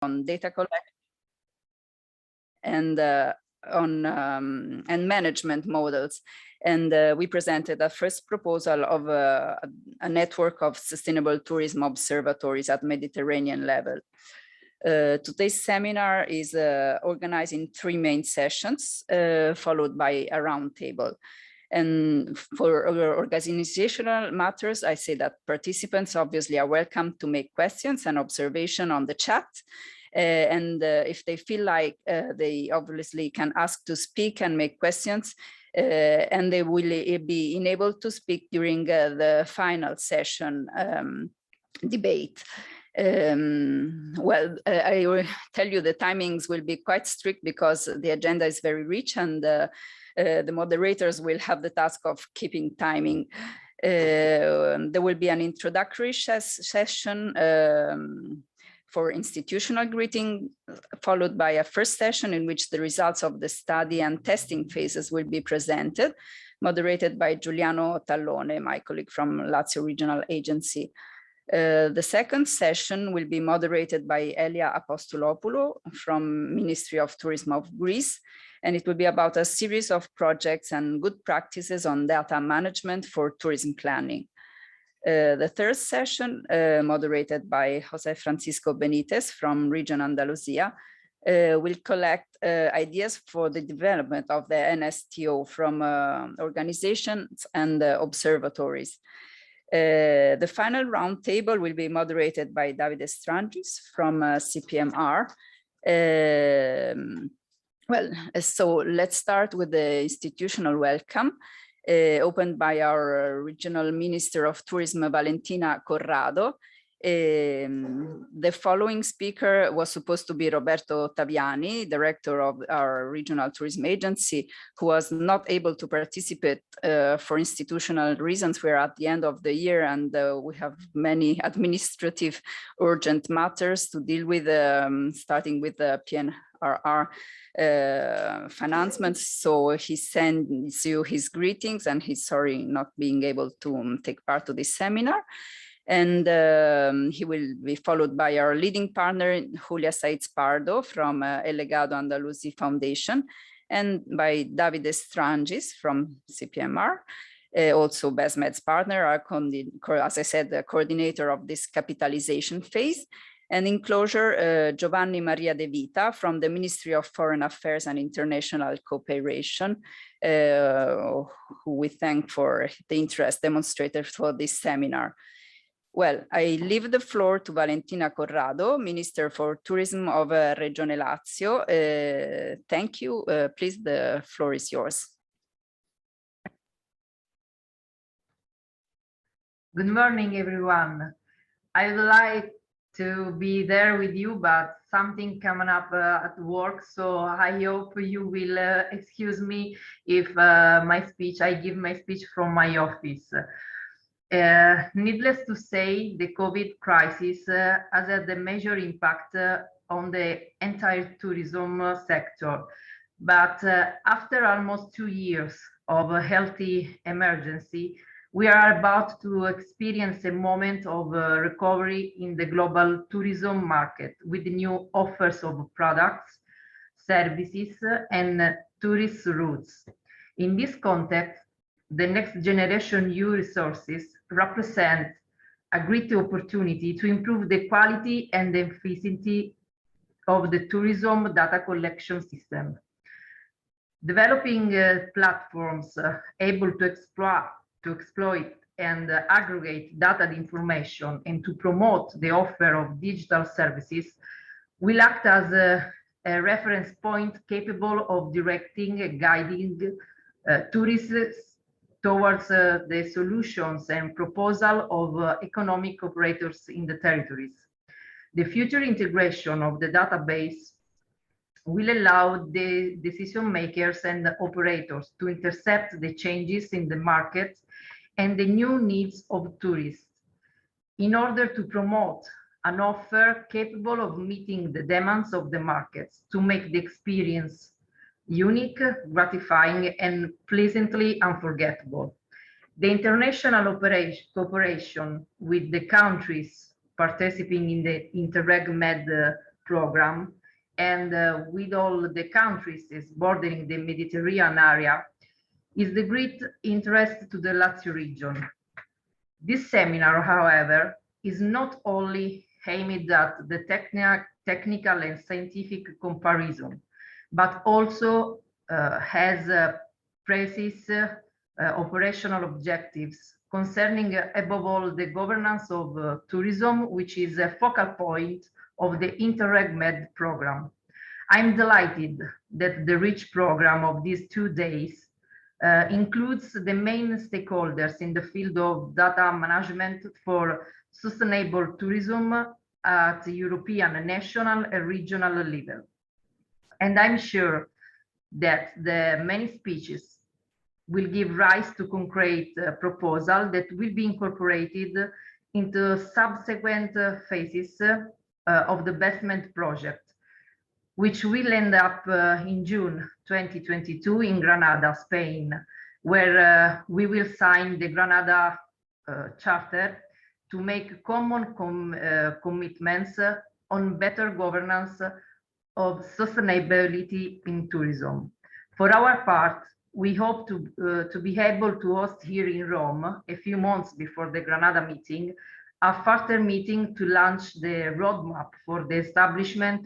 on data collection and and management models. And we presented a first proposal of a network of sustainable tourism observatories at Mediterranean level. Today's seminar is organized in 3 main sessions, followed by a roundtable. And for organizational matters, I say that participants obviously are welcome to make questions and observation on the chat. And if they feel like they obviously can ask to speak and make questions, and they will be enabled to speak during the final session debate. Well, I will tell you the timings will be quite strict because the agenda is very rich, and the moderators will have the task of keeping timing. There will be an introductory session for institutional greeting, followed by a first session in which the results of the study and testing phases will be presented, moderated by Giuliano Tallone, my colleague from Lazio Regional Agency. The second session will be moderated by Elia Apostolopoulou from Ministry of Tourism of Greece, and it will be about a series of projects and good practices on data management for tourism planning. The third session, moderated by Jose Francisco Benitez from Region Andalusia, will collect ideas for the development of the NSTO from organizations and observatories. The final roundtable will be moderated by Davide Strangis from CPMR. Well, so let's start with the institutional welcome, opened by our Regional Minister of Tourism, Valentina Corrado. The following speaker was supposed to be Roberto Taviani, Director of our Regional Tourism Agency, who was not able to participate for institutional reasons. We're at the end of the year and we have many administrative urgent matters to deal with, starting with the PNRR financements. So he sends you his greetings and he's sorry not being able to take part of this seminar. And he will be followed by our leading partner, Julia Saiz Pardo from El Legado Andalusi Foundation, and by Davide Strangis from CPMR, also BESTMED's partner, as I said, the coordinator of this capitalization phase. And in closure, Giovanni Maria De Vita from the Ministry of Foreign Affairs and International Cooperation, who we thank for the interest demonstrated for this seminar. Well, I leave the floor to Valentina Corrado, Minister for Tourism of Regione Lazio. Thank you. Please, the floor is yours. Good morning, everyone. I would like to be there with you, but something coming up at work, so I hope you will excuse me if I give my speech from my office. Needless to say, the COVID crisis has had a major impact on the entire tourism sector. But after almost 2 years of a healthy emergency, we are about to experience a moment of recovery in the global tourism market with new offers of products, services, and tourist routes. In this context, the Next Generation EU resources represent a great opportunity to improve the quality and the efficiency of the tourism data collection system. Developing platforms able to exploit and aggregate data information and to promote the offer of digital services will act as a reference point capable of directing and guiding tourists towards the solutions and proposal of economic operators in the territories. The future integration of the database will allow the decision makers and the operators to intercept the changes in the market and the new needs of tourists in order to promote an offer capable of meeting the demands of the markets to make the experience unique, gratifying, and pleasantly unforgettable. The international cooperation with the countries participating in the Interreg Med program, and with all the countries is bordering the Mediterranean area, is the great interest to the Lazio region. This seminar, however, is not only aimed at the technical and scientific comparison, but also has precise operational objectives concerning, above all, the governance of tourism, which is a focal point of the BESTMED program. I'm delighted that the REACH program of these 2 days includes the main stakeholders in the field of data management for sustainable tourism at European, national, and regional level. And I'm sure that the many speeches will give rise to concrete proposals that will be incorporated into subsequent phases of the BESTMED project, which will end up in June 2022 in Granada, Spain, where we will sign the Granada Charter to make common commitments on better governance of sustainability in tourism. For our part, we hope to be able to host here in Rome, a few months before the Granada meeting, a further meeting to launch the roadmap for the establishment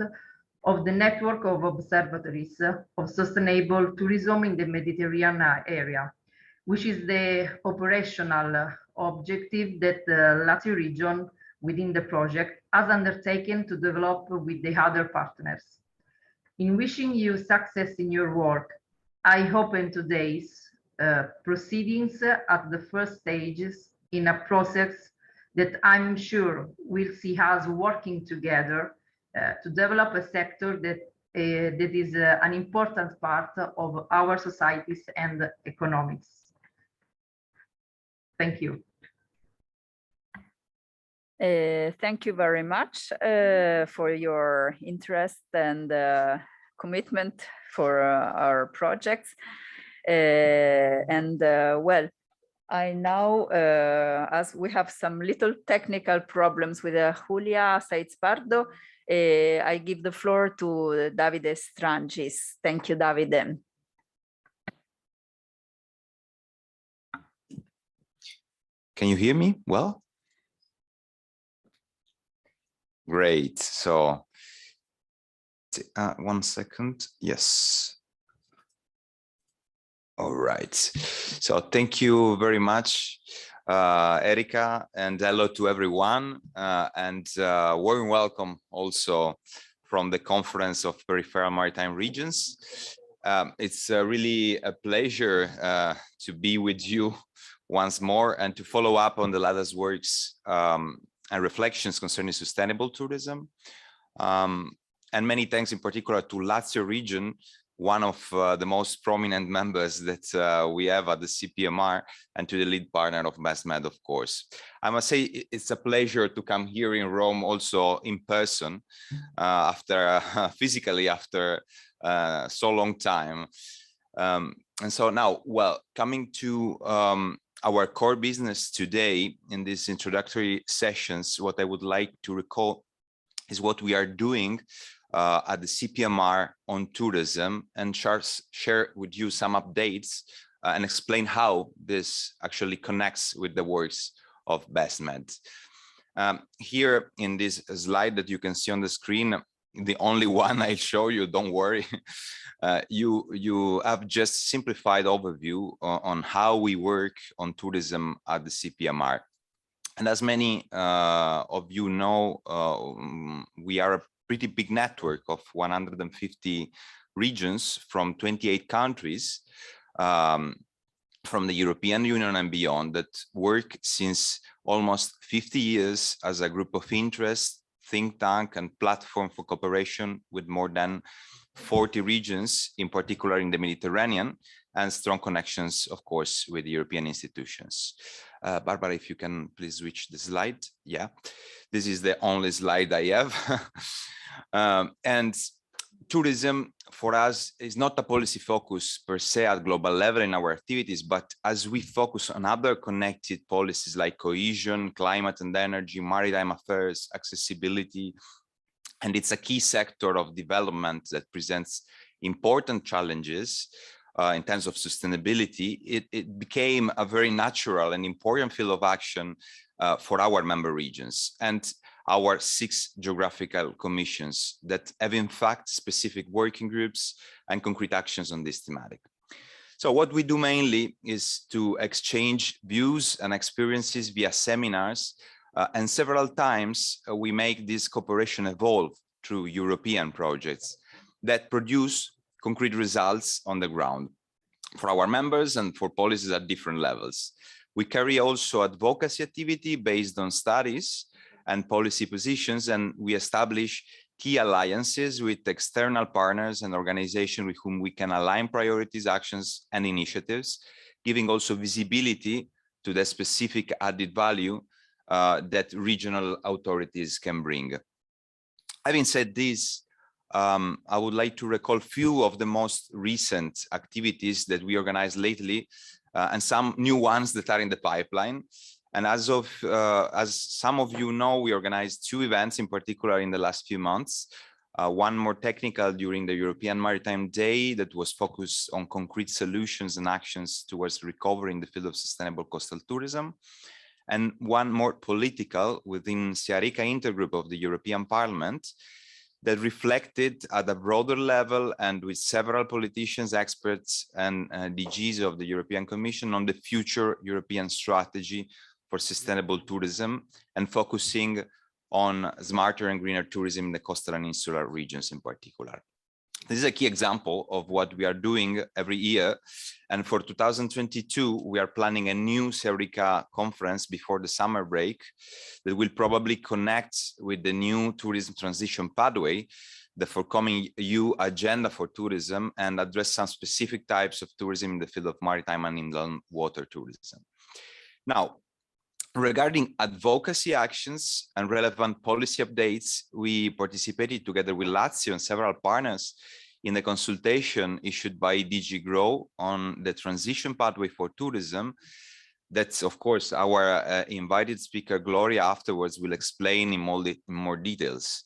of the network of observatories of sustainable tourism in the Mediterranean area, which is the operational objective that the Lazio region within the project has undertaken to develop with the other partners. In wishing you success in your work, I open today's proceedings at the first stages in a process that I'm sure will see us working together to develop a sector that is an important part of our societies and economics. Thank you. Thank you very much for your interest and commitment for our projects. Well, I now, as we have some little technical problems with Julia Saiz Pardo, I give the floor to Davide Strangis. Thank you, Davide. Can you hear me well? Great. So, 1 second. Yes. All right. So thank you very much, Erika, and hello to everyone, and warm welcome also from the Conference of Peripheral Maritime Regions. It's really a pleasure to be with you once more and to follow up on the latest works and reflections concerning sustainable tourism. And many thanks in particular to Lazio region, one of the most prominent members that we have at the CPMR, and to the lead partner of BESTMED, of course. I must say it's a pleasure to come here in Rome also in person after physically after so long time. And so now, well, coming to our core business today in these introductory sessions, what I would like to recall is what we are doing at the CPMR on tourism, and share with you some updates and explain how this actually connects with the works of BESTMED. Here in this slide that you can see on the screen, the only one I show you, don't worry, you have just simplified overview on how we work on tourism at the CPMR. And as many of you know, we are a pretty big network of 150 regions from 28 countries from the European Union and beyond that work since almost 50 years as a group of interest, think tank and platform for cooperation with more than 40 regions, in particular in the Mediterranean, and strong connections, of course, with European institutions. Barbara, if you can please switch the slide. Yeah, this is the only slide I have. And tourism for us is not a policy focus per se at global level in our activities, but as we focus on other connected policies like cohesion, climate and energy, maritime affairs, accessibility, and it's a key sector of development that presents important challenges in terms of sustainability. It became a very natural and important field of action for our member regions and our 6 geographical commissions that have in fact specific working groups and concrete actions on this thematic. So what we do mainly is to exchange views and experiences via seminars, and several times we make this cooperation evolve through European projects that produce concrete results on the ground for our members and for policies at different levels. We carry also advocacy activity based on studies and policy positions, and we establish key alliances with external partners and organizations with whom we can align priorities, actions, and initiatives, giving also visibility to the specific added value that regional authorities can bring. Having said this, I would like to recall a few of the most recent activities that we organized lately, and some new ones that are in the pipeline. And as some of you know, we organized 2 events in particular in the last few months. One more technical during the European Maritime Day that was focused on concrete solutions and actions towards recovering the field of sustainable coastal tourism. And one more political within SL&A Intergroup of the European Parliament that reflected at a broader level and with several politicians, experts, and DGs of the European Commission on the future European strategy for sustainable tourism and focusing on smarter and greener tourism in the coastal and insular regions in particular. This is a key example of what we are doing every year. And for 2022, we are planning a new SL&A conference before the summer break that will probably connect with the new tourism transition pathway, the forthcoming EU agenda for tourism, and address some specific types of tourism in the field of maritime and inland water tourism. Now, regarding advocacy actions and relevant policy updates, we participated together with Lazio and several partners in the consultation issued by DG GROW on the transition pathway for tourism. That's, of course, our invited speaker, Gloria, afterwards will explain in more details.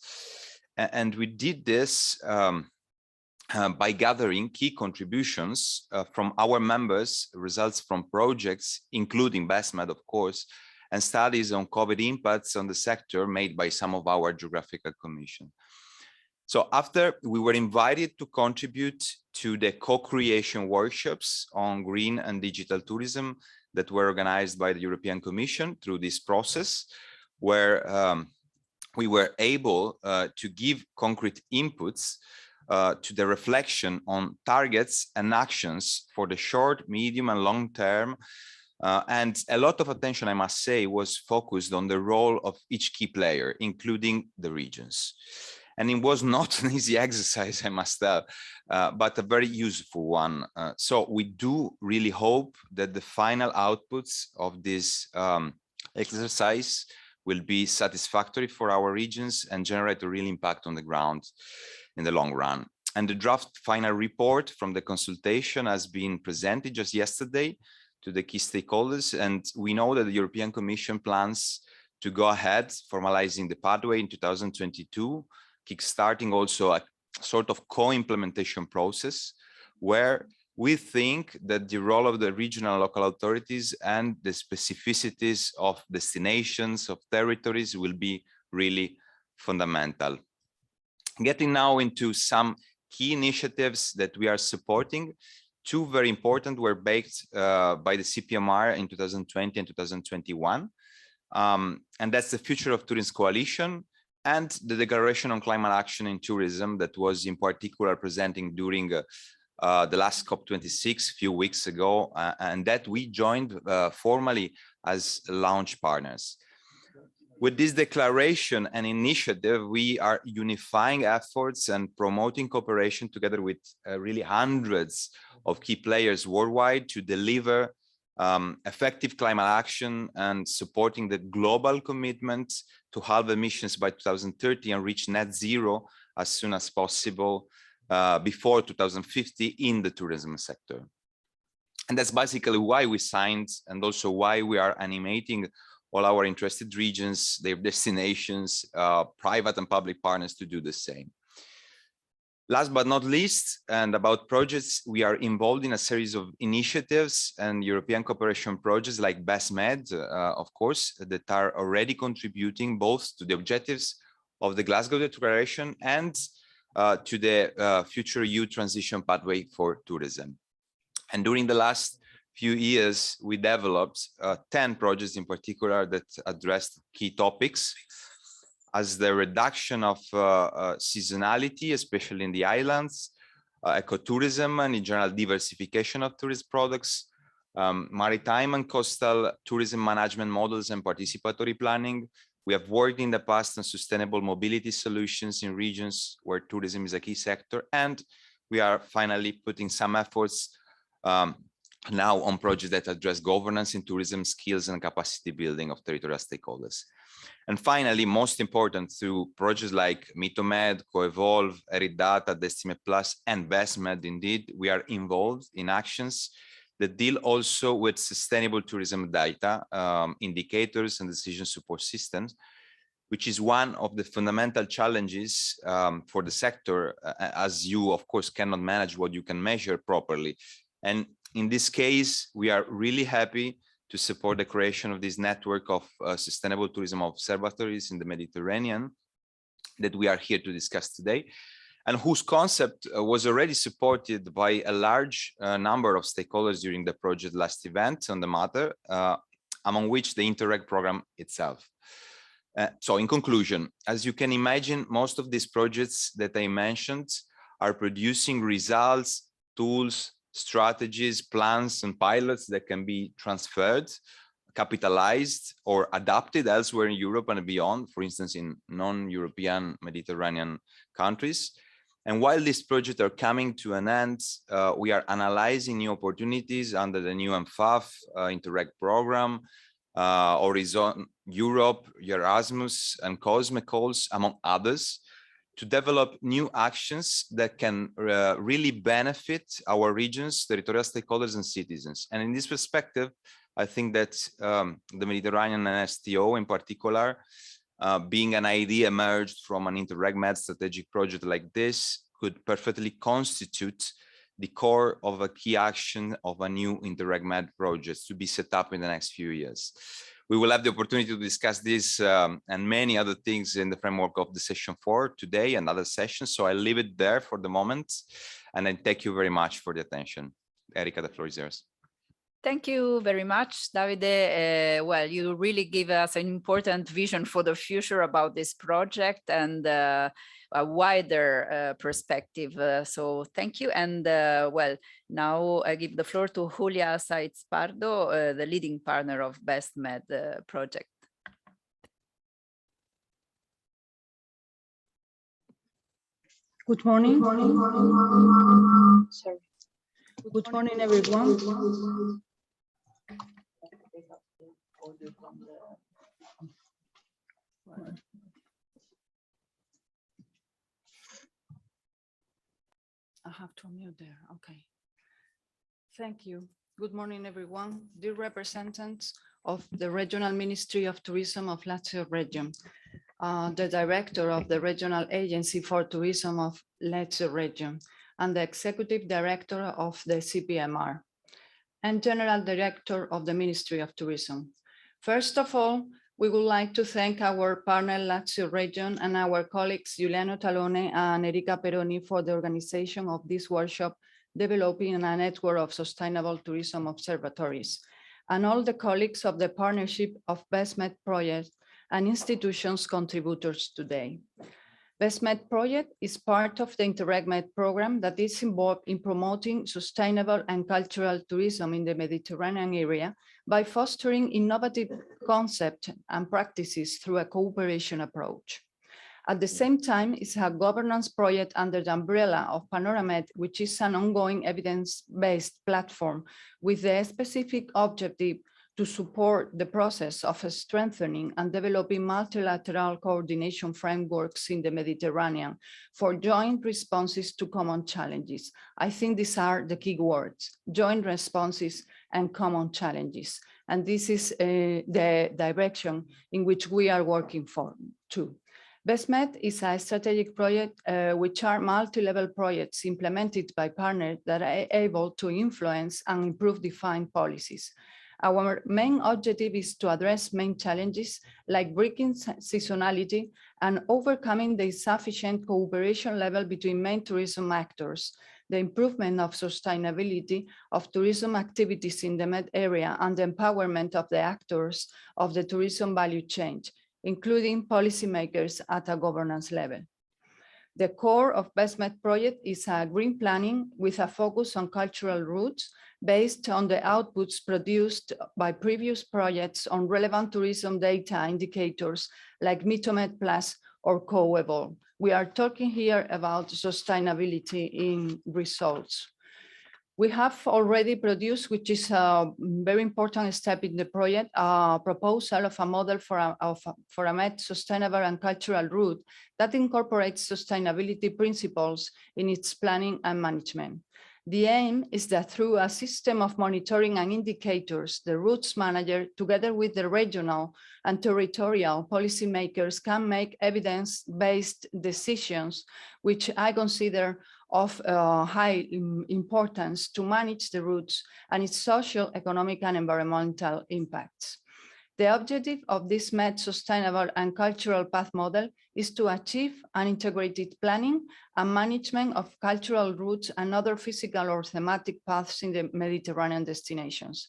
And we did this by gathering key contributions from our members, results from projects, including BESTMED, of course, and studies on COVID impacts on the sector made by some of our geographical commission. So after we were invited to contribute to the co-creation workshops on green and digital tourism that were organized by the European Commission through this process, where we were able to give concrete inputs to the reflection on targets and actions for the short, medium, and long term. And a lot of attention, I must say, was focused on the role of each key player, including the regions. And it was not an easy exercise, I must tell, but a very useful one. So we do really hope that the final outputs of this exercise will be satisfactory for our regions and generate a real impact on the ground in the long run. And the draft final report from the consultation has been presented just yesterday to the key stakeholders. And we know that the European Commission plans to go ahead formalizing the pathway in 2022, kickstarting also a sort of co-implementation process where we think that the role of the regional and local authorities and the specificities of destinations, of territories will be really fundamental. Getting now into some key initiatives that we are supporting. 2 very important were baked by the CPMR in 2020 and 2021. And that's the Future of Tourism Coalition and the Declaration on Climate Action in Tourism that was in particular presenting during the last COP26 a few weeks ago, and that we joined formally as launch partners. With this declaration and initiative, we are unifying efforts and promoting cooperation together with really hundreds of key players worldwide to deliver effective climate action and supporting the global commitment to halve emissions by 2030 and reach net zero as soon as possible before 2050 in the tourism sector. And that's basically why we signed and also why we are animating all our interested regions, their destinations, private and public partners to do the same. Last but not least, and about projects, we are involved in a series of initiatives and European cooperation projects like BESTMED, of course, that are already contributing both to the objectives of the Glasgow Declaration and to the future EU transition pathway for tourism. And during the last few years, we developed 10 projects in particular that addressed key topics, as the reduction of seasonality, especially in the islands, ecotourism, and in general diversification of tourist products, maritime and coastal tourism management models and participatory planning. We have worked in the past on sustainable mobility solutions in regions where tourism is a key sector, and we are finally putting some efforts now on projects that address governance in tourism, skills and capacity building of territorial stakeholders. And finally, most important, through projects like MitoMed, CoEvolve, Eridata, BESTMED Plus, and BESTMED, indeed, we are involved in actions that deal also with sustainable tourism data, indicators, and decision support systems, which is one of the fundamental challenges for the sector, as you, of course, cannot manage what you can measure properly. And in this case, we are really happy to support the creation of this network of sustainable tourism observatories in the Mediterranean that we are here to discuss today, and whose concept was already supported by a large number of stakeholders during the project last event on the matter, among which the Interreg program itself. So in conclusion, as you can imagine, most of these projects that I mentioned are producing results, tools, strategies, plans, and pilots that can be transferred, capitalized, or adapted elsewhere in Europe and beyond, for instance, in non-European Mediterranean countries. And while these projects are coming to an end, we are analyzing new opportunities under the new MFAF Interreg program, Horizon Europe, Erasmus, and COSME calls, among others, to develop new actions that can really benefit our regions, territorial stakeholders, and citizens. And in this perspective, I think that the Mediterranean and STO in particular, being an idea emerged from an Interreg-Med strategic project like this, could perfectly constitute the core of a key action of a new Interreg-Med project to be set up in the next few years. We will have the opportunity to discuss this and many other things in the framework of the session 4 today and other sessions. So I'll leave it there for the moment. And then thank you very much for the attention. Erika, the floor is yours. Thank you very much, Davide. Well, you really give us an important vision for the future about this project and a wider perspective. So thank you. And well, now I give the floor to Julia Saiz Pardo, the leading partner of BESTMED project. Good morning. Sorry. Good morning, everyone. I have to unmute there. Okay. Thank you. Good morning, everyone. Dear representatives of the Regional Ministry of Tourism of Lazio Region, the Director of the Regional Agency for Tourism of Lazio Region, and the Executive Director of the CPMR, and General Director of the Ministry of Tourism. First of all, we would like to thank our partner Lazio Region and our colleagues Giuliano Talone and Erika Peroni for the organization of this workshop, developing a network of sustainable tourism observatories, and all the colleagues of the partnership of BESTMED project and institutions contributors today. BESTMED project is part of the Interreg-Med program that is involved in promoting sustainable and cultural tourism in the Mediterranean area by fostering innovative concepts and practices through a cooperation approach. At the same time, it's a governance project under the umbrella of PanoramaMed, which is an ongoing evidence-based platform with the specific objective to support the process of strengthening and developing multilateral coordination frameworks in the Mediterranean for joint responses to common challenges. I think these are the key words: joint responses and common challenges. And this is the direction in which we are working for too. BESTMED is a strategic project which are multi-level projects implemented by partners that are able to influence and improve defined policies. Our main objective is to address main challenges like breaking seasonality and overcoming the insufficient cooperation level between main tourism actors, the improvement of sustainability of tourism activities in the Med area, and the empowerment of the actors of the tourism value chain, including policymakers at a governance level. The core of BESTMED project is a green planning with a focus on cultural roots based on the outputs produced by previous projects on relevant tourism data indicators like Mitomed Plus or CoEvolve. We are talking here about sustainability in results. We have already produced, which is a very important step in the project, a proposal of a model for a Med sustainable and cultural route that incorporates sustainability principles in its planning and management. The aim is that through a system of monitoring and indicators, the routes manager, together with the regional and territorial policymakers, can make evidence-based decisions, which I consider of high importance to manage the routes and its social, economic, and environmental impacts. The objective of this Med sustainable and cultural path model is to achieve an integrated planning and management of cultural routes and other physical or thematic paths in the Mediterranean destinations.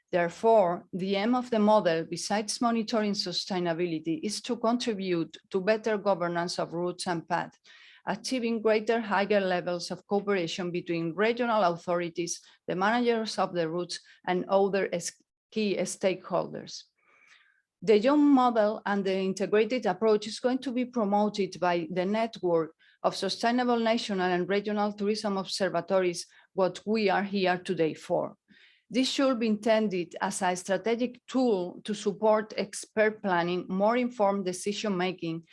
Therefore, the aim of the model, besides monitoring sustainability, is to contribute to better governance of routes and paths, achieving higher levels of cooperation between regional authorities, the managers of the routes, and other key stakeholders. The young model and the integrated approach is going to be promoted by the network of sustainable national and regional tourism observatories, what we are here today for. This should be intended as a strategic tool to support expert planning, more informed decision-making,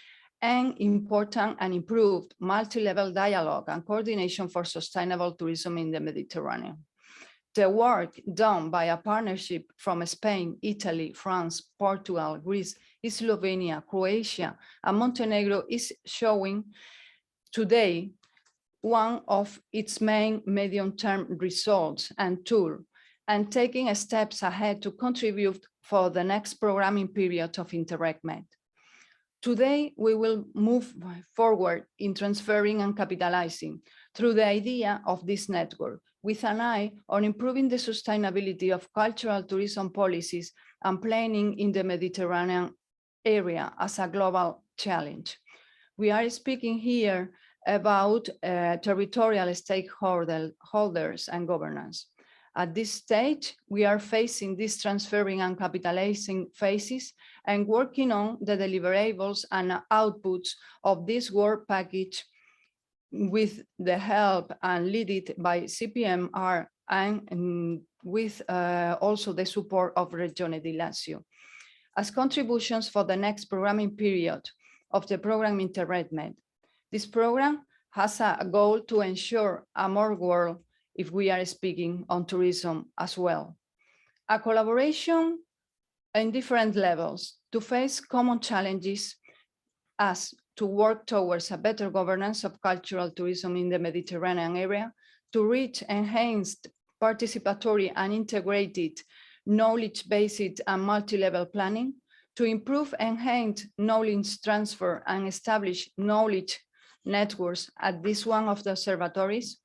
and important and improved multi-level dialogue and coordination for sustainable tourism in the Mediterranean. The work done by a partnership from Spain, Italy, France, Portugal, Greece, Slovenia, Croatia, and Montenegro is showing today one of its main medium-term results and tool, and taking steps ahead to contribute for the next programming period of Interreg Med. Today, we will move forward in transferring and capitalizing through the idea of this network, with an eye on improving the sustainability of cultural tourism policies and planning in the Mediterranean area as a global challenge. We are speaking here about territorial stakeholders and governance. At this stage, we are facing these transferring and capitalizing phases and working on the deliverables and outputs of this work package with the help and led by CPMR and with also the support of Regione di Lazio. As contributions for the next programming period of the program Interreg Med. This program has a goal to ensure a more world if we are speaking on tourism as well. A collaboration in different levels to face common challenges as to work towards a better governance of cultural tourism in the Mediterranean area, to reach enhanced participatory and integrated knowledge-based and multi-level planning, to improve enhanced knowledge transfer and establish knowledge networks at this one of the observatories,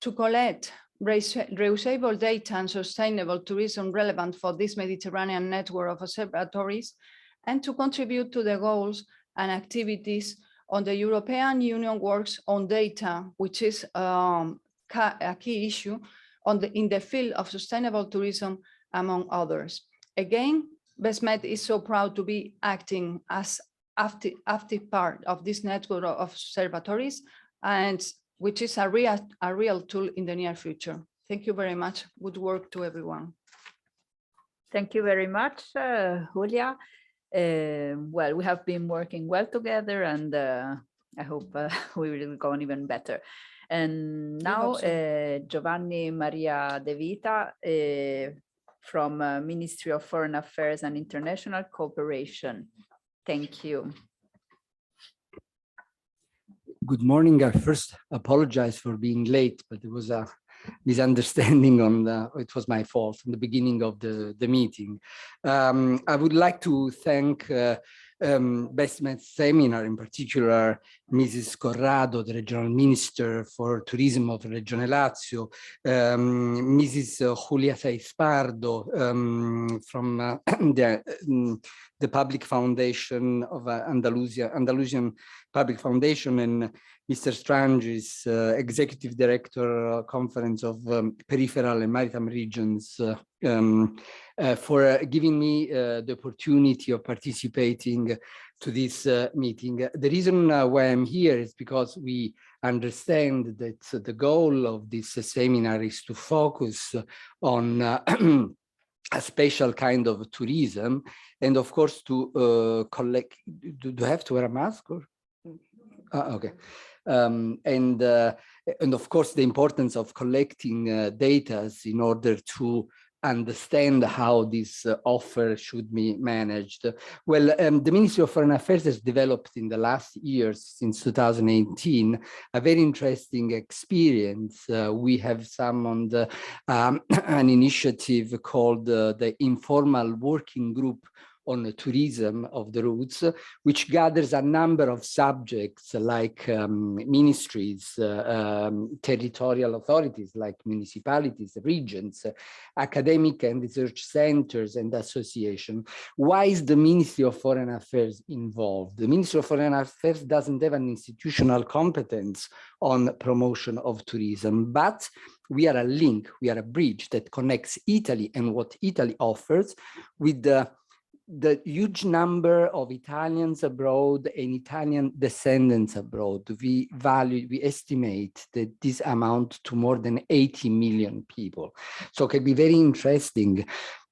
to collect reusable data and sustainable tourism relevant for this Mediterranean network of observatories, and to contribute to the goals and activities on the European Union works on data, which is a key issue in the field of sustainable tourism, among others. Again, BESTMED is so proud to be acting as active part of this network of observatories, and which is a real tool in the near future. Thank you very much. Good work to everyone. Thank you very much, Julia. Well, we have been working well together, and I hope we will go on even better. And now, Giovanni Maria De Vita from Ministry of Foreign Affairs and International Cooperation. Thank you. Good morning. I first apologize for being late, but it was a misunderstanding it was my fault in the beginning of the meeting. I would like to thank BESTMED seminar, in particular, Mrs. Corrado, the Regional Minister for Tourism of Regione Lazio, Mrs. Julia Saiz Pardo from the Public Foundation of Andalusian Public Foundation, and Mr. Strange's Executive Director, Conference of Peripheral and Maritime Regions, for giving me the opportunity of participating to this meeting. The reason why I'm here is because we understand that the goal of this seminar is to focus on a special kind of tourism, and of course to collect. Do I have to wear a mask? Or? Okay. And of course, the importance of collecting data in order to understand how this offer should be managed. Well, the Ministry of Foreign Affairs has developed in the last years, since 2018, a very interesting experience. We have summoned an initiative called the Informal Working Group on tourism of the routes, which gathers a number of subjects like ministries, territorial authorities like municipalities, regions, academic and research centers and associations. Why is the Ministry of Foreign Affairs involved? The Ministry of Foreign Affairs doesn't have an institutional competence on promotion of tourism, but we are a link, we are a bridge that connects Italy and what Italy offers with the huge number of Italians abroad and Italian descendants abroad. We estimate that this amount to more than 80 million people. So it can be very interesting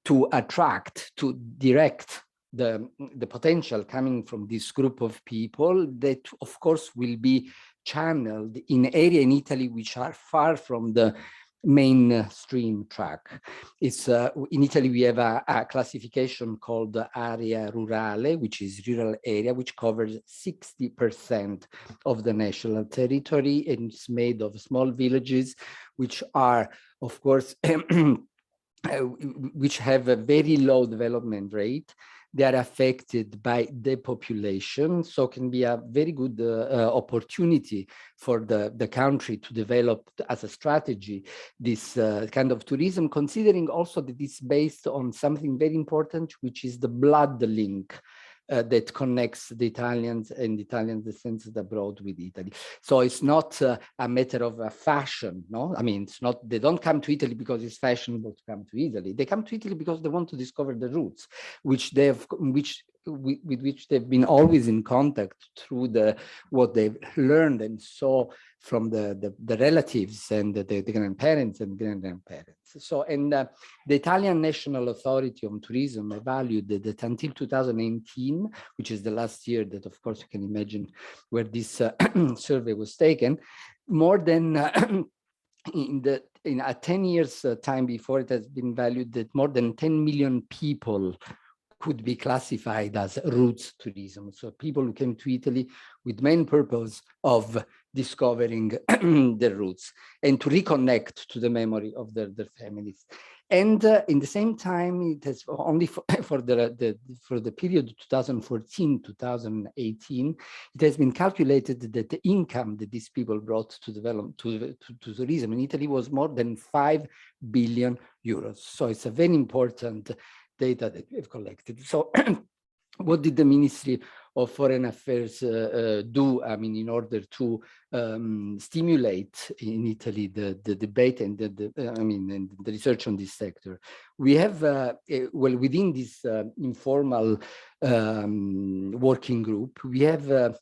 to attract, to direct the potential coming from this group of people that, of course, will be channeled in area in Italy which are far from the mainstream track. It's in Italy we have a classification called area rurale, which is rural area, which covers 60% of the national territory, and it's made of small villages which are, of course, which have a very low development rate. They are affected by depopulation, so can be a very good opportunity for the country to develop as a strategy this kind of tourism, considering also that it's based on something very important, which is the blood link that connects the Italians and Italian descendants abroad with Italy. So it's not a matter of fashion, no? I mean, it's not, they don't come to Italy because it's fashionable to come to Italy. They come to Italy because they want to discover the roots, with which they've been always in contact through what they've learned and saw from the relatives and the grandparents and great-grandparents. So, and the Italian National Authority on Tourism evaluated that until 2018, which is the last year that, of course, you can imagine where this survey was taken, more than in a 10 years time before, it has been valued that more than 10 million people could be classified as roots tourism. So people who came to Italy with main purpose of discovering their roots and to reconnect to the memory of their families. And in the same time, it has only for the period 2014-2018, it has been calculated that the income that these people brought to develop to tourism in Italy was more than 5 billion euros. So it's a very important data that we've collected. So what did the Ministry of Foreign Affairs do, I mean, in order to stimulate in Italy the debate and and the research on this sector? We have, well, within this informal working group, we have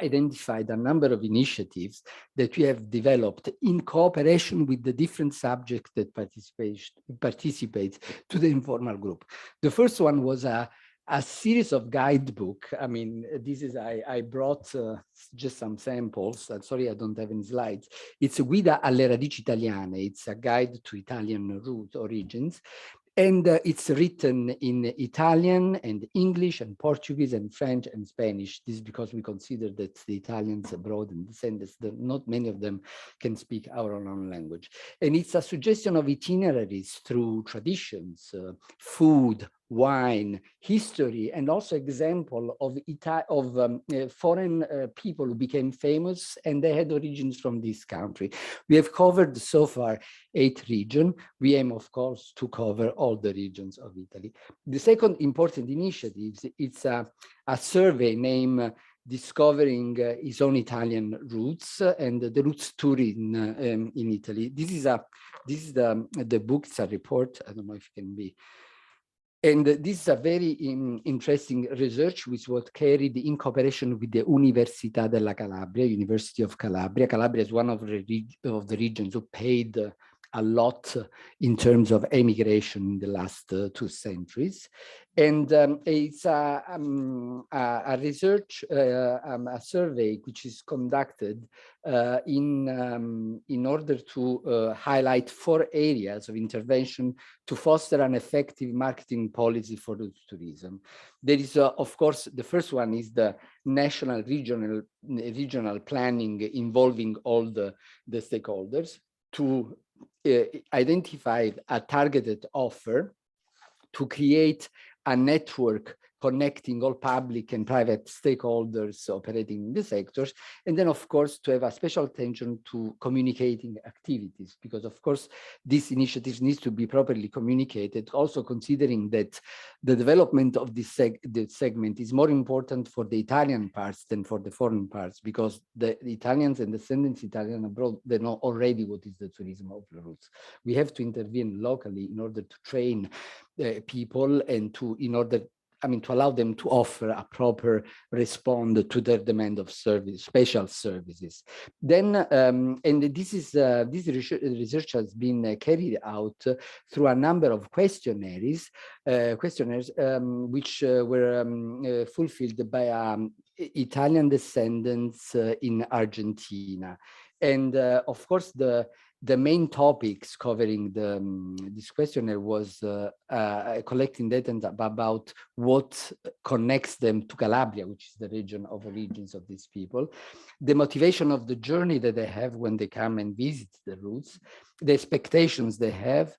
identified a number of initiatives that we have developed in cooperation with the different subjects that participate to the informal group. The first one was a series of guidebook. I mean, this is, I brought just some samples. I'm sorry, I don't have any slides. It's Guida alle radici italiane. It's a guide to Italian root origins. And it's written in Italian and English and Portuguese and French and Spanish. This is because we consider that the Italians abroad and descendants, not many of them can speak our own language. And it's a suggestion of itineraries through traditions, food, wine, history, and also example of foreign people who became famous and they had origins from this country. We have covered so far 8 regions. We aim, of course, to cover all the regions of Italy. The second important initiative, it's a survey named Discovering His Own Italian Roots and the Roots Tour in Italy. This is the book, it's a report. I don't know if it can be. And this is a very interesting research which was carried in cooperation with the Università della Calabria, University of Calabria. Calabria is one of the regions who paid a lot in terms of emigration in the last 2 centuries. And it's a research, a survey which is conducted in order to highlight 4 areas of intervention to foster an effective marketing policy for tourism. There is, of course, the first one is the national regional planning involving all the stakeholders to identify a targeted offer, to create a network connecting all public and private stakeholders operating in the sectors, and then of course to have a special attention to communicating activities, because of course these initiatives need to be properly communicated, also considering that the development of this segment is more important for the Italian parts than for the foreign parts, because the Italians and descendants Italian abroad, they know already what is the tourism of the roots. We have to intervene locally in order to train people and to allow them to offer a proper response to their demand of special services. Then, and this research has been carried out through a number of questionnaires, which were fulfilled by Italian descendants in Argentina. And of course, the main topics covering this questionnaire was collecting data about what connects them to Calabria, which is the region of origins of these people, the motivation of the journey that they have when they come and visit the roots, the expectations they have,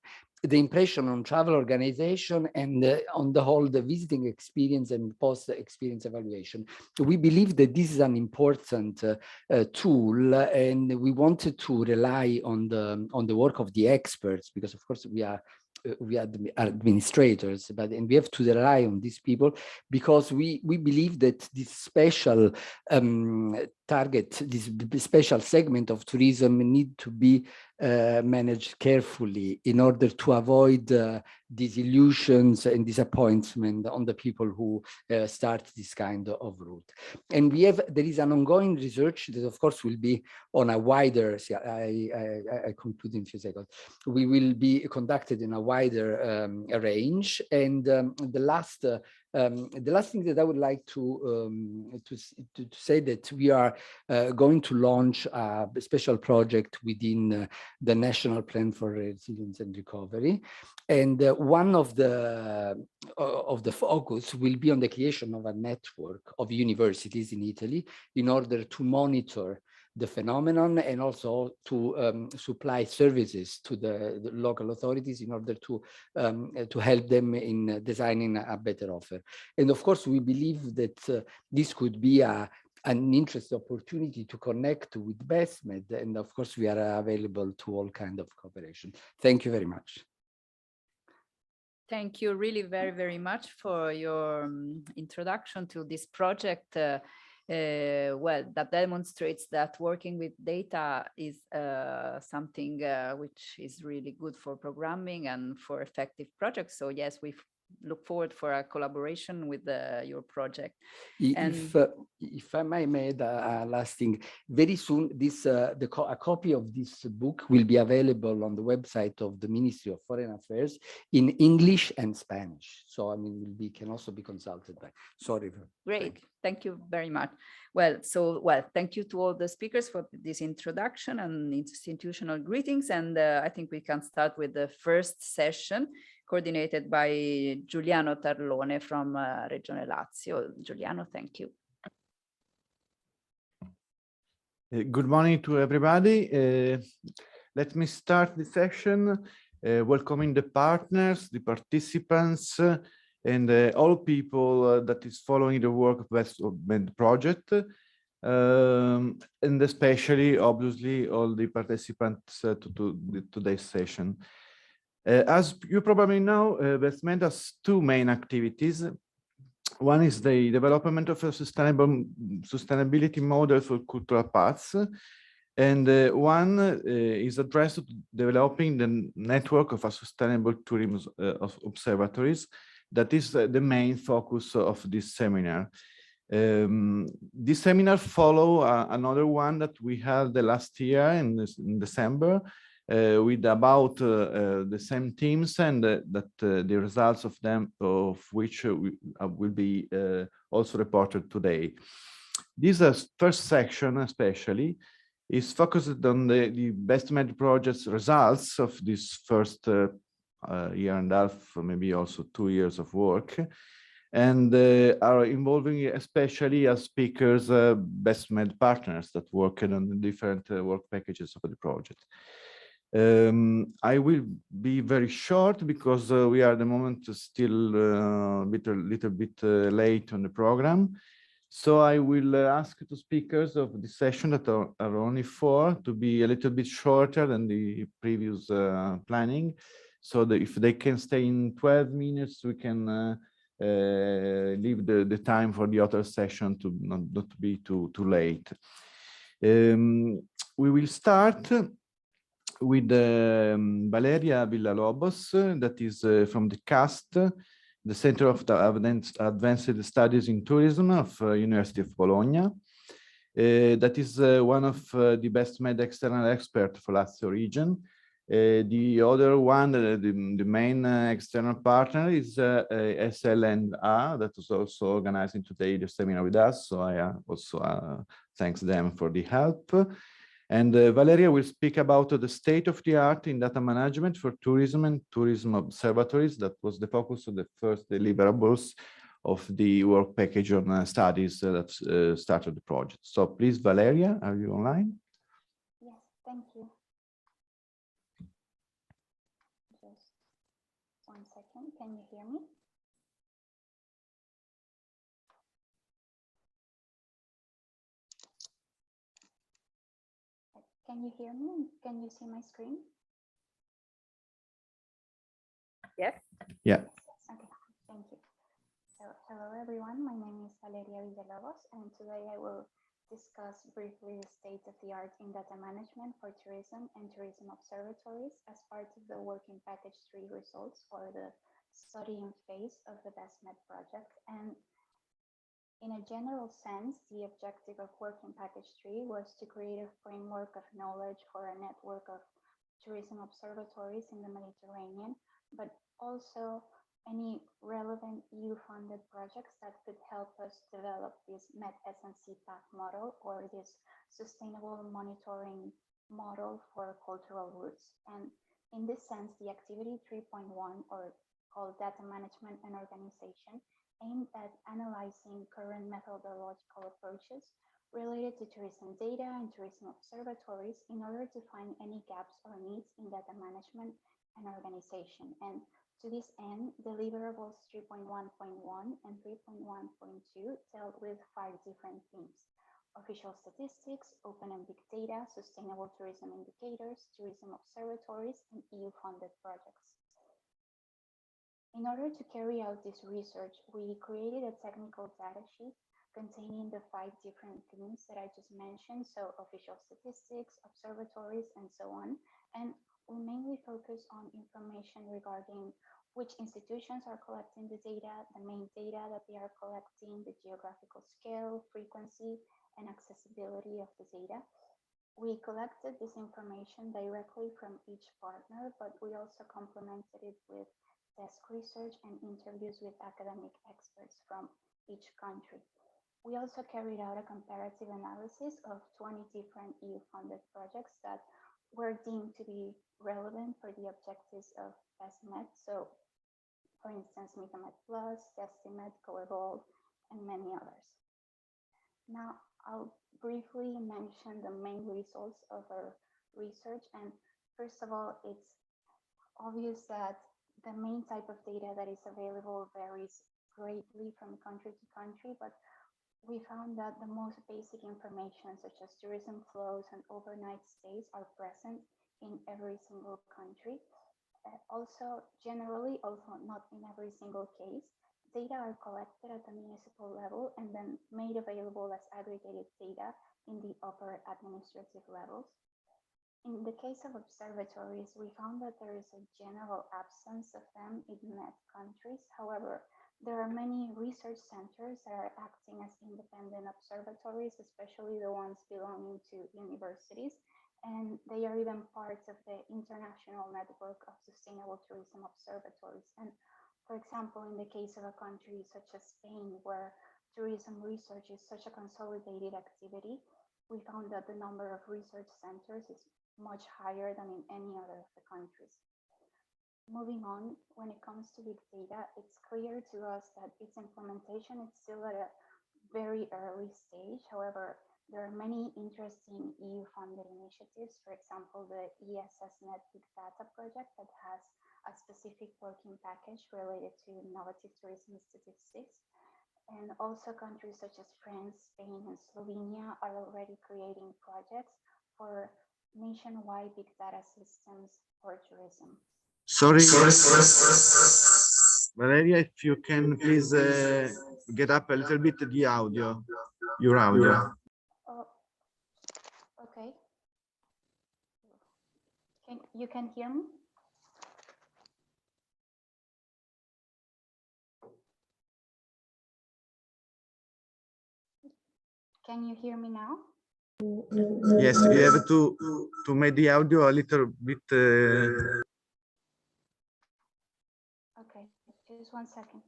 the impression on travel organization, and on the whole, the visiting experience and post-experience evaluation. We believe that this is an important tool, and we wanted to rely on the work of the experts, because of course we are administrators, and we have to rely on these people, because we believe that this special target, this special segment of tourism need to be managed carefully in order to avoid disillusions and disappointment on the people who start this kind of route. And there is an ongoing research that of course will be on a wider, I conclude in a few seconds, we will be conducted in a wider range. And the last thing that I would like to say, that we are going to launch a special project within the National Plan for Resilience and Recovery, and one of the focus will be on the creation of a network of universities in Italy in order to monitor the phenomenon, and also to supply services to the local authorities in order to help them in designing a better offer. And of course, we believe that this could be an interesting opportunity to connect with BESTMED, and of course, we are available to all kinds of cooperation. Thank you very much. Thank you really very, very much for your introduction to this project. Well, that demonstrates that working with data is something which is really good for programming and for effective projects. So yes, we look forward for a collaboration with your project. If I may add a last thing, very soon a copy of this book will be available on the website of the Ministry of Foreign Affairs in English and Spanish. So I mean, can also be consulted by. Sorry. Great, thank you very much. Thank you to all the speakers for this introduction and institutional greetings. And I think we can start with the first session, coordinated by Giuliano Tarlone from Regione Lazio. Giuliano, thank you. Good morning to everybody. Let me start the session welcoming the partners, the participants, and all people that is following the work of BESTMED project, and especially, obviously, all the participants to today's session. As you probably know, BESTMED has two main activities. One is the development of a sustainability model for cultural paths, and one is addressed to developing the network of a sustainable tourism of observatories. That is the main focus of this seminar. This seminar follow another one that we held the last year in December, with about the same themes, and that the results of which will be also reported today. This first section especially is focused on the BESTMED project's results of this first year and a half, maybe also 2 years of work, and are involving especially as speakers BESTMED partners that work on the different work packages of the project. I will be very short because we are at the moment still a little bit late on the program. So I will ask the speakers of the session that are only 4 to be a little bit shorter than the previous planning. So that if they can stay in 12 minutes, we can leave the time for the other session to not be too late. We will start with Valeria Villalobos, that is from the CAST, the Center of Advanced Studies in Tourism of University of Bologna. That is one of the BESTMED external experts for Lazio region. The other one, the main external partner is SL&A, that is also organizing today the seminar with us. So I also thanks them for the help. And Valeria will speak about the state of the art in data management for tourism and tourism observatories. That was the focus of the first deliverables of the work package on studies that started the project. So please, Valeria, are you online? Yes, thank you. Just 1 second, can you hear me? Can you hear me? Can you see my screen? Yes. Yeah. Okay, thank you. So hello everyone, my name is Valeria Villalobos, and today I will discuss briefly the state of the art in data management for tourism and tourism observatories as part of the Working Package 3 results, or the studying phase of the BESTMED project. And in a general sense, the objective of Working Package 3 was to create a framework of knowledge for a network of tourism observatories in the Mediterranean, but also any relevant EU-funded projects that could help us develop this MED-SNC path model, or this sustainable monitoring model for cultural routes. And in this sense, the activity 3.1, or called Data Management and Organization, aimed at analyzing current methodological approaches related to tourism data and tourism observatories in order to find any gaps or needs in data management and organization. And to this end, deliverables 3.1.1 and 3.1.2 dealt with 5 different themes: official statistics, open and big data, sustainable tourism indicators, tourism observatories, and EU-funded projects. In order to carry out this research, we created a technical data sheet containing the 5 different themes that I just mentioned, so official statistics, observatories, and so on. And we mainly focus on information regarding which institutions are collecting the data, the main data that they are collecting, the geographical scale, frequency, and accessibility of the data. We collected this information directly from each partner, but we also complemented it with desk research and interviews with academic experts from each country. We also carried out a comparative analysis of 20 different EU-funded projects that were deemed to be relevant for the objectives of BESTMED. So, for instance, MetaMed Plus, BESTMED, CoEvolve, and many others. Now, I'll briefly mention the main results of our research. And first of all, it's obvious that the main type of data that is available varies greatly from country to country, but we found that the most basic information, such as tourism flows and overnight stays, are present in every single country. Also, generally, also not in every single case, data are collected at the municipal level and then made available as aggregated data in the upper administrative levels. In the case of observatories, we found that there is a general absence of them in MED countries. However, there are many research centers that are acting as independent observatories, especially the ones belonging to universities, and they are even part of the international network of sustainable tourism observatories. And for example, in the case of a country such as Spain, where tourism research is such a consolidated activity, we found that the number of research centers is much higher than in any other of the countries. Moving on, when it comes to big data, it's clear to us that its implementation is still at a very early stage. However, there are many interesting EU-funded initiatives. For example, the ESSNet Big Data project that has a specific working package related to innovative tourism statistics. And also countries such as France, Spain, and Slovenia are already creating projects for nationwide big data systems for tourism. Sorry, Valeria, if you can please get up a little bit the audio, your audio. Oh, okay. You can hear me? Can you hear me now? Yes, you have to make the audio a little bit. Okay, just 1 second.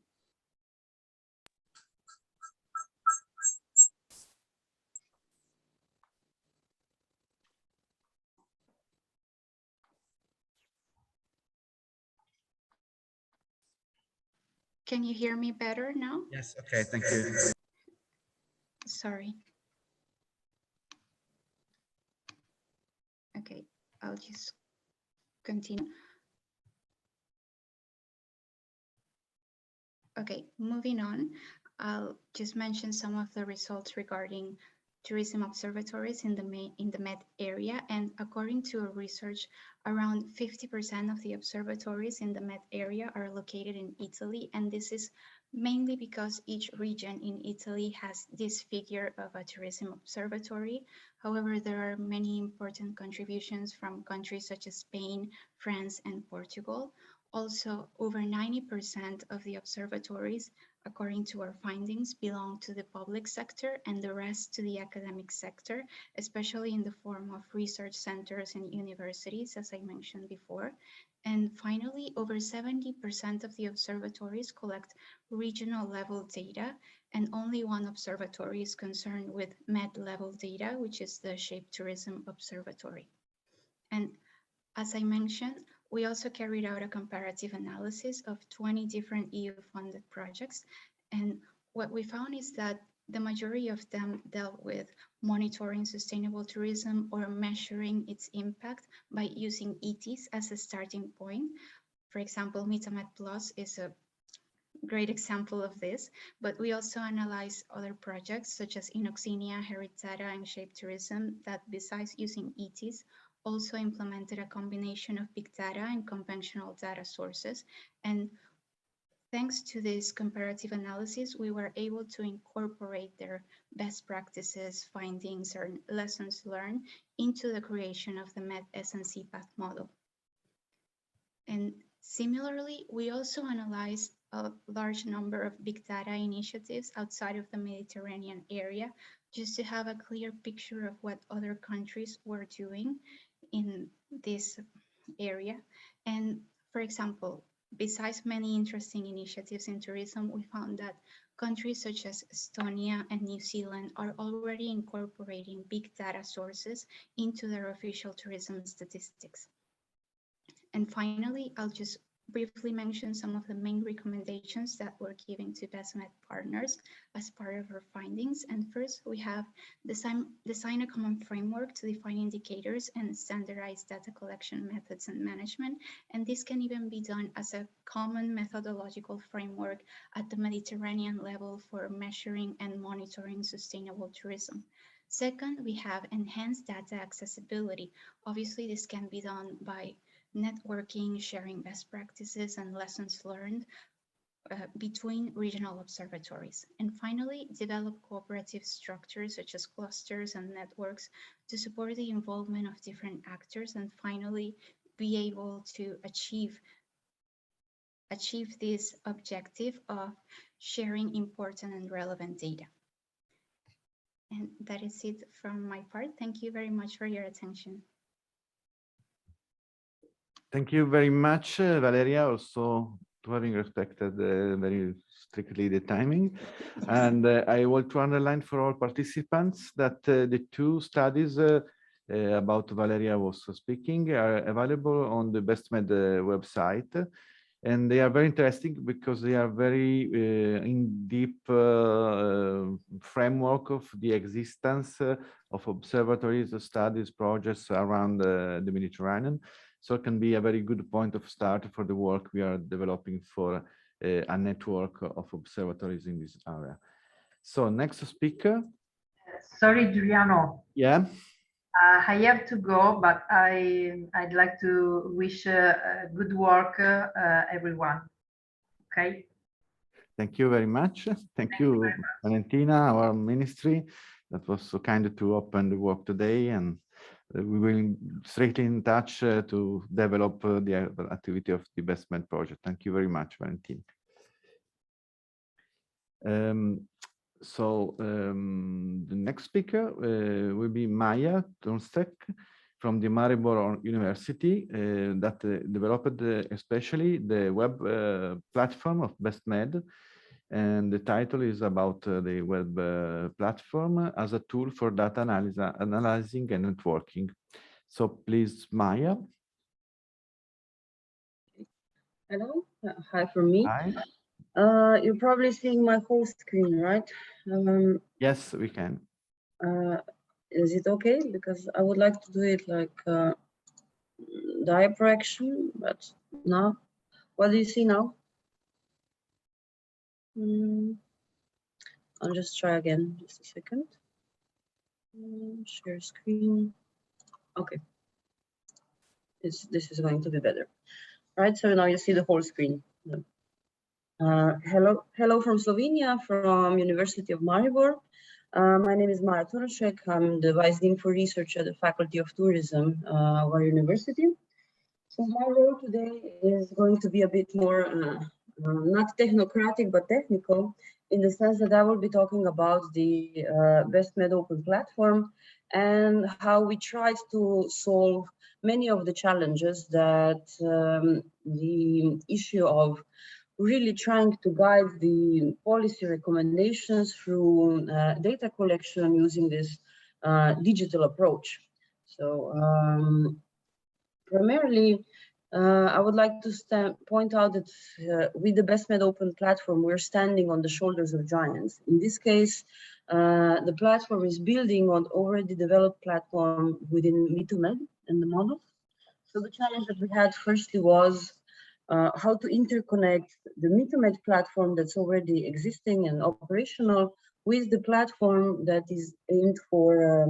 Can you hear me better now? Yes, okay, thank you. Sorry. Okay, I'll just continue. Okay, moving on, I'll just mention some of the results regarding tourism observatories in the Med area. And according to a research, around 50% of the observatories in the Med area are located in Italy. And this is mainly because each region in Italy has this figure of a tourism observatory. However, there are many important contributions from countries such as Spain, France, and Portugal. Also, over 90% of the observatories, according to our findings, belong to the public sector and the rest to the academic sector, especially in the form of research centers and universities, as I mentioned before. And finally, over 70% of the observatories collect regional level data, and only one observatory is concerned with MED level data, which is the Shape Tourism Observatory. And as I mentioned, we also carried out a comparative analysis of 20 different EU-funded projects. And what we found is that the majority of them dealt with monitoring sustainable tourism or measuring its impact by using ETs as a starting point. For example, MetaMed Plus is a great example of this, but we also analyzed other projects such as Inoxinia, Heritata, and Shape Tourism that, besides using ETs, also implemented a combination of big data and conventional data sources. And thanks to this comparative analysis, we were able to incorporate their best practices, findings, or lessons learned into the creation of the MED S&C path model. And Similarly, we also analyzed a large number of big data initiatives outside of the Mediterranean area, just to have a clear picture of what other countries were doing in this area. And for example, besides many interesting initiatives in tourism, we found that countries such as Estonia and New Zealand are already incorporating big data sources into their official tourism statistics. And finally, I'll just briefly mention some of the main recommendations that we're giving to BESTMED partners as part of our findings. And first, we have design a common framework to define indicators and standardize data collection methods and management. And this can even be done as a common methodological framework at the Mediterranean level for measuring and monitoring sustainable tourism. Second, we have enhanced data accessibility. Obviously, this can be done by networking, sharing best practices and lessons learned between regional observatories. And finally, develop cooperative structures such as clusters and networks to support the involvement of different actors. And finally, be able to achieve this objective of sharing important and relevant data. And that is it from my part. Thank you very much for your attention. Thank you very much, Valeria, also to having respected very strictly the timing. And I want to underline for all participants that the two studies about Valeria was speaking are available on the BESTMED website. And they are very interesting because they are very in deep framework of the existence of observatories, studies, projects around the Mediterranean. So it can be a very good point of start for the work we are developing for a network of observatories in this area. So next speaker. Sorry, Giuliano. Yeah. I have to go, but I'd like to wish good work, everyone. Okay. Thank you very much. Thank you, Valentina, our ministry, that was so kind to open the work today, and we will straight in touch to develop the activity of the BESTMED project. Thank you very much, Valentina. The next speaker will be Maya Tonstek from the Maribor University that developed especially the web platform of BESTMED. And the title is about the web platform as a tool for data analyzing and networking. So please, Maya. Hello, hi from me. Hi. You're probably seeing my whole screen, right? Yes, we can. Is it okay? Because I would like to do it like diaper action, but now, what do you see now? I'll just try again, just a second. Share screen. Okay. This is going to be better. Right, so now you see the whole screen. Hello from Slovenia, from University of Maribor. My name is Maya Tonstek. I'm the Vice Dean for Research at the Faculty of Tourism of our university. So my role today is going to be a bit more not technocratic, but technical, in the sense that I will be talking about the BESTMED open platform and how we tried to solve many of the challenges that the issue of really trying to guide the policy recommendations through data collection using this digital approach. So primarily, I would like to point out that with the BESTMED open platform, we're standing on the shoulders of giants. In this case, the platform is building on already developed platform within ME2MED and the model. So the challenge that we had firstly was how to interconnect the ME2MED platform that's already existing and operational with the platform that is aimed for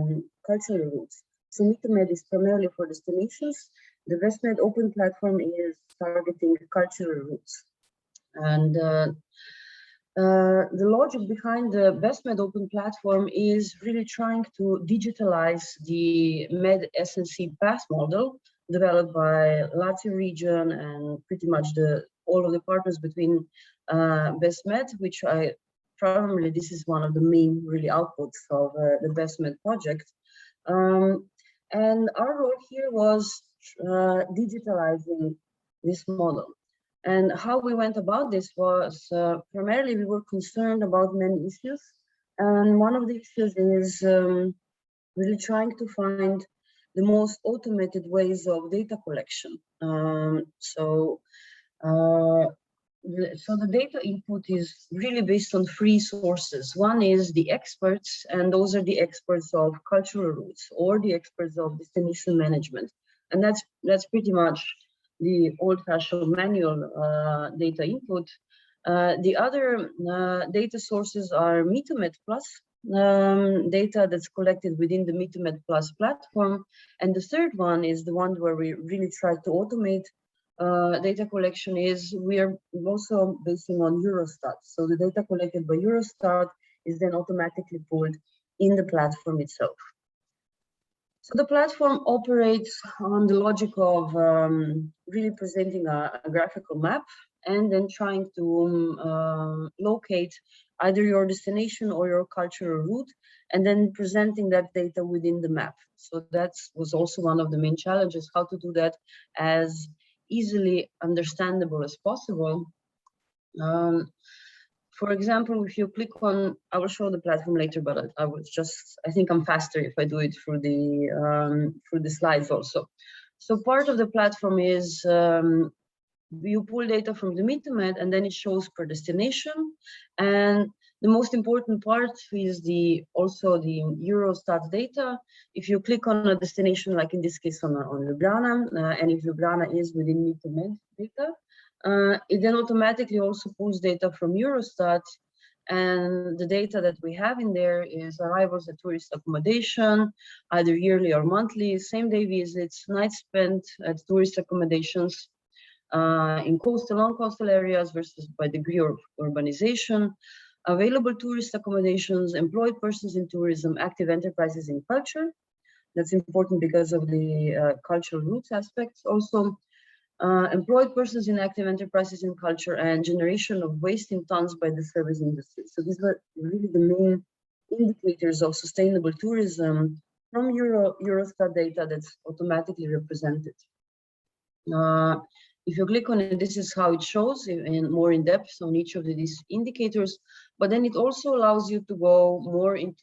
cultural routes. So ME2MED is primarily for destinations. The BESTMED open platform is targeting cultural routes. And the logic behind the BESTMED open platform is really trying to digitalize the MED SNC path model developed by Lazio region and pretty much all of the partners between BESTMED, which primarily this is one of the main really outputs of the BESTMED project. And our role here was digitalizing this model. And how we went about this was primarily we were concerned about many issues. And one of the issues is really trying to find the most automated ways of data collection. So the data input is really based on three sources. One is the experts, and those are the experts of cultural routes or the experts of destination management. And that's pretty much the old-fashioned manual data input. The other data sources are MetaMed Plus data that's collected within the MetaMed Plus platform. And the third one is the one where we really try to automate data collection is we are also basing on Eurostat. So the data collected by Eurostat is then automatically pulled in the platform itself. So the platform operates on the logic of really presenting a graphical map and then trying to locate either your destination or your cultural route, and then presenting that data within the map. So that was also one of the main challenges, how to do that as easily understandable as possible. For example, if you click on, I will show the platform later, but I think I'm faster if I do it through the slides also. So part of the platform is you pull data from the MetaMed and then it shows per destination. And the most important part is also the Eurostat data. If you click on a destination, like in this case on Ljubljana, and if Ljubljana is within MetaMed data, it then automatically also pulls data from Eurostat, and the data that we have in there is arrivals at tourist accommodation, either yearly or monthly, same-day visits, nights spent at tourist accommodations in coastal, non-coastal areas versus by degree of urbanization, available tourist accommodations, employed persons in tourism, active enterprises in culture. That's important because of the cultural roots aspects. Also, employed persons in active enterprises in culture, and generation of waste in tons by the service industry. So these were really the main indicators of sustainable tourism from Eurostat data that's automatically represented. If you click on it, this is how it shows in more in depth on each of these indicators, but then it also allows you to go more into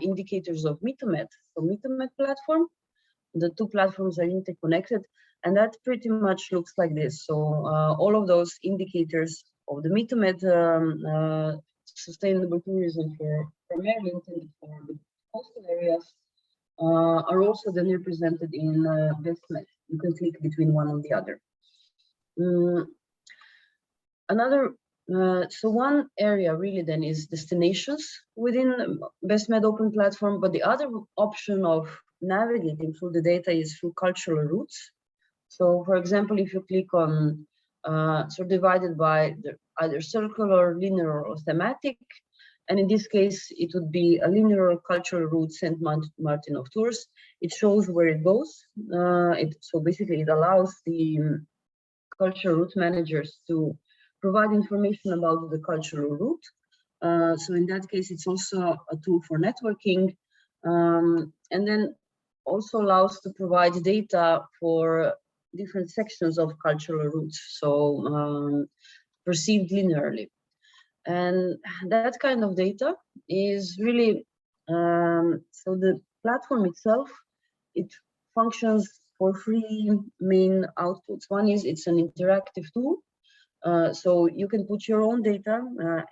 indicators of MetaMed. So MetaMed platform, the two platforms are interconnected, and that pretty much looks like this. So all of those indicators of the MetaMed sustainable tourism for primarily intended for the coastal areas are also then represented in BESTMED. You can click between one and the other. So one area really then is destinations within BESTMED open platform, but the other option of navigating through the data is through cultural routes. So for example, if you click on, so divided by either circular, linear, or thematic, and in this case, it would be a linear cultural route, St. Martin of Tours. It shows where it goes. So basically, it allows the cultural route managers to provide information about the cultural route. So in that case, it's also a tool for networking, and then also allows to provide data for different sections of cultural routes, so perceived linearly. And that kind of data is really, so the platform itself, it functions for three main outputs. One is it's an interactive tool. So you can put your own data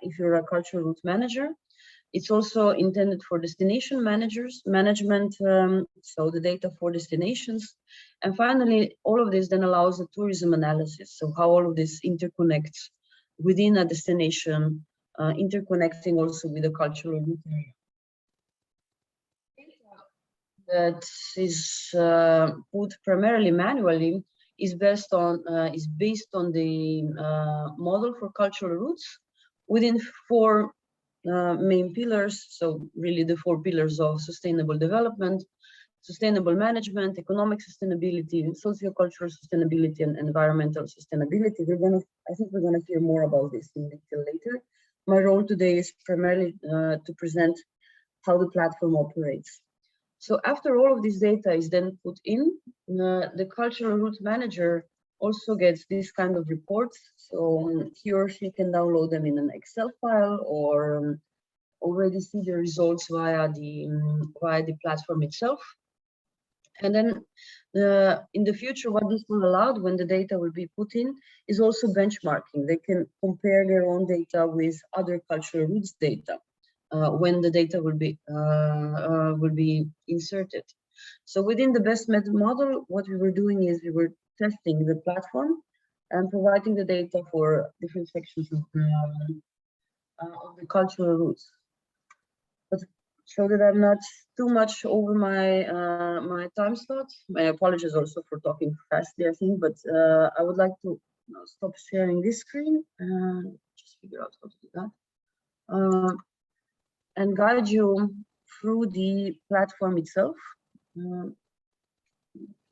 if you're a cultural route manager. It's also intended for destination management, so the data for destinations. And finally, all of this then allows a tourism analysis. So how all of this interconnects within a destination, interconnecting also with the cultural route area. That is put primarily manually is based on the model for cultural routes within four main pillars. So really the four pillars of sustainable development. sustainable management, economic sustainability, sociocultural sustainability, and environmental sustainability. I think we're gonna hear more about this in detail later. My role today is primarily to present how the platform operates. So after all of this data is then put in, the cultural route manager also gets this kind of reports. So he or she can download them in an Excel file or already see the results via the platform itself. And then in the future, what this will allow when the data will be put in is also benchmarking. They can compare their own data with other cultural routes data when the data will be inserted. So within the BESTMED model, what we were doing is we were testing the platform and providing the data for different sections of the cultural routes. But so that I'm not too much over my my time slot. My apologies also for talking fastly, I think, but I would like to stop sharing this screen and just figure out how to do that. And guide you through the platform itself.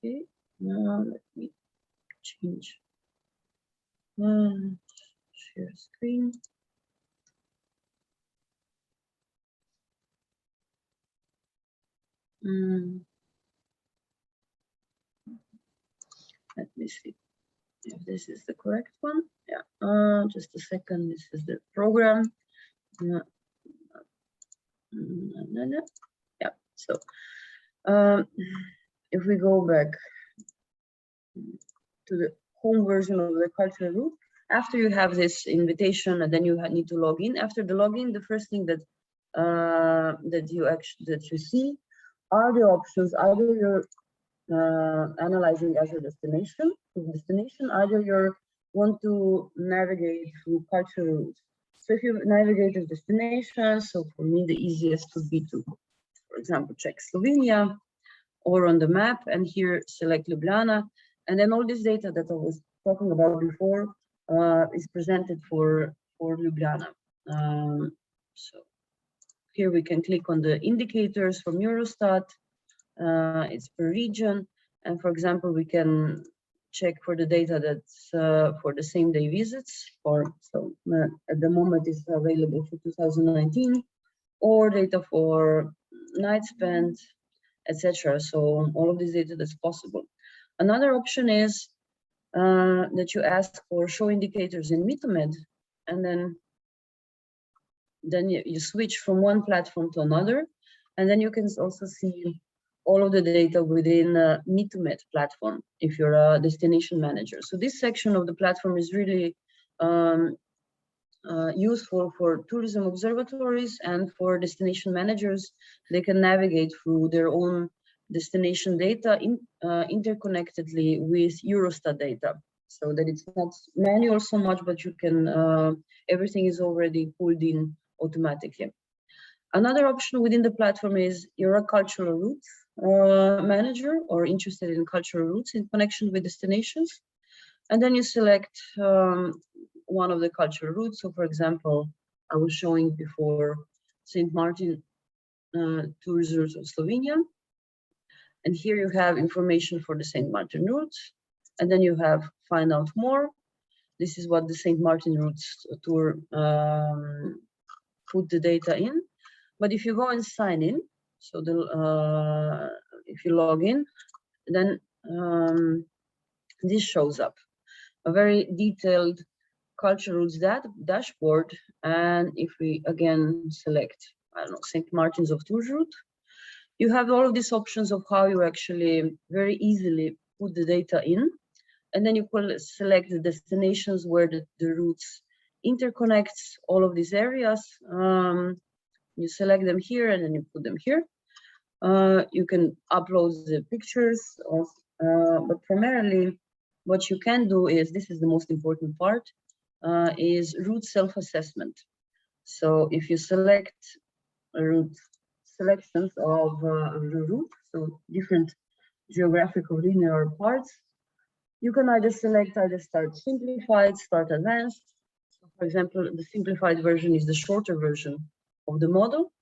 Okay, now let me change share screen. Let me see if this is the correct one. Yeah, just a second. This is the program. Yeah, so if we go back to the home version of the cultural route, after you have this invitation and then you need to log in. After the login, the first thing that you see are the options. Either you're analyzing as a destination, either you want to navigate through cultural routes. So if you navigate as destination, so for me the easiest would be to, for example, check Slovenia or on the map, and here select Ljubljana, and then all this data that I was talking about before is presented for Ljubljana. So here we can click on the indicators from Eurostat. It's per region, and for example, we can check for the data that's for the same day visits, or so at the moment it's available for 2019, or data for night spent, etc. So all of this data that's possible. Another option is that you ask for show indicators in BESTMED, and then you switch from one platform to another, and then you can also see all of the data within BESTMED platform if you're a destination manager. So this section of the platform is really useful for tourism observatories and for destination managers. They can navigate through their own destination data interconnectedly with Eurostat data, so that it's not manual so much, but you can everything is already pulled in automatically. Another option within the platform is you're a cultural routes manager or interested in cultural routes in connection with destinations, and then you select one of the cultural routes. So for example, I was showing before St. Martin tourist routes of Slovenia, and here you have information for the St. Martin routes, and then you have find out more. This is what the St. Martin routes tour put the data in. But if you go and sign in, so if you log in, then this shows up a very detailed cultural routes dashboard. And if we again select, I don't know, St. Martin's of Tours route, you have all of these options of how you actually very easily put the data in. And then you can select the destinations where the routes interconnects all of these areas. You select them here and then you put them here. You can upload the pictures, but primarily what you can do is, this is the most important part, is route self-assessment. So if you select route selections of the route, so different geographical linear parts, you can either select start simplified, start advanced. So for example, the simplified version is the shorter version of the model.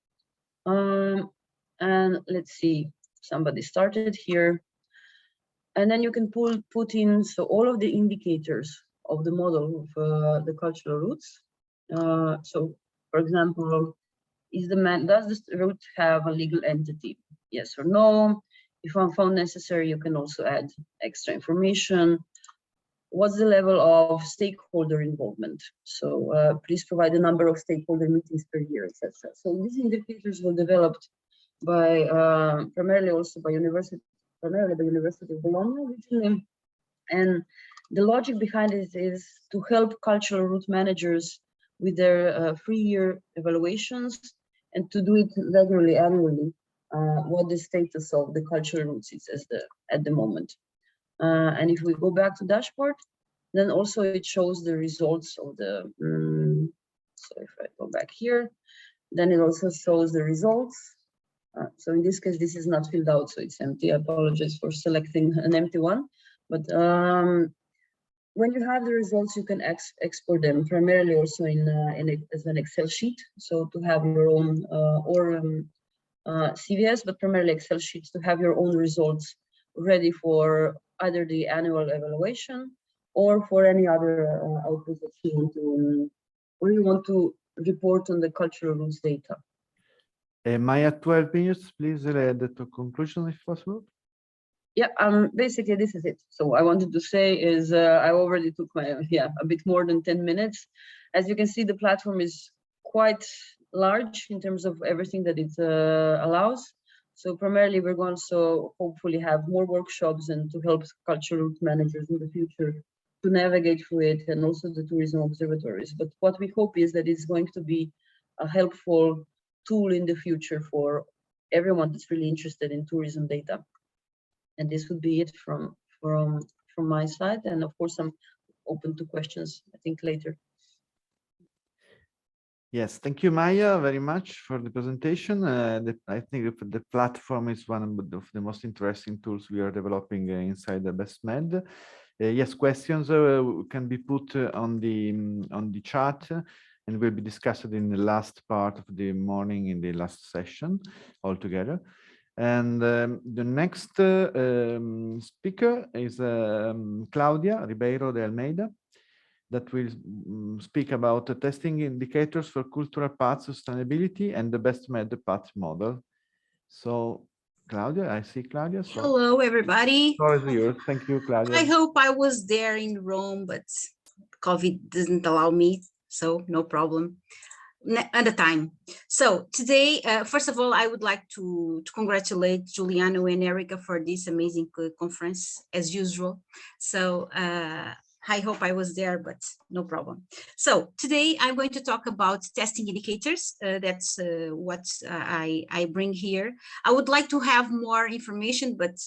And let's see, somebody started here. And then you can put in so all of the indicators of the model of the cultural routes. So, for example, does this route have a legal entity? Yes or no? If found necessary, you can also add extra information. What's the level of stakeholder involvement? So please provide the number of stakeholder meetings per year, etc. So these indicators were developed by primarily by University of Bologna originally. And the logic behind it is to help cultural route managers with their 3-year evaluations and to do it regularly, annually, what the status of the cultural routes is at the moment. And if we go back to dashboard, then also it shows the results of the, so if I go back here, then it also shows the results. So in this case, this is not filled out, so it's empty. I apologize for selecting an empty one. But when you have the results, you can export them primarily also as an Excel sheet. So to have your own CVS, but primarily Excel sheets to have your own results ready for either the annual evaluation or for any other output that you want to, or you want to report on the cultural routes data. Maya, 12 minutes, please, the conclusion if possible. Yeah, basically this is it. So I wanted to say is I already took my, a bit more than 10 minutes. As you can see, the platform is quite large in terms of everything that it allows. So primarily we're going to hopefully have more workshops and to help cultural route managers in the future to navigate through it, and also the tourism observatories. But what we hope is that it's going to be a helpful tool in the future for everyone that's really interested in tourism data. And this would be it from my side. And of course, I'm open to questions, I think, later. Yes, thank you, Maya, very much for the presentation. I think the platform is one of the most interesting tools we are developing inside the BESTMED. Yes, questions can be put on the chat and will be discussed in the last part of the morning in the last session altogether. And the next speaker is Claudia Ribeiro de Almeida, that will speak about the testing indicators for cultural path sustainability and the BESTMED path model. So, Claudia, I see Claudia. So hello, everybody. Yours. Thank you, Claudia. I hope I was there in Rome, but COVID doesn't allow me, so no problem at the time. So today, first of all, I would like to congratulate Giuliano and Erica for this amazing conference, as usual. So I hope I was there, but no problem. So today I'm going to talk about testing indicators. That's what I bring here. I would like to have more information, but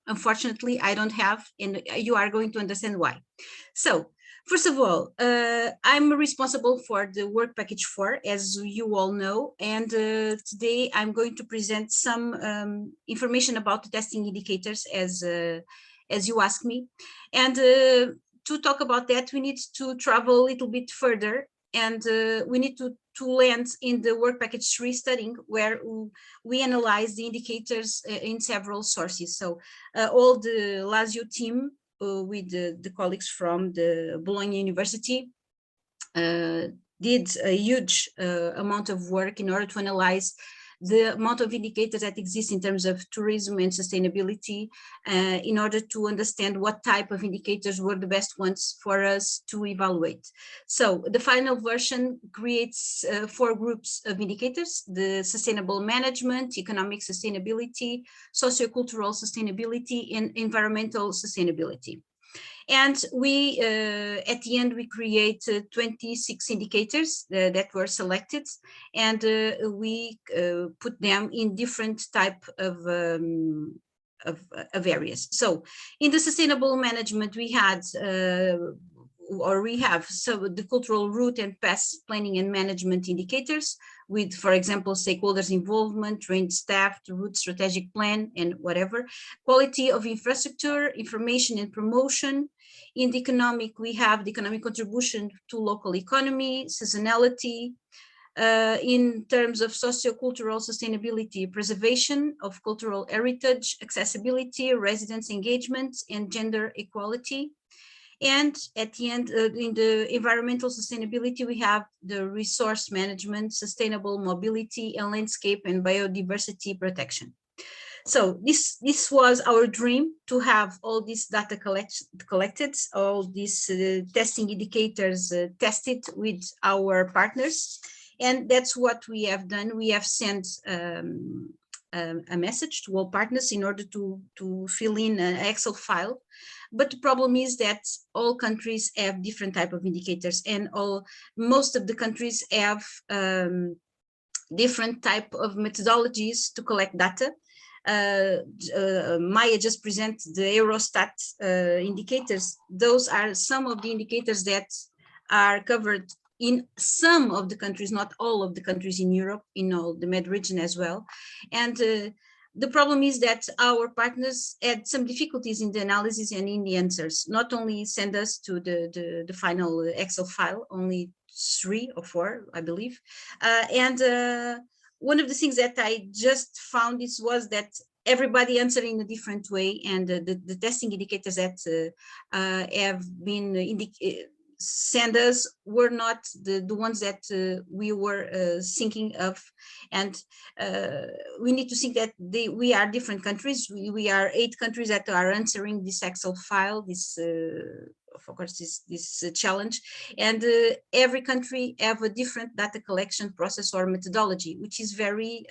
unfortunately I don't have, and you are going to understand why. So first of all, I'm responsible for the work package 4, as you all know, and today I'm going to present some information about the testing indicators as you asked me. And to talk about that, we need to travel a little bit further, and we need to land in the work package 3 studying, where we analyze the indicators in several sources. So all the Lazio team with the colleagues from the Bologna University did a huge amount of work in order to analyze the amount of indicators that exist in terms of tourism and sustainability in order to understand what type of indicators were the best ones for us to evaluate. So the final version creates 4 groups of indicators: the sustainable management, economic sustainability, sociocultural sustainability, and environmental sustainability. And we, at the end, we create 26 indicators that were selected, and we put them in different type of areas. So in the sustainable management, we had so the cultural route and path planning and management indicators with, for example, stakeholders involvement, trained staff, the route strategic plan, and whatever. Quality of infrastructure, information and promotion. In the economic, we have the economic contribution to local economy, seasonality, in terms of sociocultural sustainability, preservation of cultural heritage, accessibility, residents' engagement, and gender equality. And at the end, in the environmental sustainability, we have the resource management, sustainable mobility, and landscape and biodiversity protection. So this was our dream, to have all this data collected, all these testing indicators tested with our partners. And that's what we have done. We have sent a message to all partners in order to fill in an Excel file. But the problem is that all countries have different type of indicators, and most of the countries have different type of methodologies to collect data. Maya just presented the Eurostat indicators. Those are some of the indicators that are covered in some of the countries, not all of the countries in Europe, in all the Med region as well. And the problem is that our partners had some difficulties in the analysis and in the answers. Not only send us to the final Excel file, only 3 or 4, I believe. One of the things that I just found was that everybody answered in a different way, and the testing indicators that have been sent us were not the ones that we were thinking of. And we need to think that we are different countries. We are 8 countries that are answering this Excel file, this of course this challenge, and every country have a different data collection process or methodology, which is very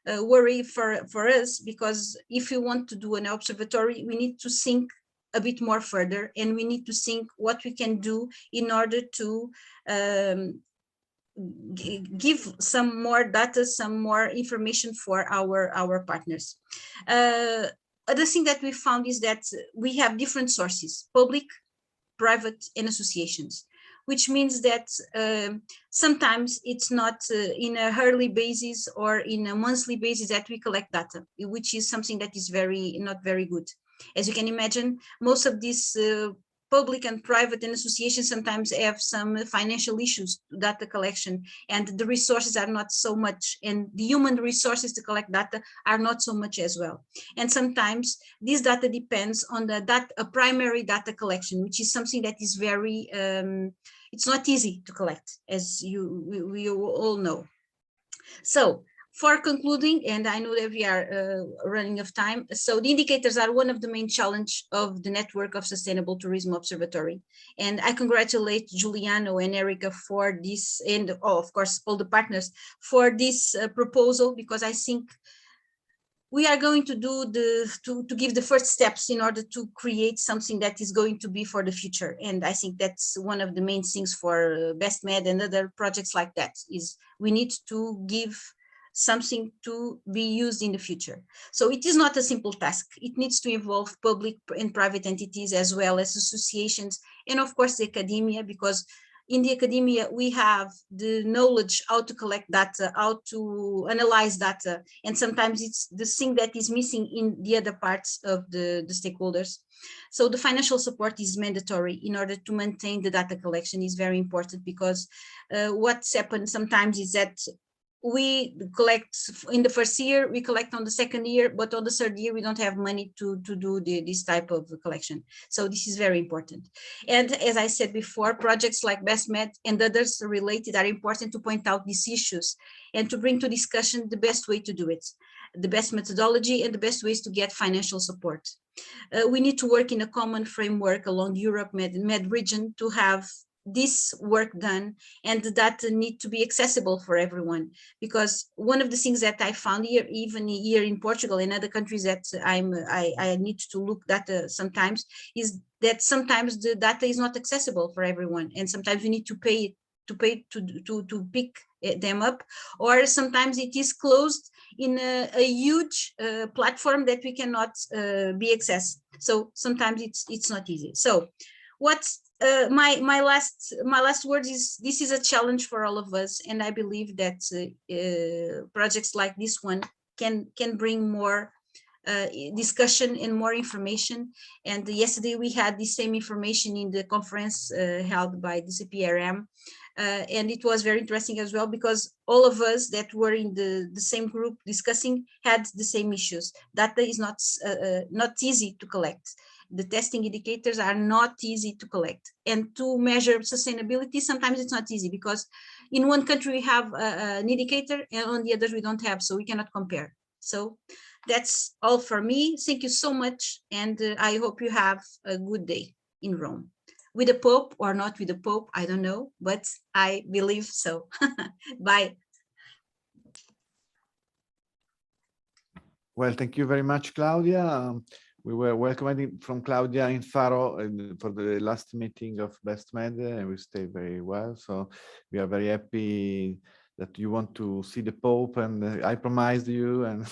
worry for us, because if we want to do an observatory, we need to think a bit more further, and we need to think what we can do in order to give some more data, some more information for our partners. Other thing that we found is that we have different sources: public, private, and associations, which means that sometimes it's not in a yearly basis or in a monthly basis that we collect data, which is something that is not very good. As you can imagine, most of these public and private and associations sometimes have some financial issues, data collection, and the resources are not so much, and the human resources to collect data are not so much as well. And sometimes this data depends on a primary data collection, which is something that is very, it's not easy to collect, as we all know. So, for concluding, and I know that we are running out of time, so the indicators are one of the main challenge of the network of Sustainable Tourism Observatory. And I congratulate Giuliano and Erica for this, and of course, all the partners for this proposal, because I think we are going to do to give the first steps in order to create something that is going to be for the future. And I think that's one of the main things for BESTMED and other projects like that, is we need to give something to be used in the future. So it is not a simple task. It needs to involve public and private entities, as well as associations, and of course the academia, because in the academia we have the knowledge how to collect data, how to analyze data, and sometimes it's the thing that is missing in the other parts of the stakeholders. So the financial support is mandatory in order to maintain the data collection, is very important, because what's happened sometimes is that we collect in the first year, we collect on the second year, but on the third year, we don't have money to do this type of collection. So this is very important. And as I said before, projects like BESTMED and others related are important to point out these issues and to bring to discussion the best way to do it, the best methodology and the best ways to get financial support. We need to work in a common framework along Europe Med region to have this work done, and the data need to be accessible for everyone. Because one of the things that I found here, even here in Portugal and other countries that I need to look data sometimes, is that sometimes the data is not accessible for everyone, and sometimes we need to pay to pick them up, or sometimes it is closed in a huge platform that we cannot be accessed. So sometimes it's not easy. So what's my last word is, this is a challenge for all of us, and I believe that projects like this one can bring more discussion and more information. And yesterday we had the same information in the conference held by the CPRM. And it was very interesting as well, because all of us that were in the same group discussing had the same issues. Data is not easy to collect. The testing indicators are not easy to collect, and to measure sustainability, sometimes it's not easy, because in one country we have an indicator and on the others we don't have, so we cannot compare. So that's all for me. Thank you so much, and I hope you have a good day in Rome. With the Pope or not with the Pope, I don't know, but I believe so. Bye. Well, thank you very much, Claudia. We were welcoming from Claudia in Faro for the last meeting of BESTMED, and we stayed very well. So we are very happy that you want to see the Pope, and I promised you, and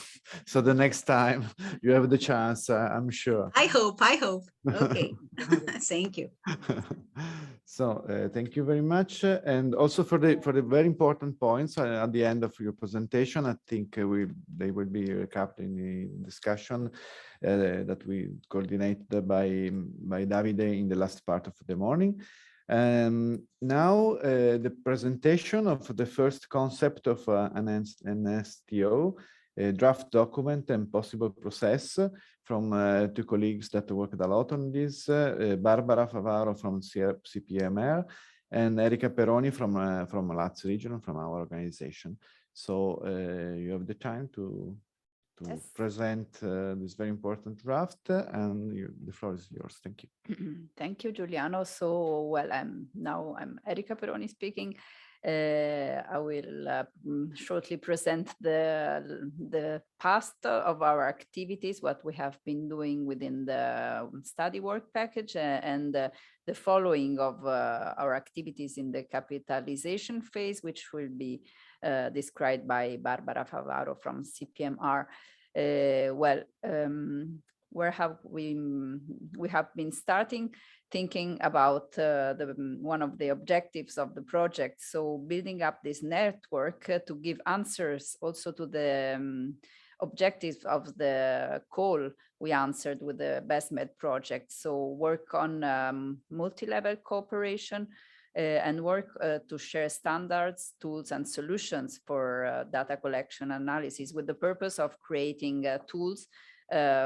so the next time you have the chance, I'm sure. I hope. Okay. Thank you. So thank you very much, and also for the very important points at the end of your presentation. I think they will be recapped in the discussion that we coordinated by Davide in the last part of the morning. Now the presentation of the first concept of an STO, a draft document and possible process from two colleagues that worked a lot on this, Barbara Favaro from CPMR and Erika Peroni from Lazio region, from our organization. So you have the time to yes, present this very important draft, and the floor is yours. Thank you. Thank you, Giuliano. So, well, I'm Erika Peroni speaking. I will shortly present the past of our activities, what we have been doing within the study work package, and the following of our activities in the capitalization phase, which will be described by Barbara Favaro from CPMR. Where have we have been starting thinking about one of the objectives of the project. So building up this network to give answers also to the objectives of the call we answered with the BESTMED project. So work on multi-level cooperation and work to share standards, tools, and solutions for data collection analysis, with the purpose of creating tools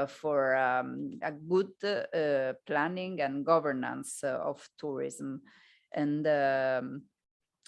for a good planning and governance of tourism. And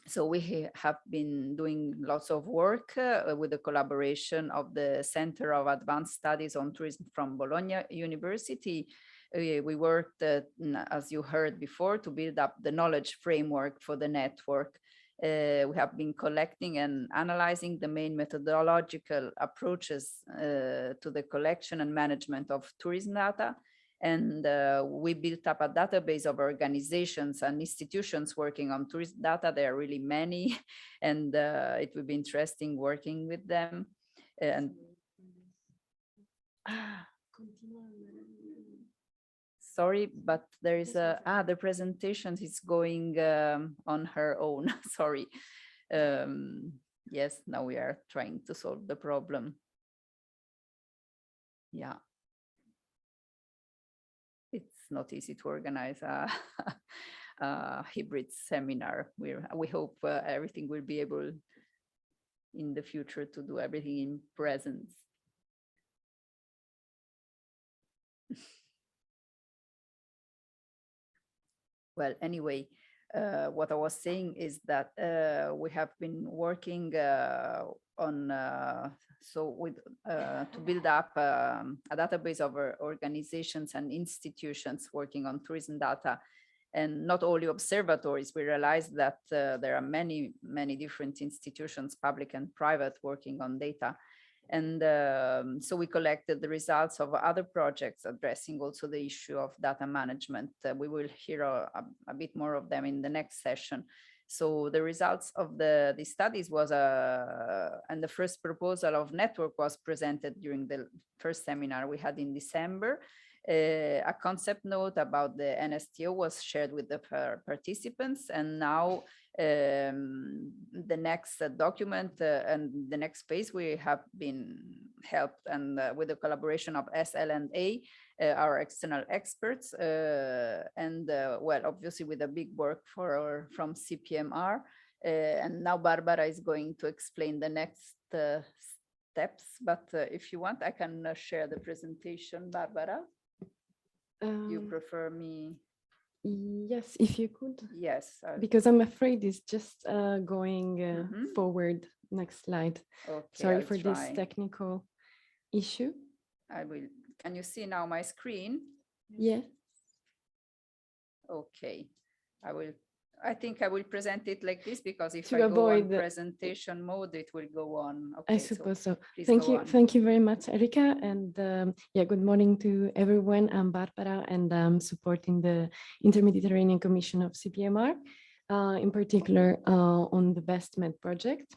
so we have been doing lots of work with the collaboration of the Center of Advanced Studies on Tourism from Bologna University. We worked, as you heard before, to build up the knowledge framework for the network. We have been collecting and analyzing the main methodological approaches to the collection and management of tourism data. And we built up a database of organizations and institutions working on tourism data. There are really many, and it will be interesting working with them. And sorry, but there is the presentation is going on her own. Sorry. Yes, now we are trying to solve the problem. Yeah. It's not easy to organize a hybrid seminar. We hope everything will be able in the future to do everything in presence. Well, anyway, what I was saying is that we have been working on to build up a database of organizations and institutions working on tourism data, and not only observatories. We realized that there are many different institutions, public and private, working on data. And so we collected the results of other projects addressing also the issue of data management. We will hear a bit more of them in the next session. So the results of the studies was, and the first proposal of network was presented during the first seminar we had in December. A concept note about the NSTO was shared with the participants, and now the next document and the next phase we have been helped, and with the collaboration of SL&A, our external experts, and well, obviously with a big work from CPMR. And now Barbara is going to explain the next steps, but if you want, I can share the presentation, Barbara. You prefer me? Yes, if you could. Yes. Because I'm afraid it's just going forward. Next slide. Okay, Sorry for this technical issue. I will. Can you see now my screen? Yeah. Okay. I think I will present it like this because if To I go avoid on presentation mode, it will go on. Okay, I suppose so. please Thank go you. on. Thank you very much, Erika. And yeah, good morning to everyone. I'm Barbara and I'm supporting the Inter-Mediterranean Commission of CPMR, in particular on the BESTMED project.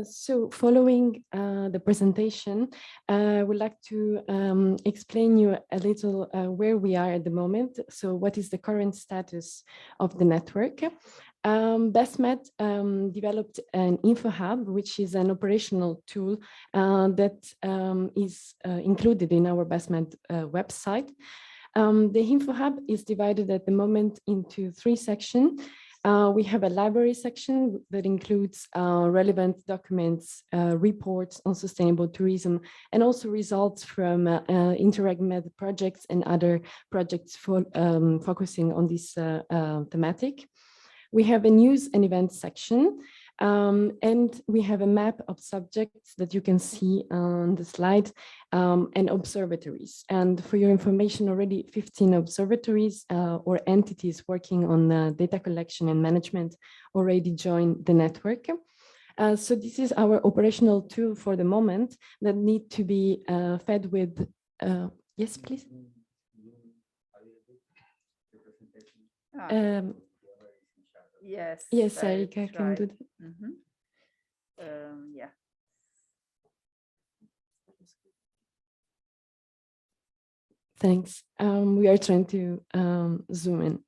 So following the presentation, I would like to explain you a little where we are at the moment. So what is the current status of the network? BESTMED developed an info hub, which is an operational tool that is included in our BESTMED website. The info hub is divided at the moment into 3 sections. We have a library section that includes relevant documents, reports on sustainable tourism, and also results from InterregMed projects and other projects focusing on this thematic. We have a news and events section, and we have a map of subjects that you can see on the slide, and observatories. And for your information, already 15 observatories or entities working on data collection and management already joined the network. So this is our operational tool for the moment that need to be fed with, yes, please. Yes. Yes, Erika can do that. Yeah. Thanks. We are trying to zoom in.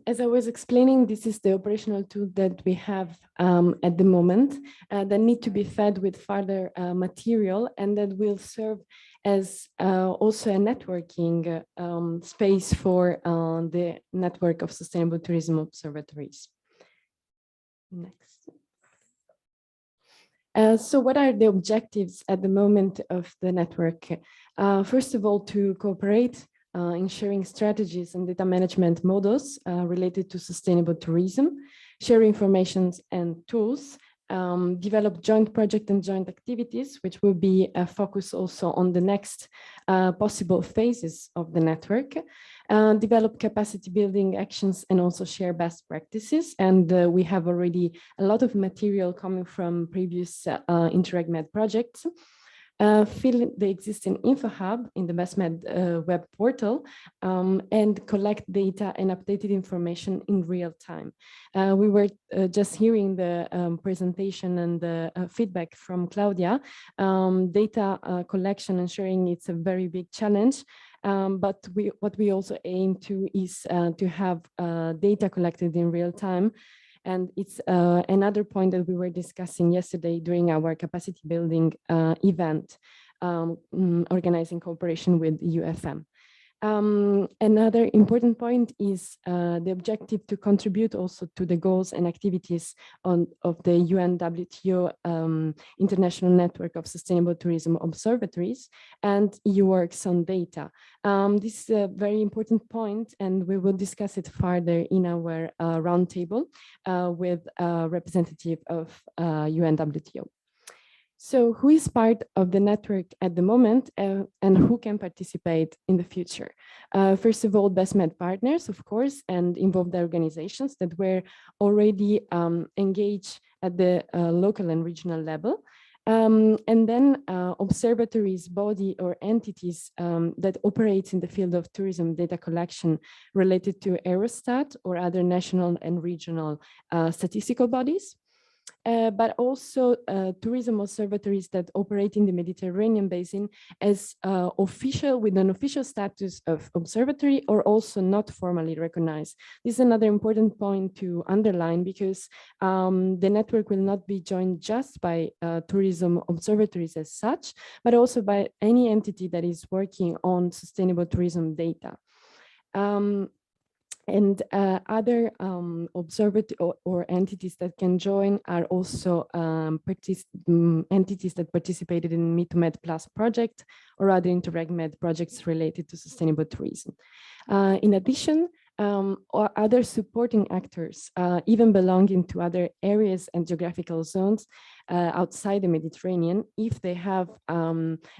As I was explaining, this is the operational tool that we have at the moment that need to be fed with further material, and that will serve as also a networking space for the network of sustainable tourism observatories. Next. So what are the objectives at the moment of the network? First of all, to cooperate in sharing strategies and data management models related to sustainable tourism, share information and tools, develop joint project and joint activities, which will be a focus also on the next possible phases of the network, develop capacity building actions and also share best practices. And we have already a lot of material coming from previous InterregMed projects. Fill the existing info hub in the BESTMED web portal and collect data and updated information in real time. We were just hearing the presentation and the feedback from Claudia. Data collection and sharing, it's a very big challenge. But what we also aim to is to have data collected in real time. And it's another point that we were discussing yesterday during our capacity building event, organizing cooperation with UFM. Another important point is the objective to contribute also to the goals and activities of the UNWTO International Network of Sustainable Tourism Observatories and EU works on data. This is a very important point, and we will discuss it further in our roundtable with a representative of UNWTO. So who is part of the network at the moment and who can participate in the future? First of all, BESTMED partners, of course, and involved organizations that were already engaged at the local and regional level. And then observatories, body or entities that operate in the field of tourism data collection related to Eurostat or other national and regional statistical bodies. But also tourism observatories that operate in the Mediterranean basin as official, with an official status of observatory, or also not formally recognized. This is another important point to underline, because the network will not be joined just by tourism observatories as such, but also by any entity that is working on sustainable tourism data. And other observatory or entities that can join are also entities that participated in Me2Med Plus project or other InterregMed projects related to sustainable tourism. In addition, or other supporting actors, even belonging to other areas and geographical zones outside the Mediterranean, if they have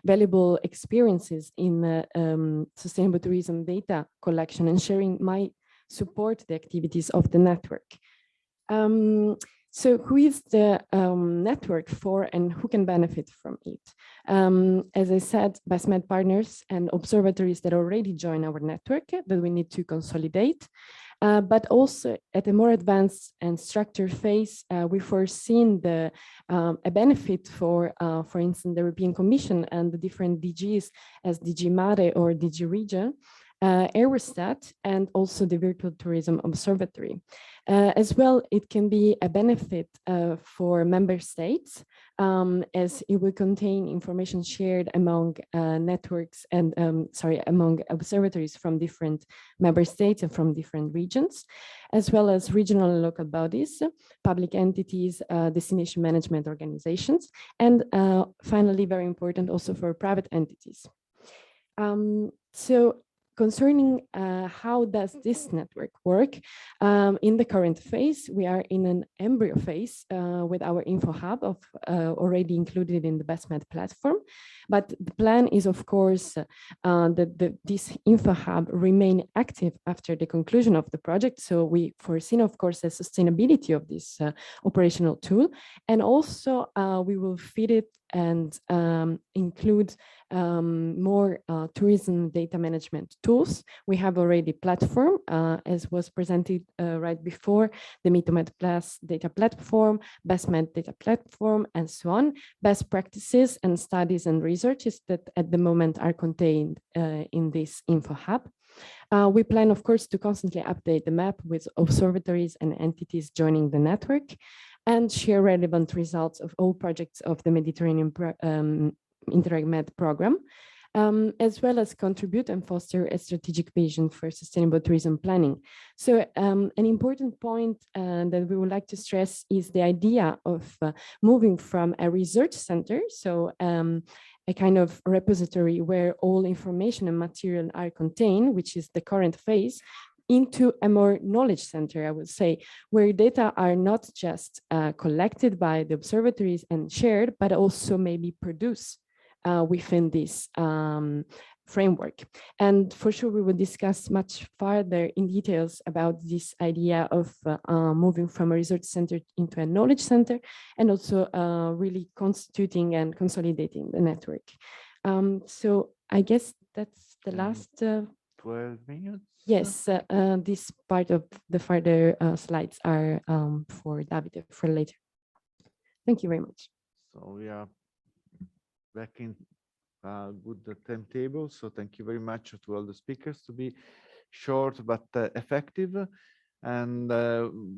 valuable experiences in sustainable tourism data collection and sharing, might support the activities of the network. So who is the network for and who can benefit from it? As I said, BESTMED partners and observatories that already join our network that we need to consolidate. But also at a more advanced and structured phase, we foreseen a benefit for instance, the European Commission and the different DGs as DG Mare or DG Region, Eurostat, and also the Virtual Tourism Observatory. As well, it can be a benefit for member states as it will contain information shared among networks and among observatories from different member states and from different regions, as well as regional and local bodies, public entities, destination management organizations, and finally, very important also for private entities. So concerning how does this network work, in the current phase, we are in an embryo phase with our info hub of already included in the BESTMED platform. But the plan is, of course, that this info hub remain active after the conclusion of the project. So we foresee, of course, the sustainability of this operational tool. And also we will feed it and include more tourism data management tools. We have already platform, as was presented right before, the Me2Med Plus data platform, BESTMED data platform, and so on, best practices and studies and researches that at the moment are contained in this info hub. We plan, of course, to constantly update the map with observatories and entities joining the network and share relevant results of all projects of the Mediterranean InterregMed program, as well as contribute and foster a strategic vision for sustainable tourism planning. So an important point that we would like to stress is the idea of moving from a research center, so a kind of repository where all information and material are contained, which is the current phase, into a more knowledge center, I would say, where data are not just collected by the observatories and shared, but also maybe produced within this framework. And for sure, we will discuss much further in details about this idea of moving from a research center into a knowledge center, and also really constituting and consolidating the network. So I guess that's the last 12 minutes. Yes, this part of the further slides are for David for later. Thank you very much. So we are back in good timetable. So thank you very much to all the speakers to be short but effective. And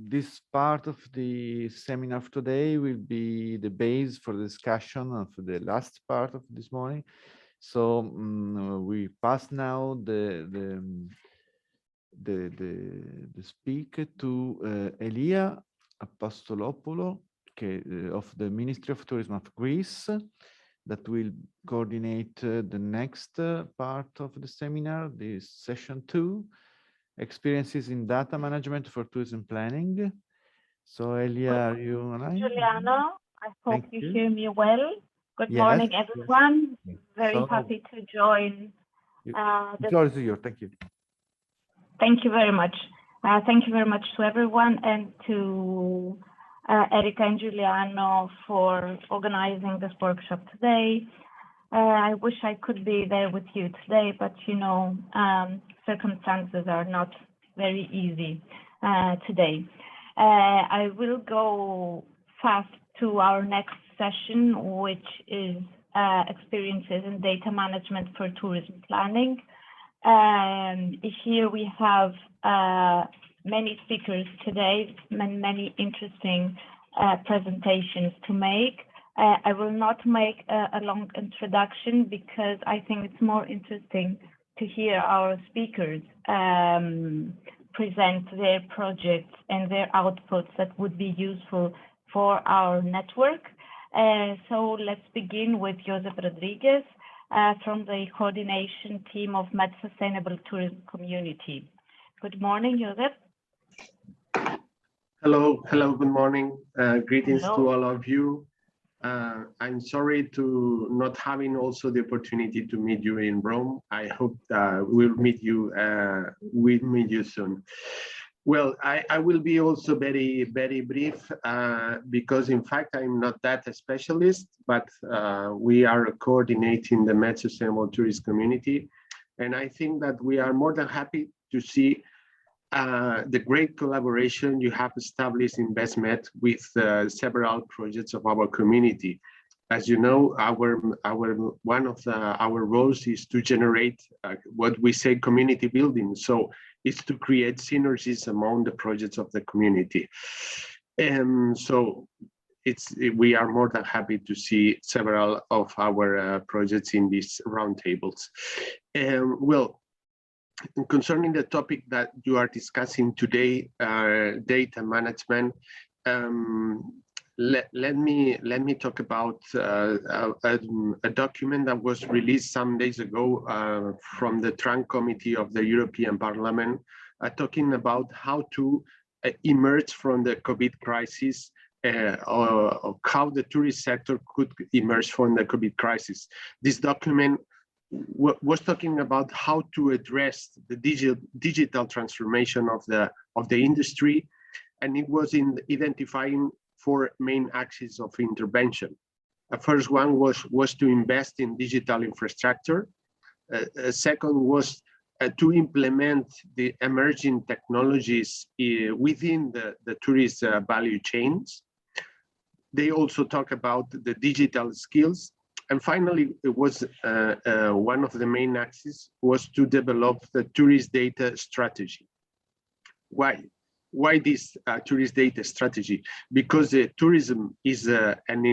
this part of the seminar of today will be the base for the discussion of the last part of this morning. So we pass now the speak to Elia Apostolopoulou of the Ministry of Tourism of Greece, that will coordinate the next part of the seminar, this session 2, experiences in data management for tourism planning. So Elia, are you online? Giuliano, I hope Thank you you. hear me well. Good Yes, morning, everyone. yes. Very So, happy to join. The floor is yours. Thank you. Thank you very much. Thank you very much to everyone, and to Erika and Giuliano for organizing this workshop today. I wish I could be there with you today, but you know, circumstances are not very easy today. I will go fast to our next session, which is experiences in data management for tourism planning. Here we have many speakers today, many interesting presentations to make. I will not make a long introduction because I think it's more interesting to hear our speakers present their projects and their outputs that would be useful for our network. So let's begin with Josep Rodriguez from the coordination team of Med Sustainable Tourism Community. Good morning, Josep. Hello, good morning. Greetings Hello. to all of you. I'm sorry to not having also the opportunity to meet you in Rome. I hope we'll meet you soon. Well, I will be also very brief because in fact I'm not that a specialist, but we are coordinating the Med Sustainable Tourist Community, and I think that we are more than happy to see the great collaboration you have established in BESTMED with several projects of our community. As you know, one of our roles is to generate what we say community building. So it's to create synergies among the projects of the community. And so we are more than happy to see several of our projects in these roundtables. Well, concerning the topic that you are discussing today, data management, let me talk about a document that was released some days ago from the Trunk Committee of the European Parliament, talking about how to emerge from the COVID crisis, or how the tourist sector could emerge from the COVID crisis. This document was talking about how to address the digital transformation of the industry, and it was in identifying 4 main axes of intervention. The first one was to invest in digital infrastructure. Second was to implement the emerging technologies within the tourist value chains. They also talk about the digital skills. And finally, it was one of the main axes was to develop the tourist data strategy. Why this tourist data strategy? Because tourism is an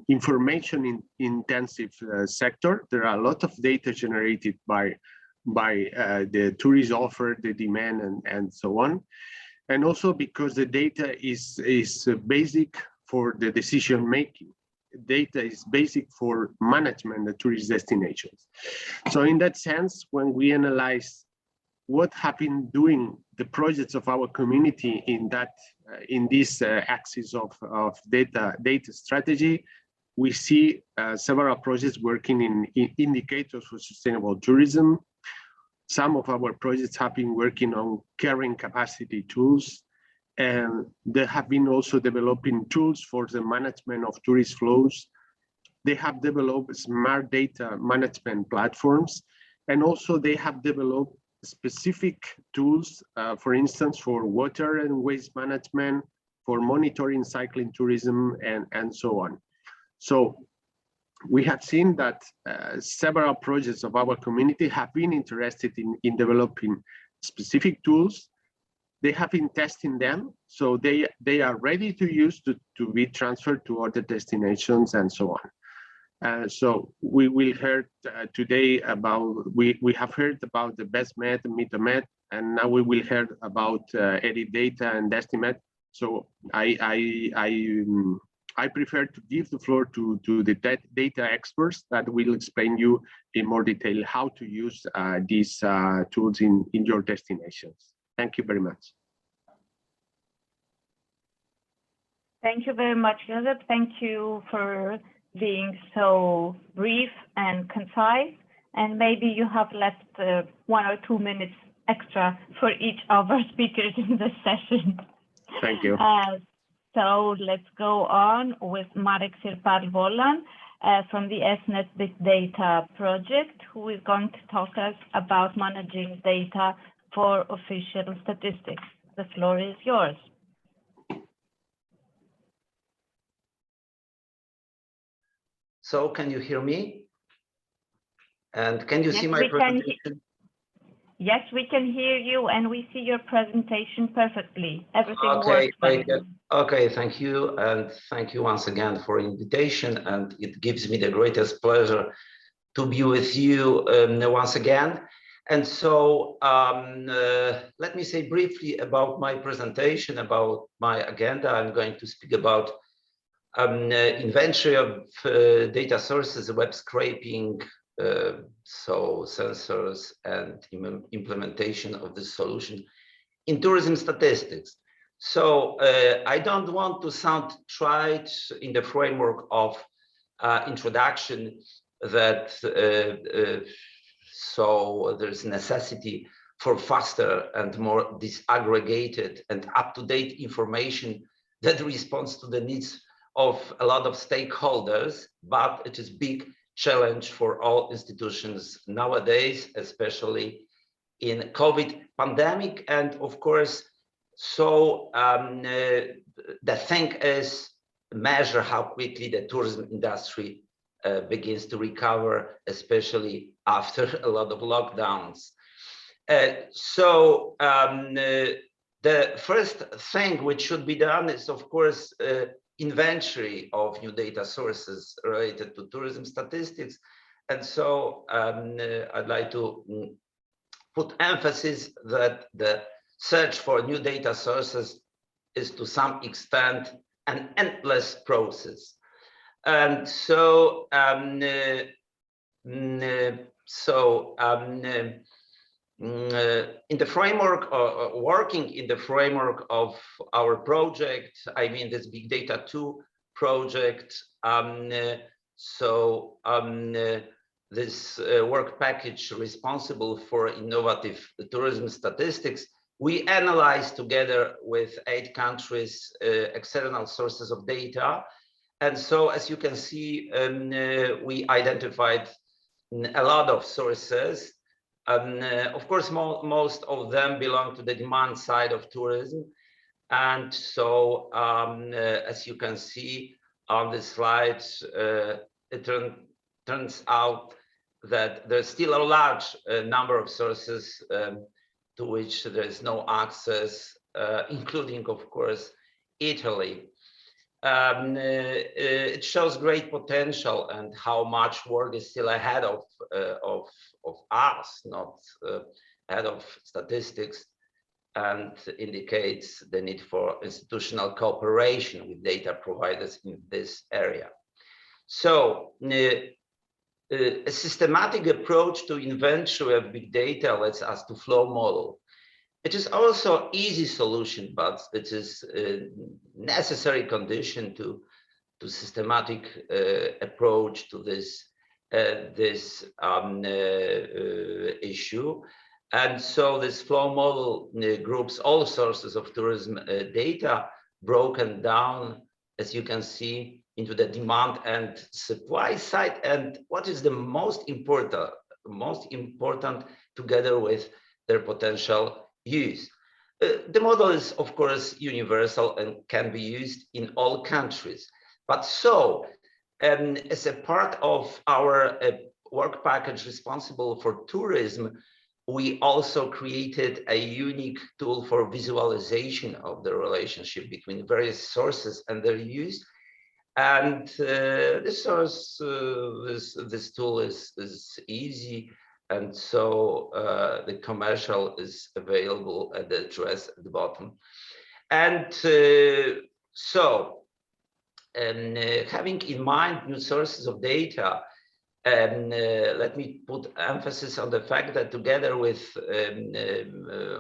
information-intensive sector. There are a lot of data generated by the tourist offer, the demand, and so on. And also because the data is basic for the decision making. Data is basic for management of tourist destinations. So in that sense, when we analyze what have been doing the projects of our community in this axis of data strategy, we see several projects working in indicators for sustainable tourism. Some of our projects have been working on carrying capacity tools, and they have been also developing tools for the management of tourist flows. They have developed smart data management platforms, and also they have developed specific tools, for instance, for water and waste management, for monitoring cycling tourism, and so on. So we have seen that several projects of our community have been interested in developing specific tools. They have been testing them, so they are ready to use to be transferred to other destinations and so on. So we will hear today about, we have heard about the BESTMED, MetaMed, and now we will hear about Edit Data and BESTMED. So I prefer to give the floor to the data experts that will explain you in more detail how to use these tools in your destinations. Thank you very much. Thank you very much, Josep. Thank you for being so brief and concise. And maybe you have left 1 or 2 minutes extra for each of our speakers in this session. Thank you. So let's go on with Marek Sirpal-Wolan from the SNET Big Data project, who is going to talk us about managing data for official statistics. The floor is yours. So can you hear me? And can you see my presentation? Yes, we can hear you, and we see your presentation perfectly. Everything works fine. Okay, thank you. And thank you once again for invitation. And it gives me the greatest pleasure to be with you once again. And so let me say briefly about my presentation, about my agenda. I'm going to speak about inventory of data sources, web scraping, so sensors, and implementation of this solution in tourism statistics. So I don't want to sound trite in the framework of introduction that so there's necessity for faster and more disaggregated and up-to-date information that responds to the needs of a lot of stakeholders, but it is big challenge for all institutions nowadays, especially in COVID pandemic. And of course, so the thing is measure how quickly the tourism industry begins to recover, especially after a lot of lockdowns. So the first thing which should be done is, of course, inventory of new data sources related to tourism statistics. And so I'd like to put emphasis that the search for new data sources is to some extent an endless process. And so in the framework, working in the framework of our project, I mean this Big Data 2 project, this work package responsible for innovative tourism statistics, we analyzed together with 8 countries external sources of data. And so, as you can see, we identified a lot of sources. Of course, most of them belong to the demand side of tourism. And so, as you can see on the slides, it turns out that there's still a large number of sources to which there is no access, including, of course, Italy. It shows great potential and how much work is still ahead of us, not ahead of statistics, and indicates the need for institutional cooperation with data providers in this area. So a systematic approach to inventory of big data lets us to flow model. It is also easy solution, but it is a necessary condition to systematic approach to this issue. And so this flow model groups all sources of tourism data broken down, as you can see, into the demand and supply side, and what is the most important together with their potential use. The model is, of course, universal and can be used in all countries. But so, as a part of our work package responsible for tourism, we also created a unique tool for visualization of the relationship between various sources and their use. And this tool is easy, and so the commercial is available at the address at the bottom. And having in mind new sources of data, let me put emphasis on the fact that together with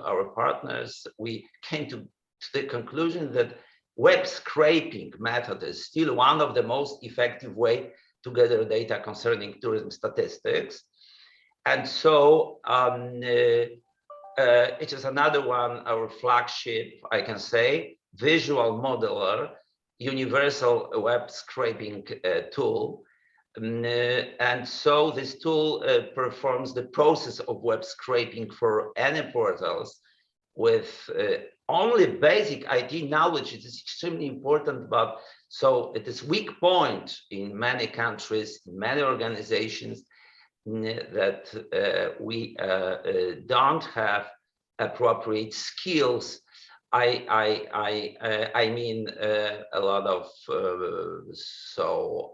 our partners, we came to the conclusion that web scraping method is still one of the most effective way to gather data concerning tourism statistics. And so it is another one, our flagship, I can say, visual modeler, universal web scraping tool. And so this tool performs the process of web scraping for any portals with only basic IT knowledge. It is extremely important, but so it is weak point in many countries, in many organizations, that we don't have appropriate skills. I mean a lot of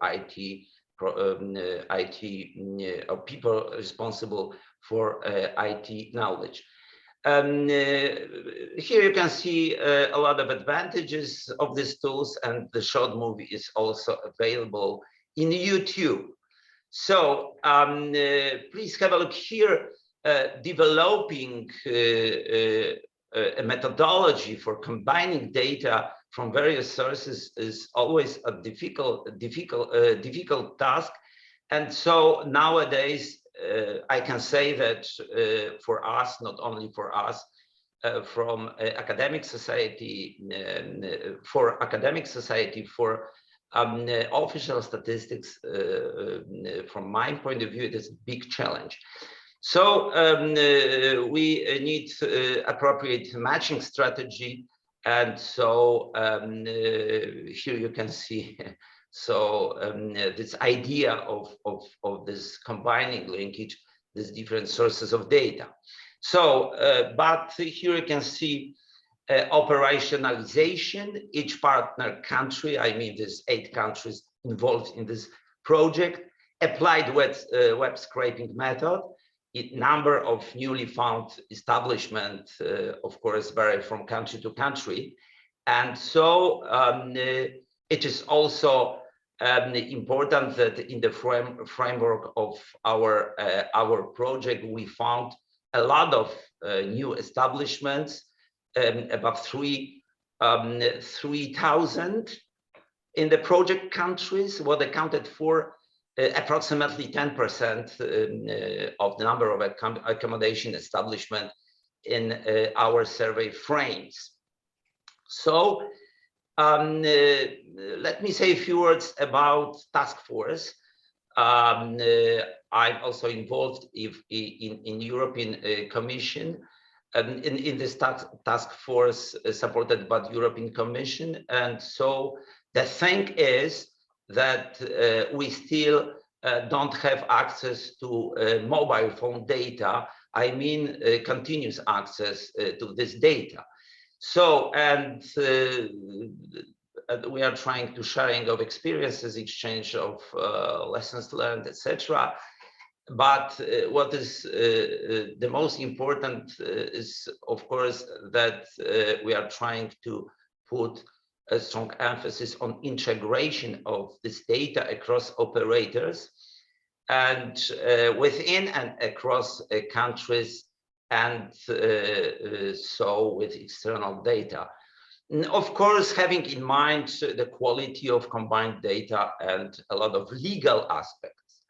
IT IT or people responsible for IT knowledge. Here you can see a lot of advantages of these tools, and the short movie is also available in YouTube. So please have a look here. Developing a methodology for combining data from various sources is always a difficult task. And so nowadays, I can say that for us, not only for us, from academic society, for official statistics, from my point of view, it is a big challenge. So we need appropriate matching strategy. And so here you can see so this idea of this combining linkage, these different sources of data. So, but here you can see operationalization. Each partner country, I mean, there's 8 countries involved in this project, applied web scraping method. Number of newly found establishments, of course, vary from country to country. And so it is also important that in the framework of our project, we found a lot of new establishments, about 3,000 in the project countries, what accounted for approximately 10% of the number of accommodation establishment in our survey frames. So let me say a few words about task force. I'm also involved in European Commission in this task force supported by the European Commission. And so the thing is that we still don't have access to mobile phone data. I mean, continuous access to this data. So, and we are trying to sharing of experiences, exchange of lessons learned, etc. But what is the most important is, of course, that we are trying to put a strong emphasis on integration of this data across operators and within and across countries, and so with external data. And of course, having in mind the quality of combined data and a lot of legal aspects.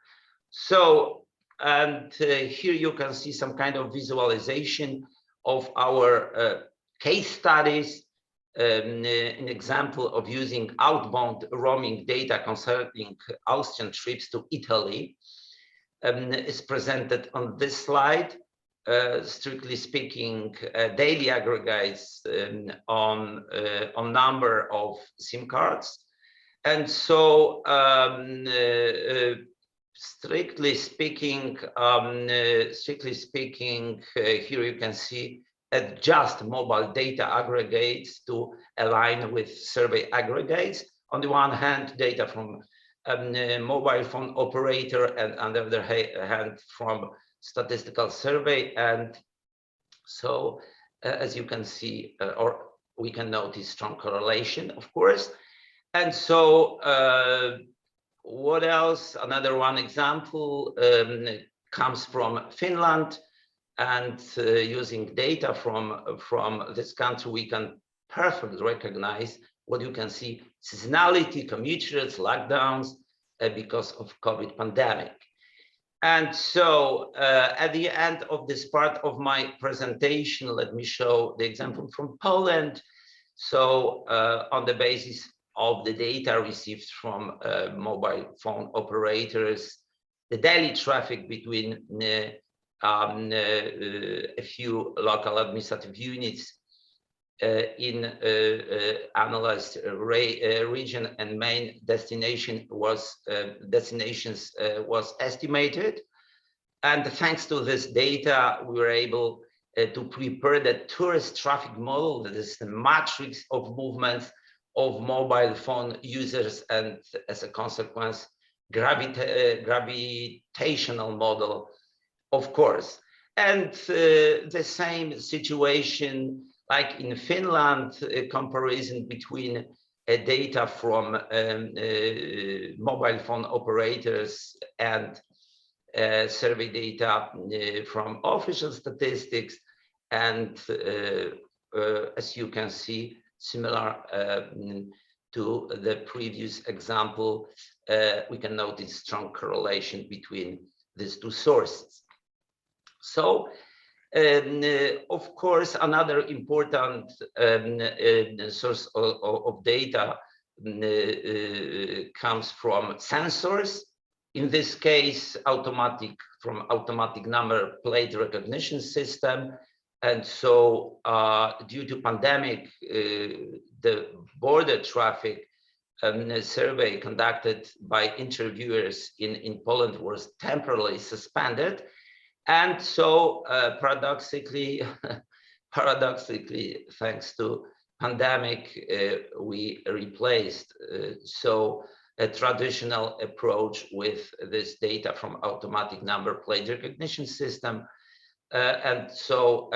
So, and here you can see some kind of visualization of our case studies. An example of using outbound roaming data concerning Austrian trips to Italy is presented on this slide. Strictly speaking, daily aggregates on number of SIM cards. And so strictly speaking, here you can see adjust mobile data aggregates to align with survey aggregates. On the one hand, data from mobile phone operator, and on the other hand from statistical survey. And so as you can see, or we can notice strong correlation, of course. And so what else? Another one example comes from Finland. And using data from this country, we can perfectly recognize what you can see: seasonality, commuters, lockdowns because of COVID pandemic. And so at the end of this part of my presentation, let me show the example from Poland. So on the basis of the data received from mobile phone operators, the daily traffic between a few local administrative units in analyzed region and main destination destinations was estimated. And thanks to this data, we were able to prepare the tourist traffic model, that is the matrix of movements of mobile phone users, and as a consequence, gravitational model, of course. And the same situation like in Finland, a comparison between data from mobile phone operators and survey data from official statistics. And as you can see, similar to the previous example, we can notice strong correlation between these two sources. So, of course, another important source of data comes from sensors. In this case, automatic number plate recognition system. And so due to pandemic, the border traffic survey conducted by interviewers in Poland was temporarily suspended. And so paradoxically, thanks to pandemic, we replaced a traditional approach with this data from automatic number plate recognition system. And so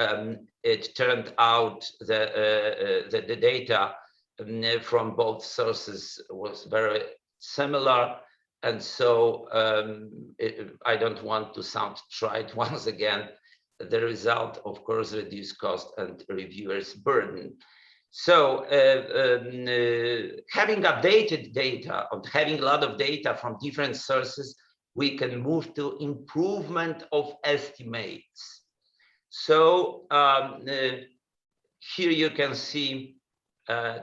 it turned out that the data from both sources was very similar. And so I don't want to sound trite once again. The result, of course, reduced cost and reviewers' burden. So having updated data, having a lot of data from different sources, we can move to improvement of estimates. So here you can see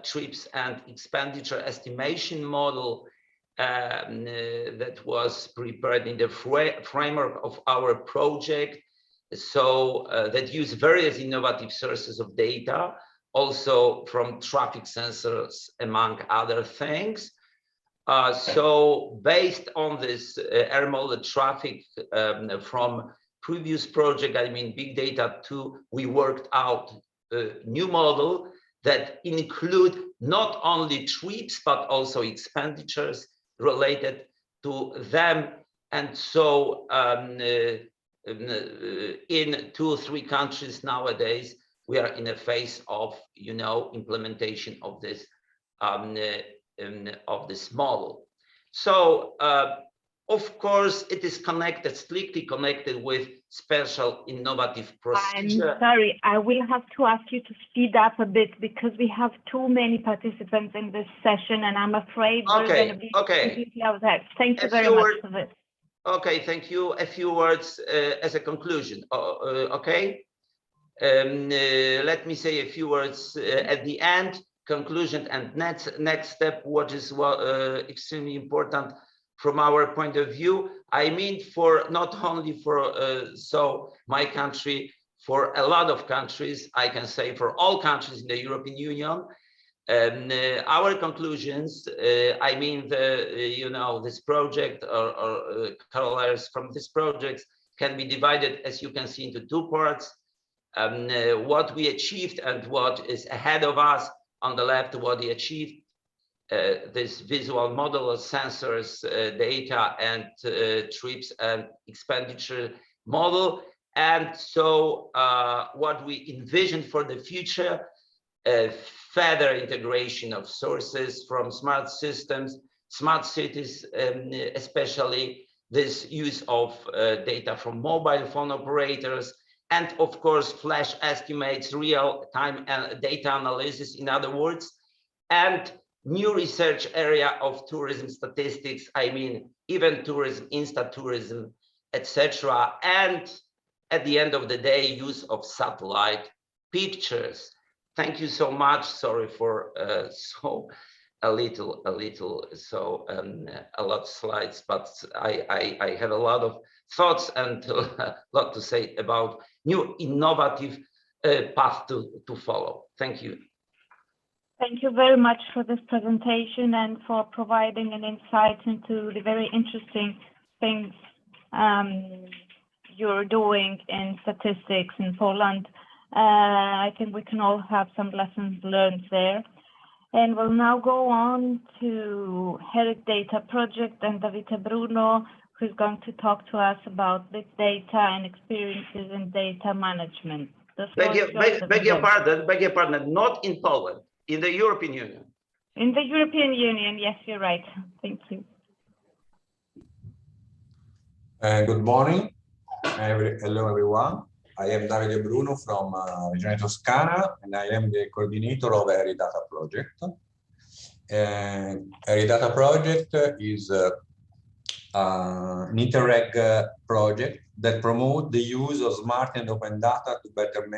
trips and expenditure estimation model that was prepared in the framework of our project. So that use various innovative sources of data, also from traffic sensors, among other things. So based on this air model traffic from previous project, I mean big data 2, we worked out a new model that include not only trips, but also expenditures related to them. And so in 2 or 3 countries nowadays, we are in a phase of, implementation of this model. So of course, it is connected, strictly connected with special innovative procedure. I'm sorry, I will have to ask you to speed up a bit because we have too many participants in this session, and I'm afraid we're going to be completely out of time. Thank you very much for this. Okay, thank you. A few words as a conclusion. Okay. Let me say a few words at the end, conclusion, and next step, what is extremely important from our point of view. I mean, for not only for my country, for a lot of countries, I can say for all countries in the European Union. Our conclusions, I mean, this project or corollaries from this project can be divided, as you can see, into 2 parts. What we achieved and what is ahead of us. On the left, what we achieved, this visual model of sensors, data, and trips and expenditure model. And so what we envision for the future, further integration of sources from smart systems, smart cities, especially this use of data from mobile phone operators, and of course, flash estimates, real-time data analysis, in other words, and new research area of tourism statistics, I mean, even tourism, insta-tourism, etc. And at the end of the day, use of satellite pictures. Thank you so much. Sorry for a lot of slides, but I have a lot of thoughts and a lot to say about new innovative path to follow. Thank you. Thank you very much for this presentation and for providing an insight into the very interesting things you're doing in statistics in Poland. I think we can all have some lessons learned there. And we'll now go on to Head of Data Project and Davide Bruno, who's going to talk to us about big data and experiences in data management. Beg your pardon, not in Poland, in the European Union. In the European Union, yes, you're right. Thank you. Good morning. Hello, everyone. I am Davide Bruno from Regione Toscana, and I am the coordinator of Eri Data Project. Eri Data Project is an Interreg project that promotes the use of smart and open data to better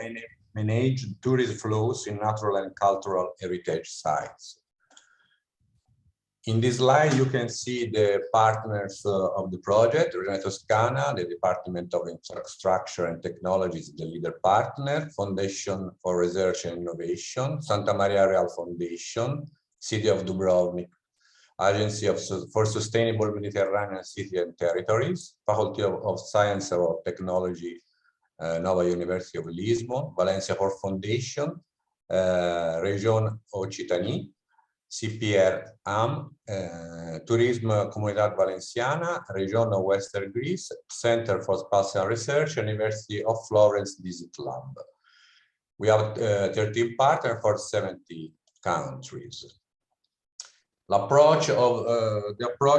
manage tourist flows in natural and cultural heritage sites. In this slide, you can see the partners of the project. Regione Toscana, the Department of Infrastructure and Technology is the leader partner, Foundation for Research and Innovation, Santa Maria Real Foundation, City of Dubrovnik, Agency for Sustainable Mediterranean Cities and Territories, Faculty of Science and Technology, Nova University of Lisbon, Valencia Port Foundation, Region Occitanie, CPR AM, Tourism Comunidad Valenciana, Region of Western Greece, Center for Spatial Research, University of Florence Visit Lab. We have 13 partners for 70 countries. The approach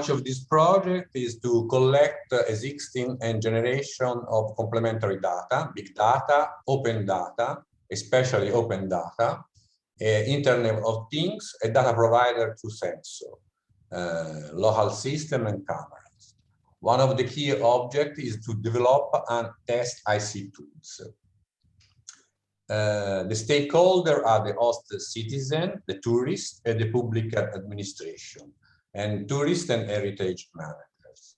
of this project is to collect existing and generation of complementary data, big data, open data, especially open data, Internet of Things, a data provider to sensor, local system and cameras. One of the key objects is to develop and test IC tools. The stakeholders are the host citizen, the tourist, and the public administration, and tourist and heritage managers.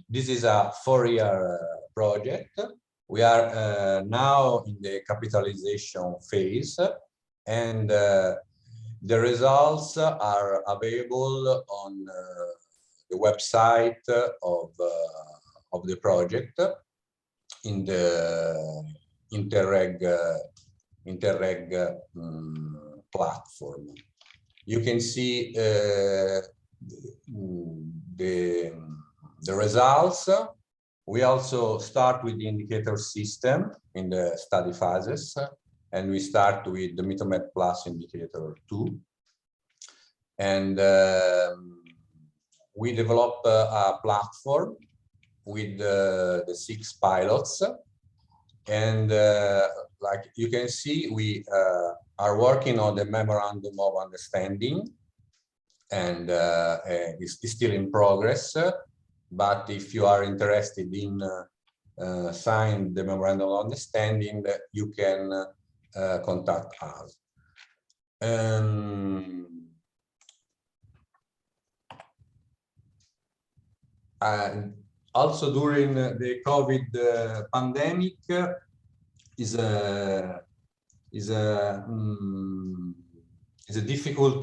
This is a 4-year project. We are now in the capitalization phase, and the results are available on the website of the project in the Interreg platform. You can see the results. We also start with the indicator system in the study phases, and we start with the MitoMed Plus indicator 2. And we develop a platform with the 6 pilots. And like you can see, we are working on the memorandum of understanding, and it's still in progress. But if you are interested in sign the memorandum of understanding, you can contact us. And also during the COVID pandemic is difficult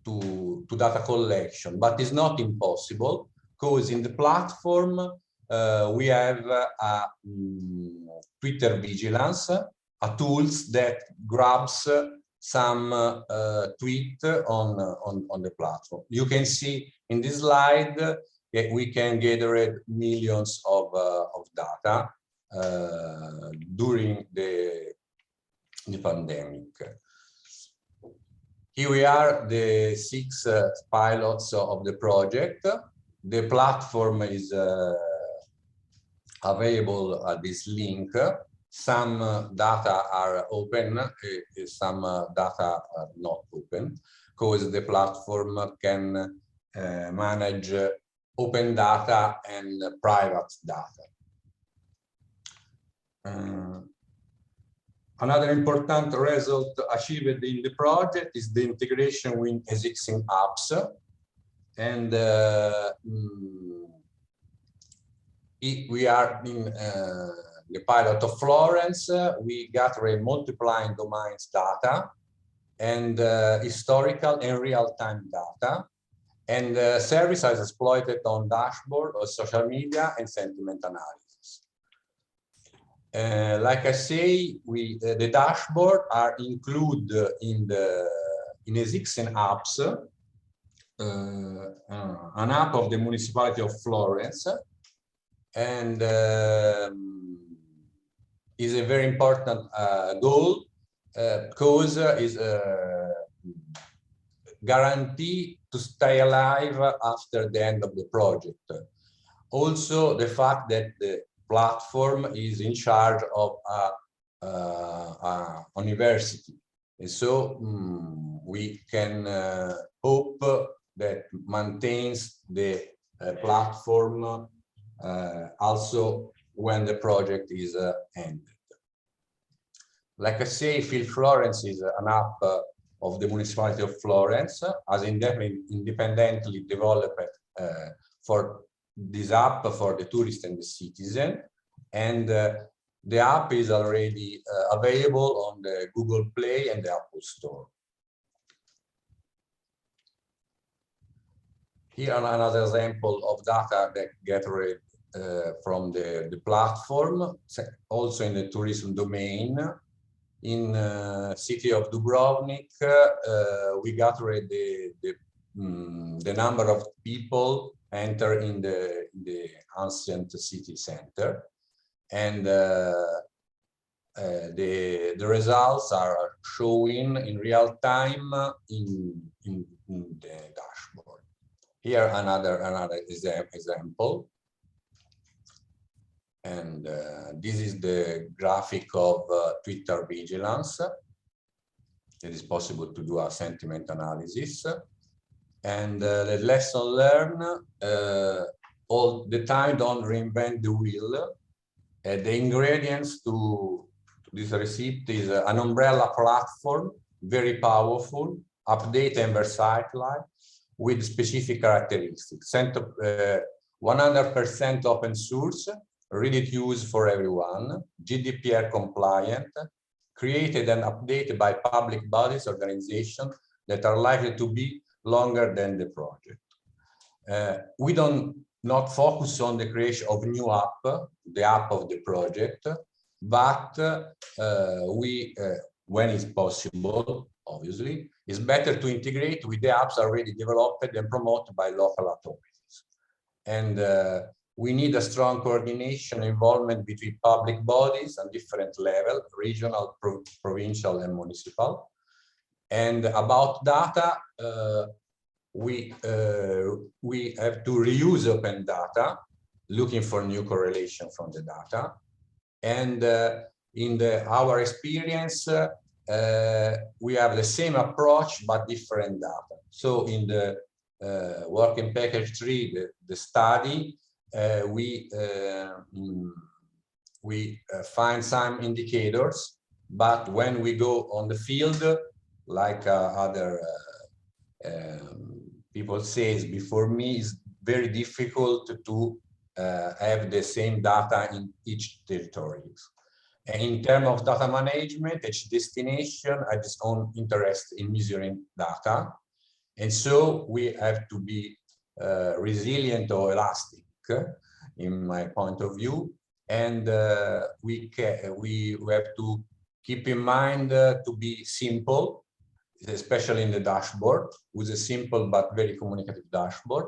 to data collection, but it's not impossible, because in the platform we have a Twitter vigilance, a tools that grabs some tweet on the platform. You can see in this slide that we can gather millions of data during the pandemic. Here we are, the 6 pilots of the project. The platform is available at this link. Some data are open, some data are not open, because the platform can manage open data and private data. Another important result achieved in the project is the integration with existing apps. And we are in the pilot of Florence. We gather multiplying domains data and historical and real-time data. And the service is exploited on dashboard or social media and sentiment analysis. Like I say, the dashboard are included in the existing apps, an app of the municipality of Florence, and is a very important goal because is guarantee to stay alive after the end of the project. Also, the fact that the platform is in charge of a university. And so we can hope that maintains the platform also when the project is ended. Like I say, Feel Florence is an app of the municipality of Florence, as independently developed for this app for the tourist and the citizen. And the app is already available on the Google Play and the Apple Store. Here another example of data that gathered from the platform, also in the tourism domain. In city of Dubrovnik, we gathered the number of people enter in the ancient city center, and the results are showing in real time in the dashboard. Here another example, and this is the graphic of Twitter vigilance. It is possible to do a sentiment analysis. And the lesson learned, all the time, don't reinvent the wheel. The ingredients to this recipe is an umbrella platform, very powerful, update and versatile, with specific characteristics. 100% open source, ready to use for everyone, GDPR compliant, created and updated by public bodies, organizations that are likely to be longer than the project. We don't not focus on the creation of new app, the app of the project, but when it's possible, obviously, it's better to integrate with the apps already developed and promoted by local authorities. And we need a strong coordination involvement between public bodies on different levels, regional, provincial, and municipal. And about data, we have to reuse open data, looking for new correlation from the data. And in our experience, we have the same approach, but different data. So in the working package 3, the study, we find some indicators, but when we go on the field, like other people says before me, it's very difficult to have the same data in each territory. And in terms of data management, each destination has its own interest in measuring data. And so we have to be resilient or elastic, in my point of view. And we have to keep in mind to be simple, especially in the dashboard, with a simple but very communicative dashboard.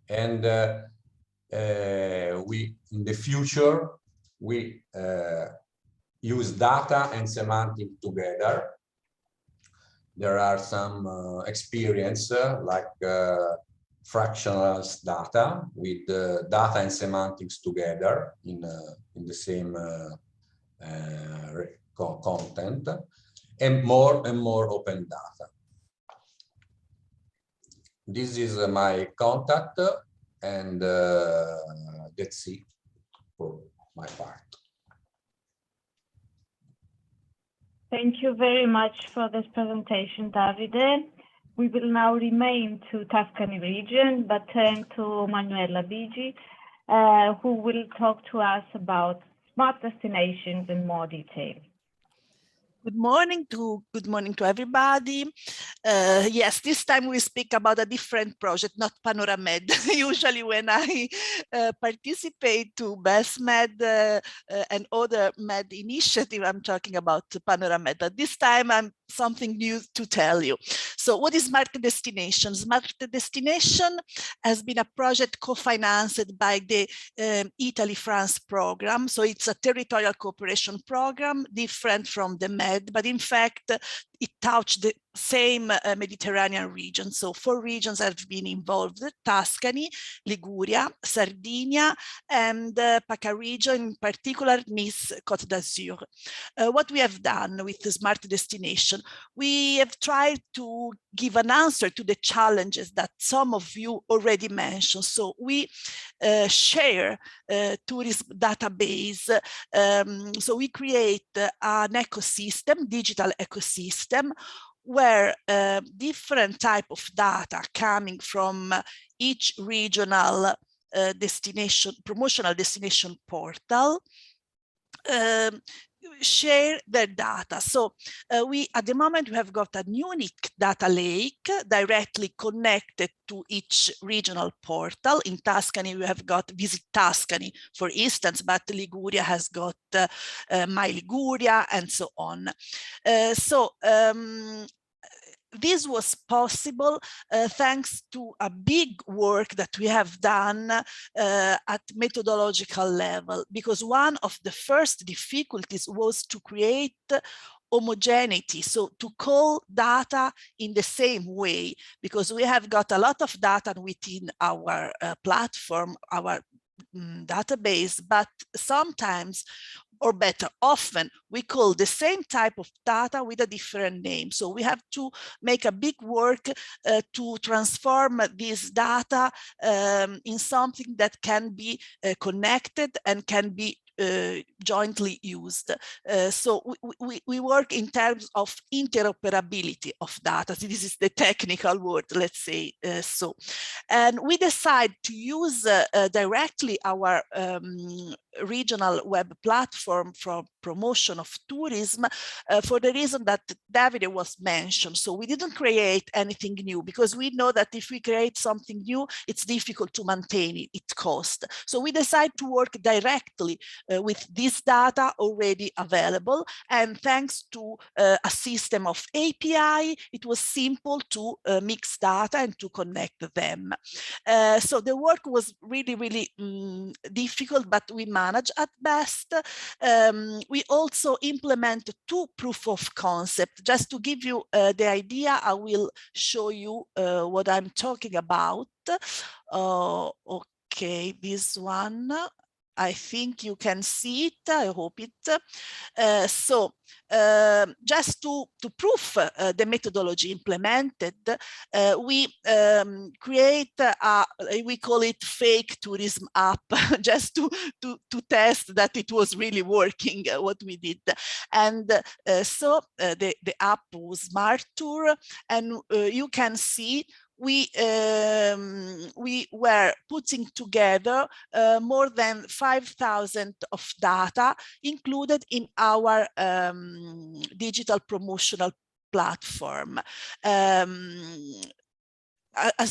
And in the future, we use data and semantic together. There are some experience like fractional data with data and semantics together in the same content, and more open data. This is my contact, and that's it for my part. Thank you very much for this presentation, Davide. We will now remain to Tuscany region, but turn to Manuela Bigi, who will talk to us about smart destinations in more detail. Good morning to everybody. Yes, this time we speak about a different project, not PanorAMed. Usually when I participate to BESTMED and other MED initiative, I'm talking about PanorAMed, but this time I'm something new to tell you. So what is Smart Destination? Smart Destination has been a project co-financed by the Italy-France program. So it's a territorial cooperation program, different from the MED, but in fact, it touched the same Mediterranean region. So 4 regions have been involved: Tuscany, Liguria, Sardinia, and PACA region, in particular Nice, Côte d'Azur. What we have done with the Smart Destination, we have tried to give an answer to the challenges that some of you already mentioned. So we share tourism database. So we create an ecosystem, digital ecosystem, where different type of data coming from each regional destination, promotional destination portal, share their data. So we, at the moment, we have got a unique data lake directly connected to each regional portal. In Tuscany, we have got Visit Tuscany, for instance, but Liguria has got My Liguria, and so on. This was possible thanks to a big work that we have done at methodological level, because one of the first difficulties was to create homogeneity, so to call data in the same way, because we have got a lot of data within our platform, our database, but sometimes, or better, often we call the same type of data with a different name. So we have to make a big work to transform this data in something that can be connected and can be jointly used. So we work in terms of interoperability of data. So this is the technical word, let's say so. And we decide to use directly our regional web platform for promotion of tourism for the reason that Davide was mentioned. So we didn't create anything new, because we know that if we create something new, it's difficult to maintain it, it costs. So we decide to work directly with this data already available, and thanks to a system of API, it was simple to mix data and to connect them. So the work was really difficult, but we managed at best. We also implemented 2 proof of concept. Just to give you the idea, I will show you what I'm talking about. Okay, this one. I think you can see it, I hope it. Just to prove the methodology implemented, we create we call it fake tourism app, just to test that it was really working, what we did. And the app was Smart Tour, and you can see we were putting together more than 5,000 of data included in our digital promotional platform. As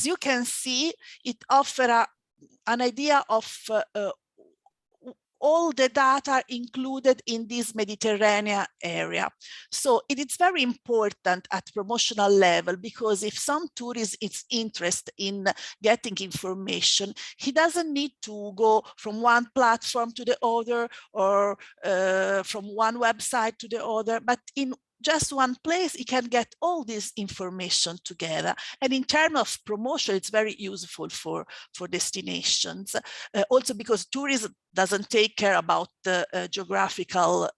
you can see, it offers an idea of all the data included in this Mediterranean area. So it is very important at promotional level, because if some tourist is interested in getting information, he doesn't need to go from one platform to the other, or from one website to the other, but in just one place, you can get all this information together. And in terms of promotion, it's very useful for destinations. Also because tourism doesn't take care about the geographical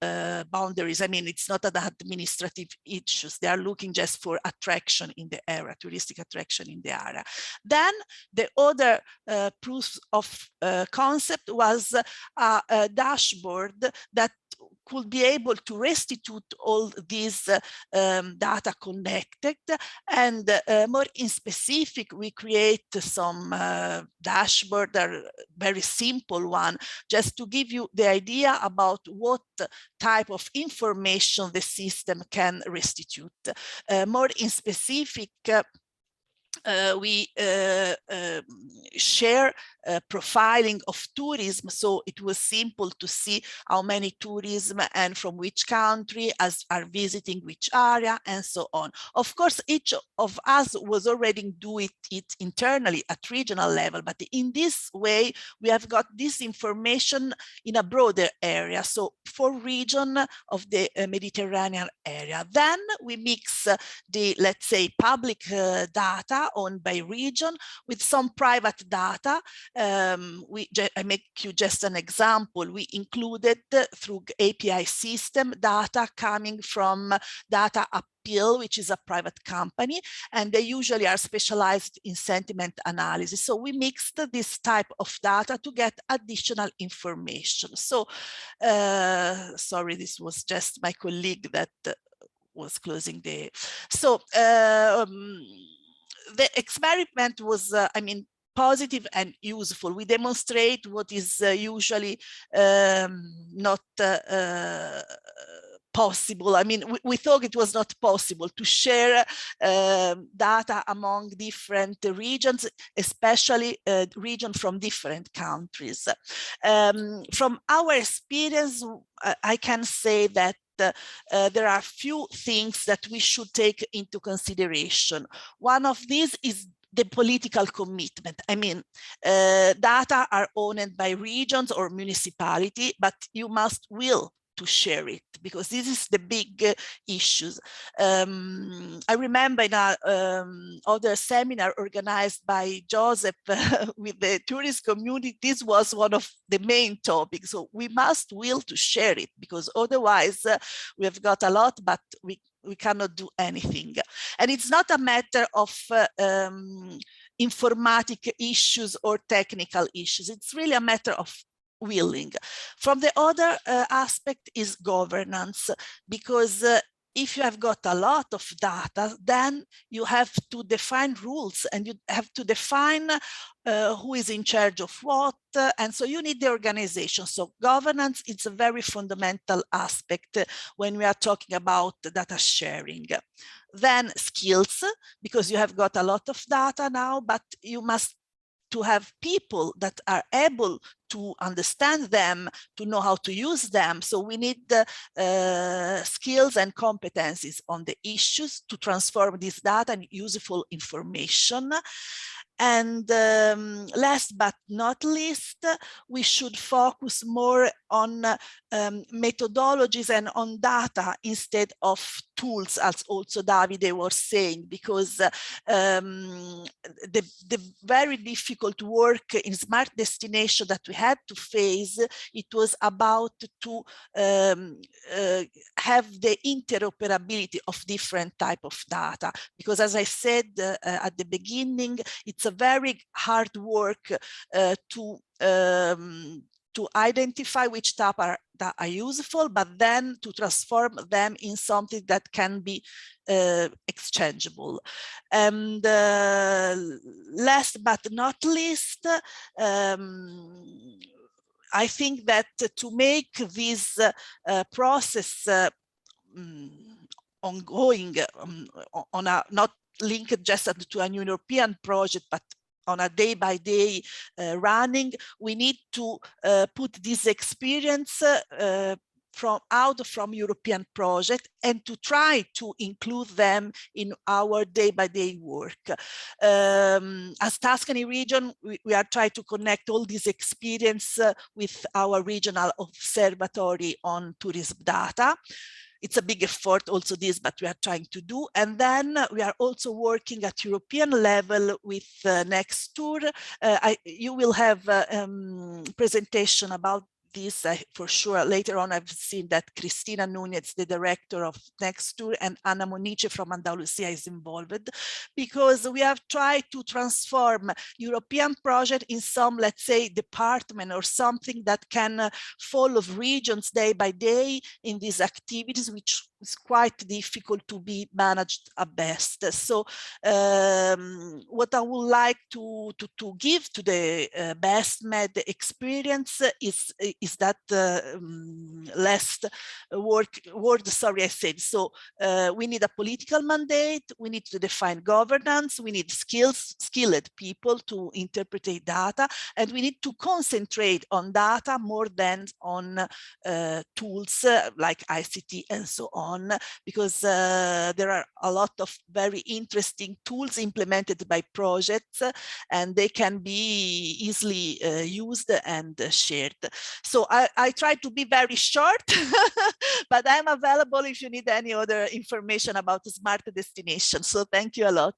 boundaries. I mean, it's not an administrative issues. They are looking just for attraction in the area, touristic attraction in the area. Then the other proof of concept was a dashboard that could be able to restitute all these data connected, and more in specific, we create some dashboard, a very simple one, just to give you the idea about what type of information the system can restitute. More in specific, we share profiling of tourism, so it was simple to see how many tourism and from which country as are visiting which area and so on. Of course, each of us was already doing it internally at regional level, but in this way we have got this information in a broader area, so for region of the Mediterranean area. Then we mix the, let's say, public data owned by region with some private data. I make you just an example. We included through API system data coming from Data Appeal, which is a private company, and they usually are specialized in sentiment analysis. So we mixed this type of data to get additional information. So, sorry, this was just my colleague that was closing the, so the experiment was, I mean, positive and useful. We demonstrate what is usually not possible. I mean, we thought it was not possible to share data among different regions, especially regions from different countries. From our experience, I can say that there are few things that we should take into consideration. One of these is the political commitment. I mean, data are owned by regions or municipality, but you must will to share it, because this is the big issues. I remember in a other seminar organized by Joseph with the tourist community, this was one of the main topics. So we must will to share it, because otherwise we have got a lot, but we cannot do anything. And it's not a matter of informatic issues or technical issues. It's really a matter of willing. From the other aspect is governance, because if you have got a lot of data, then you have to define rules and you have to define who is in charge of what, and so you need the organization. So governance is a very fundamental aspect when we are talking about data sharing. Then skills, because you have got a lot of data now, but you must to have people that are able to understand them, to know how to use them. So we need the skills and competencies on the issues to transform this data in useful information. And last but not least, we should focus more on methodologies and on data instead of tools, as also Davide was saying, because the very difficult work in smart destination that we had to face, it was about to have the interoperability of different type of data. Because as I said at the beginning, it's a very hard work to identify which type that are useful, but then to transform them in something that can be exchangeable. And last but not least, I think that to make this process ongoing, on a not linked just to a new European project, but on a day-by-day running, we need to put this experience from European project and to try to include them in our day-by-day work. As Tuscany region, we are trying to connect all this experience with our regional observatory on tourism data. It's a big effort also this, but we are trying to do. And then we are also working at European level with next tour. You will have a presentation about this. For sure, later on, I've seen that Cristina Nunez, the director of Nextur, and Anna Monice from Andalusia is involved, because we have tried to transform European project in some, let's say, department or something that can follow regions day by day in these activities, which is quite difficult to be managed at best. So what I would like to give to the BESTMED experience is that last word, sorry, I said. So we need a political mandate, we need to define governance, we need skilled people to interpret data, and we need to concentrate on data more than on tools like ICT and so on, because there are a lot of very interesting tools implemented by projects, and they can be easily used and shared. So I try to be very short, but I'm available if you need any other information about smart destination. So thank you a lot.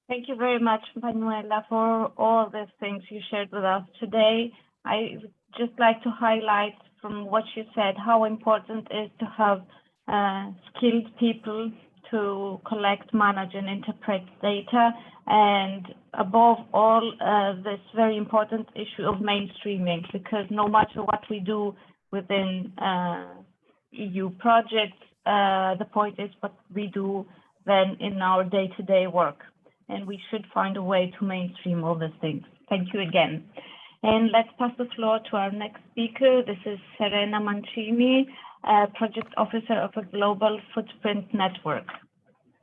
Thank you very much, Manuela, for all these things you shared with us today. I would just like to highlight from what you said how important it is to have skilled people to collect, manage, and interpret data, and above all, this very important issue of mainstreaming, because no matter what we do within EU projects, the point is what we do then in our day-to-day work, and we should find a way to mainstream all these things. Thank you again. And let's pass the floor to our next speaker. This is Serena Mancini, Project Officer of a Global Footprint Network.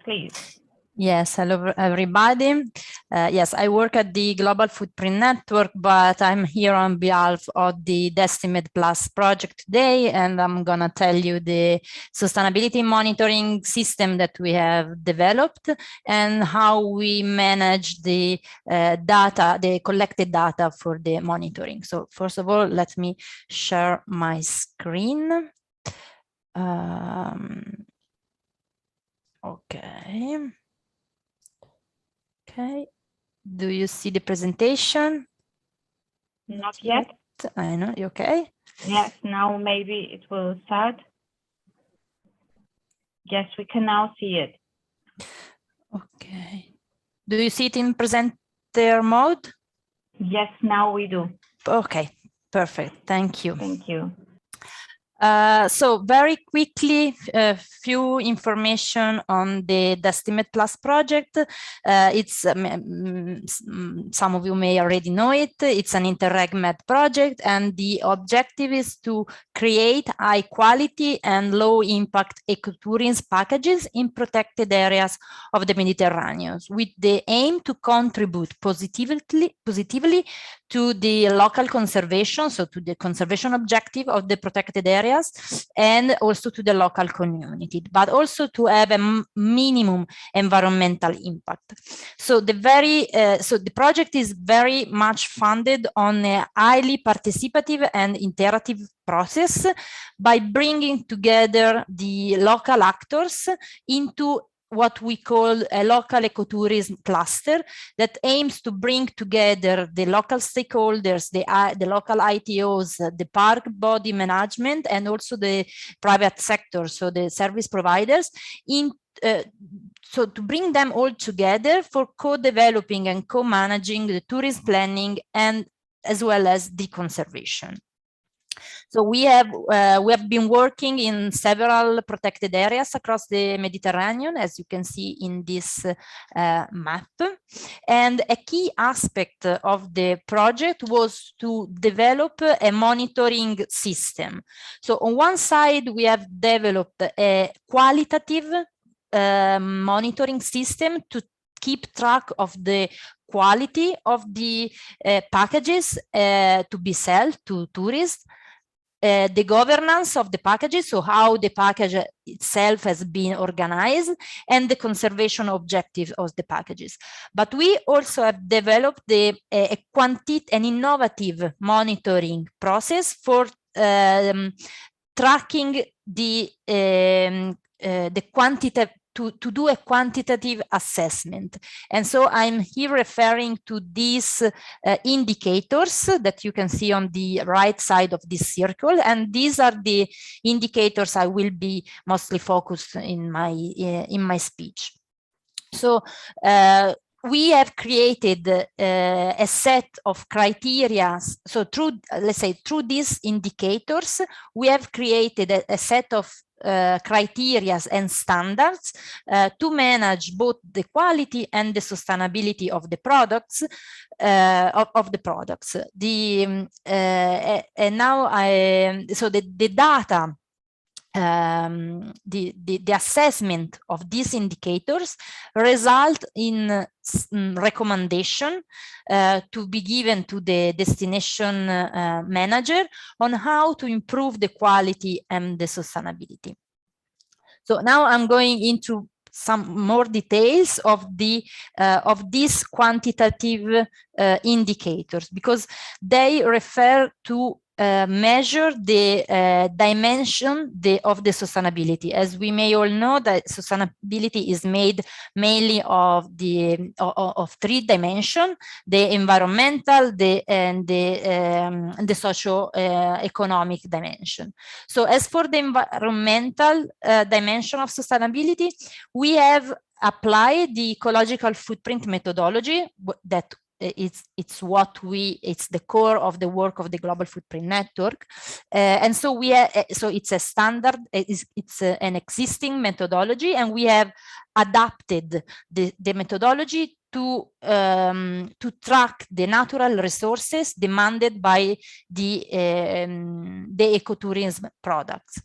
Please. Yes, hello everybody. Yes, I work at the Global Footprint Network, but I'm here on behalf of the BESTMED Plus project today, and I'm gonna tell you the sustainability monitoring system that we have developed and how we manage the data, the collected data for the monitoring. So first of all, let me share my screen. Okay. Okay, do you see the presentation? Not yet. I know, you okay? Yes, now maybe it will start. Yes, we can now see it. Okay. Do you see it in presenter mode? Yes, now we do. Okay, perfect. Thank you. Thank you. So very quickly, a few information on the BESTMED Plus project. It's some of you may already know it. It's an InterRegMed project, and the objective is to create high quality and low impact ecotourism packages in protected areas of the Mediterranean, with the aim to contribute positively to the local conservation, so to the conservation objective of the protected areas, and also to the local community, but also to have a minimum environmental impact. So the project is very much funded on a highly participative and interactive process by bringing together the local actors into what we call a local ecotourism cluster that aims to bring together the local stakeholders, the local ITOs, the park body management, and also the private sector, so the service providers, so to bring them all together for co-developing and co-managing the tourism planning and as well as the conservation. So we have been working in several protected areas across the Mediterranean, as you can see in this map. And a key aspect of the project was to develop a monitoring system. So on one side, we have developed a qualitative monitoring system to keep track of the quality of the packages to be sold to tourists, the governance of the packages, so how the package itself has been organized, and the conservation objectives of the packages. But we also have developed an innovative monitoring process for tracking the to do a quantitative assessment. And so I'm here referring to these indicators that you can see on the right side of this circle. And these are the indicators I will be mostly focused in my speech. So we have created a set of criteria. So through, let's say, through these indicators, we have created a set of criteria and standards to manage both the quality and the sustainability of the products. And now so the data, the assessment of these indicators result in recommendation to be given to the destination manager on how to improve the quality and the sustainability. So now I'm going into some more details of these quantitative indicators, because they refer to measure the dimension of the sustainability. As we may all know, that sustainability is made mainly of three dimensions: the environmental, and the socio-economic dimension. So as for the environmental dimension of sustainability, we have applied the ecological footprint methodology that it's the core of the work of the Global Footprint Network, and so so it's a standard. It's an existing methodology, and we have adapted the methodology to track the natural resources demanded by the ecotourism products.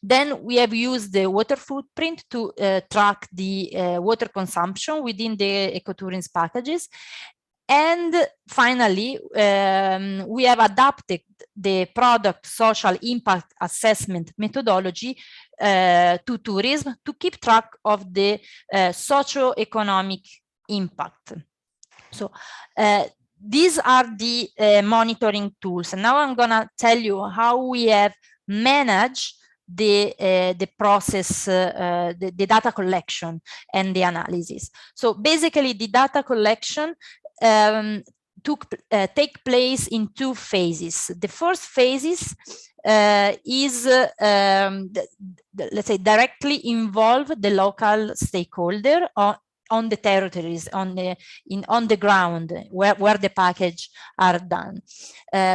Then we have used the water footprint to track the water consumption within the ecotourism packages. And finally, we have adapted the product social impact assessment methodology to tourism to keep track of the socio-economic impact. So these are the monitoring tools. And now I'm gonna tell you how we have manage the process, the data collection and the analysis. So basically, the data collection take place in two phases. The first phase is let's say, directly involve the local stakeholder on the territories, on the ground where the package are done.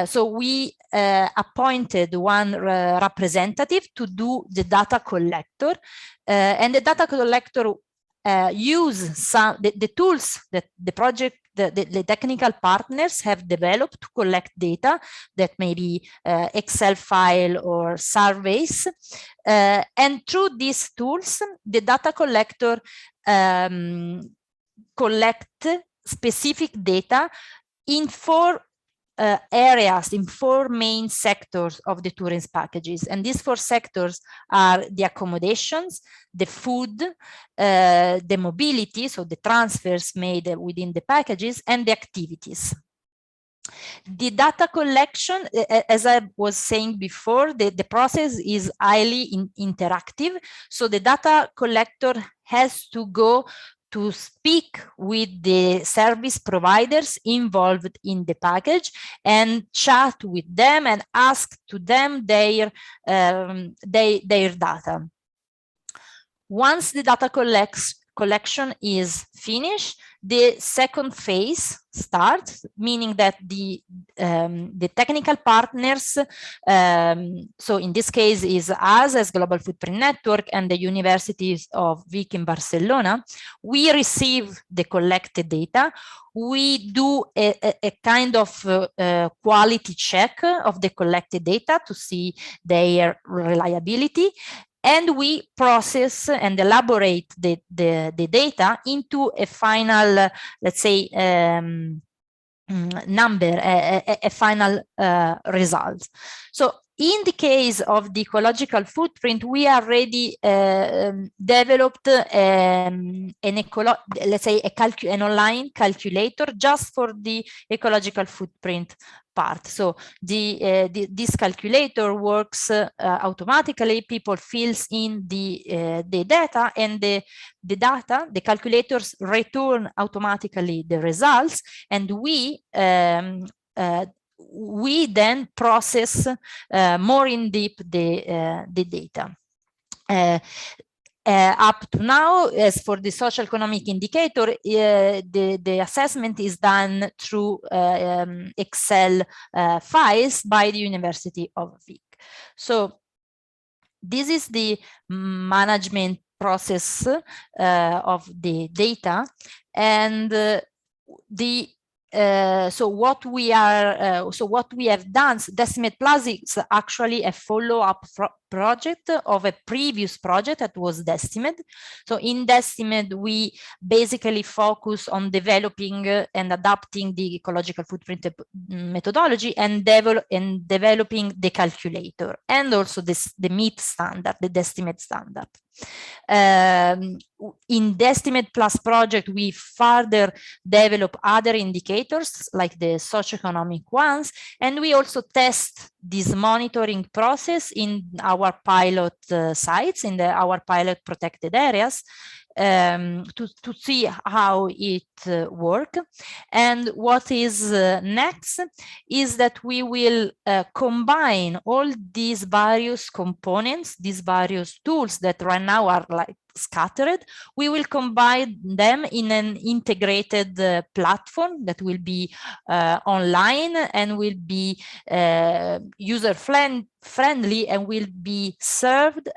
So we appointed one representative to do the data collector, and the data collector use the tools that the technical partners have developed to collect data, that may be Excel file or surveys, and through these tools, the data collector collect specific data in four areas, in four main sectors of the tourism packages. And these four sectors are the accommodations, the food, the mobility, so the transfers made within the packages, and the activities. The data collection, as I was saying before, the process is highly interactive. So the data collector has to go to speak with the service providers involved in the package and chat with them and ask to them their data. Once the data collection is finished, the second phase starts, meaning that the technical partners, so in this case is us as Global Footprint Network and the universities of Vic in Barcelona, we receive the collected data. We do a kind of quality check of the collected data to see their reliability. And we process and elaborate the data into a final, let's say, number, a final result. So in the case of the ecological footprint, we already developed let's say an online calculator just for the ecological footprint part. So this calculator works automatically. People fills in the data, and the calculators return automatically the results, and we then process more in depth the data. Up to now, as for the social economic indicator, the assessment is done through Excel files by the University of Vic. So this is the management process of the data, and so what we have done, BESTMED Plus is actually a follow-up project of a previous project that was DESTIMED. So in DESTIMED, we basically focus on developing and adapting the ecological footprint methodology and developing the calculator, and also the MEET standard, the DESTIMED standard. In BESTMED Plus project, we further develop other indicators like the socioeconomic ones, and we also test this monitoring process in our pilot sites, in our pilot protected areas, to see how it works. And what is next is that we will combine all these various components, these various tools that right now are like scattered. We will combine them in an integrated platform that will be online and will be user friendly and will be served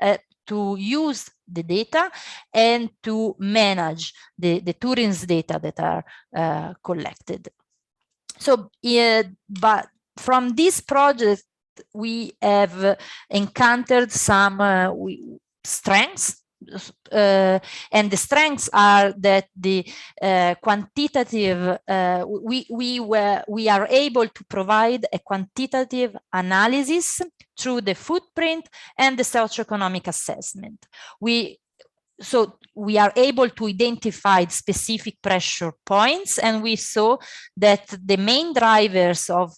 to use the data and to manage the tourism data that are collected. So, but from this project, we have encountered some strengths. And the strengths are that the quantitative, we are able to provide a quantitative analysis through the footprint and the socioeconomic assessment. So we are able to identify specific pressure points, and we saw that the main drivers of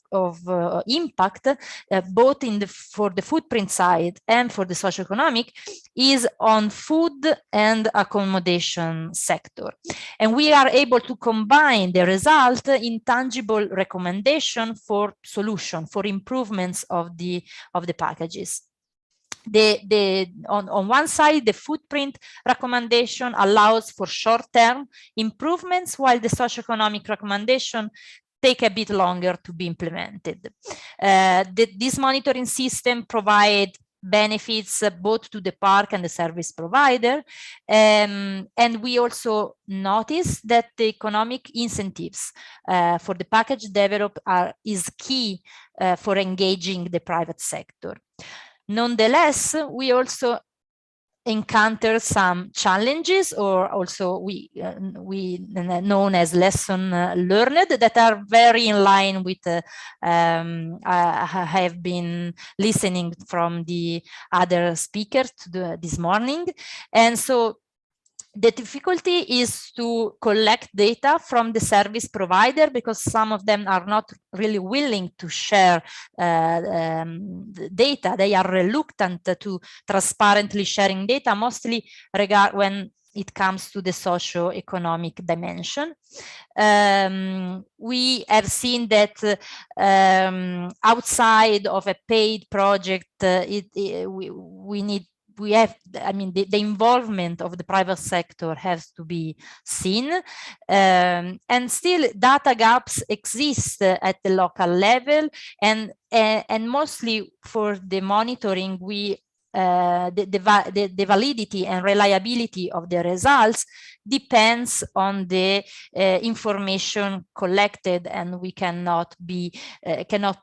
impact, both for the footprint side and for the socioeconomic, is on food and accommodation sector. And we are able to combine the result in tangible recommendation for solution, for improvements of the packages. On one side, the footprint recommendation allows for short-term improvements, while the socioeconomic recommendation take a bit longer to be implemented. This monitoring system provides benefits both to the park and the service provider, and we also notice that the economic incentives for the package developed is key for engaging the private sector. Nonetheless, we also encounter some challenges, or also we known as lesson learned, that are very in line with I have been listening from the other speakers this morning. And so the difficulty is to collect data from the service provider, because some of them are not really willing to share data. They are reluctant to transparently sharing data, mostly when it comes to the socio-economic dimension. We have seen that outside of a paid project, the involvement of the private sector has to be seen, and still data gaps exist at the local level, and mostly for the monitoring, the validity and reliability of the results depends on the information collected, and we cannot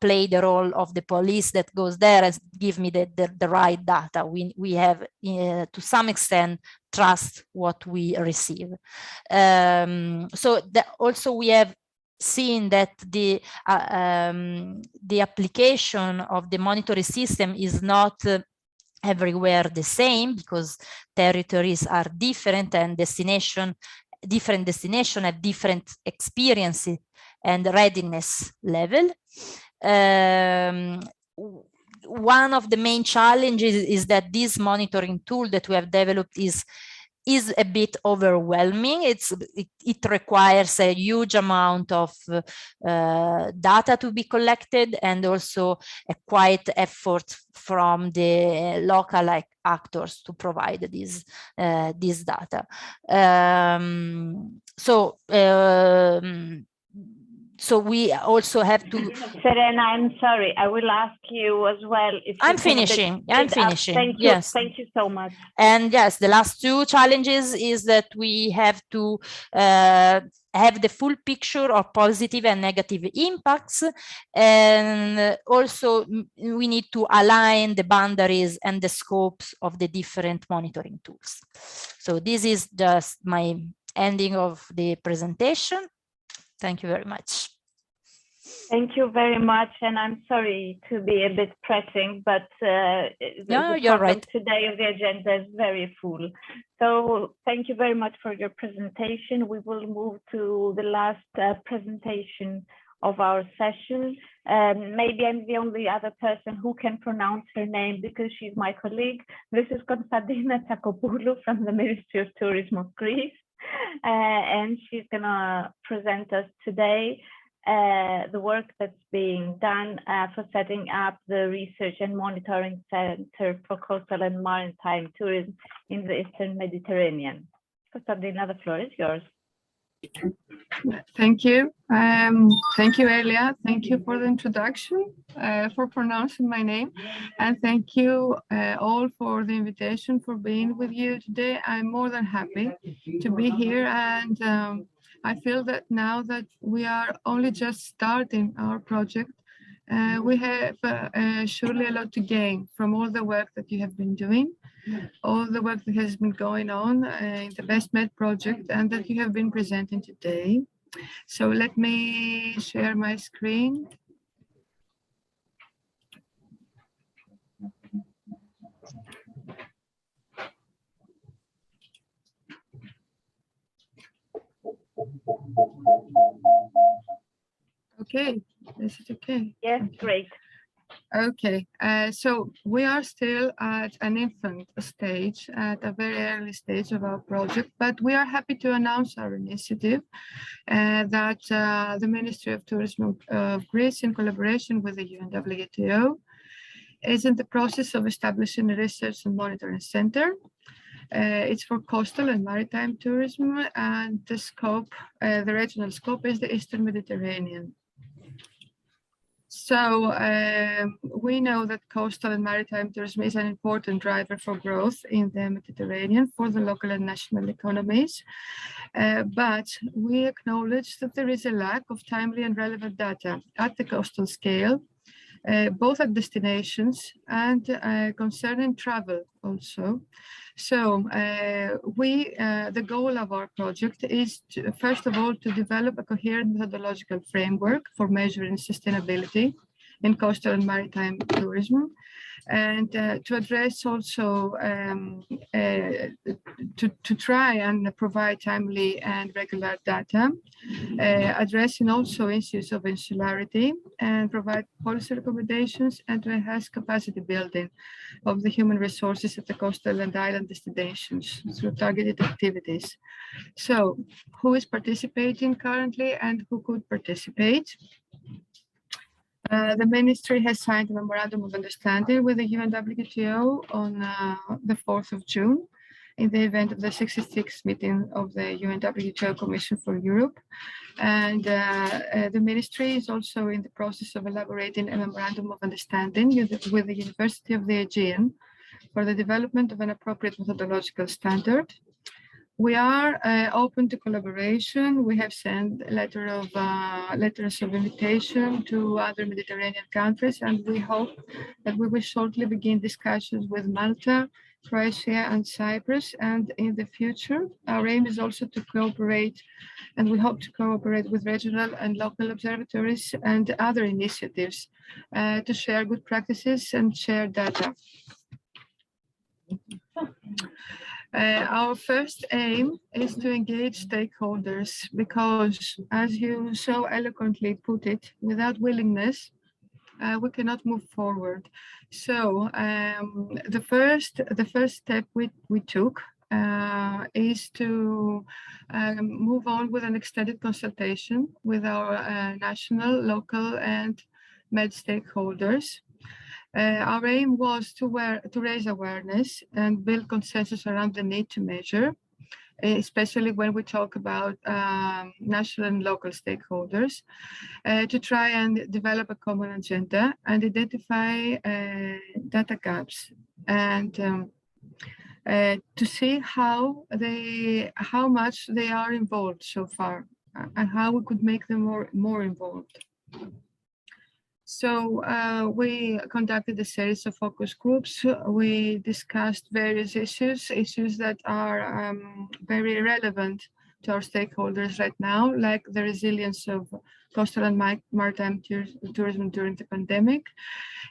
play the role of the police that goes there and give me the right data. We have to some extent trust what we receive. So also we have seen that the application of the monitoring system is not everywhere the same, because territories are different and different destination have different experiences and readiness level. One of the main challenges is that this monitoring tool that we have developed is a bit overwhelming. It requires a huge amount of data to be collected, and also a quite effort from the local actors to provide this data. So we also have to. Serena, I'm sorry. I will ask you as well. If I'm finishing. Thank you. Yes. Thank you so much. And yes, the last two challenges is that we have to have the full picture of positive and negative impacts, and also we need to align the boundaries and the scopes of the different monitoring tools. So this is just my ending of the presentation. Thank you very much. Thank you very much, and I'm sorry to be a bit pressing, but the you're right. Today of the agenda is very full. So thank you very much for your presentation. We will move to the last presentation of our session. Maybe I'm the only other person who can pronounce her name because she's my colleague. This is Konstantina Tsakopoulou from the Ministry of Tourism of Greece, and she's gonna present us today the work that's being done for setting up the Research and Monitoring Center for Coastal and Maritime Tourism in the Eastern Mediterranean. Konstantina, the floor is yours. Thank you. Thank you, Elia. Thank you for the introduction, for pronouncing my name. And thank you all for the invitation, for being with you today. I'm more than happy to be here. And I feel that now that we are only just starting our project, we have surely a lot to gain from all the work that you have been doing, all the work that has been going on in the BESTMED project and that you have been presenting today. So let me share my screen. Okay, is it okay? Yes, great. Okay, so we are still at an infant stage, at a very early stage of our project, but we are happy to announce our initiative that the Ministry of Tourism of Greece, in collaboration with the UNWTO, is in the process of establishing a research and monitoring center. It's for coastal and maritime tourism, and the scope, the regional scope, is the Eastern Mediterranean. So we know that coastal and maritime tourism is an important driver for growth in the Mediterranean for the local and national economies. But we acknowledge that there is a lack of timely and relevant data at the coastal scale, both at destinations and concerning travel also. So the goal of our project is to, first of all, to develop a coherent methodological framework for measuring sustainability in coastal and maritime tourism, and to address also to try and provide timely and regular data, addressing also issues of insularity, and provide policy recommendations, and to enhance capacity building of the human resources at the coastal and island destinations through targeted activities. So who is participating currently and who could participate? The ministry has signed a memorandum of understanding with the UNWTO on the 4th of June in the event of the 66th meeting of the UNWTO Commission for Europe. And the ministry is also in the process of elaborating a memorandum of understanding with the University of the Aegean for the development of an appropriate methodological standard. We are open to collaboration. We have sent letters of invitation to other Mediterranean countries, and we hope that we will shortly begin discussions with Malta, Croatia, and Cyprus. And in the future, our aim is also to cooperate, and we hope to cooperate with regional and local observatories and other initiatives to share good practices and share data. Our first aim is to engage stakeholders because, as you so eloquently put it, without willingness, we cannot move forward. So the first step we took is to move on with an extended consultation with our national, local, and med stakeholders. Our aim was to raise awareness and build consensus around the need to measure, especially when we talk about national and local stakeholders, to try and develop a common agenda and identify data gaps, and to see how much they are involved so far and how we could make them more involved. So we conducted a series of focus groups. We discussed various issues that are very relevant to our stakeholders right now, like the resilience of coastal and maritime tourism during the pandemic.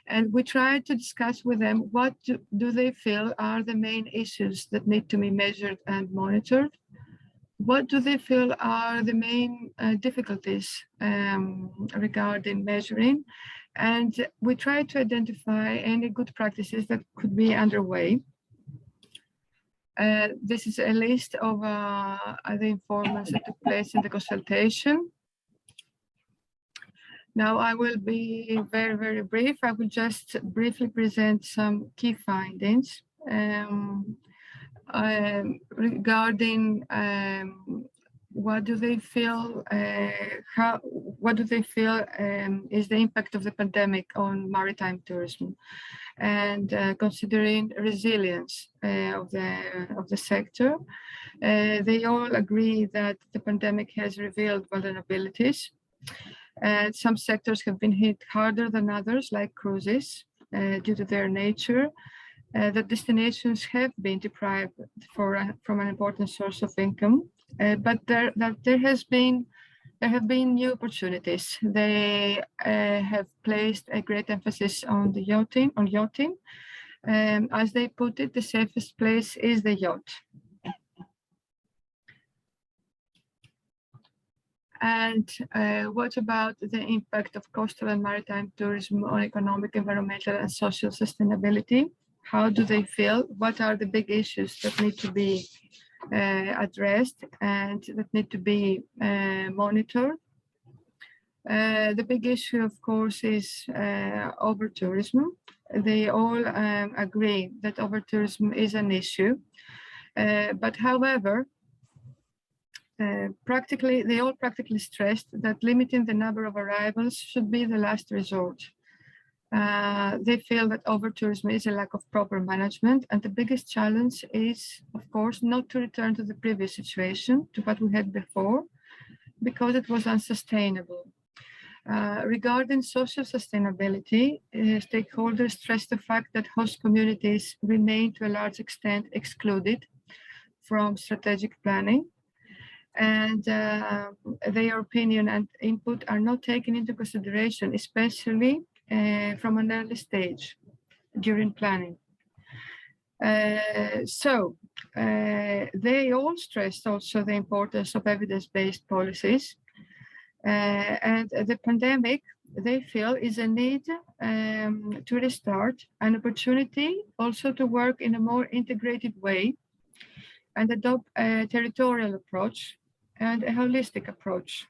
And we tried to discuss with them what do they feel are the main issues that need to be measured and monitored. What do they feel are the main difficulties regarding measuring? And we try to identify any good practices that could be underway. This is a list of the informants that took place in the consultation. Now I will be very, very brief. I will just briefly present some key findings. Regarding what do they feel, is the impact of the pandemic on maritime tourism, and considering resilience of the sector. They all agree that the pandemic has revealed vulnerabilities, and some sectors have been hit harder than others, like cruises, due to their nature. That destinations have been deprived from an important source of income, but there have been new opportunities. They have placed a great emphasis on yachting. As they put it, the safest place is the yacht. And what about the impact of coastal and maritime tourism on economic, environmental, and social sustainability? How do they feel? What are the big issues that need to be addressed and that need to be monitored? The big issue, of course, is over-tourism. They all agree that over-tourism is an issue. But however, they all practically stressed that limiting the number of arrivals should be the last resort. They feel that over-tourism is a lack of proper management, and the biggest challenge is, of course, not to return to the previous situation, to what we had before, because it was unsustainable. Regarding social sustainability, stakeholders stress the fact that host communities remain to a large extent excluded from strategic planning, and their opinion and input are not taken into consideration, especially from an early stage during planning. They all stressed also the importance of evidence-based policies, and the pandemic, they feel, is a need to restart, an opportunity also to work in a more integrated way and adopt a territorial approach and a holistic approach.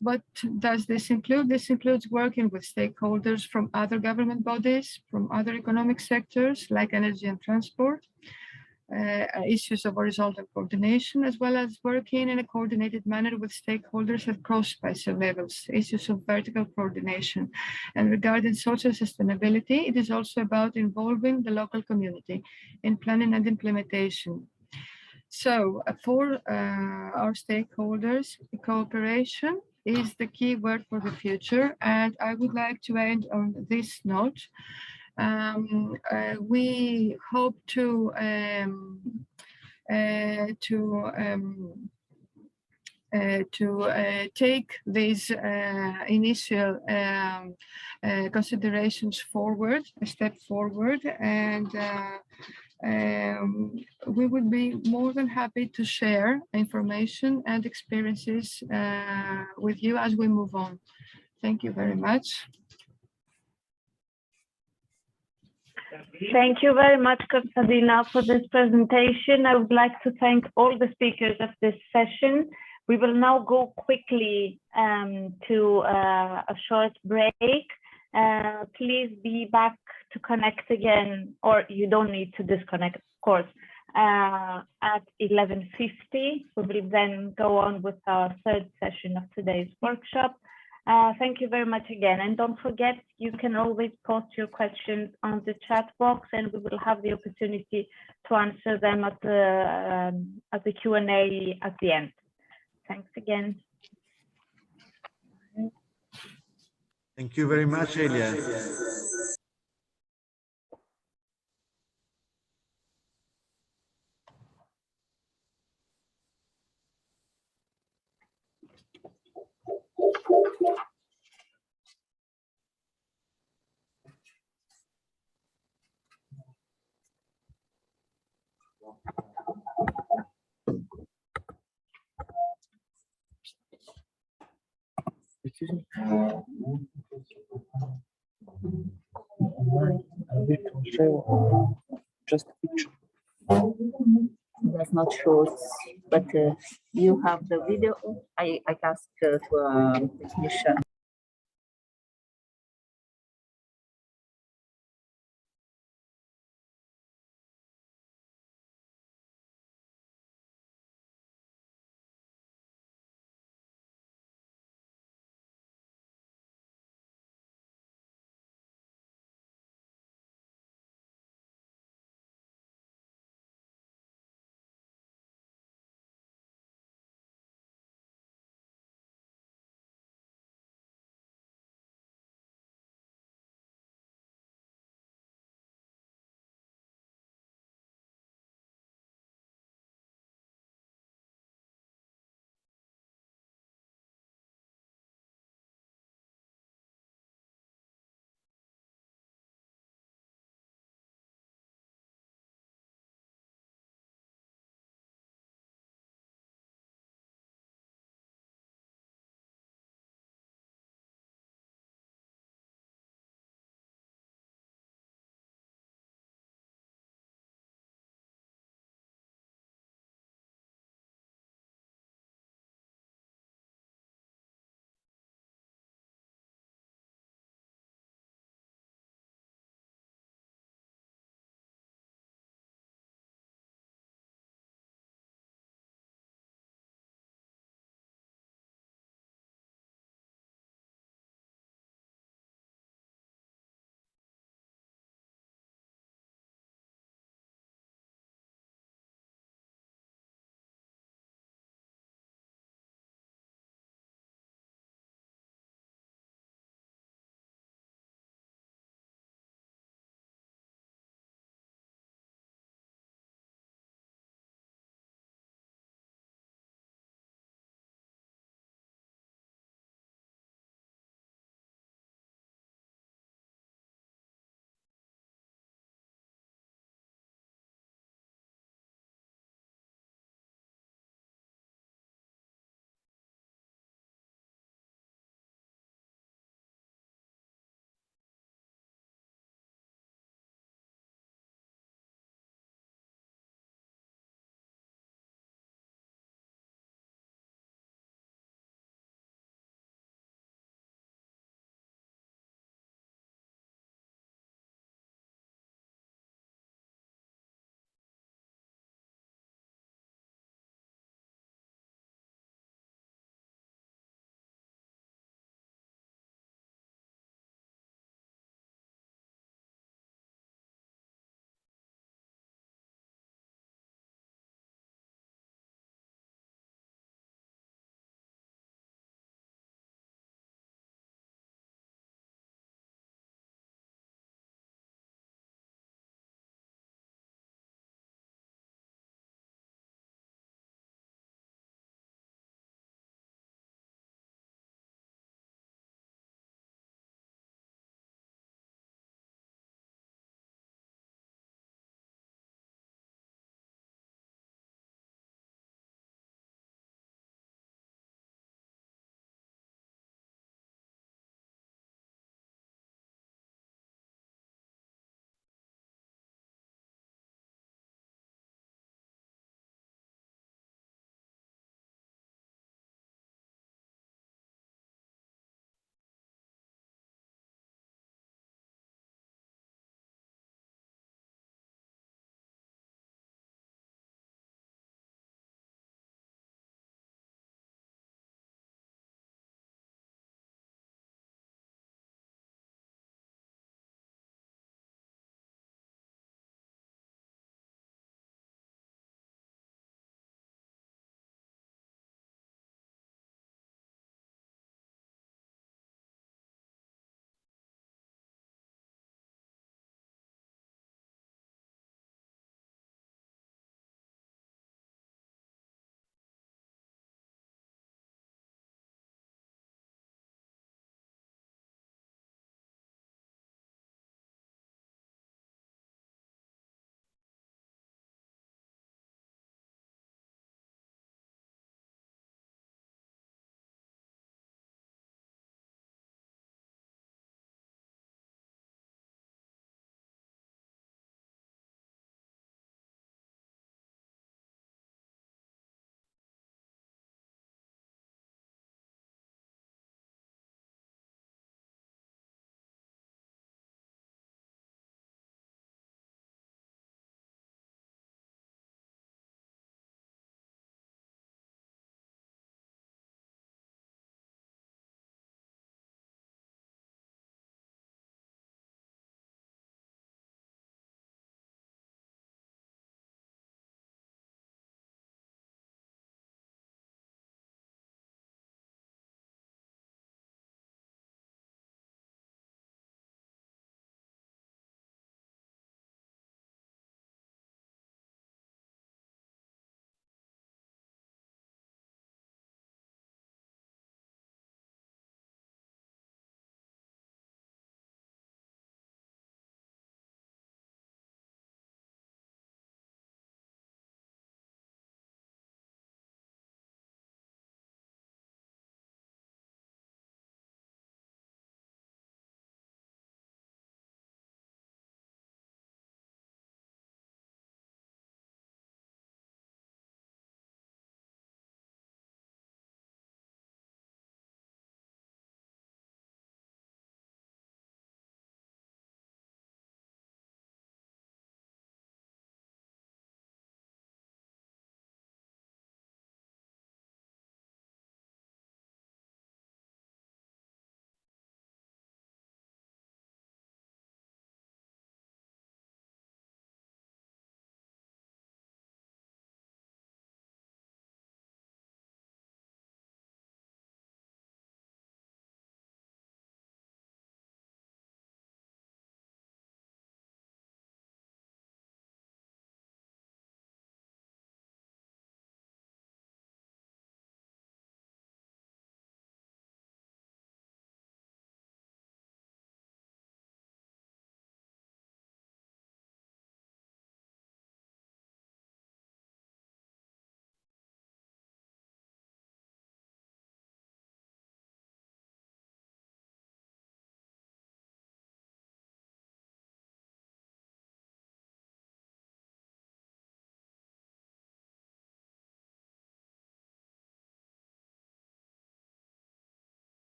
What does this include? This includes working with stakeholders from other government bodies, from other economic sectors like energy and transport, issues of horizontal coordination, as well as working in a coordinated manner with stakeholders at cross-spatial levels, issues of vertical coordination. And regarding social sustainability, it is also about involving the local community in planning and implementation. So for our stakeholders, cooperation is the key word for the future. And I would like to end on this note. We hope to take these initial considerations forward, a step forward, and we would be more than happy to share information and experiences with you as we move on. Thank you very much. Thank you very much, Constantina, for this presentation. I would like to thank all the speakers of this session. We will now go quickly to a short break. Please be back to connect again, or you don't need to disconnect, of course, at 11:50. We will then go on with our third session of today's workshop. Thank you very much again. And don't forget, you can always post your questions on the chat box, and we will have the opportunity to answer them at the Q&A at the end. Thanks again. Thank you very much, Elia. Just a picture. Does not show, but you have the video. I asked to a technician.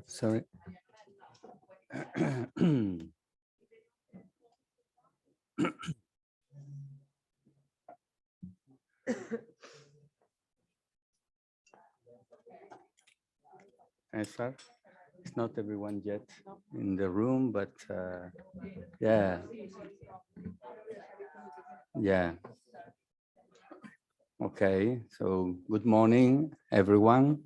Sorry. Sir, it's not everyone yet in the room, but yeah. Yeah. Okay, so good morning, everyone.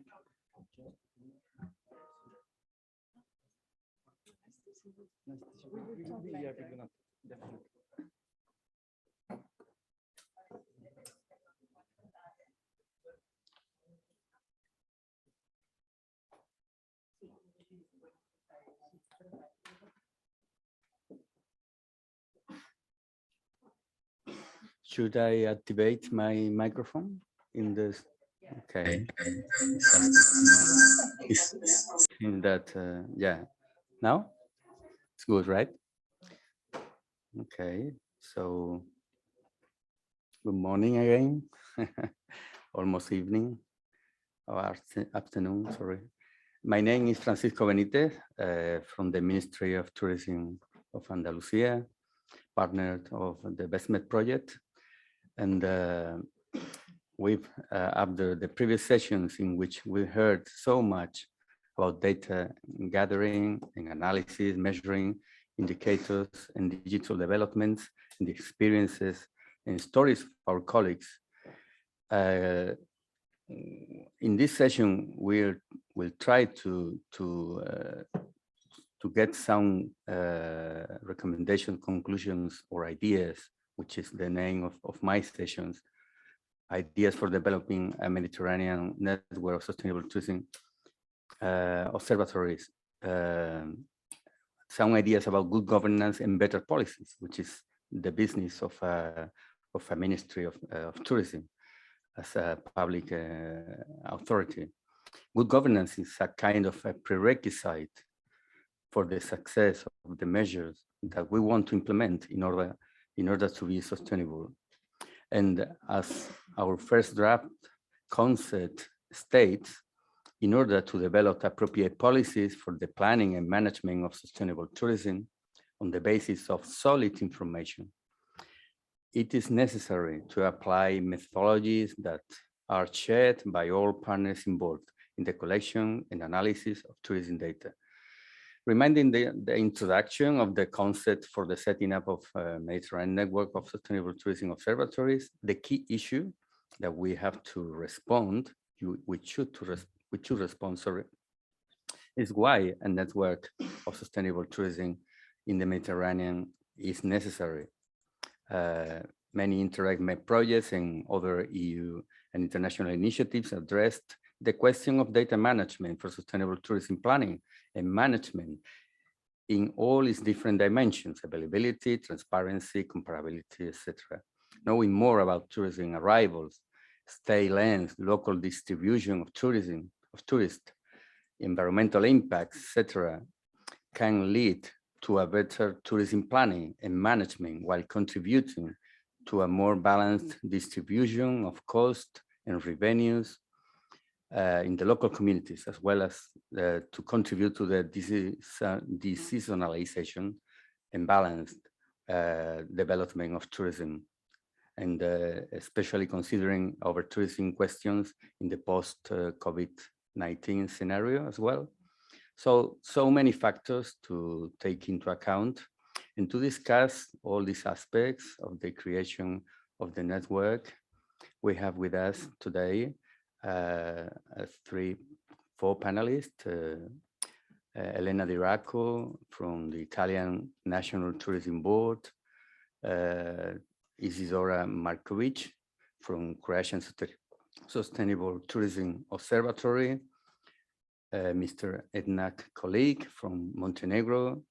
Should I activate my microphone in this? Okay. In that, yeah. Now it's good, right? Okay. So good morning again. Almost evening or afternoon, sorry. My name is Francisco Benitez from the Ministry of Tourism of Andalusia, partner of the BESTMED project. And we've, after the previous sessions in which we heard so much about data gathering and analysis, measuring indicators and digital developments and the experiences and stories of our colleagues. In this session, we'll try to get some recommendation, conclusions, or ideas, which is the name of my sessions, ideas for developing a Mediterranean network of sustainable tourism observatories, some ideas about good governance and better policies, which is the business of a Ministry of Tourism as a public authority. Good governance is a kind of a prerequisite for the success of the measures that we want to implement in order to be sustainable. And as our first draft concept states, in order to develop appropriate policies for the planning and management of sustainable tourism on the basis of solid information, it is necessary to apply methodologies that are shared by all partners involved in the collection and analysis of tourism data. Reminding the introduction of the concept for the setting up of a Mediterranean network of sustainable tourism observatories, the key issue that we have to respond, we should respond, sorry, is why a network of sustainable tourism in the Mediterranean is necessary. Many Interreg projects and other EU and international initiatives addressed the question of data management for sustainable tourism planning and management in all its different dimensions: availability, transparency, comparability, etc. Knowing more about tourism arrivals, stay length, local distribution of tourism, of tourists, environmental impacts, etc., can lead to a better tourism planning and management while contributing to a more balanced distribution of cost and revenues in the local communities, as well as to contribute to the deseasonalization and balanced development of tourism, and especially considering our tourism questions in the post-COVID-19 scenario as well. So many factors to take into account and to discuss all these aspects of the creation of the network. We have with us today 4 panelists, Elena Di Racco from the Italian National Tourism Board, Isidora Markovic from Croatian Sustainable Tourism Observatory, Mr. Ednak Kolik from Montenegro,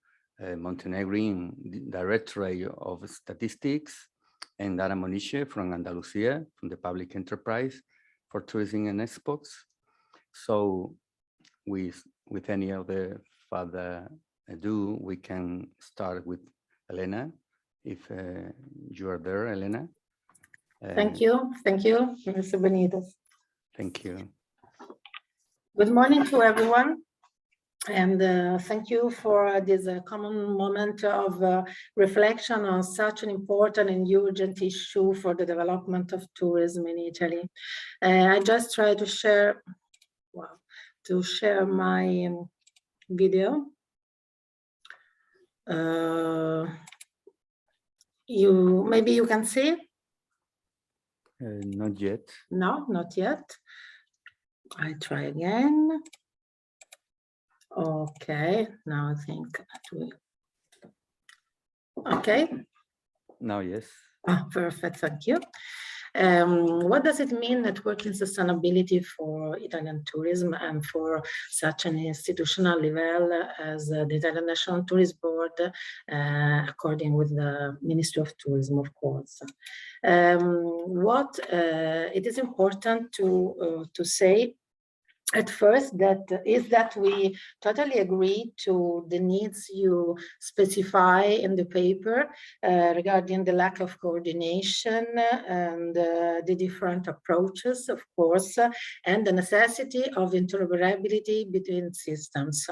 Montenegrin Directorate of Statistics, and Dara Moniche from Andalusia, from the Public Enterprise for Tourism and Exports. So with any other further ado, we can start with Elena, if you are there, Elena. Thank you, Mr. Benitez. Thank you. Good morning to everyone. And thank you for this common moment of reflection on such an important and urgent issue for the development of tourism in Italy. I just try to share, my video. Maybe you can see? Not yet. No, not yet. I try again. Okay, now I think that will. Okay. Now, yes. Oh, perfect, thank you. What does it mean, networking sustainability for Italian tourism and for such an institutional level as the Italian National Tourist Board, according with the Ministry of Tourism, of course. It is important to say at first that we totally agree to the needs you specify in the paper regarding the lack of coordination and the different approaches, of course, and the necessity of interoperability between systems.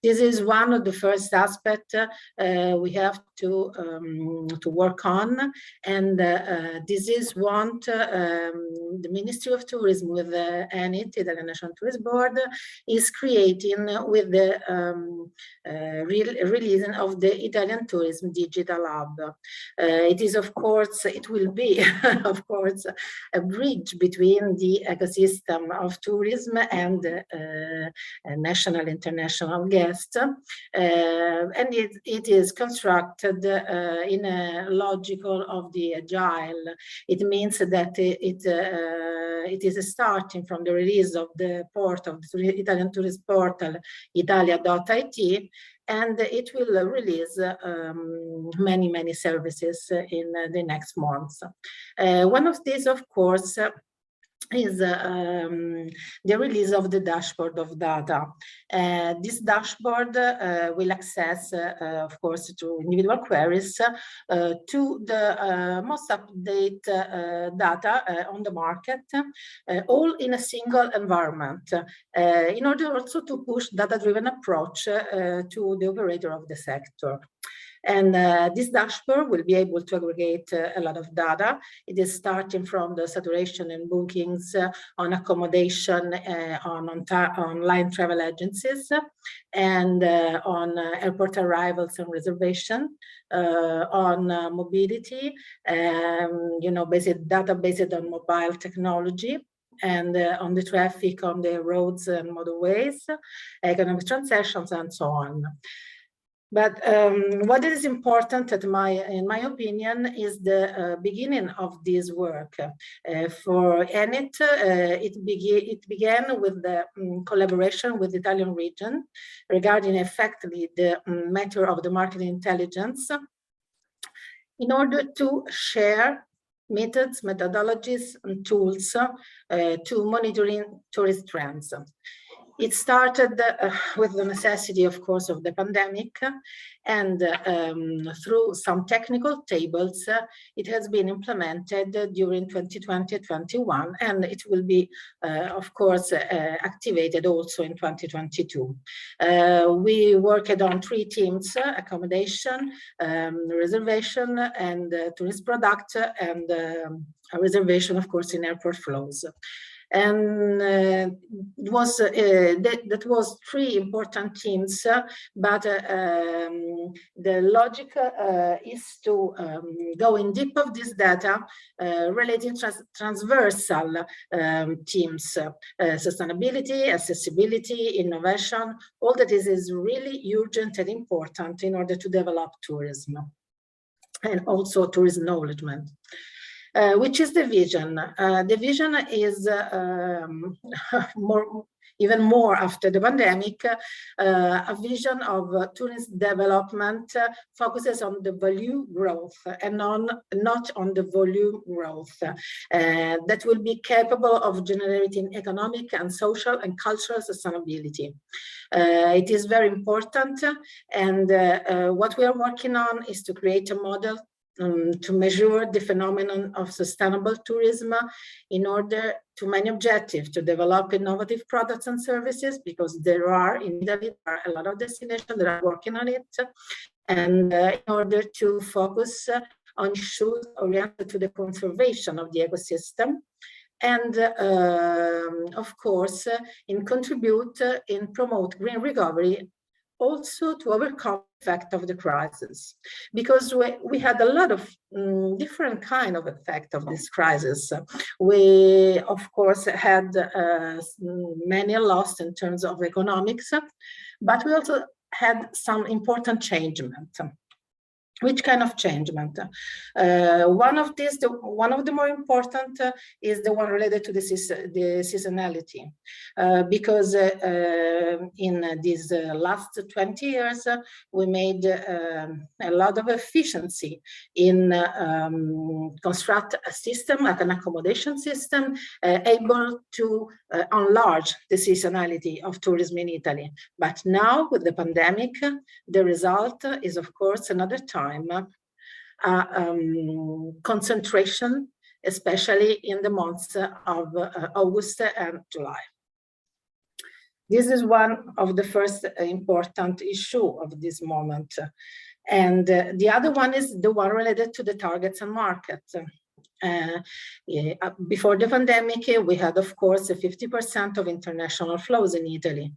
This is one of the first aspects we have to work on, and this is what the Ministry of Tourism with the ENIT, the National Tourism Board, is creating with the release of the Italian Tourism Digital Hub. It will be, of course, a bridge between the ecosystem of tourism and national, international guests, and it is constructed in a logical of the agile. It means that it is starting from the release of the port of the Italian tourist portal italia.it, and it will release many services in the next months. One of these, of course, is the release of the dashboard of data. This dashboard will access, of course, to individual queries to the most up-to-date data on the market, all in a single environment, in order also to push data-driven approach to the operator of the sector. And this dashboard will be able to aggregate a lot of data. It is starting from the saturation and bookings on accommodation on online travel agencies, and on airport arrivals and reservation, on mobility, data based on mobile technology, and on the traffic on the roads and motorways, economic transactions, and so on. But what is important, in my opinion, is the beginning of this work. For ENIT, it began with the collaboration with the Italian region regarding effectively the matter of the market intelligence, in order to share methods, methodologies, and tools to monitoring tourist trends. It started with the necessity, of course, of the pandemic, and through some technical tables, it has been implemented during 2020-21, and it will be, of course, activated also in 2022. We worked on 3 teams: accommodation, reservation, and tourist product, and a reservation, of course, in airport flows. And that was 3 important teams, but the logic is to go in deep of this data relating transversal teams, sustainability, accessibility, innovation, all that is really urgent and important in order to develop tourism, and also tourism knowledge. Which is the vision? The vision is even more after the pandemic, a vision of tourism development focuses on the value growth and not on the volume growth, that will be capable of generating economic and social and cultural sustainability. It is very important, and what we are working on is to create a model to measure the phenomenon of sustainable tourism in order to many objectives, to develop innovative products and services, because there are in Italy there are a lot of destinations that are working on it, and in order to focus on issues oriented to the conservation of the ecosystem, and of course in contribute in promote green recovery, also to overcome the effect of the crisis, because we had a lot of different kind of effect of this crisis. We of course had many loss in terms of economics, but we also had some important changement. Which kind of changement? One of the more important is the one related to the seasonality, because in these last 20 years, we made a lot of efficiency in construct a system, like an accommodation system, able to enlarge the seasonality of tourism in Italy. But now with the pandemic, the result is of course another time concentration, especially in the months of August and July. This is one of the first important issue of this moment. And the other one is the one related to the targets and markets. Before the pandemic, we had, of course, 50% of international flows in Italy.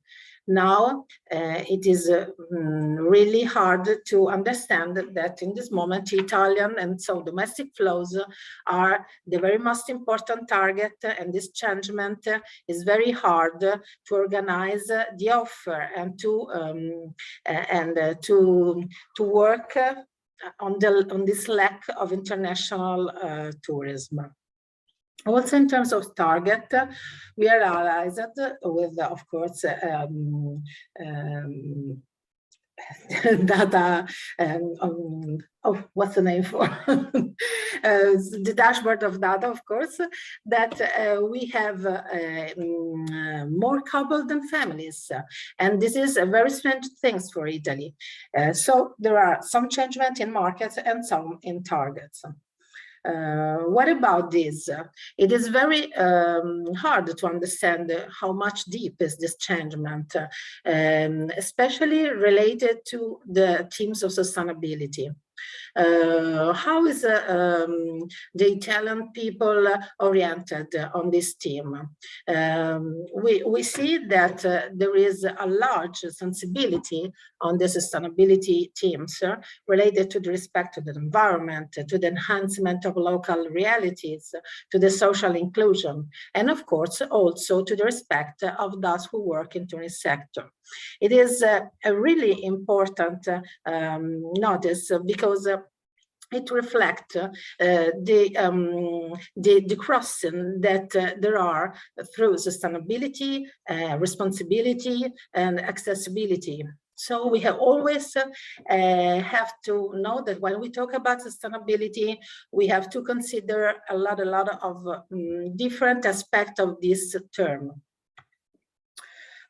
Now, it is really hard to understand that in this moment, Italian and so domestic flows are the very most important target, and this changement is very hard to organize the offer and to work on this lack of international tourism. Also, in terms of target, we realized with, of course, data, what's the name for? The dashboard of data, of course, that we have more couples than families. And this is a very strange thing for Italy. So there are some changement in markets and some in targets. What about this? It is very hard to understand how much deep is this changement, especially related to the themes of sustainability. How is the Italian people oriented on this theme? We see that there is a large sensibility on the sustainability themes related to the respect to the environment, to the enhancement of local realities, to the social inclusion, and of course also to the respect of those who work in tourism sector. It is a really important notice because it reflects the crossing that there are through sustainability, responsibility, and accessibility. So we have always have to know that when we talk about sustainability, we have to consider a lot of different aspects of this term.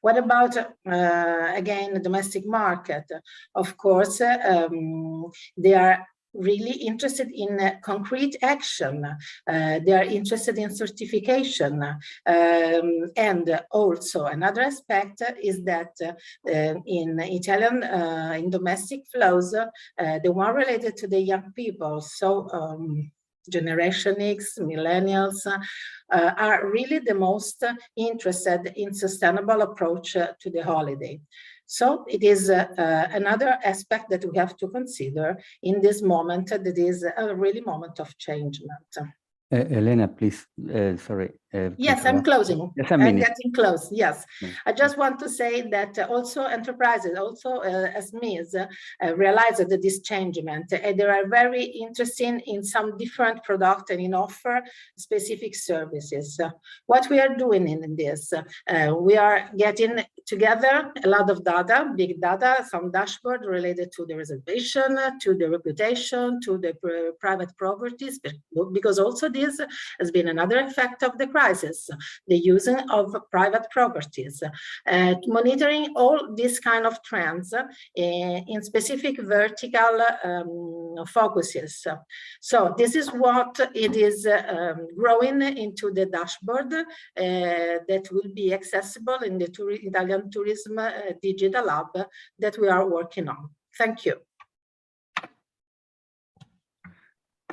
What about, again, the domestic market? Of course, they are really interested in concrete action. They are interested in certification. And also another aspect is that in Italian, in domestic flows, the one related to the young people, so Generation X, millennials, are really the most interested in sustainable approach to the holiday. So it is another aspect that we have to consider in this moment that is a really moment of changement. Elena, please, sorry. Yes, I'm closing. Yes, I'm getting close, yes. I just want to say that also enterprises, also SMEs, realize that this changement, they are very interested in some different product and in offer specific services. What we are doing in this, we are getting together a lot of data, big data, some dashboard related to the reservation, to the reputation, to the private properties, because also this has been another effect of the crisis. prices, the using of private properties, monitoring all these kind of trends in specific vertical focuses. So this is what it is growing into the dashboard that will be accessible in the Italian Tourism Digital Hub that we are working on. Thank you.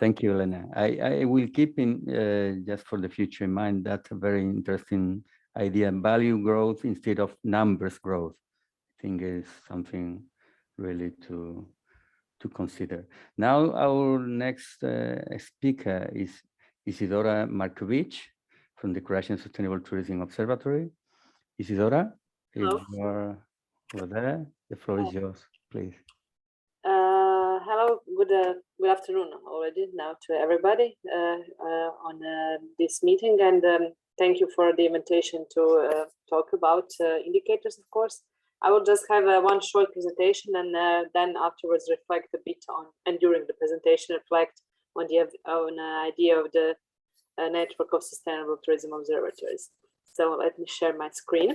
Thank you, Elena. I will keep in just for the future in mind that a very interesting idea, value growth instead of numbers growth. I think is something really to consider. Now our next speaker is Isidora Markovic from the Croatian Sustainable Tourism Observatory. Isidora, if you are over there, the floor is yours, please. Hello, good afternoon already now to everybody on this meeting, and thank you for the invitation to talk about indicators, of course. I will just have one short presentation and then afterwards reflect a bit on, and during the presentation reflect on the idea of the network of sustainable tourism observatories. So let me share my screen.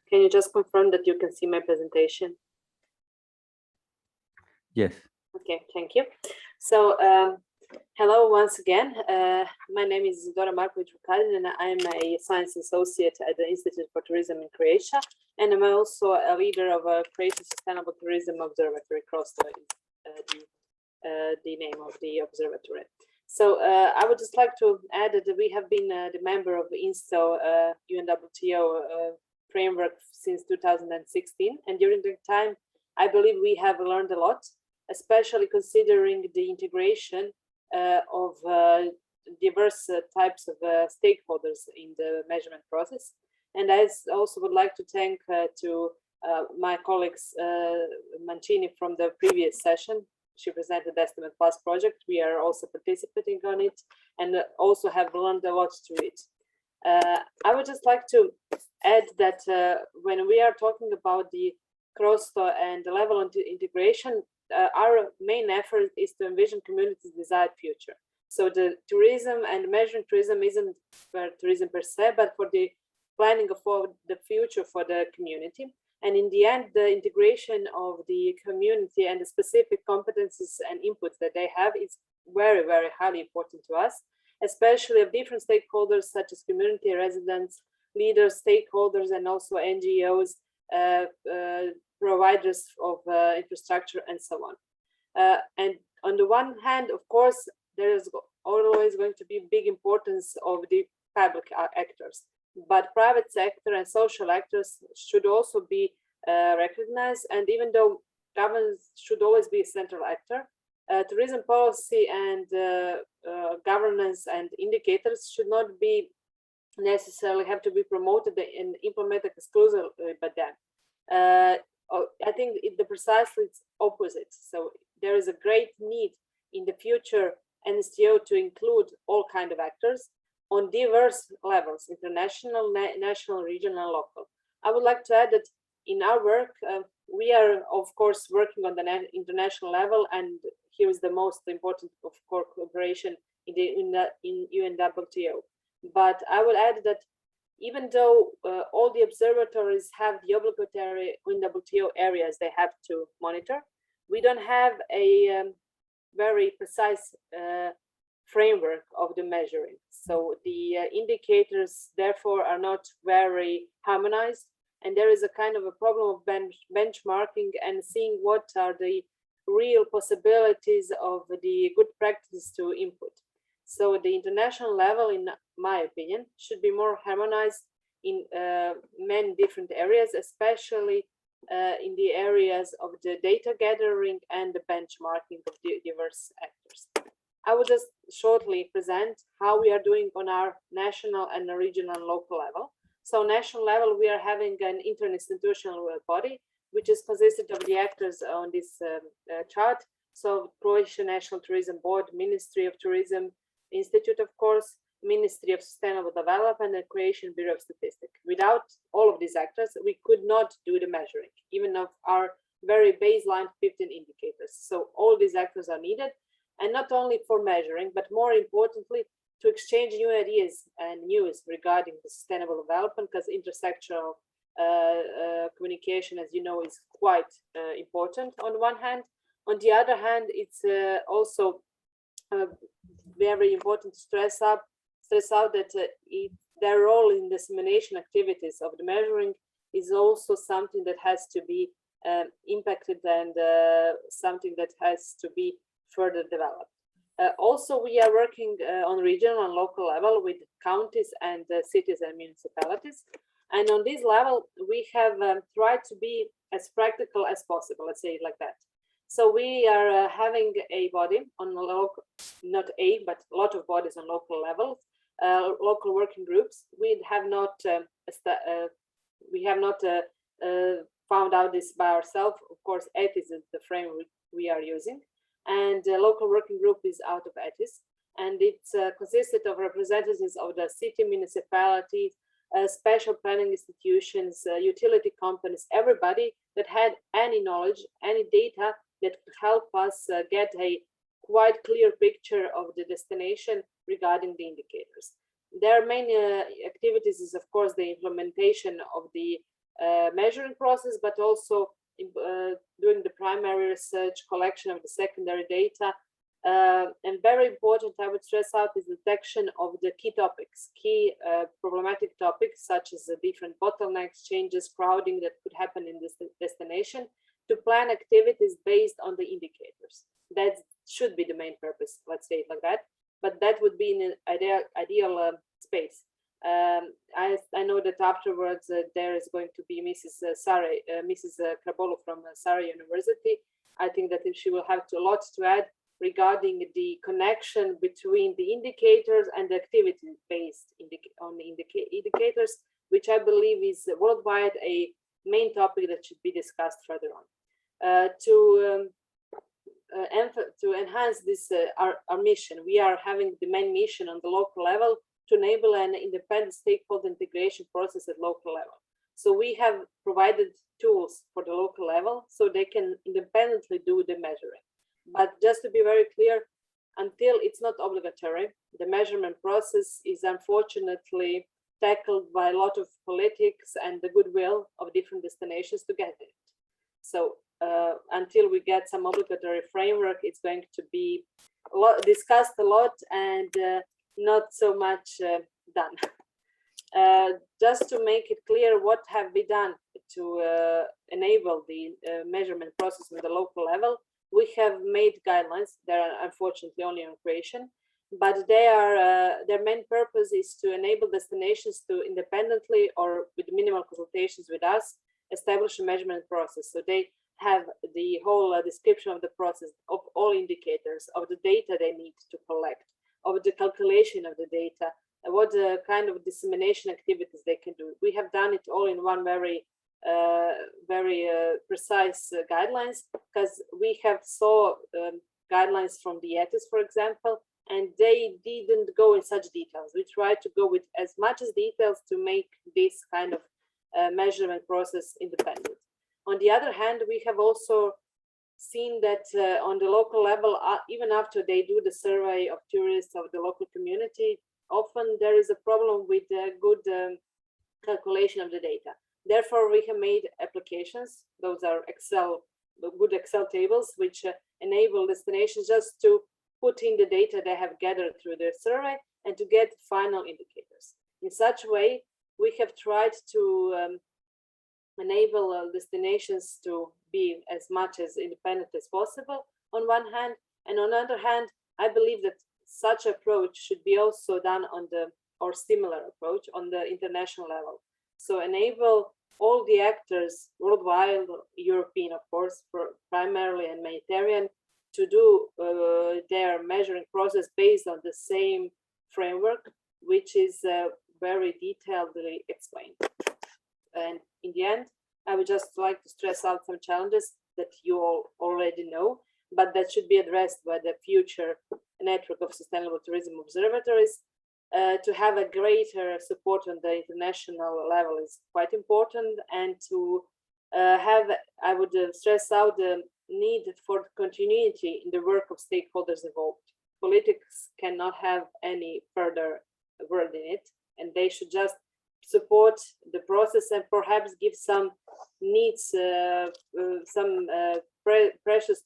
Can you just confirm that you can see my presentation? Yes. Okay, thank you. So hello once again. My name is Isidora Markovic and I'm a science associate at the Institute for Tourism in Croatia, and I'm also a leader of a Croatian Sustainable Tourism Observatory, the name of the observatory. So I would just like to add that we have been the member of the INSTO UNWTO framework since 2016, and during the time I believe we have learned a lot, especially considering the integration of diverse types of stakeholders in the measurement process. And I also would like to thank to my colleagues Mancini from the previous session. She presented the BESTMED Plus project. We are also participating on it and also have learned a lot through it. I would just like to add that when we are talking about the cross-to and the level of integration, our main effort is to envision communities' desired future. So the tourism and measuring tourism isn't for tourism per se, but for the planning for the future for the community. And in the end, the integration of the community and the specific competencies and inputs that they have is very, very highly important to us, especially of different stakeholders such as community residents, leaders, stakeholders, and also NGOs, providers of infrastructure, and so on. And on the one hand, of course, there is always going to be big importance of the public actors, but private sector and social actors should also be recognized. And even though governance should always be a central actor, tourism policy and governance and indicators should not be necessarily have to be promoted and implemented exclusively by them. I think the precisely opposite. So there is a great need in the future NSTO to include all kinds of actors on diverse levels, international, national, regional, local. I would like to add that in our work, we are of course working on the international level, and here is the most important of course cooperation in UNWTO. But I would add that even though all the observatories have the obligatory UNWTO areas they have to monitor, we don't have a very precise framework of the measuring. So the indicators therefore are not very harmonized, and there is a kind of a problem of benchmarking and seeing what are the real possibilities of the good practice to input. So the international level, in my opinion, should be more harmonized in many different areas, especially in the areas of the data gathering and the benchmarking of the diverse actors. I will just shortly present how we are doing on our national and regional and local level. So national level, we are having an interinstitutional body, which is consisted of the actors on this chart. So Croatian National Tourism Board, Ministry of Tourism, Institute, of course, Ministry of Sustainable Development, and Croatian Bureau of Statistics. Without all of these actors, we could not do the measuring, even of our very baseline 15 indicators. So all these actors are needed, and not only for measuring, but more importantly, to exchange new ideas and news regarding the sustainable development, because intersectional communication, as you know, is quite important on one hand. On the other hand, it's also very important to stress out that their role in dissemination activities of the measuring is also something that has to be impacted and something that has to be further developed. Also, we are working on regional and local level with counties and cities and municipalities. And on this level, we have tried to be as practical as possible, let's say it like that. So we are having a body on local, not a, but a lot of bodies on local levels, local working groups. We have not found out this by ourselves. Of course, ETIS is the framework we are using, and the local working group is out of ETIS, and it's consisted of representatives of the city, municipalities, special planning institutions, utility companies, everybody that had any knowledge, any data that could help us get a quite clear picture of the destination regarding the indicators. Their main activities is, of course, the implementation of the measuring process, but also doing the primary research, collection of the secondary data, and very important, I would stress out, is detection of the key topics, key problematic topics, such as the different bottlenecks, changes, crowding that could happen in this destination, to plan activities based on the indicators. That should be the main purpose, let's say it like that, but that would be in an ideal space. I know that afterwards there is going to be Mrs. Carbolo from Sara University. I think that she will have a lot to add regarding the connection between the indicators and the activity based on the indicators, which I believe is worldwide a main topic that should be discussed further on. To enhance this our mission, we are having the main mission on the local level to enable an independent stakeholder integration process at local level. So we have provided tools for the local level so they can independently do the measuring. But just to be very clear, until it's not obligatory, the measurement process is unfortunately tackled by a lot of politics and the goodwill of different destinations to get it. So until we get some obligatory framework, it's going to be discussed a lot and not so much done. Just to make it clear what have we done to enable the measurement process on the local level, we have made guidelines. They are unfortunately only on Croatian, but they are their main purpose is to enable destinations to independently or with minimal consultations with us establish a measurement process. So they have the whole description of the process, of all indicators, of the data they need to collect, of the calculation of the data, and what kind of dissemination activities they can do. We have done it all in one very precise guidelines, because we have saw guidelines from the ETIS, for example, and they didn't go in such details. We tried to go with as much as details to make this kind of measurement process independent. On the other hand, we have also seen that on the local level, even after they do the survey of tourists of the local community, often there is a problem with good calculation of the data. Therefore, we have made applications. Those are good Excel tables, which enable destinations just to put in the data they have gathered through their survey and to get final indicators. In such way, we have tried to enable destinations to be as much as independent as possible on one hand, and on the other hand, I believe that such approach should be also done on the, or similar approach on the international level. So enable all the actors worldwide, European of course, primarily, and Mediterranean, to do their measuring process based on the same framework, which is very detailedly explained. And in the end, I would just like to stress out some challenges that you all already know, but that should be addressed by the future network of sustainable tourism observatories. To have a greater support on the international level is quite important, and to have, I would stress out the need for continuity in the work of stakeholders involved. politics cannot have any further word in it, and they should just support the process and perhaps give some needs, pressures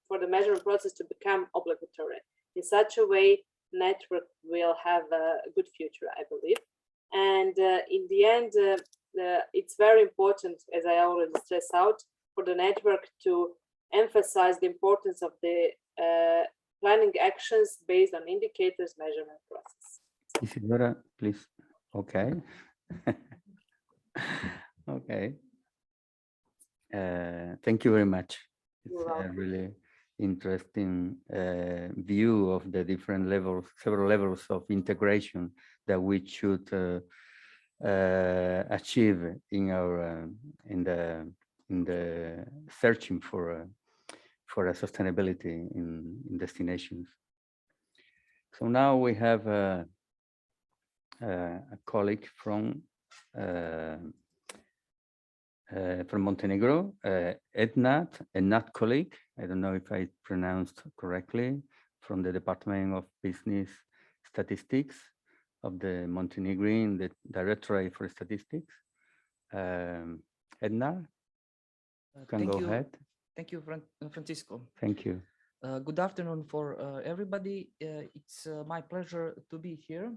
for the measurement process to become obligatory. In such a way, network will have a good future, I believe. And in the end, it's very important, as I already stressed out, for the network to emphasize the importance of the planning actions based on indicators measurement process. Isidora, please. Okay. Okay. Thank you very much. It's a really interesting view of the different levels, several levels of integration that we should achieve in our in the searching for a sustainability in destinations. So now we have a colleague from Montenegro, Ednat colleague. I don't know if I pronounced correctly, from the Department of Business Statistics of the Montenegrin, the Directorate for Statistics. Edna, you can go ahead. Thank you, Francisco. Thank you. Good afternoon for everybody. It's my pleasure to be here.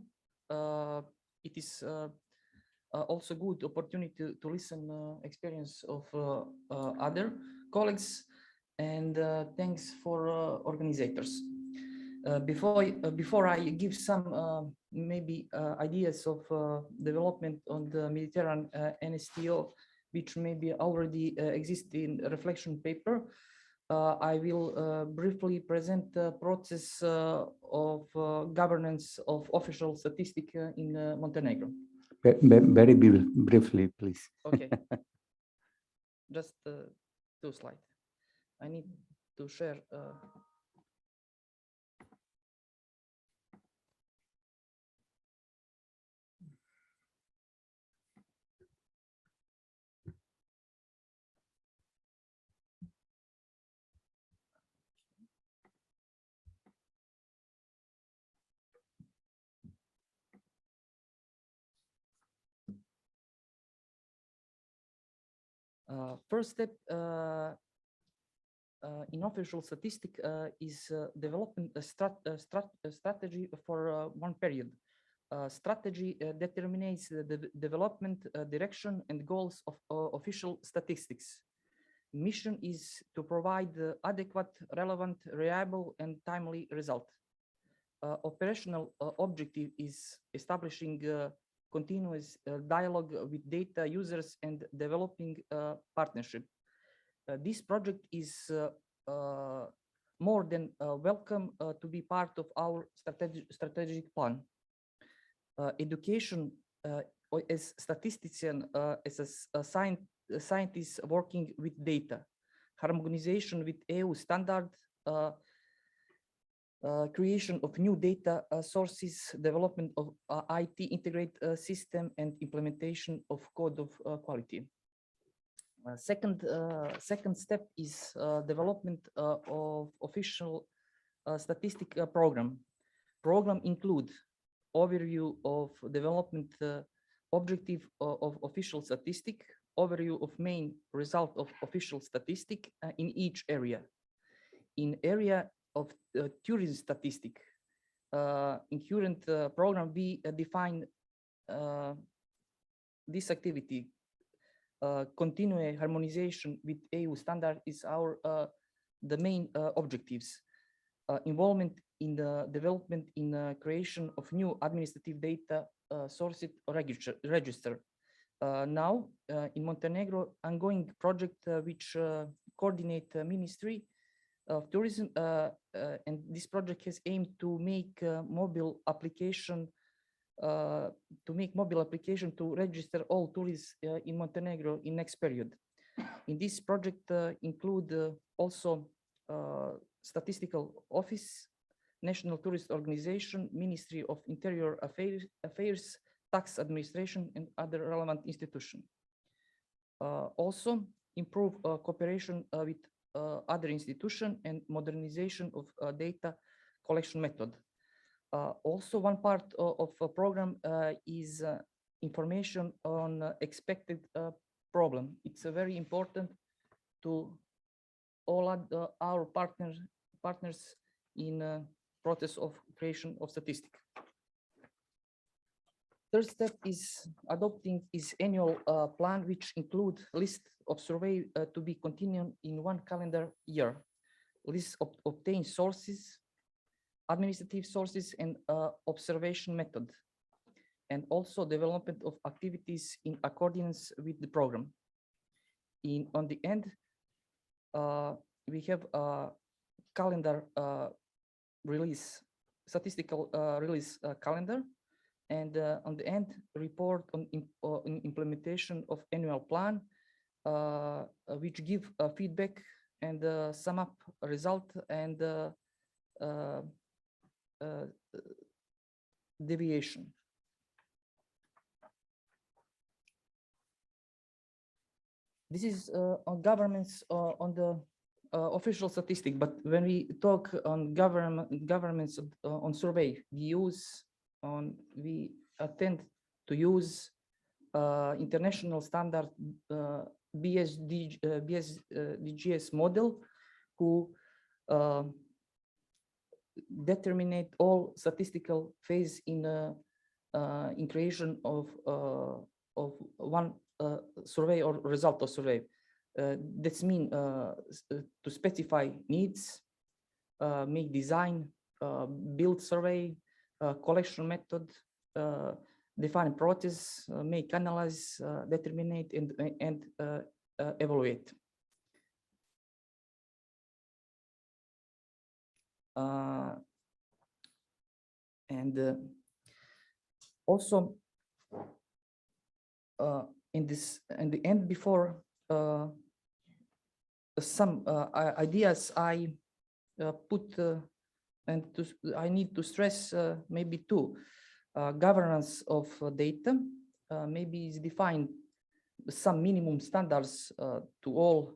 It is also good opportunity to listen experience of other colleagues, and thanks for organizers. Before I give some maybe ideas of development on the Mediterranean NSTO, which maybe already exist in reflection paper, I will briefly present the process of governance of official statistics in Montenegro. Very briefly, please. Okay. Just 2 slides. I need to share. First step in official statistics is developing a strategy for one period. Strategy determines the development direction and goals of official statistics. Mission is to provide adequate, relevant, reliable, and timely result. Operational objective is establishing continuous dialogue with data users and developing a partnership. This project is more than welcome to be part of our strategic plan. Education as statistician, as a scientist working with data, harmonization with EU standard, creation of new data sources, development of IT integrated system, and implementation of code of quality. Second step is development of official statistic program. Program include overview of development objective of official statistic, overview of main result of official statistic in each area. In area of tourism statistic, in current program, we define this activity. Continue harmonization with EU standard is our the main objectives. Involvement in the development in creation of new administrative data sources register. Now in Montenegro, ongoing project which coordinate Ministry of Tourism, and this project has aimed to make mobile application to register all tourists in Montenegro in next period. In this project include also Statistical Office, National Tourist Organization, Ministry of Interior Affairs, Tax Administration, and other relevant institutions. Also improve cooperation with other institutions and modernization of data collection method. Also, one part of a program is information on expected problem. It's very important to all our partners in process of creation of statistics. Third step is adopting is annual plan, which include list of survey to be continued in 1 calendar year. List of obtained sources, administrative sources, and observation method, and also development of activities in accordance with the program. On the end, we have a calendar release, statistical release calendar, and on the end, report on implementation of annual plan, which give feedback and sum up result and deviation. This is on governments on the official statistic, but when we talk on governments on survey, we attend to use international standard BSDGS model, who determine all statistical phase in creation of one survey or result of survey. That's mean to specify needs, make design, build survey, collection method, define process, make analyze, determine, and evaluate. Also in the end, before some ideas I put and I need to stress maybe two. Governance of data maybe is defined some minimum standards to all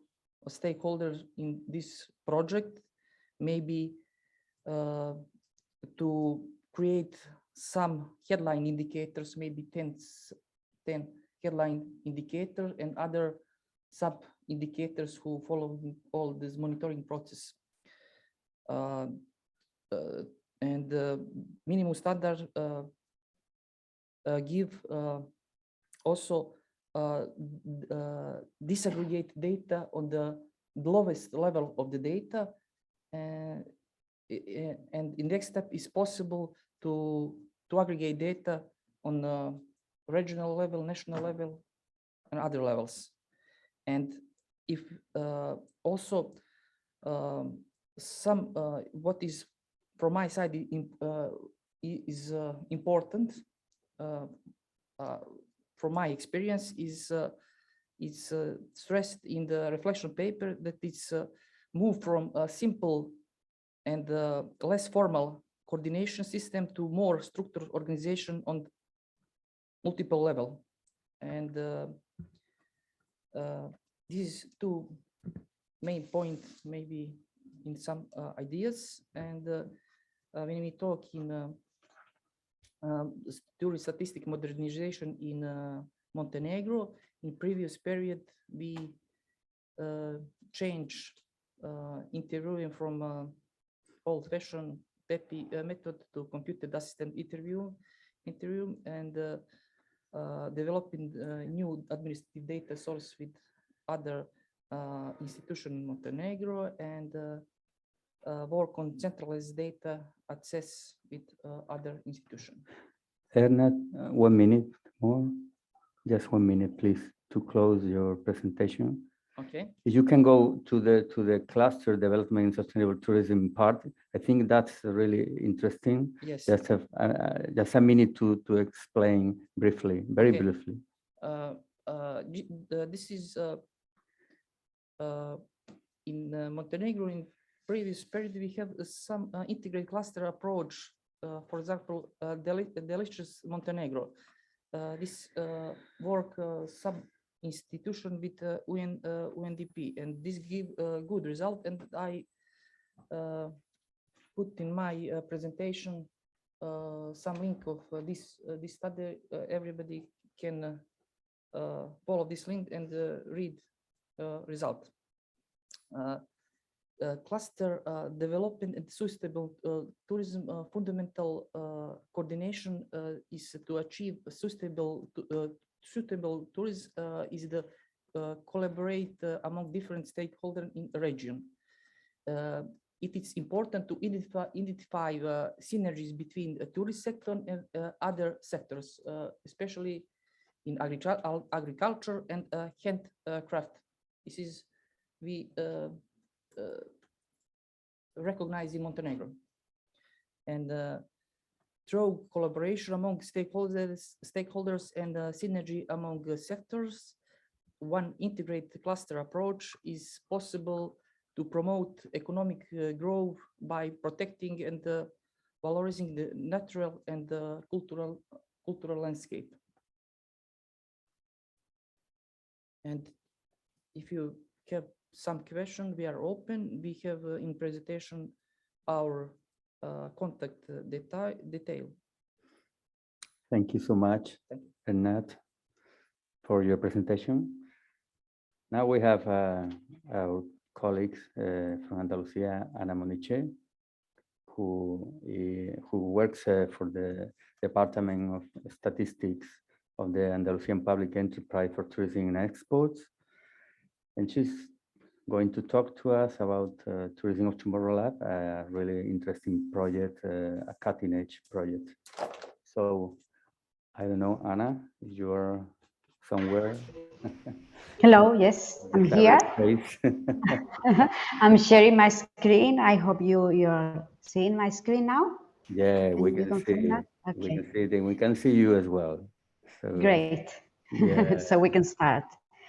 stakeholders in this project, maybe to create some headline indicators, maybe 10 headline indicators and other sub indicators who follow all this monitoring process. And minimum standard give also disaggregate data on the lowest level of the data, and in next step is possible to aggregate data on regional level, national level, and other levels. And if also some what is from my side is important from my experience is it's stressed in the reflection paper that it's moved from a simple and less formal coordination system to more structured organization on multiple level. And these two main points maybe in some ideas. And when we talk in during statistic modernization in Montenegro, in previous period we changed interviewing from old-fashioned PEPI method to computer assistant interview, and developing new administrative data source with other institution in Montenegro, and work on centralized data access with other institutions. Ernest, 1 minute more, just 1 minute, please, to close your presentation. Okay. If you can go to the cluster development and sustainable tourism part, I think that's really interesting. Yes. Just have just a minute to explain briefly, very Okay. briefly. This is in Montenegro. In previous period, we have some integrated cluster approach. For example, Delicious Montenegro. This work some institution with UNDP, and this give good result. And I put in my presentation some link of this study. Everybody can follow this link and read result. Cluster development and sustainable tourism fundamental coordination is to achieve sustainable tourism is the collaborate among different stakeholders in the region. It is important to identify synergies between the tourist sector and other sectors, especially in agriculture and handcraft. This is we recognize in Montenegro. And through collaboration among stakeholders and synergy among sectors, one integrated cluster approach is possible to promote economic growth by protecting and valorizing the natural and cultural landscape. And if you have some question, we are open. We have in presentation our contact detail. Thank you so much, Bernat, for your presentation. Now we have our colleagues from Andalusia, Ana Moniche, who works for the Department of Statistics of the Andalusian Public Enterprise for Tourism and Exports. And she's going to talk to us about Tourism of Tomorrow Lab, a really interesting project, a cutting edge project. So I don't know, Anna, if you're somewhere. Hello, yes, I'm here. I'm sharing my screen. I hope you're seeing my screen now. Yeah, we can see. Okay. We can see it, and we can see you as well. So, great. Yeah. So we can start.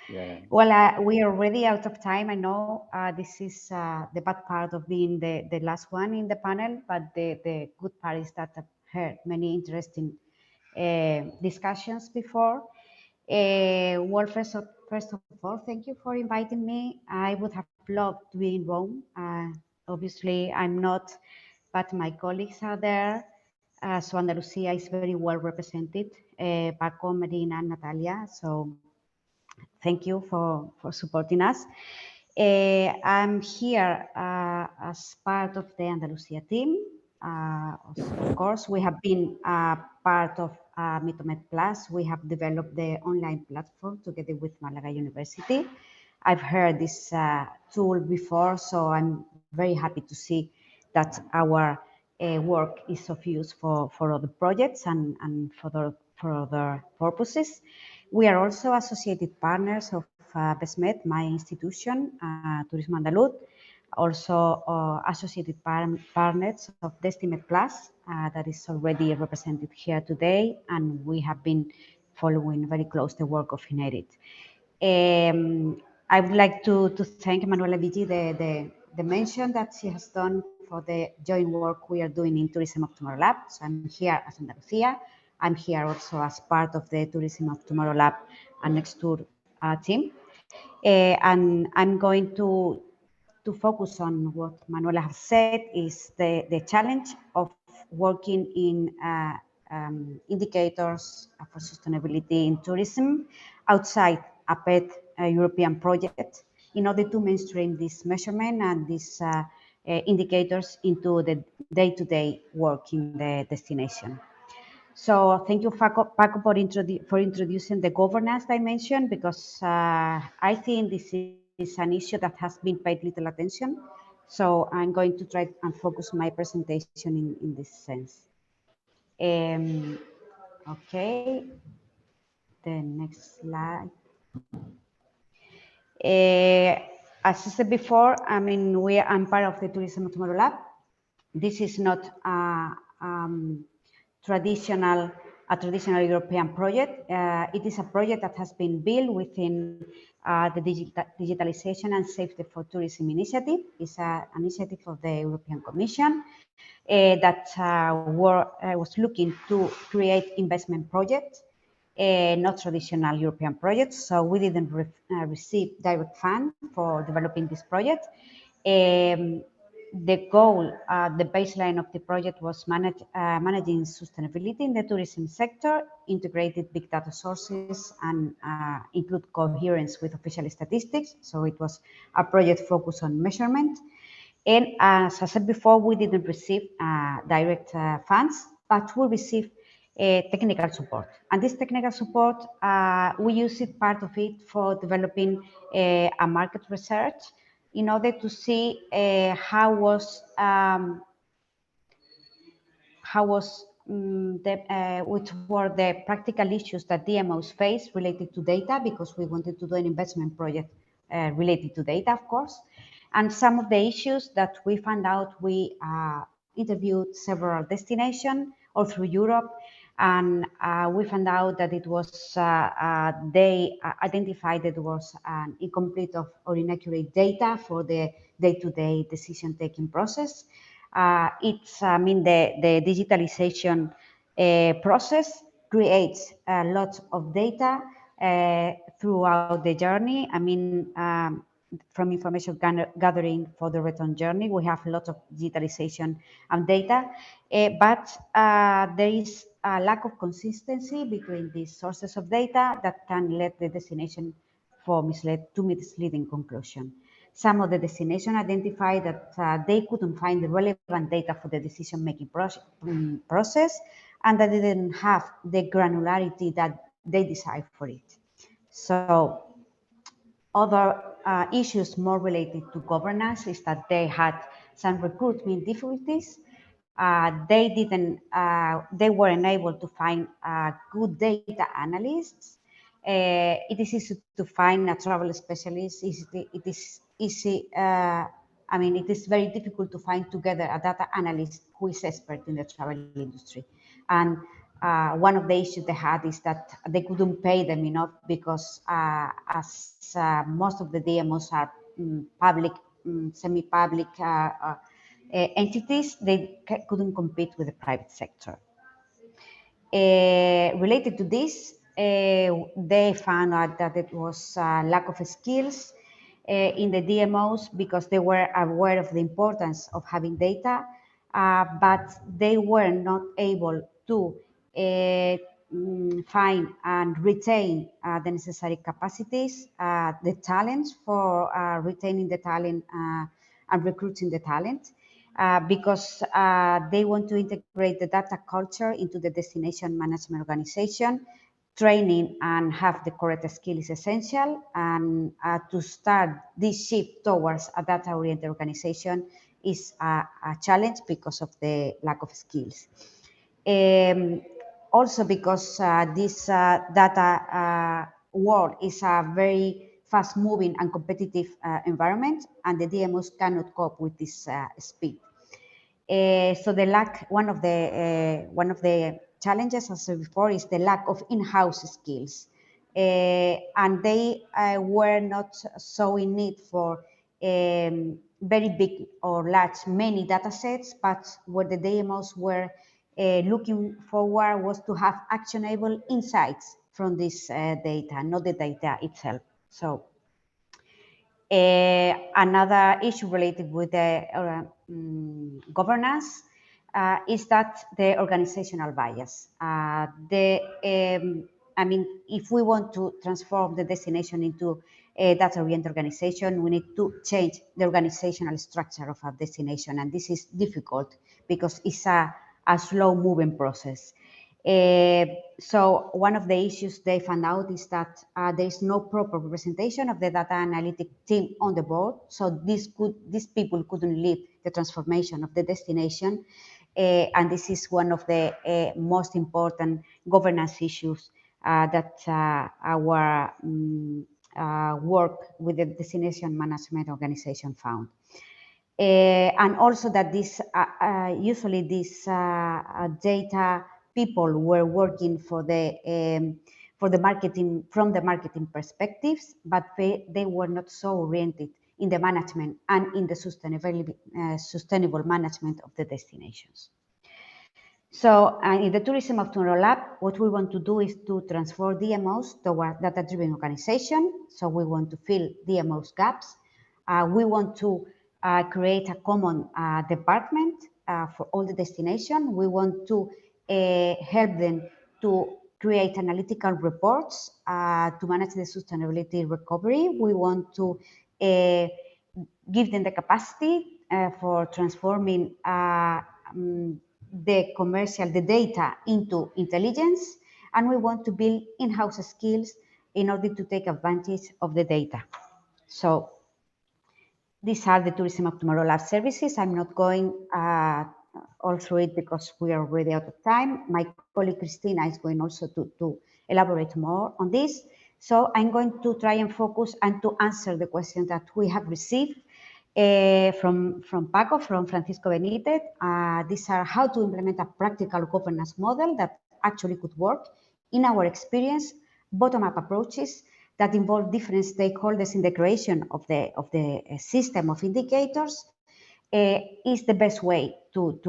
Yeah. Well, we are already out of time. I know this is the bad part of being the last one in the panel, but the good part is that I've heard many interesting discussions before. Well, first of all, thank you for inviting me. I would have loved to be in Rome. Obviously, I'm not, but my colleagues are there. So Andalusia is very well represented. Paco, Marina, and Natalia. So thank you for supporting us. I'm here as part of the Andalusia team. Of course, we have been part of BESTMED Plus. We have developed the online platform together with Malaga University. I've heard this tool before, so I'm very happy to see that our work is of use for other projects and for other purposes. We are also associated partners of BESTMED, my institution, Turismo Andaluz, also associated partners of BESTMED Plus, that is already represented here today, and we have been following very close the work of INERIT. I would like to thank Manuela Vigi, the mention that she has done for the joint work we are doing in Tourism of Tomorrow Lab. So I'm here as Andalusia. I'm here also as part of the Tourism of Tomorrow Lab and Next Tour team. And I'm going to focus on what Manuela has said is the challenge of working in indicators for sustainability in tourism outside a PET European project in order to mainstream this measurement and these indicators into the day-to-day work in the destination. So thank you, Paco, for introducing the governance dimension, because I think this is an issue that has been paid little attention. So I'm going to try and focus my presentation in this sense. Okay, the next slide. As I said before, I mean, I'm part of the Tourism of Tomorrow Lab. This is not a traditional European project. It is a project that has been built within the Digitalization and Safety for Tourism initiative. It's an initiative of the European Commission that was looking to create investment projects, not traditional European projects. So we didn't receive direct funds for developing this project. the goal, the baseline of the project was managing sustainability in the tourism sector, integrated big data sources, and include coherence with official statistics. So it was a project focused on measurement. And as I said before, we didn't receive direct funds, but we received technical support. And this technical support, we used it, part of it, for developing a market research in order to see which were the practical issues that DMOs face related to data, because we wanted to do an investment project related to data, of course. And some of the issues that we found out, we interviewed several destinations all through Europe, and we found out that it was, they identified that it was an incomplete or inaccurate data for the day-to-day decision-taking process. The digitalization process creates a lot of data throughout the journey. From information gathering for the return journey, we have a lot of digitalization and data, but there is a lack of consistency between these sources of data that can lead the destination to misleading conclusion. Some of the destinations identified that they couldn't find the relevant data for the decision-making process, and that they didn't have the granularity that they desire for it. So other issues more related to governance is that they had some recruitment difficulties. They weren't able to find good data analysts. It is easy to find a travel specialist. It is very difficult to find together a data analyst who is expert in the travel industry. And one of the issues they had is that they couldn't pay them enough, because most of the DMOs are public, semi-public entities, they couldn't compete with the private sector. Related to this, they found out that it was a lack of skills in the DMOs, because they were aware of the importance of having data, but they were not able to find and retain the necessary capacities, the talents for retaining the talent and recruiting the talent. Because they want to integrate the data culture into the destination management organization. Training and have the correct skill is essential, and to start this shift towards a data-oriented organization is a challenge because of the lack of skills. Also because this data world is a very fast-moving and competitive environment, and the DMOs cannot cope with this speed. So one of the challenges, as I said before, is the lack of in-house skills, and they were not so in need for very big or large, many data sets, but what the DMOs were looking forward was to have actionable insights from this data, not the data itself. So another issue related with the governance is that the organizational bias. If we want to transform the destination into a data-oriented organization, we need to change the organizational structure of our destination, and this is difficult because it's a slow-moving process. So one of the issues they found out is that there is no proper representation of the data analytic team on the board. So these people couldn't lead the transformation of the destination. And this is one of the most important governance issues that our work with the destination management organization found. And also that usually these data people were working for the marketing, from the marketing perspectives, but they were not so oriented in the management and in the sustainable management of the destinations. So in the Tourism of Tomorrow Lab, what we want to do is to transform DMOs toward data-driven organization. So we want to fill DMOs gaps. We want to create a common department for all the destination. We want to help them to create analytical reports to manage the sustainability recovery. We want to give them the capacity for transforming the data into intelligence, and we want to build in-house skills in order to take advantage of the data. So these are the Tourism of Tomorrow Lab services. I'm not going all through it because we are already out of time. My colleague Christina is going also to elaborate more on this. So I'm going to try and focus and to answer the questions that we have received from Paco, from Francisco Benitez. These are how to implement a practical governance model that actually could work. In our experience, bottom-up approaches that involve different stakeholders in the creation of the system of indicators is the best way to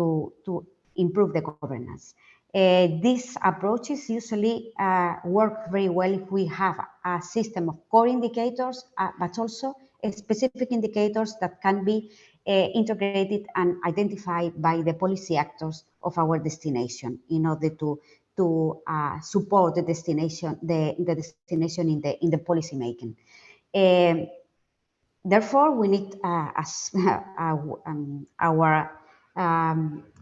improve the governance. These approaches usually work very well if we have a system of core indicators, but also specific indicators that can be integrated and identified by the policy actors of our destination in order to support the destination, the destination in the policy making. Therefore, we need, as our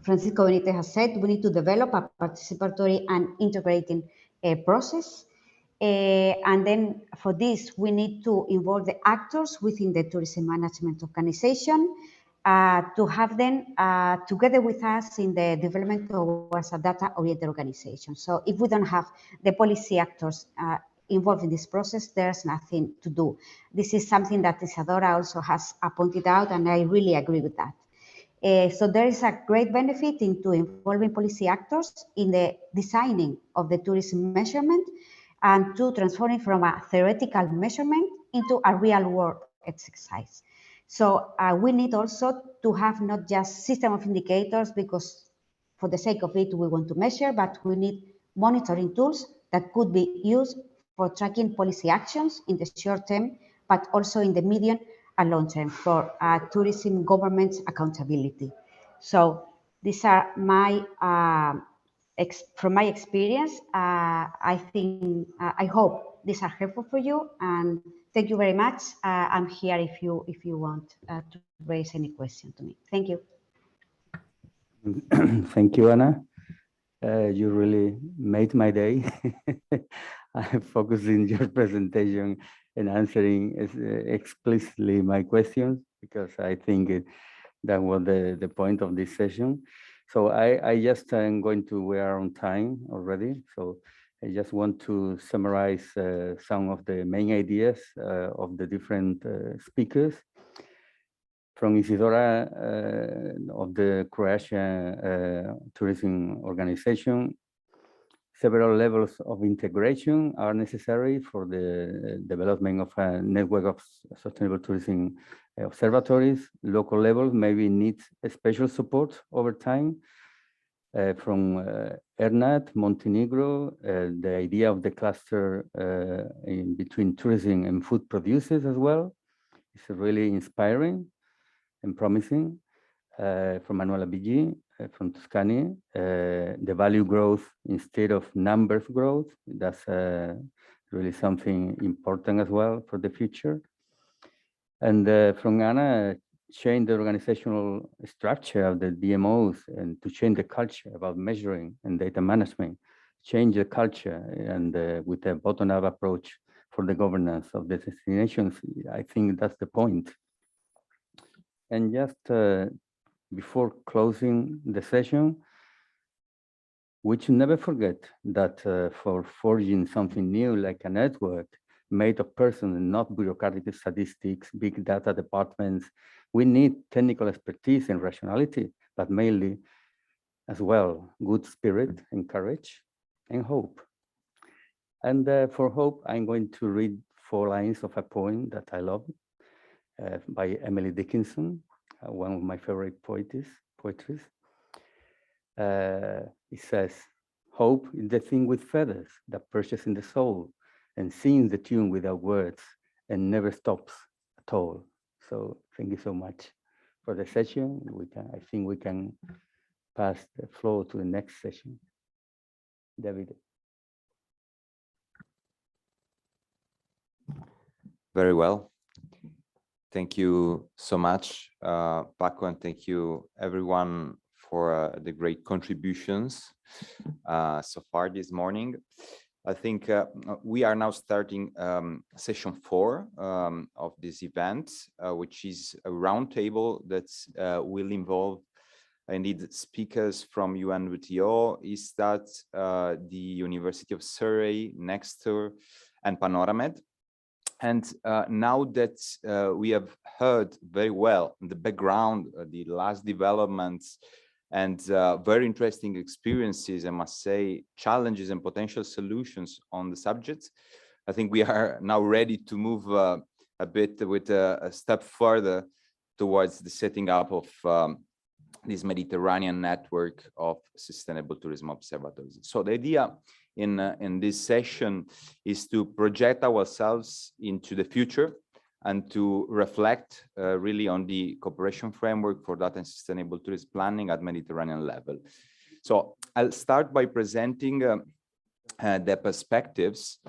Francisco Benitez has said, we need to develop a participatory and integrating process. And then for this, we need to involve the actors within the tourism management organization to have them together with us in the development towards a data-oriented organization. So if we don't have the policy actors involved in this process, there's nothing to do. This is something that Isadora also has pointed out, and I really agree with that. So there is a great benefit into involving policy actors in the designing of the tourism measurement and to transforming from a theoretical measurement into a real-world exercise. So we need also to have not just system of indicators because for the sake of it we want to measure, but we need monitoring tools that could be used for tracking policy actions in the short term, but also in the medium and long term for tourism government's accountability. So these are my, from my experience, I think, I hope these are helpful for you, and thank you very much. I'm here if you want to raise any question to me. Thank you. Thank you, Anna. You really made my day. I focused in your presentation and answering explicitly my questions because I think that was the point of this session. So I just am going to, we are on time already. So I just want to summarize some of the main ideas of the different speakers. From Isidora of the Croatian Tourism Organization, several levels of integration are necessary for the development of a network of sustainable tourism observatories. Local levels maybe need special support over time. From ERNAT, Montenegro, the idea of the cluster in between tourism and food producers as well is really inspiring and promising. From Manuela Bigi, from Tuscany, the value growth instead of numbers growth, that's really something important as well for the future. And from Anna, change the organizational structure of the DMOs and to change the culture about measuring and data management, change the culture and with a bottom-up approach for the governance of the destinations. I think that's the point. And just before closing the session, we should never forget that for forging something new like a network made of persons and not bureaucratic statistics, big data departments, we need technical expertise and rationality, but mainly as well, good spirit and courage and hope. And for hope, I'm going to read 4 lines of a poem that I love by Emily Dickinson, one of my favorite poetries. It says, hope is the thing with feathers that perches in the soul and sings the tune without words and never stops at all. So thank you so much. for the session. I think we can pass the floor to the next session. David. Very well. Thank you so much, Paco, and thank you everyone for the great contributions so far this morning. I think we are now starting session 4 of this event, which is a roundtable that will involve indeed speakers from UNWTO, ISTAT, the University of Surrey, Nexter, and Panoramed. And now that we have heard very well the background, the last developments, and very interesting experiences, I must say, challenges and potential solutions on the subject, I think we are now ready to move a bit with a step further towards the setting up of this Mediterranean network of sustainable tourism observatories. So the idea in this session is to project ourselves into the future and to reflect really on the cooperation framework for data and sustainable tourism planning at Mediterranean level. So I'll start by presenting the perspectives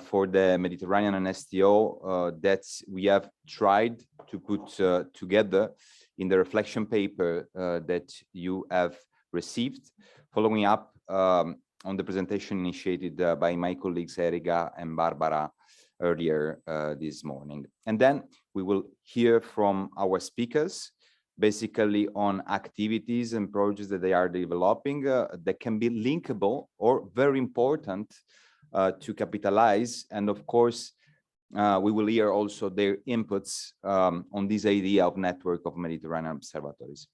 for the Mediterranean and STO that we have tried to put together in the reflection paper that you have received, following up on the presentation initiated by my colleagues Erika and Barbara earlier this morning. And then we will hear from our speakers, basically on activities and projects that they are developing that can be linkable or very important to capitalize. And of course, we will hear also their inputs on this idea of network of Mediterranean observatories.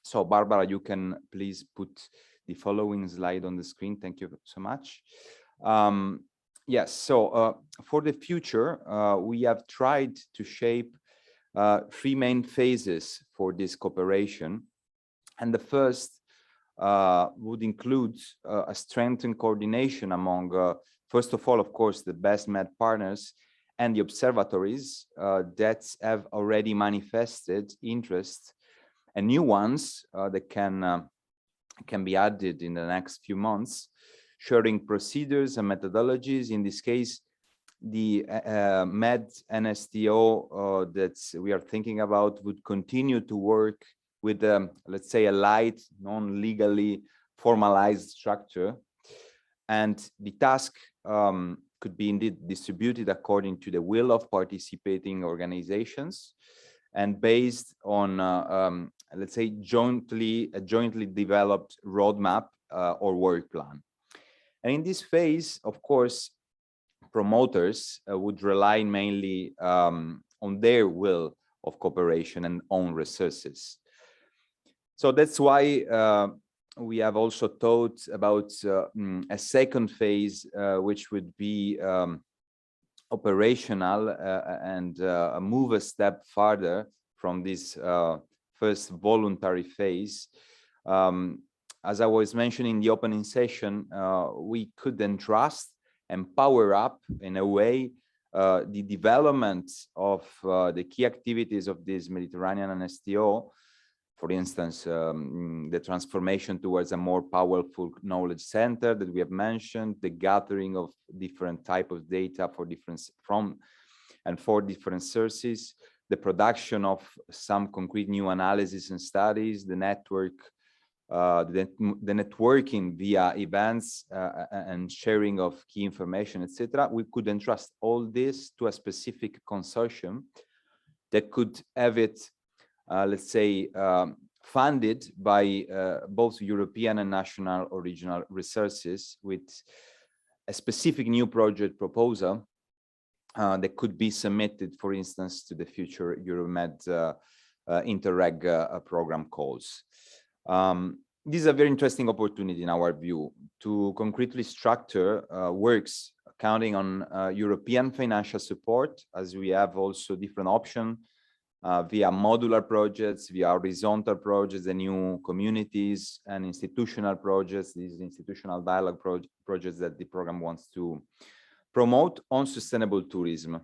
So Barbara, you can please put the following slide on the screen. Thank you so much. Yes, so for the future, we have tried to shape 3 main phases for this cooperation. And the first would include a strengthened coordination among, first of all, of course, the BESTMED partners and the observatories that have already manifested interest, and new ones that can be added in the next few months, sharing procedures and methodologies. In this case, the MED and STO that we are thinking about would continue to work with, let's say, a light, non-legally formalized structure. And the task could be indeed distributed according to the will of participating organizations and based on, let's say, a jointly developed roadmap or work plan. And in this phase, of course, promoters would rely mainly on their will of cooperation and own resources. So that's why we have also thought about a second phase, which would be operational and move a step further from this first voluntary phase. As I was mentioning in the opening session, we could entrust and power up in a way the development of the key activities of this Mediterranean and STO. For instance, the transformation towards a more powerful knowledge center that we have mentioned, the gathering of different types of data for different sources, the production of some concrete new analysis and studies, the network, the networking via events and sharing of key information, etc. We could entrust all this to a specific consortium that could have it, let's say, funded by both European and national or regional resources with a specific new project proposal that could be submitted, for instance, to the future Euromed Interreg program calls. This is a very interesting opportunity in our view to concretely structure works counting on European financial support, as we have also different options via modular projects, via horizontal projects, and new communities and institutional projects, these institutional dialogue projects that the program wants to promote on sustainable tourism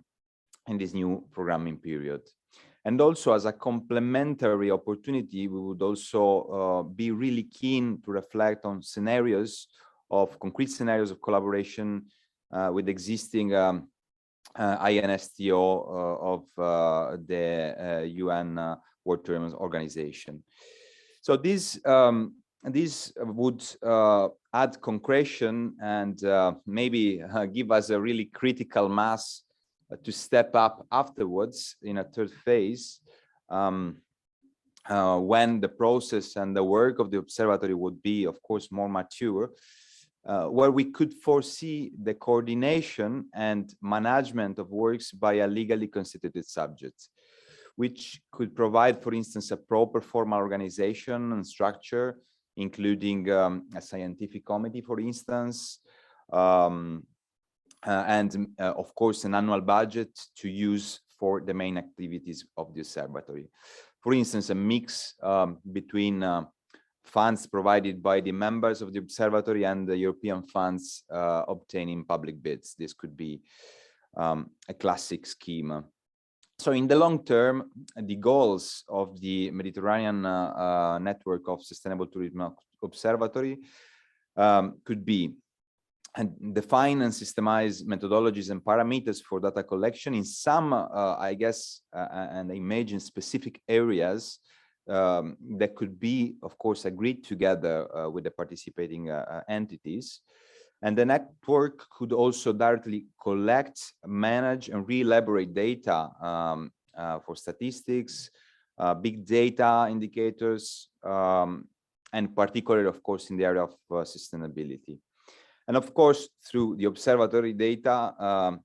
in this new programming period. And also as a complementary opportunity, we would also be really keen to reflect on concrete scenarios of collaboration with existing INSTO of the UN World Tourism Organization. So this would add concretion and maybe give us a really critical mass to step up afterwards in a third phase, when the process and the work of the observatory would be, of course, more mature, where we could foresee the coordination and management of works by a legally constituted subject, which could provide, for instance, a proper formal organization and structure, including a scientific committee, for instance, and of course, an annual budget to use for the main activities of the observatory. For instance, a mix between funds provided by the members of the observatory and the European funds obtaining public bids. This could be a classic scheme. So in the long term, the goals of the Mediterranean network of sustainable tourism observatory could be and define and systemize methodologies and parameters for data collection in some, I guess, and imagine specific areas that could be, of course, agreed together with the participating entities. And the network could also directly collect, manage, and re-elaborate data for statistics, big data indicators, and particularly, of course, in the area of sustainability. And of course, through the observatory data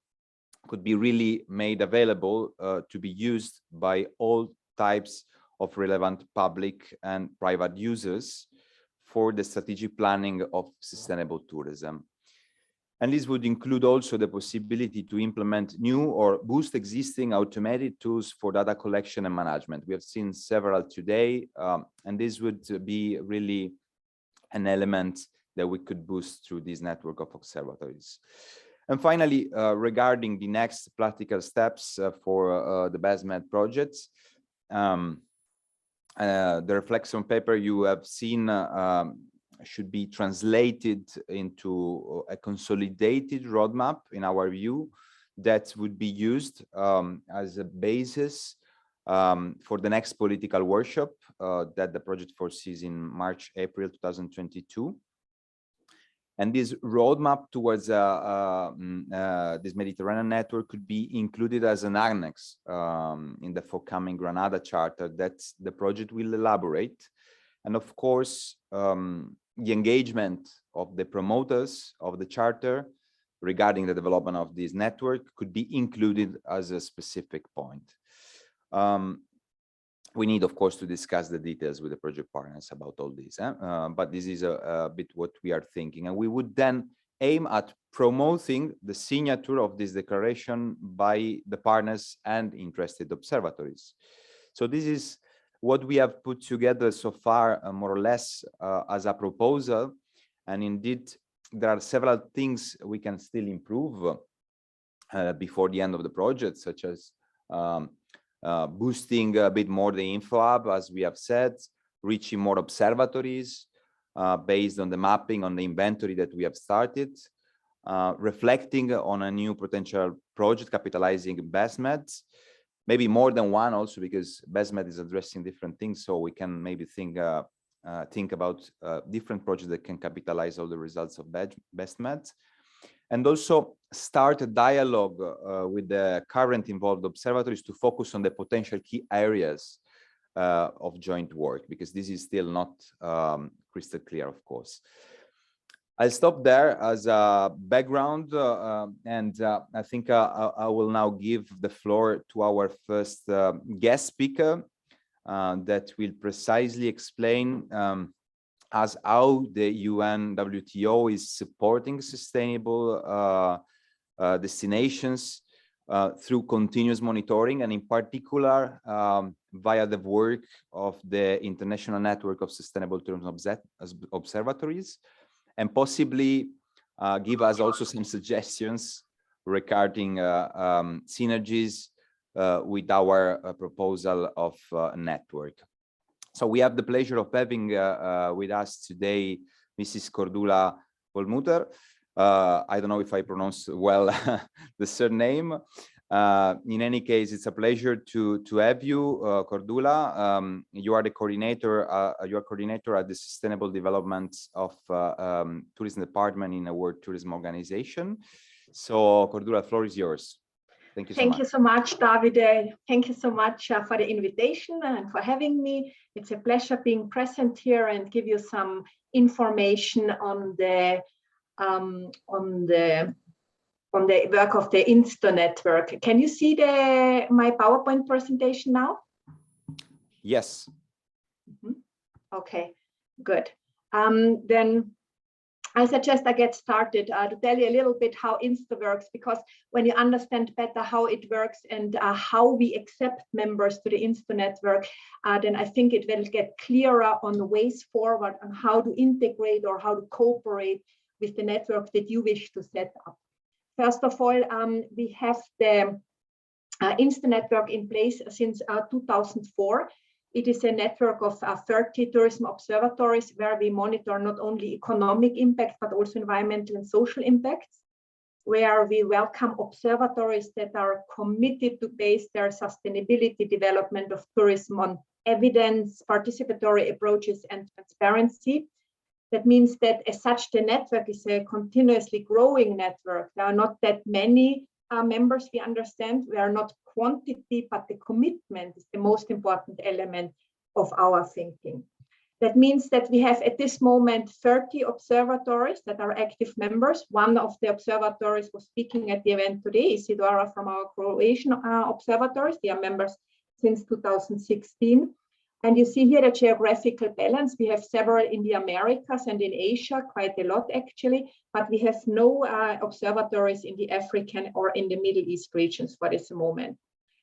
could be really made available to be used by all types of relevant public and private users for the strategic planning of sustainable tourism. And this would include also the possibility to implement new or boost existing automated tools for data collection and management. We have seen several today, and this would be really an element that we could boost through this network of observatories. And finally, regarding the next practical steps for the BESTMED projects, the reflection paper you have seen should be translated into a consolidated roadmap, in our view, that would be used as a basis for the next political workshop that the project foresees in March, April 2022. And this roadmap towards this Mediterranean network could be included as an annex in the forthcoming Granada Charter that the project will elaborate. And of course, the engagement of the promoters of the Charter regarding the development of this network could be included as a specific point. We need, of course, to discuss the details with the project partners about all this, but this is a bit what we are thinking. And we would then aim at promoting the signature of this declaration by the partners and interested observatories. So this is what we have put together so far, more or less, as a proposal. And indeed, there are several things we can still improve before the end of the project, such as boosting a bit more the info hub, as we have said, reaching more observatories based on the mapping on the inventory that we have started, reflecting on a new potential project capitalizing BESTMED, maybe more than one also, because BESTMED is addressing different things, so we can maybe think about different projects that can capitalize all the results of BESTMED. And also start a dialogue with the current involved observatories to focus on the potential key areas of joint work, because this is still not crystal clear, of course. I'll stop there as a background, and I think I will now give the floor to our first guest speaker that will precisely explain as how the UN WTO is supporting sustainable destinations through continuous monitoring, and in particular via the work of the International Network of Sustainable Tourism Observatories, and possibly give us also some suggestions regarding synergies with our proposal of network. So we have the pleasure of having with us today Mrs. Cordula Volmuter. I don't know if I pronounce well the surname. In any case, it's a pleasure to have you, Cordula. You are the coordinator. You are coordinator at the Sustainable Development of Tourism Department in a World Tourism Organization. So, Cordula, the floor is yours. Thank you so much. Thank you so much, Davide. Thank you so much for the invitation and for having me. It's a pleasure being present here and give you some information on the work of the INSTO network. Can you see my PowerPoint presentation now? Yes. Okay, good. Then I suggest I get started to tell you a little bit how INSTO works, because when you understand better how it works and how we accept members to the INSTO network, then I think it will get clearer on the ways forward on how to integrate or how to cooperate with the network that you wish to set up. First of all, we have the INSTO network in place since 2004. It is a network of 30 tourism observatories where we monitor not only economic impact, but also environmental and social impacts, where we welcome observatories that are committed to base their sustainability development of tourism on evidence, participatory approaches, and transparency. That means that as such, the network is a continuously growing network. There are not that many members, we understand. We are not quantity, but the commitment is the most important element of our thinking. That means that we have at this moment 30 observatories that are active members. One of the observatories was speaking at the event today, Isidora from our Croatian observatories. They are members since 2016. And you see here the geographical balance. We have several in the Americas and in Asia, quite a lot actually, but we have no observatories in the African or in the Middle East regions for this moment.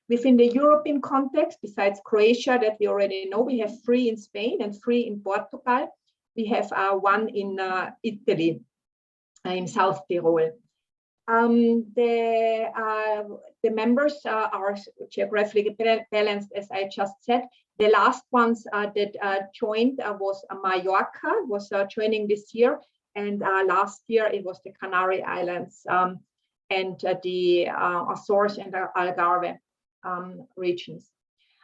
Within the European context, besides Croatia that we already know, we have 3 in Spain and 3 in Portugal. We have 1 in Italy, in South Tyrol. The members are geographically balanced, as I just said. The last ones that joined was Mallorca, was joining this year, and last year it was the Canary Islands and the Azores and the Algarve regions.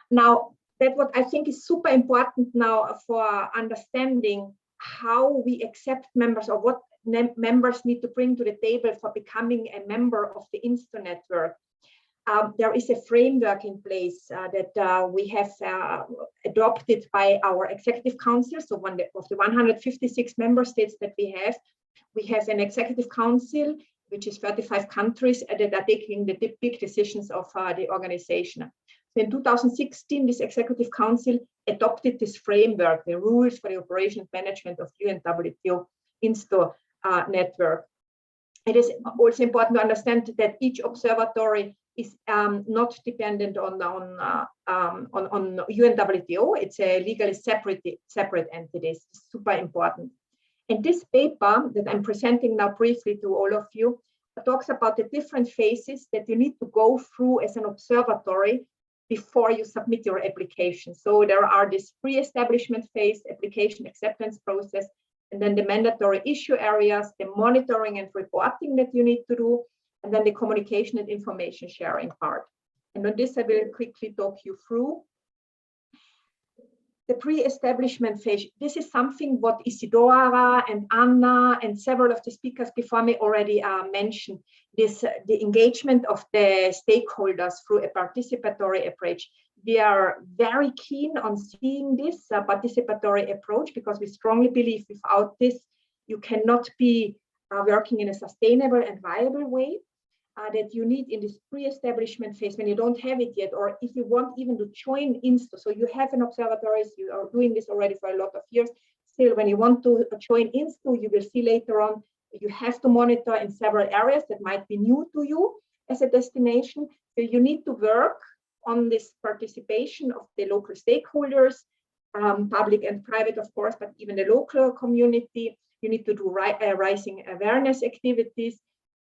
Now, that what I think is super important now for understanding how we accept members or what members need to bring to the table for becoming a member of the INSTO network. There is a framework in place that we have adopted by our executive council. So of the 156 member states that we have an executive council, which is 35 countries that are taking the big decisions of the organization. So in 2016, this executive council adopted this framework, the rules for the operation and management of UNWTO INSTO network. It is also important to understand that each observatory is not dependent on UNWTO. It's a legally separate entity. It's super important. And this paper that I'm presenting now briefly to all of you talks about the different phases that you need to go through as an observatory before you submit your application. So there are this pre-establishment phase, application acceptance process, and then the mandatory issue areas, the monitoring and reporting that you need to do, and then the communication and information sharing part. And on this, I will quickly talk you through. The pre-establishment phase, this is something what Isidora and Anna and several of the speakers before me already mentioned, the engagement of the stakeholders through a participatory approach. We are very keen on seeing this participatory approach because we strongly believe without this, you cannot be working in a sustainable and viable way. That you need in this pre-establishment phase when you don't have it yet, or if you want even to join INSTO. So you have an observatory, you are doing this already for a lot of years. Still, when you want to join INSTO, you will see later on, you have to monitor in several areas that might be new to you as a destination. So you need to work on this participation of the local stakeholders, public and private, of course, but even the local community. You need to do rising awareness activities.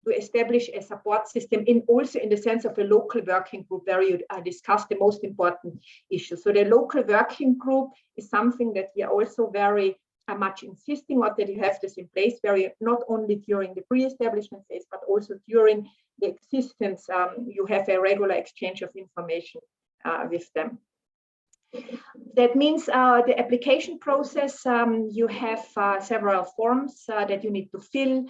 to establish a support system also in the sense of a local working group where you discuss the most important issues. So the local working group is something that we are also very much insisting on, that you have this in place not only during the pre-establishment phase, but also during the existence, you have a regular exchange of information with them. That means the application process, you have several forms that you need to fill,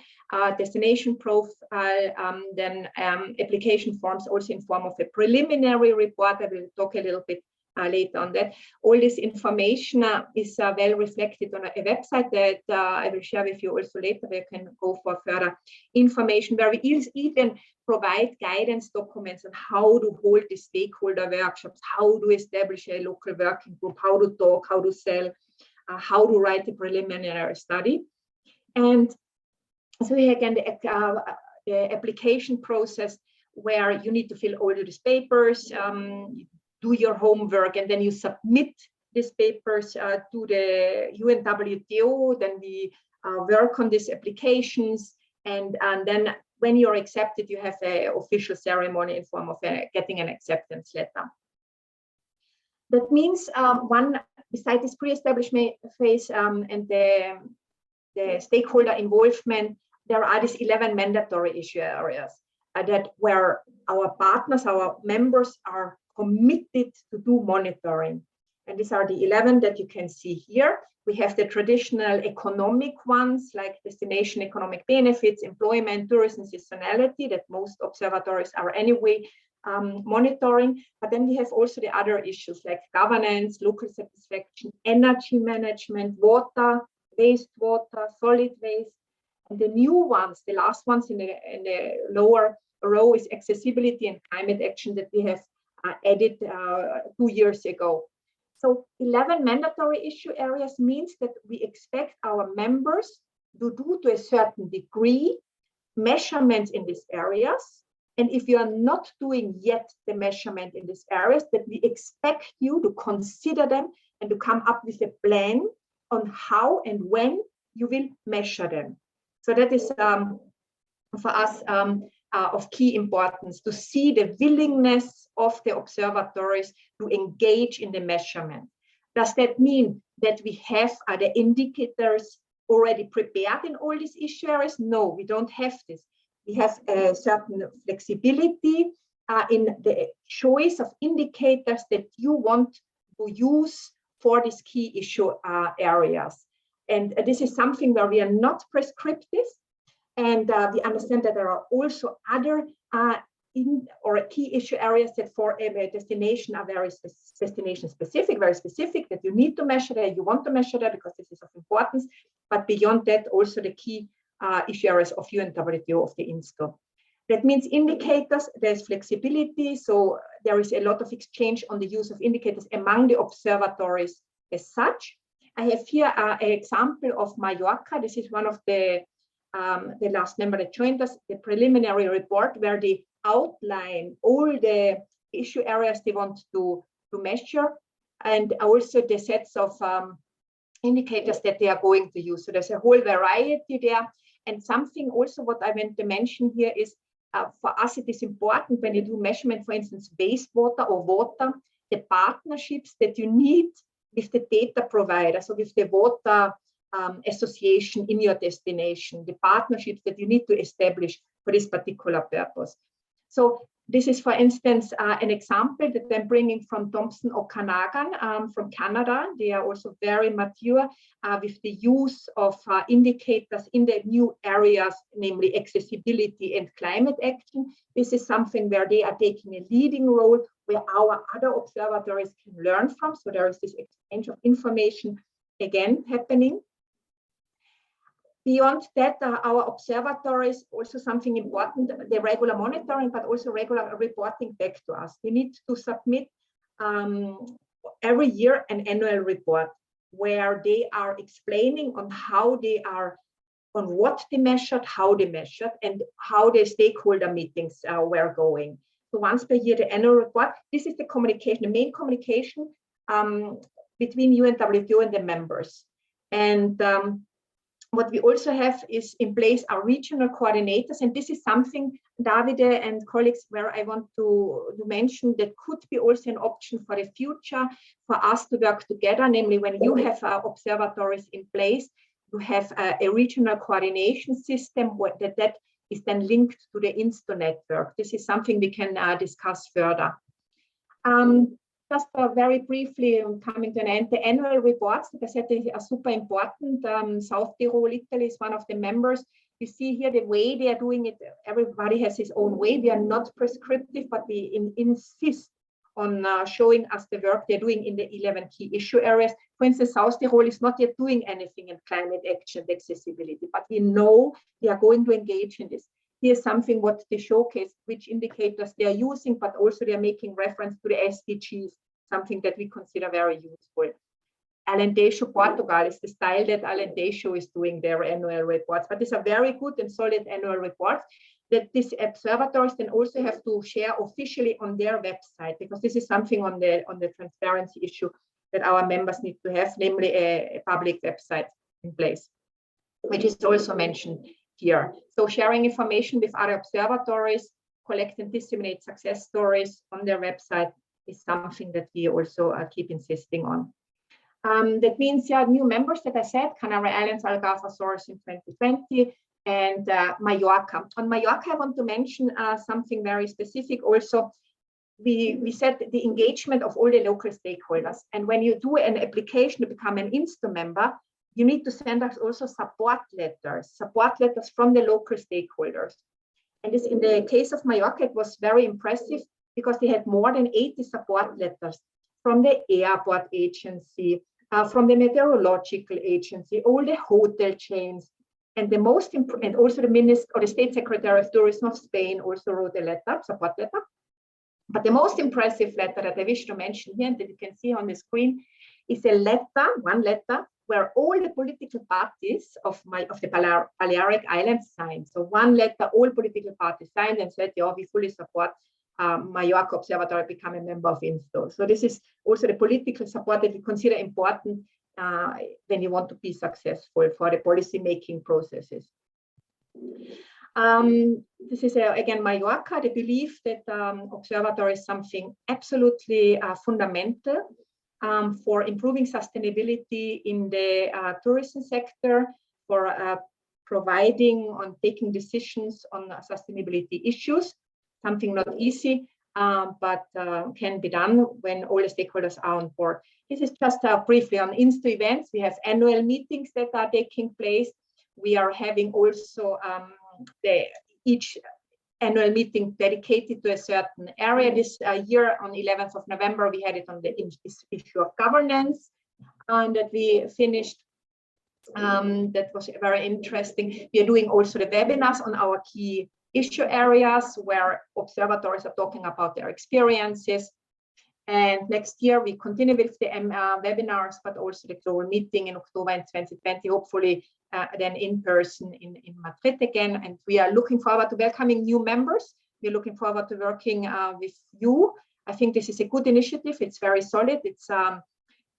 destination profile, then application forms also in form of a preliminary report. I will talk a little bit later on that. All this information is well reflected on a website that I will share with you also later, where you can go for further information, where we even provide guidance documents on how to hold the stakeholder workshops, how to establish a local working group, how to talk, how to sell, how to write a preliminary study. And so here again, the application process, where you need to fill all of these papers, do your homework, and then you submit these papers to the UNWTO. Then we work on these applications, and then when you're accepted, you have an official ceremony in form of getting an acceptance letter. That means besides this pre-establishment phase and the stakeholder involvement, there are these 11 mandatory issue areas where our partners, our members are committed to do monitoring. And these are the 11 that you can see here. We have the traditional economic ones like destination economic benefits, employment, tourism, seasonality, that most observatories are anyway monitoring. But then we have also the other issues like governance, local satisfaction, energy management, water, wastewater, solid waste. And the new ones, the last ones in the lower row, is accessibility and climate action that we have added 2 years ago. So 11 mandatory issue areas means that we expect our members to do, to a certain degree, measurements in these areas. And if you are not doing yet the measurement in these areas, that we expect you to consider them and to come up with a plan on how and when you will measure them. So that is for us of key importance, to see the willingness of the observatories to engage in the measurement. Does that mean that we have other indicators already prepared in all these issue areas? No, we don't have this. We have a certain flexibility in the choice of indicators that you want to use for these key issue areas. And this is something where we are not prescriptive. And we understand that there are also other key issue areas that for a destination are very destination specific, very specific, that you need to measure there, you want to measure there because this is of importance. But beyond that, also the key issue areas of UNWTO, of the INSTO. That means indicators, there's flexibility. So there is a lot of exchange on the use of indicators among the observatories as such. I have here an example of Mallorca. This is one of the last member that joined us, the preliminary report, where they outline all the issue areas they want to measure, and also the sets of indicators that they are going to use. So there's a whole variety there. And something also what I want to mention here is, for us it is important when you do measurement, for instance, wastewater or water, the partnerships that you need with the data provider, so with the water association in your destination, the partnerships that you need to establish for this particular purpose. So this is, for instance, an example that I'm bringing from Thompson Okanagan from Canada. They are also very mature with the use of indicators in the new areas, namely accessibility and climate action. This is something where they are taking a leading role, where our other observatories can learn from. So there is this exchange of information again happening. Beyond that, our observatories, also something important, the regular monitoring, but also regular reporting back to us. We need to submit every year an annual report where they are explaining on how they are, on what they measured, how they measured, and how the stakeholder meetings were going. So once per year, the annual report, this is the communication, the main communication between UNWTO and the members. And What we also have is in place our regional coordinators, and this is something, Davide and colleagues, where I want to mention that could be also an option for the future for us to work together, namely when you have observatories in place, you have a regional coordination system that is then linked to the INSTO network. This is something we can discuss further. Just very briefly, coming to an end, the annual reports, like I said, they are super important. South Tyrol, Italy is one of the members. You see here the way they are doing it. Everybody has his own way. We are not prescriptive, but we insist on showing us the work they're doing in the 11 key issue areas. For instance, South Tyrol is not yet doing anything in climate action and accessibility, but we know they are going to engage in this. Here's something what they showcase, which indicators they are using, but also they are making reference to the SDGs, something that we consider very useful. Alentejo, Portugal is the style that Alentejo is doing their annual reports, but these are very good and solid annual reports that these observatories then also have to share officially on their website, because this is something on the transparency issue that our members need to have, namely a public website in place, which is also mentioned here. So sharing information with other observatories, collect and disseminate success stories on their website is something that we also keep insisting on. That means, yeah, new members that I said, Canary Islands, Algarve, Azores in 2020, and Mallorca. On Mallorca, I want to mention something very specific also. We said the engagement of all the local stakeholders. And when you do an application to become an INSTO member, you need to send us also support letters from the local stakeholders. And this, in the case of Mallorca, it was very impressive because they had more than 80 support letters from the airport agency, from the meteorological agency, all the hotel chains, and the most important, and also the minister or the state secretary of tourism of Spain also wrote a letter, support letter. But the most impressive letter that I wish to mention here, and that you can see on the screen, is a letter, one letter, where all the political parties of the Balearic Islands signed. So one letter, all political parties signed and said, yeah, we fully support Mallorca Observatory become a member of INSTO. So this is also the political support that we consider important when you want to be successful for the policy making processes. This is again Mallorca. They believe that observatory is something absolutely fundamental for improving sustainability in the tourism sector, for providing on taking decisions on sustainability issues. Something not easy, but can be done when all the stakeholders are on board. This is just briefly on INSTO events. We have annual meetings that are taking place. We are having also each annual meeting dedicated to a certain area. This year on 11th of November, we had it on the issue of governance that we finished. That was very interesting. We are doing also the webinars on our key issue areas where observatories are talking about their experiences. And next year we continue with the webinars, but also the global meeting in October in 2020, hopefully then in person in Madrid again. And we are looking forward to welcoming new members. We're looking forward to working with you. I think this is a good initiative. It's very solid. It's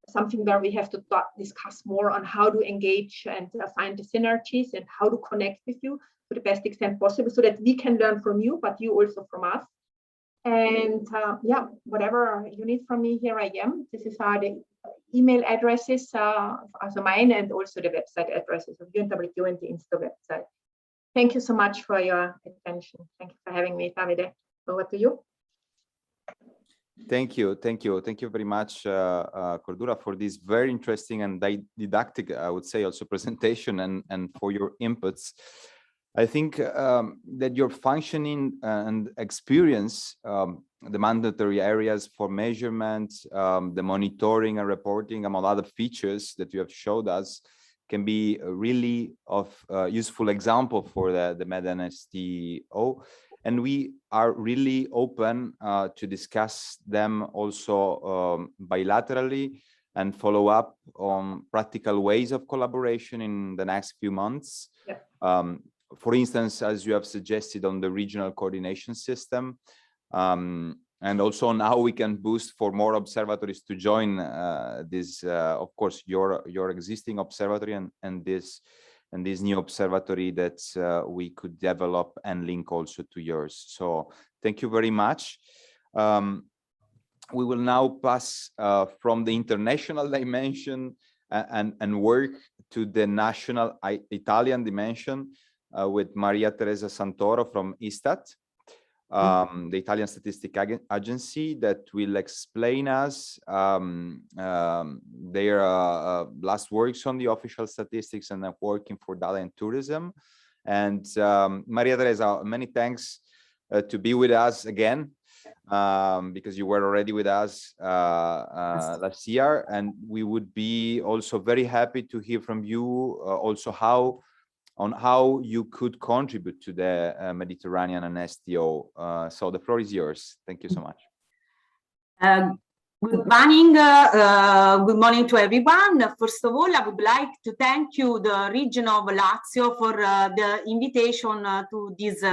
something where we have to discuss more on how to engage and find the synergies and how to connect with you to the best extent possible so that we can learn from you, but you also from us. And yeah, whatever you need from me, here I am. This is the email addresses, also mine, and also the website addresses of UNWTO and the INSTO website. Thank you so much for your attention. Thank you for having me, Davide. Over to you. Thank you very much, Cordura, for this very interesting and didactic, I would say, also presentation and for your inputs. I think that your functioning and experience, the mandatory areas for measurement, the monitoring and reporting, among other features that you have showed us, can be really of useful example for the MED-NSTO. And we are really open to discuss them also bilaterally and follow up on practical ways of collaboration in the next few months. Yeah. For instance, as you have suggested on the regional coordination system, and also on how we can boost for more observatories to join this, of course, your existing observatory and this and this new observatory that we could develop and link also to yours. So thank you very much. We will now pass from the international dimension and work to the national Italian dimension with Maria Teresa Santoro from ISTAT, the Italian Statistic Agency, that will explain us their last works on the official statistics and working for data and tourism. And Maria Teresa, many thanks to be with us again, because you were already with us last year, and we would be also very happy to hear from you also how you could contribute to the Mediterranean and STO. So the floor is yours. Thank you so much. Good morning to everyone. First of all, I would like to thank you, the region of Lazio, for the invitation to this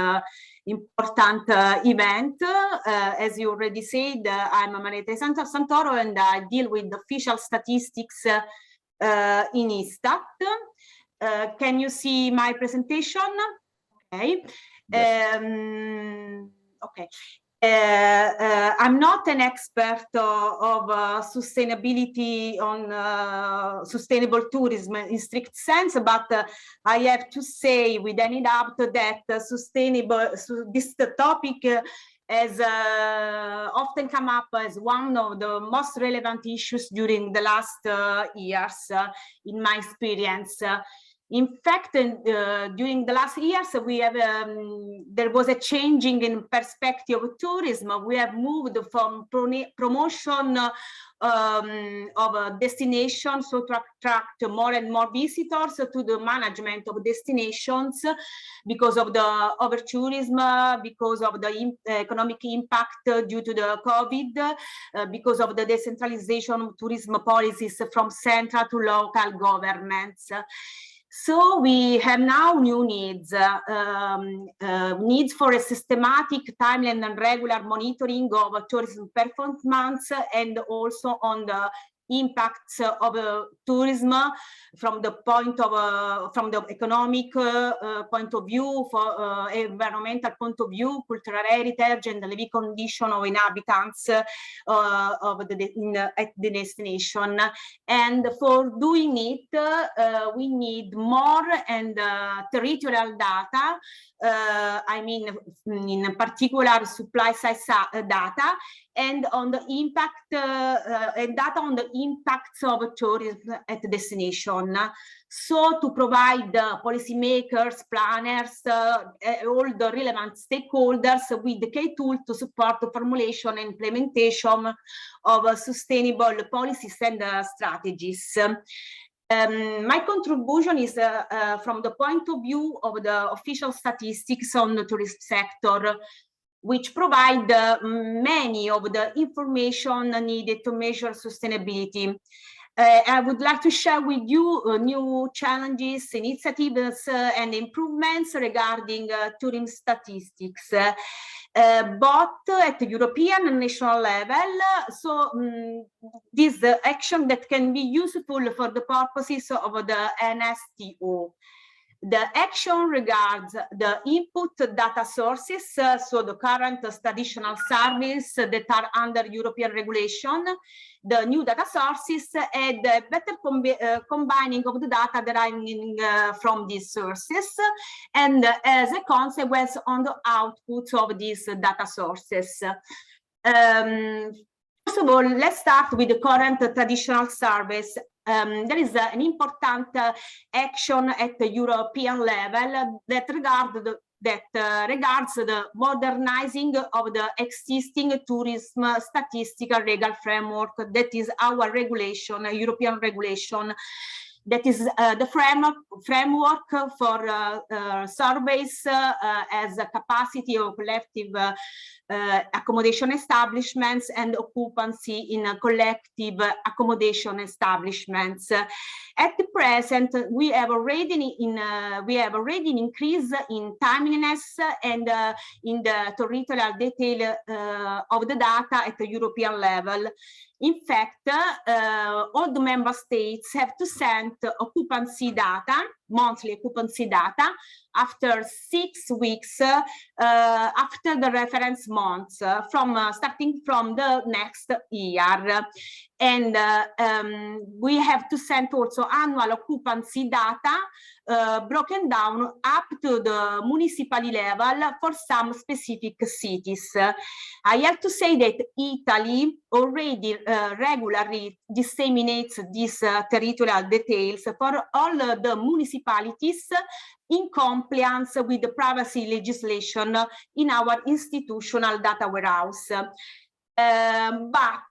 important event. As you already said, I'm Maria Teresa Santoro, and I deal with official statistics in ISTAT. Can you see my presentation? Okay. Yes. Okay. I'm not an expert of sustainability on sustainable tourism in strict sense, but I have to say with any doubt that this topic has often come up as one of the most relevant issues during the last years, in my experience. In fact, during the last years, we have there was a changing in perspective of tourism. We have moved from promotion of a destination, so to attract more and more visitors, to the management of destinations because of the over-tourism, because of the economic impact due to the COVID, because of the decentralization of tourism policies from central to local governments. So we have now new needs, needs for a systematic, timely and regular monitoring of tourism performance, and also on the impacts of tourism from the point of from the economic point of view, for environmental point of view, cultural heritage, and the living condition of inhabitants of at the destination. And for doing it, we need more and territorial data. I mean, in particular, supply side data, and on the impact and data on the impacts of tourism at the destination. So to provide policymakers, planners, all the relevant stakeholders with the key tool to support the formulation and implementation of sustainable policies and strategies. My contribution is from the point of view of the official statistics on the tourism sector, which provide many of the information needed to measure sustainability. I would like to share with you new challenges, initiatives, and improvements regarding tourism statistics, both at the European and national level. So this action that can be useful for the purposes of the NSTO. The action regards the input data sources, so the current traditional surveys that are under European regulation, the new data sources, and the better combining of the data deriving from these sources, and as a consequence on the outputs of these data sources. First of all, let's start with the current traditional surveys. There is an important action at the European level that regards the modernizing of the existing tourism statistical legal framework. That is our regulation, European regulation. That is the framework for surveys as a capacity of collective accommodation establishments and occupancy in collective accommodation establishments. At the present, we have already an increase in timeliness and in the territorial detail of the data at the European level. In fact, all the member states have to send occupancy data monthly occupancy data after 6 weeks after the reference months, starting from the next year. And we have to send also annual occupancy data broken down up to the municipal level for some specific cities. I have to say that Italy already regularly disseminates these territorial details for all the municipalities in compliance with the privacy legislation in our institutional data warehouse. But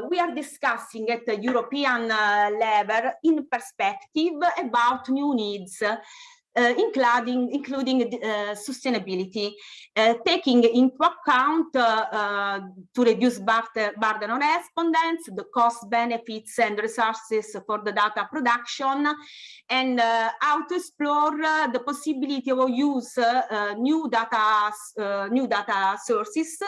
we are discussing at the European level in perspective about new needs, including sustainability, taking into account to reduce burden on respondents, the cost, benefits, and resources for the data production, and how to explore the possibility of use new data sources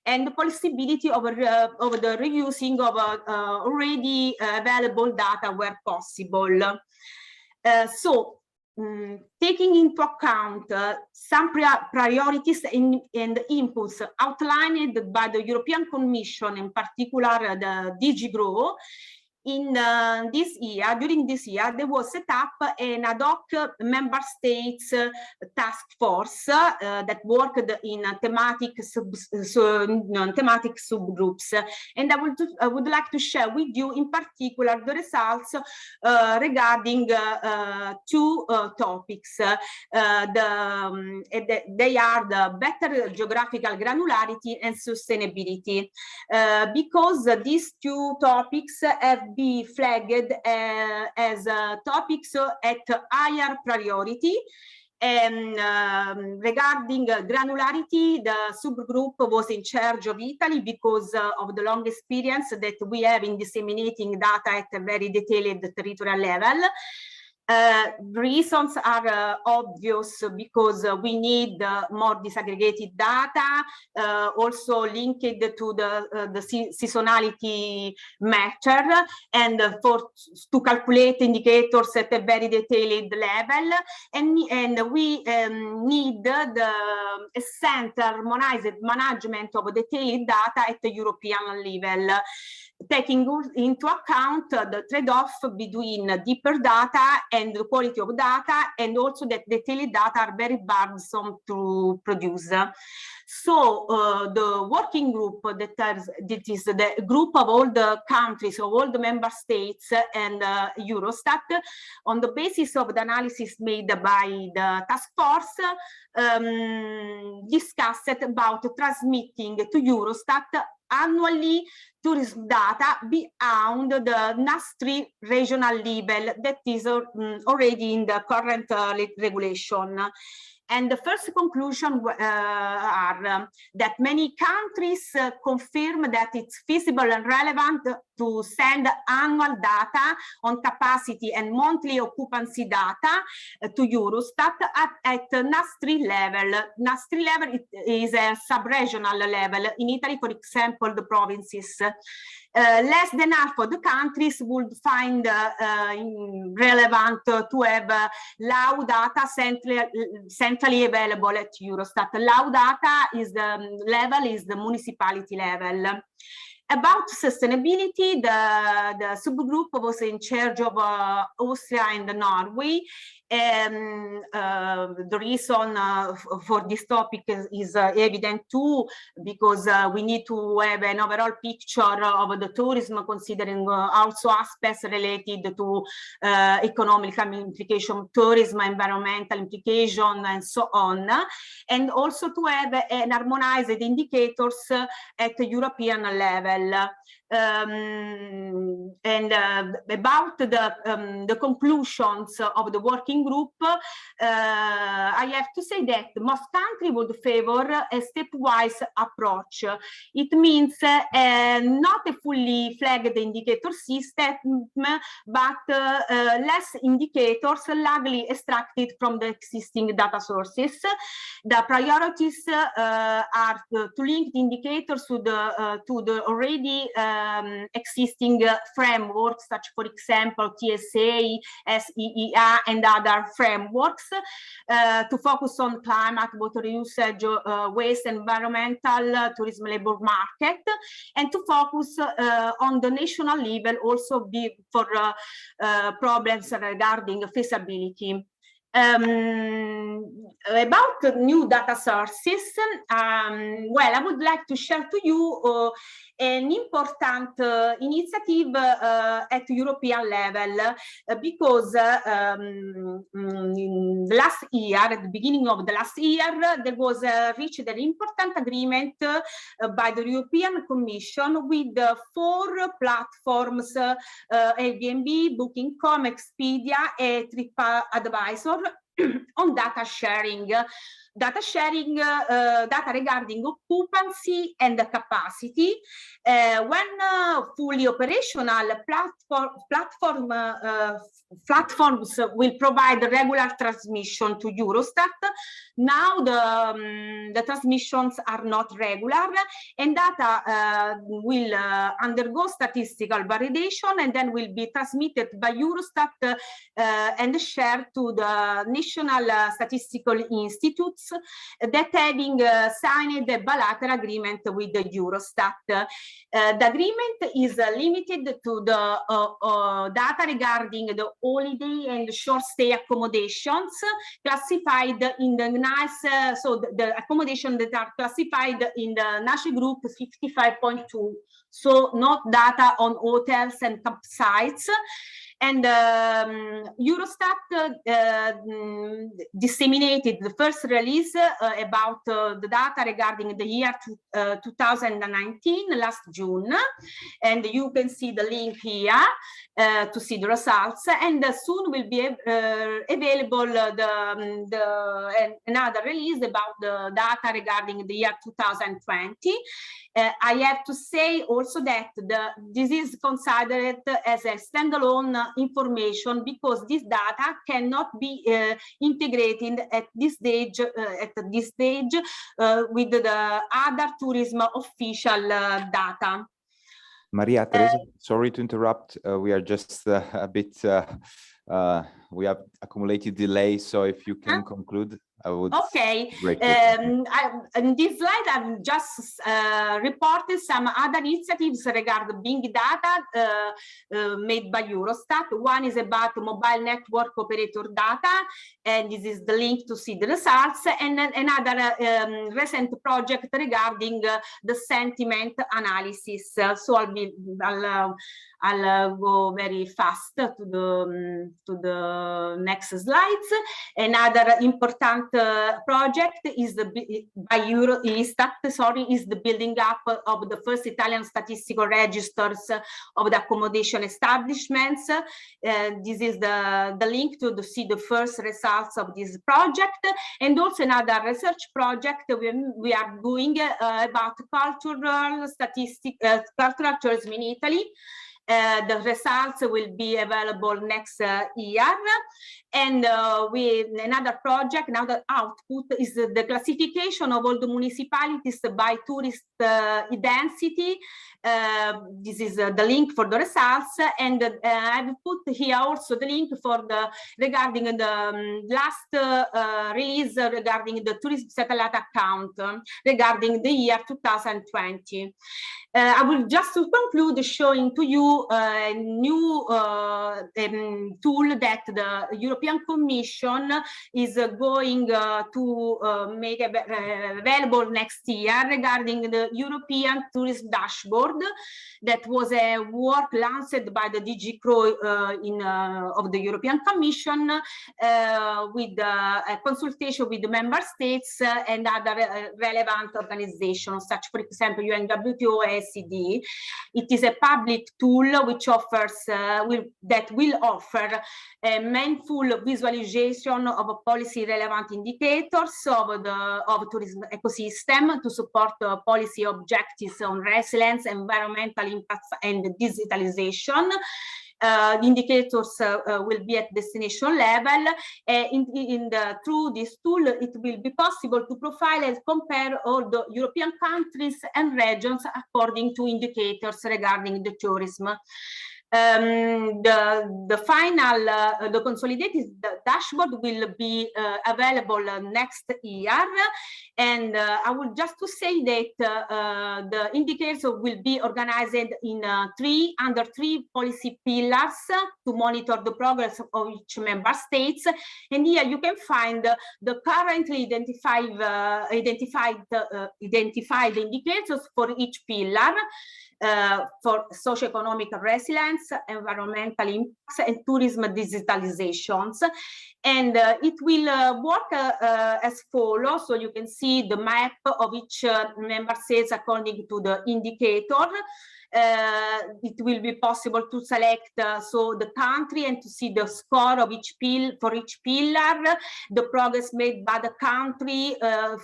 and the possibility of the reusing of already available data where possible. Taking into account some priorities and inputs outlined by the European Commission, in particular the DG GROW, during this year, there was set up an ad hoc member states task force that worked in thematic subgroups. And I would like to share with you in particular the results regarding two topics. They are the better geographical granularity and sustainability, because these two topics have been flagged as topics at higher priority. And regarding granularity, the subgroup was in charge of Italy because of the long experience that we have in disseminating data at a very detailed territorial level. Reasons are obvious, because we need more disaggregated data, also linked to the seasonality matter, and to calculate indicators at a very detailed level, and we need a harmonized management of detailed data at the European level, taking into account the trade-off between deeper data and the quality of data, and also that detailed data are very burdensome to produce. So the working group, that is the group of all the countries, of all the member states and Eurostat, on the basis of the analysis made by the task force, discussed about transmitting to Eurostat annually tourism data beyond the NAS3 regional level that is already in the current regulation. And the first conclusion are that many countries confirm that it's feasible and relevant to send annual data on capacity and monthly occupancy data to Eurostat at NAS3 level. NAS3 level is a sub-regional level. In Italy, for example, the provinces. Less than half of the countries would find relevant to have LAU data centrally available at Eurostat. LAU data is the municipality level. About sustainability, the subgroup was in charge of Austria and Norway. The reason for this topic is evident too, because we need to have an overall picture of the tourism, considering also aspects related to economic implication, tourism, environmental implication, and so on, and also to have an harmonized indicators at the European level. And about the conclusions of the working group, I have to say that most countries would favor a stepwise approach. It means not a fully flagged indicator system, but less indicators largely extracted from the existing data sources. The priorities are to link the indicators to the already existing frameworks, such for example TSA, SEEA, and other frameworks to focus on climate, water usage, waste, environmental, tourism labor market, and to focus on the national level also for problems regarding feasibility. About new data sources, well, I would like to share to you an important initiative at European level because last year, at the beginning of the last year, there was reached an important agreement by the European Commission with 4 platforms, Airbnb, Booking.com, Expedia, and TripAdvisor, on data sharing. Data regarding occupancy and capacity. When fully operational, platforms will provide regular transmission to Eurostat. Now the transmissions are not regular, and data will undergo statistical validation and then will be transmitted by Eurostat and shared to the national statistical institutes that having signed a bilateral agreement with the Eurostat. The agreement is limited to the data regarding the holiday and short stay accommodations classified in the NICE, so the accommodation that are classified in the NACE group 55.2, so not data on hotels and campsites. And Eurostat disseminated the first release about the data regarding the year 2019 last June, and you can see the link here to see the results. And soon will be available another release about the data regarding the year 2020. I have to say also that this is considered as a standalone information because this data cannot be integrated at this stage with the other tourism official data. Maria Teresa, sorry to interrupt. We are just a bit, we have accumulated delay. So if you can conclude, I would. Okay. In this slide, I've just reported some other initiatives regarding big data made by Eurostat. One is about mobile network operator data, and this is the link to see the results. And another recent project regarding the sentiment analysis. So I'll go very fast to the next slides. Another important project is by Eurostat, is the building up of the first Italian statistical registers of the accommodation establishments. This is the link to see the first results of this project, and also another research project we are doing about cultural tourism in Italy. The results will be available next year. And another project, another output is the classification of all the municipalities by tourist density. This is the link for the results, and I've put here also the link for regarding the last release regarding the tourism satellite account regarding the year 2020. I will just to conclude showing to you a new tool that the European Commission is going to make available next year regarding the European Tourism Dashboard. That was a work launched by the DG CRO of the European Commission with a consultation with the member states and other relevant organizations, such for example UNWTO, SED. It is a public tool which offers that will offer a mindful visualization of policy relevant indicators of tourism ecosystem to support policy objectives on resilience, environmental impacts, and digitalization. The indicators will be at destination level. Through this tool, it will be possible to profile and compare all the European countries and regions according to indicators regarding the tourism. The final, the consolidated dashboard will be available next year. And I would just to say that the indicators will be organized in under three policy pillars to monitor the progress of each member states. And here you can find the currently identified indicators for each pillar. For socioeconomic resilience, environmental impacts, and tourism digitalizations. And it will work as follows. So you can see the map of each member states according to the indicator. It will be possible to select so the country and to see the score of each for each pillar, the progress made by the country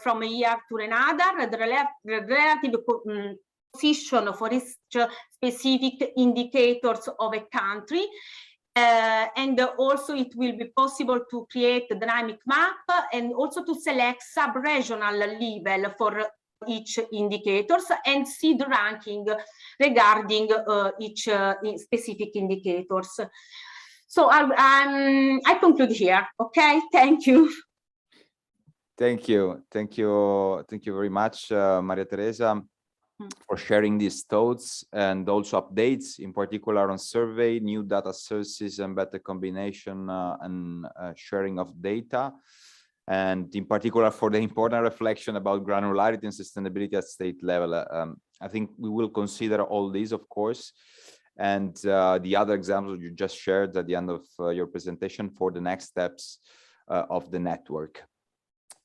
from a year to another, the relative position for each specific indicators of a country. And also it will be possible to create a dynamic map and also to select sub-regional level for each indicators and see the ranking regarding each specific indicators. So I conclude here. Okay, thank you. Thank you very much, Maria Teresa, for sharing these thoughts and also updates, in particular on survey, new data sources, and better combination and sharing of data, and in particular for the important reflection about granularity and sustainability at state level. I think we will consider all these, of course, and the other examples you just shared at the end of your presentation for the next steps of the network.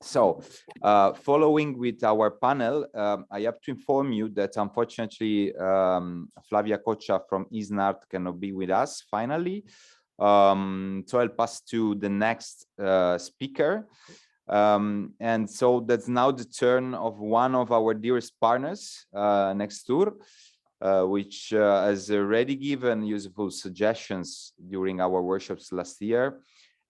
So, following with our panel, I have to inform you that unfortunately Flavia Coccia from ISNART cannot be with us finally. So I'll pass to the next speaker. And so that's now the turn of one of our dearest partners, Nextur, which has already given useful suggestions during our workshops last year,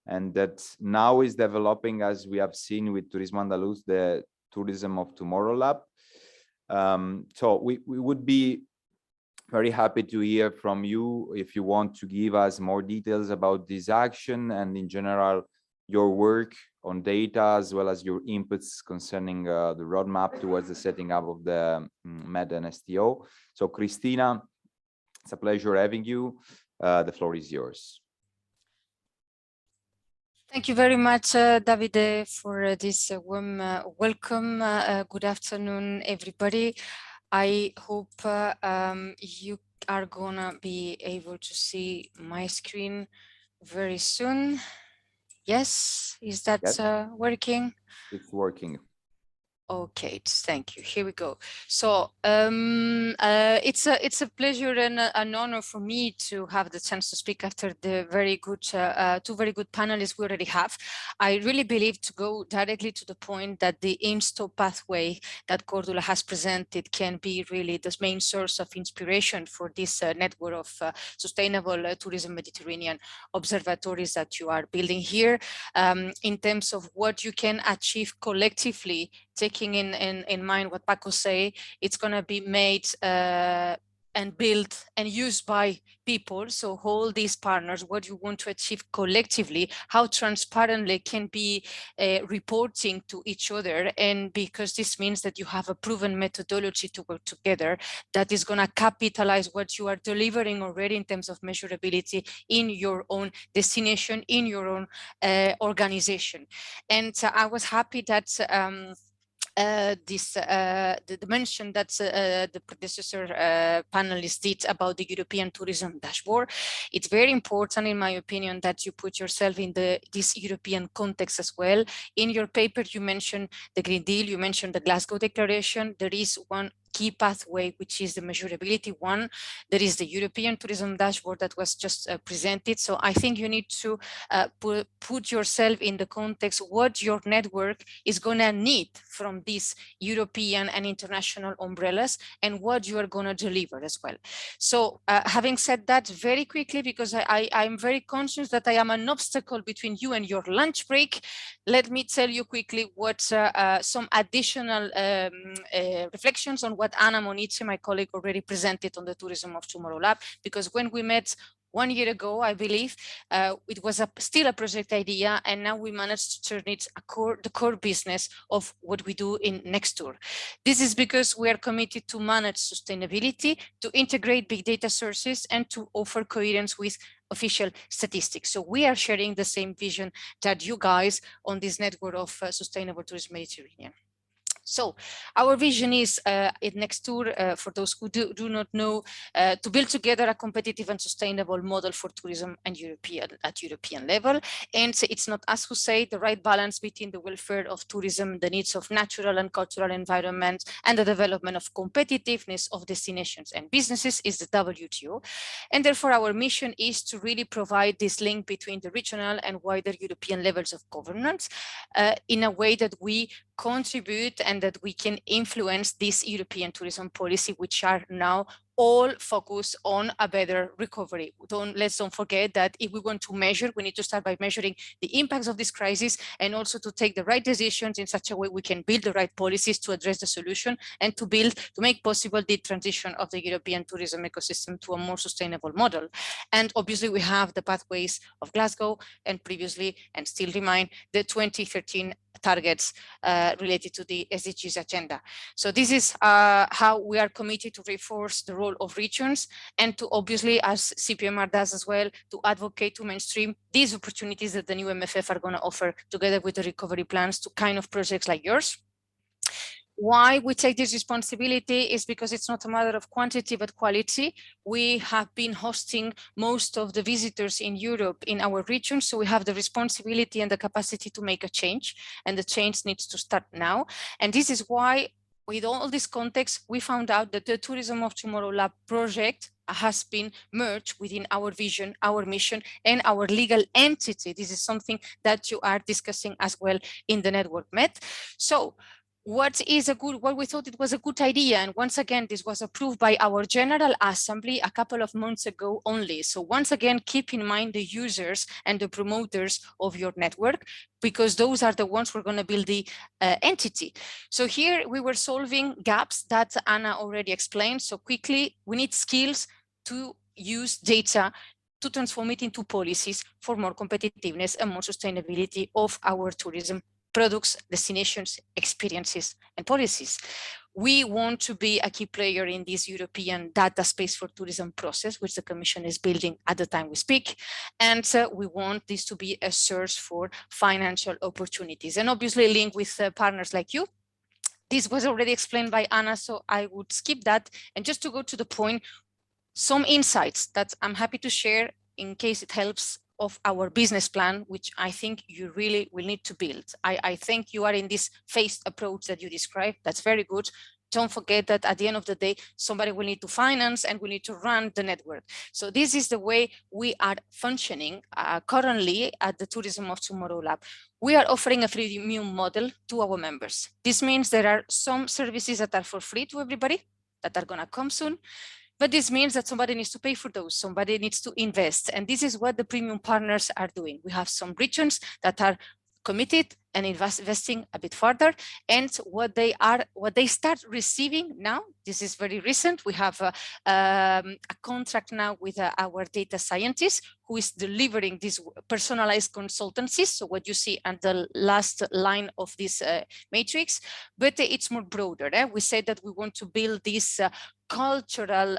and that now is developing, as we have seen with Turismo Andaluz, the Tourism of Tomorrow Lab. So we would be very happy to hear from you if you want to give us more details about this action and in general your work on data, as well as your inputs concerning the roadmap towards the setting up of the MED and STO. So Cristina, it's a pleasure having you. The floor is yours. Thank you very much, Davide, for this warm welcome. Good afternoon, everybody. I hope you are gonna be able to see my screen very soon. Yes, is that working? It's working. Okay, thank you. Here we go. So it's a pleasure and an honor for me to have the chance to speak after the very good two very good panelists we already have. I really believe, to go directly to the point, that the AIMSTO pathway that Cordula has presented can be really the main source of inspiration for this network of sustainable tourism Mediterranean observatories that you are building here, in terms of what you can achieve collectively. Taking in mind what Paco say, it's going to be made and built and used by people. So all these partners, what you want to achieve collectively, how transparently can be reporting to each other. And because this means that you have a proven methodology to work together that is going to capitalize what you are delivering already in terms of measurability in your own destination, in your own organization. And I was happy that the mention that the predecessor panelists did about the European tourism dashboard. It's very important, in my opinion, that you put yourself in this European context as well. In your paper, you mentioned the Green Deal, you mentioned the Glasgow Declaration. There is one key pathway, which is the measurability one. There is the European tourism dashboard that was just presented. So I think you need to put yourself in the context what your network is going to need from these European and international umbrellas and what you are going to deliver as well. So having said that, very quickly, because I'm very conscious that I am an obstacle between you and your lunch break, let me tell you quickly what some additional reflections on what Anna Monici, my colleague, already presented on the Tourism of Tomorrow Lab, because when we met 1 year ago, I believe, it was still a project idea, and now we managed to turn it the core business of what we do in Nextur. This is because we are committed to manage sustainability, to integrate big data sources, and to offer coherence with official statistics. So we are sharing the same vision that you guys on this network of sustainable tourism Mediterranean. So our vision is in Nextur, for those who do not know, to build together a competitive and sustainable model for tourism and at European level. And it's not us who say the right balance between the welfare of tourism, the needs of natural and cultural environment, and the development of competitiveness of destinations and businesses is the WTO. And therefore our mission is to really provide this link between the regional and wider European levels of governance in a way that we contribute and that we can influence this European tourism policy, which are now all focused on a better recovery. Let's don't forget that if we want to measure, we need to start by measuring the impacts of this crisis and also to take the right decisions in such a way we can build the right policies to address the solution and to make possible the transition of the European tourism ecosystem to a more sustainable model. And obviously we have the pathways of Glasgow and previously and still remain the 2013 targets related to the SDGs agenda. So this is how we are committed to reinforce the role of regions and to obviously, as CPMR does as well, to advocate to mainstream these opportunities that the new MFF are going to offer together with the recovery plans to kind of projects like yours. Why we take this responsibility is because it's not a matter of quantity, but quality. We have been hosting most of the visitors in Europe in our region, so we have the responsibility and the capacity to make a change, and the change needs to start now. And this is why, with all this context, we found out that the Tourism of Tomorrow Lab project has been merged within our vision, our mission, and our legal entity. This is something that you are discussing as well in the network MED. So what we thought it was a good idea, and once again this was approved by our General Assembly a couple of months ago only. So once again, keep in mind the users and the promoters of your network, because those are the ones who are going to build the entity. So here we were solving gaps that Anna already explained. So quickly, we need skills to use data to transform it into policies for more competitiveness and more sustainability of our tourism products, destinations, experiences, and policies. We want to be a key player in this European data space for tourism process, which the Commission is building at the time we speak. And we want this to be a source for financial opportunities, and obviously link with partners like you. This was already explained by Anna, so I would skip that. And just to go to the point, some insights that I'm happy to share in case it helps of our business plan, which I think you really will need to build. I think you are in this phased approach that you described. That's very good. Don't forget that at the end of the day, somebody will need to finance and we need to run the network. So this is the way we are functioning currently at the Tourism of Tomorrow Lab. We are offering a freemium model to our members. This means there are some services that are for free to everybody that are going to come soon. But this means that somebody needs to pay for those, somebody needs to invest. And this is what the premium partners are doing. We have some regions that are committed and investing a bit further. And what they start receiving now, this is very recent. We have a contract now with our data scientist who is delivering these personalized consultancies. So what you see at the last line of this matrix, but it's more broader. We said that we want to build this cultural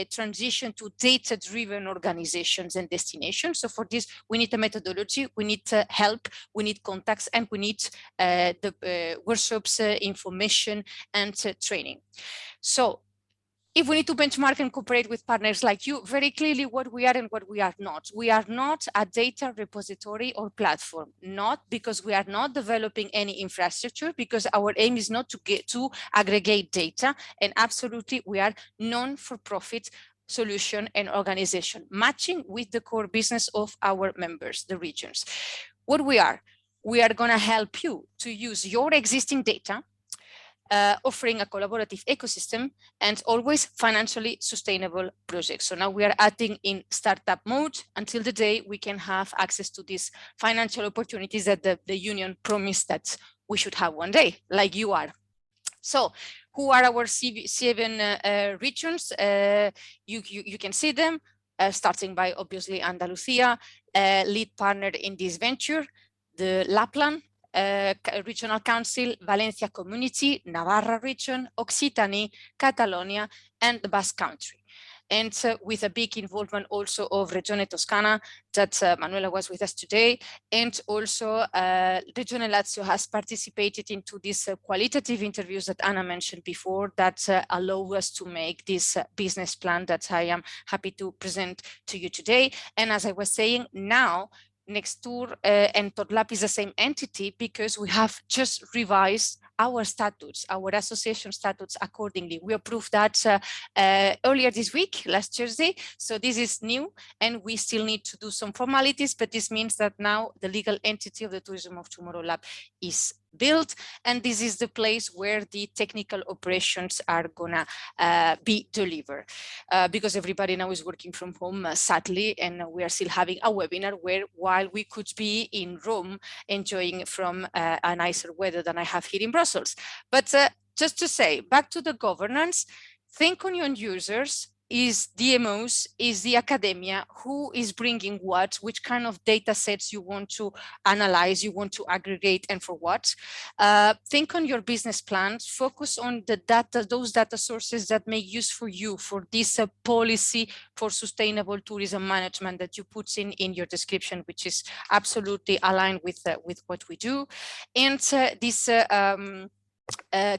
transition to data-driven organizations and destinations. So for this, we need a methodology, we need help, we need contacts, and we need the workshops, information, and training. So if we need to benchmark and cooperate with partners like you, very clearly what we are and what we are not. We are not a data repository or platform, not because we are not developing any infrastructure, because our aim is not to get to aggregate data, and absolutely we are non-for-profit solution and organization, matching with the core business of our members, the regions. What we are going to help you to use your existing data, offering a collaborative ecosystem and always financially sustainable projects. So now we are acting in startup mode until the day we can have access to these financial opportunities that the union promised that we should have one day, like you are. So who are our seven regions? You can see them, starting by obviously Andalusia, lead partner in this venture, the Lapland Regional Council, Valencia Community, Navarra region, Occitanie, Catalonia, and the Basque Country. And with a big involvement also of Regione Toscana, that Manuela was with us today, and also Regione Lazio has participated into these qualitative interviews that Anna mentioned before that allow us to make this business plan that I am happy to present to you today. And as I was saying, now Nextur and Totlap is the same entity because we have just revised our statutes, our association statutes accordingly. We approved that earlier this week, last Tuesday. So this is new and we still need to do some formalities, but this means that now the legal entity of the Tourism of Tomorrow Lab is built, and this is the place where the technical operations are gonna be delivered because everybody now is working from home, sadly, and we are still having a webinar where while we could be in Rome enjoying from a nicer weather than I have here in Brussels. But just to say, back to the governance, think on your users, is DMOs, is the academia, who is bringing what, which kind of data sets you want to analyze, you want to aggregate, and for what. Think on your business plans, focus on the data, those data sources that make use for you for this policy for sustainable tourism management that you put in your description, which is absolutely aligned with what we do. And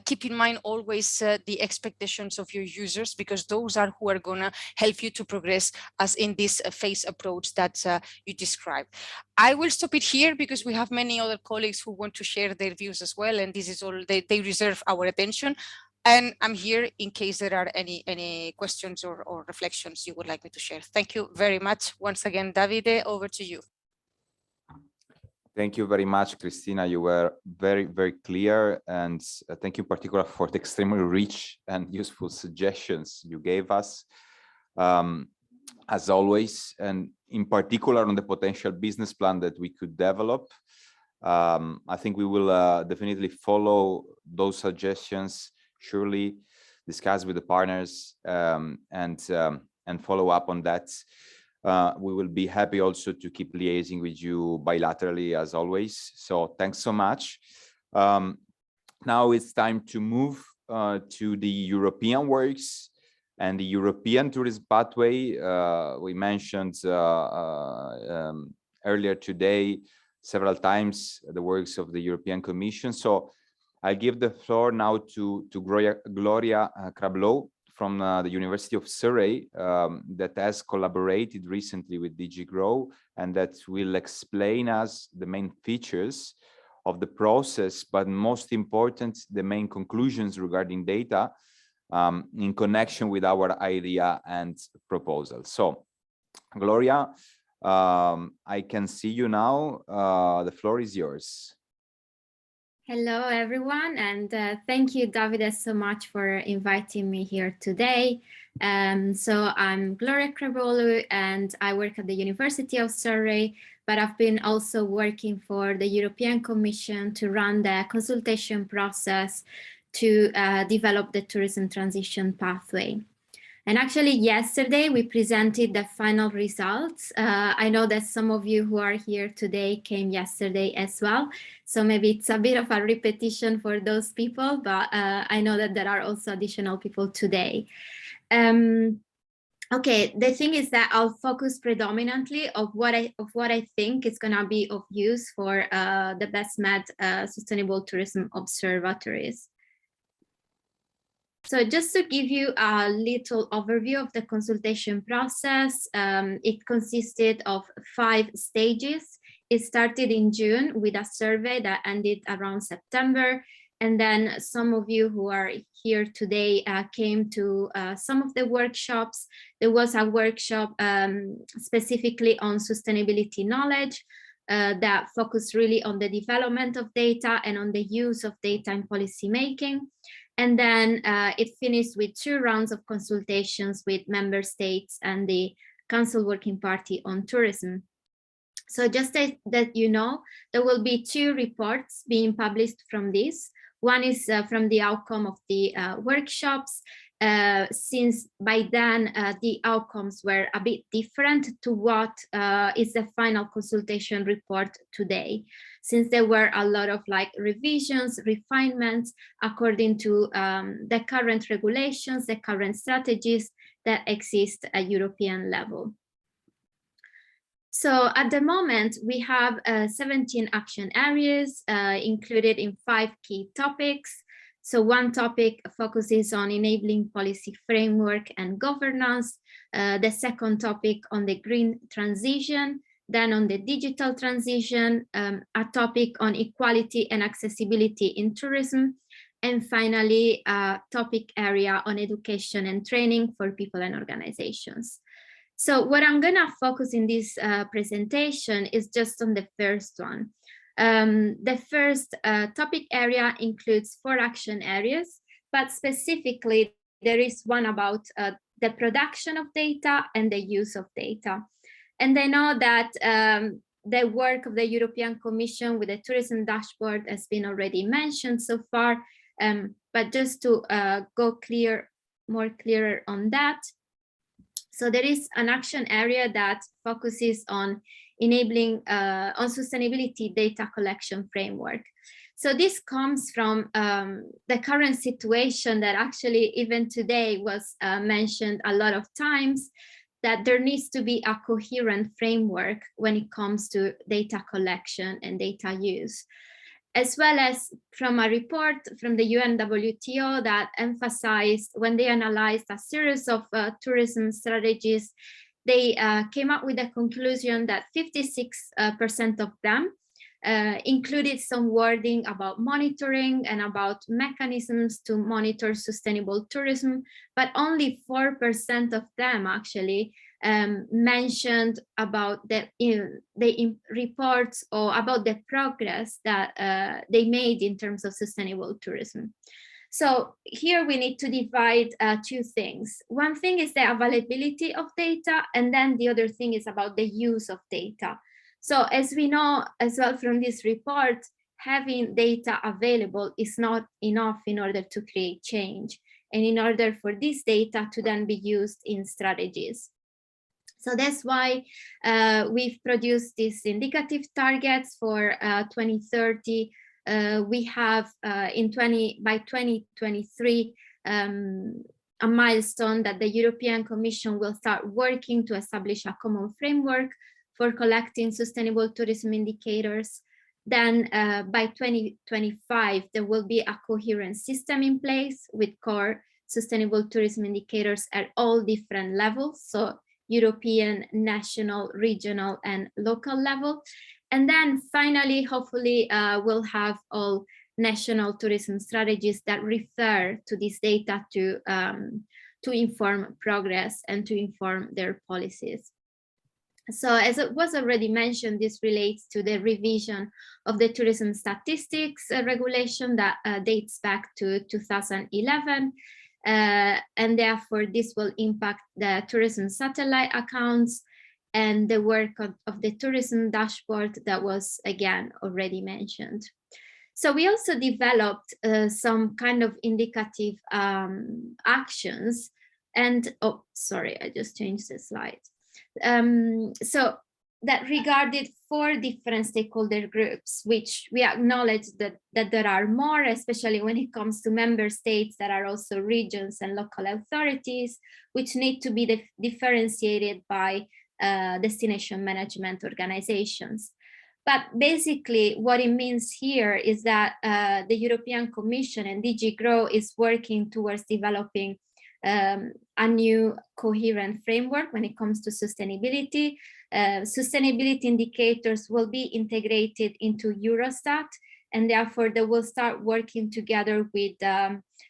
keep in mind always the expectations of your users, because those are who are going to help you to progress as in this phase approach that you described. I will stop it here because we have many other colleagues who want to share their views as well, and this is all they reserve our attention. And I'm here in case there are any questions or reflections you would like me to share. Thank you very much. Once again, Davide, over to you. Thank you very much, Christina. You were very, very clear, and thank you in particular for the extremely rich and useful suggestions you gave us, as always, and in particular on the potential business plan that we could develop. I think we will definitely follow those suggestions, surely discuss with the partners and follow up on that. We will be happy also to keep liaising with you bilaterally as always. So thanks so much. Now it's time to move to the European works and the European tourism pathway. We mentioned earlier today several times the works of the European Commission. So I give the floor now to Gloria Crablow from the University of Surrey that has collaborated recently with DG Grow and that will explain us the main features of the process, but most important, the main conclusions regarding data in connection with our idea and proposal. So, Gloria, I can see you now. The floor is yours. Hello, everyone, and thank you, Davide, so much for inviting me here today. So I'm Gloria Crabolo, and I work at the University of Surrey, but I've been also working for the European Commission to run the consultation process to develop the tourism transition pathway. And actually, yesterday, we presented the final results. I know that some of you who are here today came yesterday as well. So maybe it's a bit of a repetition for those people, but I know that there are also additional people today. Okay, the thing is that I'll focus predominantly of what I think is going to be of use for the BESTMED Sustainable Tourism Observatories. So just to give you a little overview of the consultation process, it consisted of 5 stages. It started in June with a survey that ended around September. And then some of you who are here today came to some of the workshops. There was a workshop specifically on sustainability knowledge that focused really on the development of data and on the use of data in policy making. And then it finished with 2 rounds of consultations with member states and the Council Working Party on Tourism. So just that you know, there will be 2 reports being published from this. One is from the outcome of the workshops, since by then the outcomes were a bit different to what is the final consultation report today, since there were a lot of revisions, refinements according to the current regulations, the current strategies that exist at European level. So at the moment, we have 17 action areas included in 5 key topics. So one topic focuses on enabling policy framework and governance. The second topic on the green transition, then on the digital transition, a topic on equality and accessibility in tourism, and finally, a topic area on education and training for people and organizations. So what I'm gonna focus in this presentation is just on the first one. The first topic area includes 4 action areas, but specifically there is one about the production of data and the use of data. And I know that the work of the European Commission with the tourism dashboard has been already mentioned so far, but just to go more clearer on that. So there is an action area that focuses on enabling on sustainability data collection framework. So this comes from the current situation that actually even today was mentioned a lot of times, that there needs to be a coherent framework when it comes to data collection and data use, as well as from a report from the UNWTO that emphasized, when they analyzed a series of tourism strategies, they came up with the conclusion that 56% of them included some wording about monitoring and about mechanisms to monitor sustainable tourism, but only 4% of them actually mentioned about the reports or about the progress that they made in terms of sustainable tourism. So here we need to divide 2 things. One thing is the availability of data, and then the other thing is about the use of data. So as we know as well from this report, having data available is not enough in order to create change, and in order for this data to then be used in strategies. So that's why we've produced these indicative targets for 2030. We have by 2023 a milestone that the European Commission will start working to establish a common framework for collecting sustainable tourism indicators. Then by 2025, there will be a coherent system in place with core sustainable tourism indicators at all different levels. So European, national, regional, and local level. And then finally, hopefully, we'll have all national tourism strategies that refer to this data to inform progress and to inform their policies. So as it was already mentioned, this relates to the revision of the tourism statistics regulation that dates back to 2011. And therefore, this will impact the tourism satellite accounts and the work of the tourism dashboard that was, again, already mentioned. So we also developed some kind of indicative actions. And, oh, sorry, I just changed the slide. So that regarded 4 different stakeholder groups, which we acknowledge that there are more, especially when it comes to member states that are also regions and local authorities, which need to be differentiated by destination management organizations. But basically what it means here is that the European Commission and DG GROW is working towards developing a new coherent framework when it comes to sustainability. Sustainability indicators will be integrated into Eurostat, and therefore they will start working together with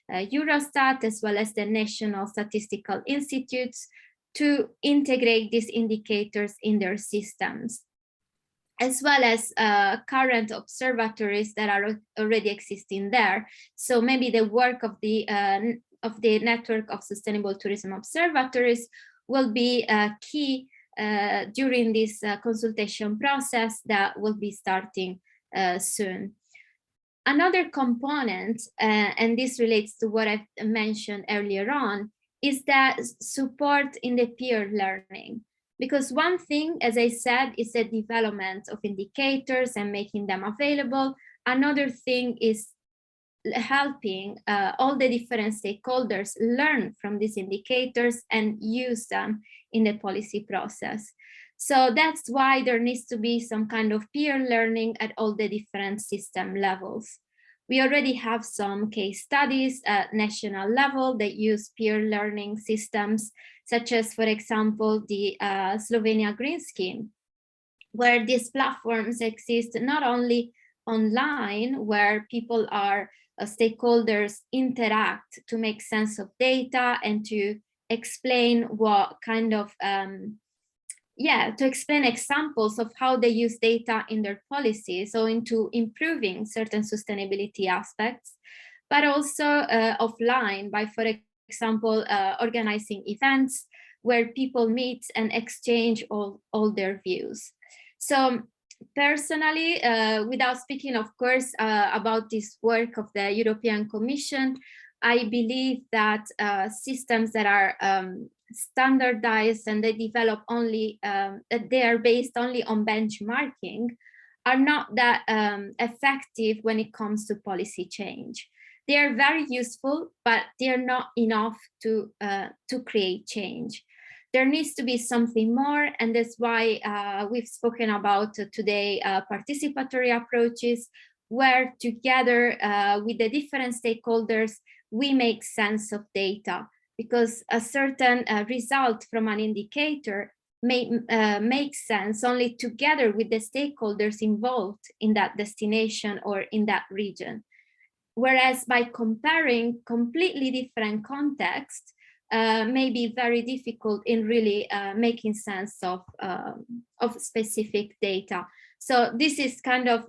Eurostat as well as the national statistical institutes to integrate these indicators in their systems, as well as current observatories that are already existing there. So maybe the work of the network of sustainable tourism observatories will be key during this consultation process that will be starting soon. Another component, and this relates to what I mentioned earlier on, is that support in the peer learning. Because one thing, as I said, is the development of indicators and making them available. Another thing is helping all the different stakeholders learn from these indicators and use them in the policy process. So that's why there needs to be some kind of peer learning at all the different system levels. We already have some case studies at national level that use peer learning systems, such as, for example, the Slovenia Green Scheme, where these platforms exist not only online, where people are stakeholders interact to make sense of data and to explain what kind of to explain examples of how they use data in their policies, so into improving certain sustainability aspects, but also offline by, for example, organizing events where people meet and exchange all their views. So personally, without speaking, of course, about this work of the European Commission, I believe that systems that are standardized and they develop only, that they are based only on benchmarking are not that effective when it comes to policy change. They are very useful, but they are not enough to create change. There needs to be something more, and that's why we've spoken about today participatory approaches, where together with the different stakeholders, we make sense of data, because a certain result from an indicator may make sense only together with the stakeholders involved in that destination or in that region. Whereas by comparing completely different contexts, may be very difficult in really making sense of specific data. So this is kind of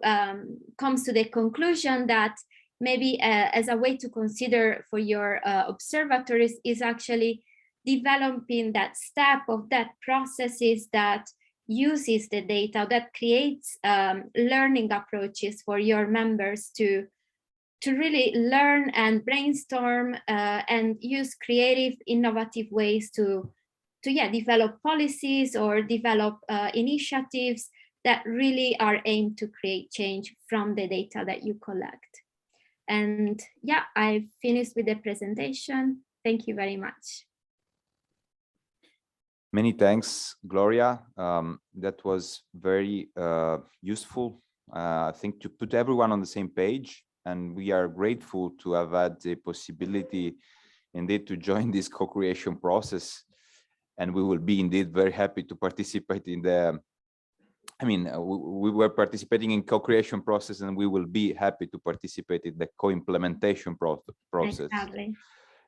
comes to the conclusion that maybe as a way to consider for your observatories is actually developing that step of that processes that uses the data, that creates learning approaches for your members to really learn and brainstorm and use creative, innovative ways to develop policies or develop initiatives that really are aimed to create change from the data that you collect. And yeah, I've finished with the presentation. Thank you very much. Many thanks, Gloria. That was very useful, I think, to put everyone on the same page. And we are grateful to have had the possibility indeed to join this co-creation process. And we will be indeed very happy to participate in the, we were participating in co-creation process, and we will be happy to participate in the co-implementation process exactly.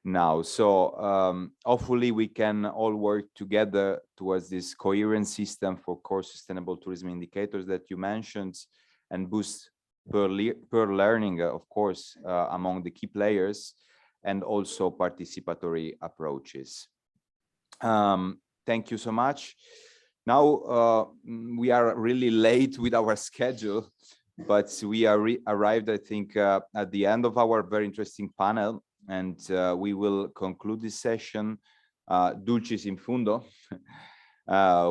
now. So hopefully we can all work together towards this coherent system for core sustainable tourism indicators that you mentioned, and boost peer learning, of course, among the key players, and also participatory approaches. Thank you so much. Now we are really late with our schedule, but we are arrived, I think, at the end of our very interesting panel, and we will conclude this session, Dulcis in Fundo,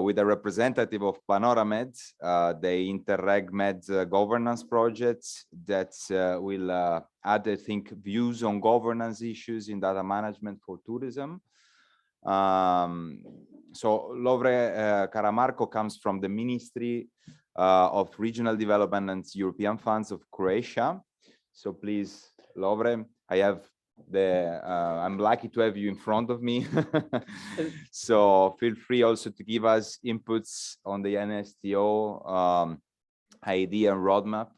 with a representative of PanoraMed, the InterregMed governance project that will add, I think, views on governance issues in data management for tourism. So Lovre Caramarco comes from the Ministry of regional development and European funds of Croatia. So please, Lovre, I have I'm lucky to have you in front of me. So feel free also to give us inputs on the NSTO idea and roadmap.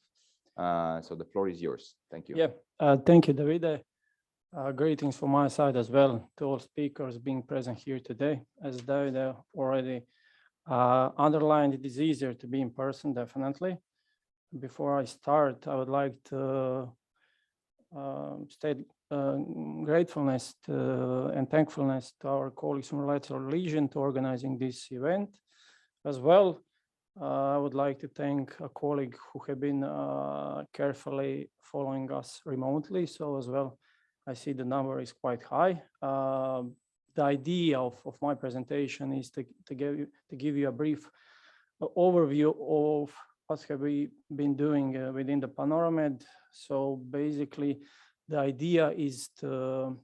So the floor is yours. Thank you. Yeah, thank you, Davide. Greetings from my side as well to all speakers being present here today. As Davide already underlined, it is easier to be in person, definitely. Before I start, I would like to state gratefulness and thankfulness to our colleagues from Lateral Region to organizing this event. As well, I would like to thank a colleague who have been carefully following us remotely. So as well, I see the number is quite high. The idea of my presentation is to give you a brief overview of what have we been doing within the Panoramed. So basically, the idea is to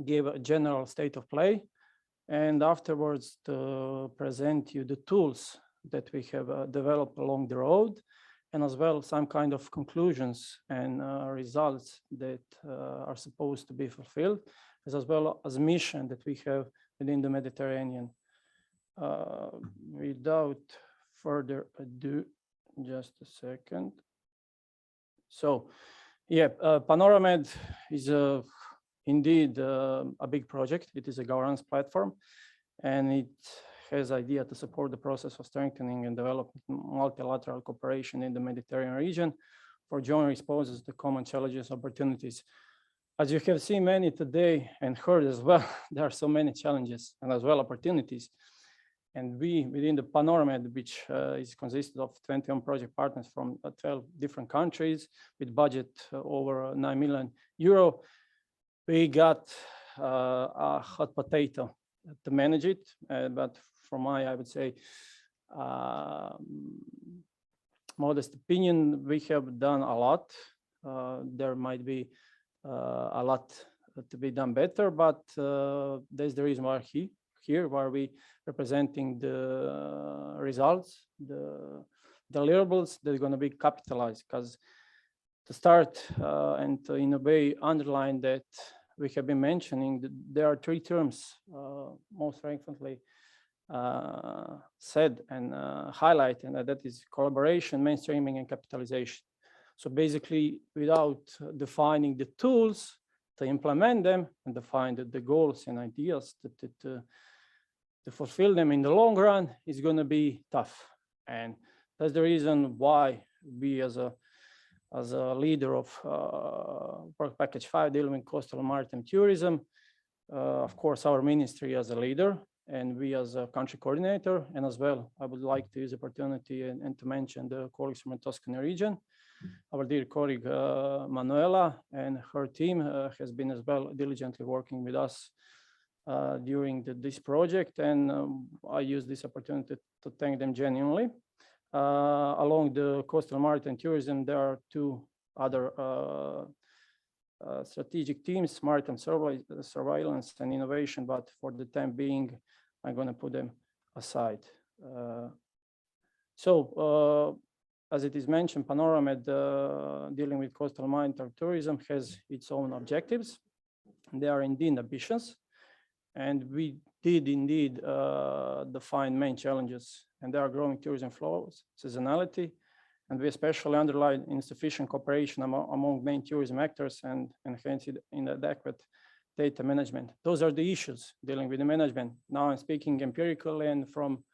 give a general state of play and afterwards to present you the tools that we have developed along the road, and as well some kind of conclusions and results that are supposed to be fulfilled, as well as mission that we have within the Mediterranean. Without further ado, just a second. So, yeah, Panoramed is indeed a big project. It is a governance platform, and it has idea to support the process of strengthening and developing multilateral cooperation in the Mediterranean region for joint responses to common challenges, opportunities. As you have seen many today and heard as well, there are so many challenges and as well opportunities. And we, within the Panoramed, which is consisted of 21 project partners from 12 different countries with budget over 9 million euro, we got a hot potato to manage it. But from my, I would say, modest opinion, we have done a lot. There might be a lot to be done better, but that's the reason why here where we representing the results, the deliverables that are going to be capitalized. Because to start and to in a way underline that we have been mentioning that there are three terms most frequently said and highlighted, and that is collaboration, mainstreaming, and capitalization. So basically, without defining the tools to implement them and define the goals and ideas to fulfill them in the long run is going to be tough. And that's the reason why we as a leader of Work Package 5 dealing with coastal and maritime tourism, of course, our ministry as a leader and we as a country coordinator, and as well, I would like to use the opportunity and to mention the colleagues from the Tuscany region. Our dear colleague Manuela and her team has been as well diligently working with us during this project, and I use this opportunity to thank them genuinely. Along the coastal maritime tourism, there are two other strategic teams, maritime surveillance and innovation, but for the time being, I'm going to put them aside. As it is mentioned, Panoramed dealing with coastal maritime tourism has its own objectives. They are indeed ambitious, and we did indeed define main challenges, and there are growing tourism flows, seasonality, and we especially underline insufficient cooperation among main tourism actors and hence inadequate data management. Those are the issues dealing with the management. Now I'm speaking empirically and from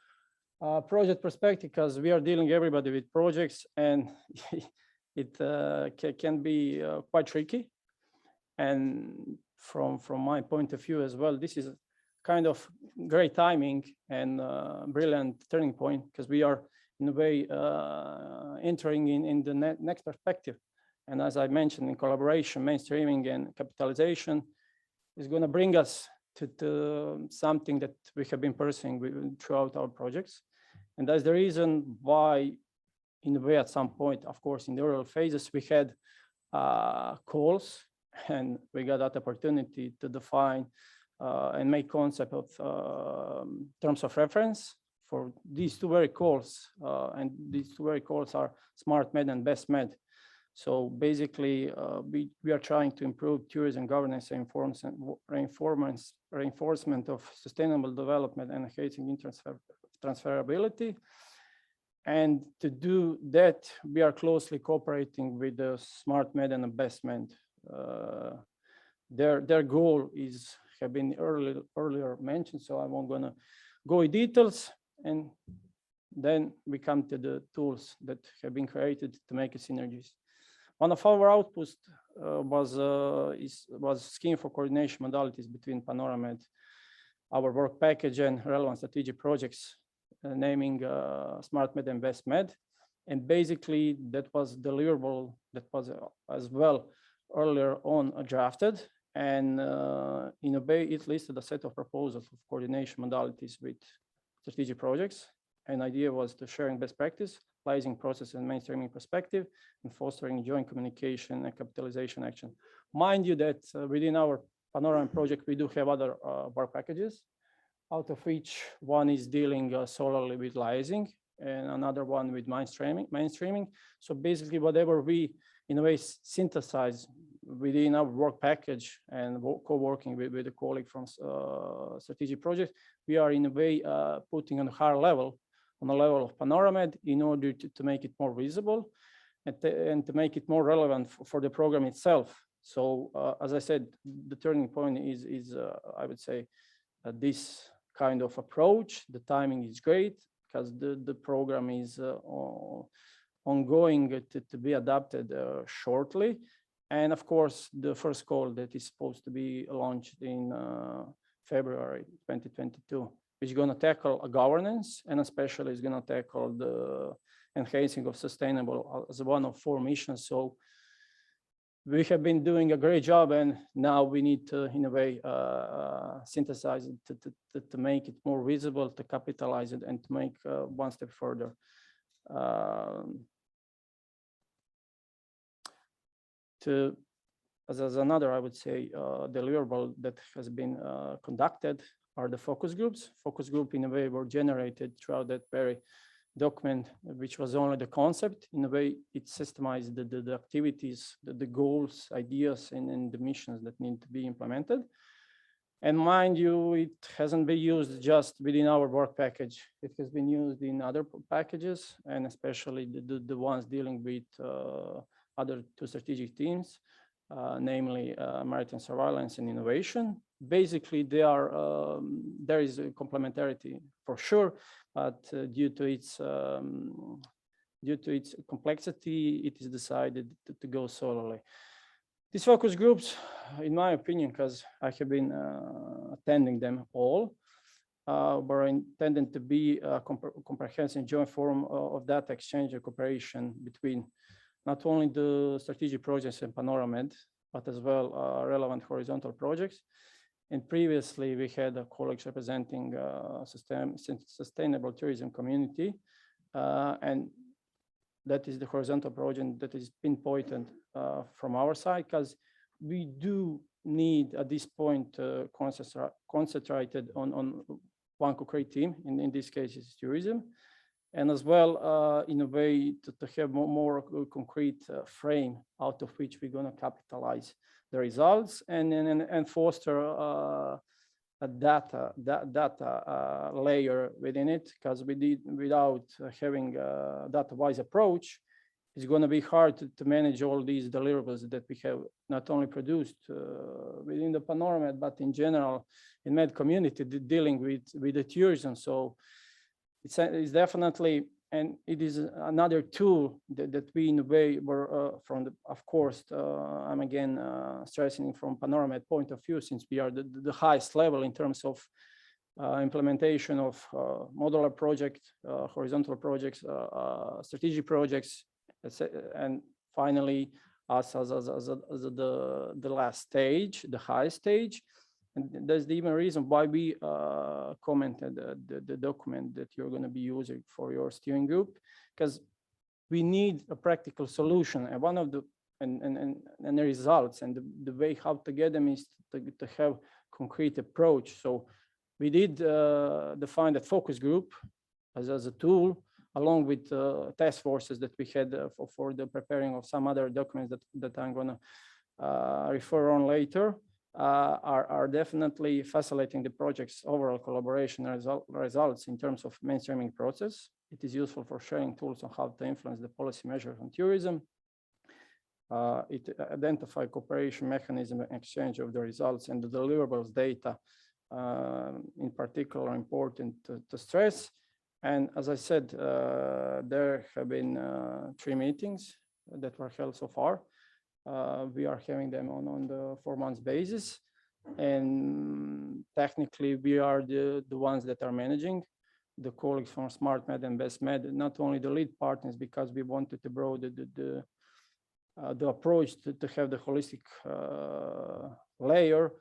project perspective, because we are dealing everybody with projects, and it can be quite tricky. And from my point of view as well, this is kind of great timing and brilliant turning point, because we are in a way entering in the next perspective. And as I mentioned, in collaboration, mainstreaming, and capitalization is going to bring us to something that we have been pursuing throughout our projects. And that's the reason why, in a way, at some point, of course, in the early phases, we had calls, and we got that opportunity to define and make concept of terms of reference for these two very calls, and these two very calls are SMART-MED and BESTMED. So basically, we are trying to improve tourism governance and reinforcement of sustainable development and enhancing transferability. And to do that, we are closely cooperating with the SMART-MED and the BESTMED. Their goal have been earlier mentioned, so I won't gonna go in details. And then we come to the tools that have been created to make synergies. One of our outputs was scheme for coordination modalities between Panoramed, our work package, and relevant strategic projects, naming SMART-MED and BESTMED. And basically that was deliverable, that was as well earlier on drafted. And in a way, it listed a set of proposals of coordination modalities with strategic projects. An idea was to sharing best practice, liaising process and mainstreaming perspective, and fostering joint communication and capitalization action. Mind you that within our Panorama project, we do have other work packages, out of which one is dealing solely with liaising and another one with mainstreaming. So basically whatever we in a way synthesize within our work package and co-working with a colleague from strategic project, we are in a way putting on a higher level, on the level of Panoramed, in order to make it more visible and to make it more relevant for the program itself. So as I said, the turning point is I would say this kind of approach. The timing is great because the program is ongoing to be adapted shortly. And of course, the first call that is supposed to be launched in February 2022, which is going to tackle a governance, and especially is going to tackle the enhancing of sustainable as one of 4 missions. So we have been doing a great job, and now we need to, in a way, synthesize it to make it more visible, to capitalize it, and to make one step further. As another, I would say, deliverable that has been conducted are the focus groups. Focus group, in a way, were generated throughout that very document, which was only the concept. In a way, it systemized the activities, the goals, ideas, and the missions that need to be implemented. And mind you, it hasn't been used just within our work package. It has been used in other packages, and especially the ones dealing with other 2 strategic teams, namely maritime surveillance and innovation. Basically, there is a complementarity for sure, but due to its complexity, it is decided to go solely. These focus groups, in my opinion, because I have been attending them all, were intended to be a comprehensive joint forum of data exchange and cooperation between not only the strategic projects in Panoramed, but as well relevant horizontal projects. And previously, we had colleagues representing sustainable tourism community, and that is the horizontal project that is pinpointed from our side, because we do need at this point concentrated on one concrete theme. In this case, it's tourism, and as well in a way to have more concrete frame out of which we're going to capitalize the results and foster a data layer within it, because without having a data-wise approach, it's going to be hard to manage all these deliverables that we have not only produced within the Panorama, but in general in MED community dealing with the tourism. So it's definitely, and it is another tool that we in a way were from the, of course, I'm again stressing from Panorama point of view, since we are the highest level in terms of implementation of modular project, horizontal projects, strategic projects, and finally us as the last stage, the highest stage. And that's the even reason why we commented the document that you're going to be using for your steering group, because we need a practical solution. And one of the and the results and the way how to get them is to have concrete approach. So we did define that focus group as a tool, along with task forces that we had for the preparing of some other documents that I'm going to refer on later, are definitely facilitating the project's overall collaboration results in terms of mainstreaming process. It is useful for sharing tools on how to influence the policy measures on tourism. It identifies cooperation mechanism and exchange of the results and the deliverables data, in particular important to stress. And as I said, there have been 3 meetings that were held so far. We are having them on the 4-month basis. And technically, we are the ones that are managing. The colleagues from SmartMed and BESTMED, not only the lead partners, because we wanted to broaden the approach to have the holistic layer,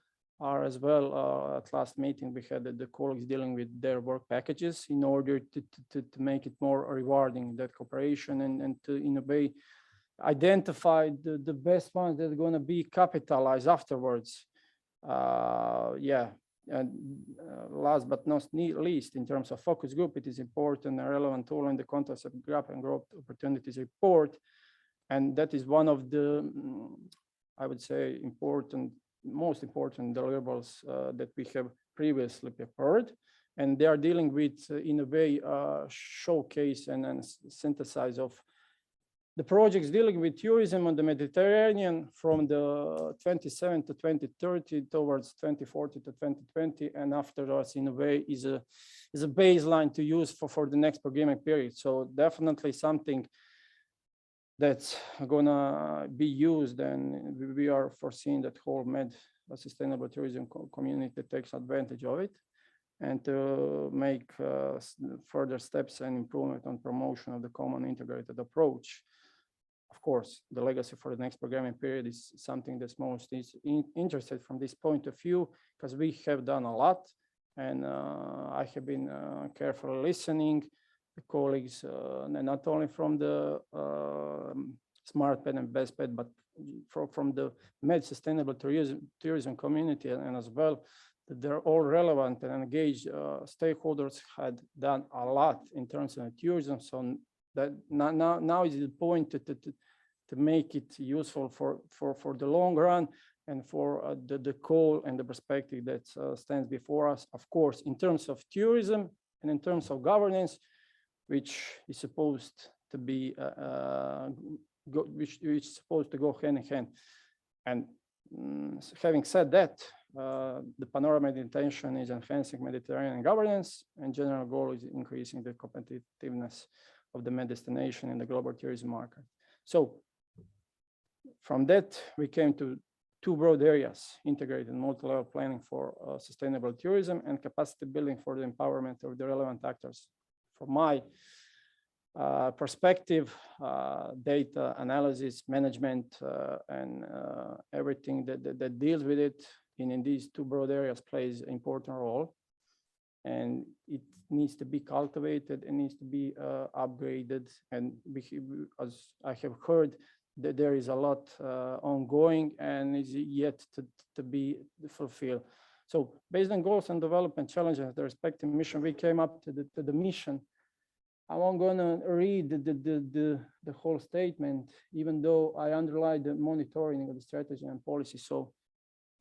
are as well. At last meeting, we had the colleagues dealing with their work packages in order to make it more rewarding, that cooperation, and to, in a way, identify the best ones that are going to be capitalized afterwards. And last but not least, in terms of focus group, it is important and relevant tool in the context of Gap and Growth Opportunities Report. And that is one of the, I would say, most important deliverables that we have previously prepared. And they are dealing with, in a way, showcase and synthesize of the projects dealing with tourism on the Mediterranean from the 27 to 2030 towards 2040 to 2020, and afterwards, in a way, is a baseline to use for the next programming period. So definitely something that's gonna be used, and we are foreseeing that whole sustainable tourism community takes advantage of it, and to make further steps and improvement on promotion of the common integrated approach. Of course, the legacy for the next programming period is something that's most interested from this point of view, because we have done a lot, and I have been carefully listening to colleagues, and not only from the SmartMed and BESTMED, but from the sustainable tourism community, and as well, that they're all relevant and engaged stakeholders had done a lot in terms of tourism. So that now is the point to make it useful for the long run, and for the goal and the perspective that stands before us, of course, in terms of tourism and in terms of governance, which is supposed to be which is supposed to go hand in hand. And having said that, the Panorama intention is enhancing Mediterranean governance, and general goal is increasing the competitiveness of the Med destination in the global tourism market. So from that, we came to 2 broad areas: integrated multi-level planning for sustainable tourism, and capacity building for the empowerment of the relevant actors. From my perspective, data analysis, management, and everything that deals with it in these 2 broad areas plays an important role. And it needs to be cultivated, and needs to be upgraded. And as I have heard, that there is a lot ongoing and is yet to be fulfilled. So based on goals and development challenges, the respective mission, we came up to the mission. I'm going to read the whole statement, even though I underline the monitoring of the strategy and policy. So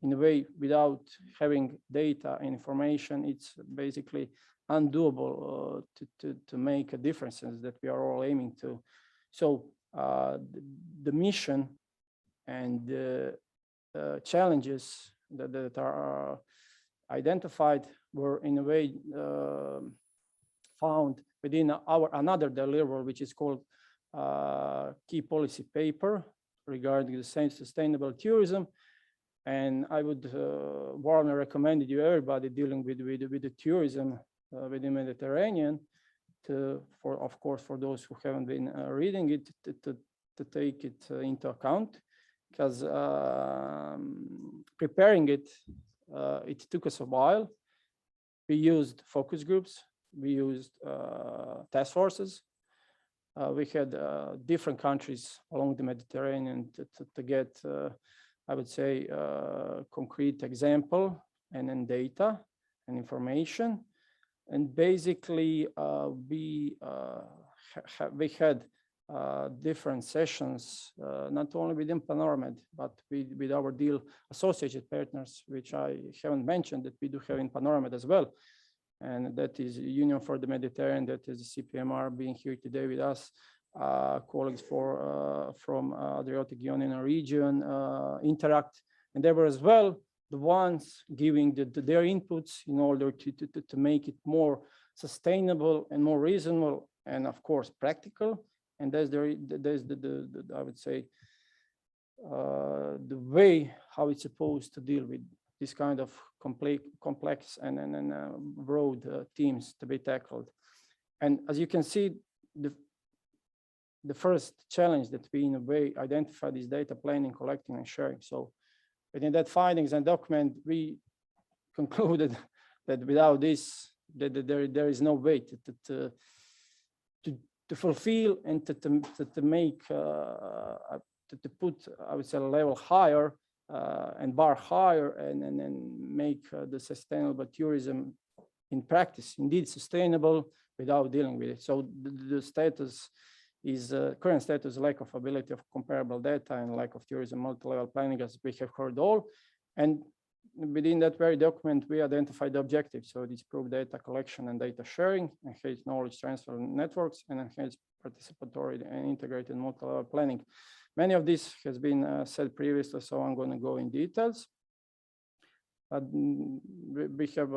in a way, without having data and information, it's basically undoable to make a differences that we are all aiming to. So the mission and the challenges that are identified were in a way found within another deliverable, which is called key policy paper regarding the same sustainable tourism. And I would warmly recommend you, everybody dealing with the tourism within the Mediterranean, of course, for those who haven't been reading it, to take it into account, because preparing it, it took us a while. We used focus groups, we used task forces. We had different countries along the Mediterranean to get, I would say, concrete example, and then data and information. And basically, we had different sessions, not only within Panoramed, but with our deal associated partners, which I haven't mentioned that we do have in Panoramed as well. And that is Union for the Mediterranean, that is CPMR being here today with us, colleagues from Adriatic Ionian region, Interact, and they were as well the ones giving their inputs in order to make it more sustainable and more reasonable, and of course practical. And there's the I would say the way how it's supposed to deal with this kind of complex and broad themes to be tackled. And as you can see, the first challenge that we in a way identified is data planning, collecting, and sharing. So within that findings and document, we concluded that without this, there is no way to fulfill and to make to put, I would say, a level higher and bar higher, and make the sustainable tourism in practice indeed sustainable without dealing with it. So the status is current status, lack of ability of comparable data and lack of tourism multi-level planning, as we have heard all. And within that very document, we identified the objectives. So it's proof data collection and data sharing, enhanced knowledge transfer networks, and enhanced participatory and integrated multi-level planning. Many of this has been said previously, so I'm going to go in details. But we have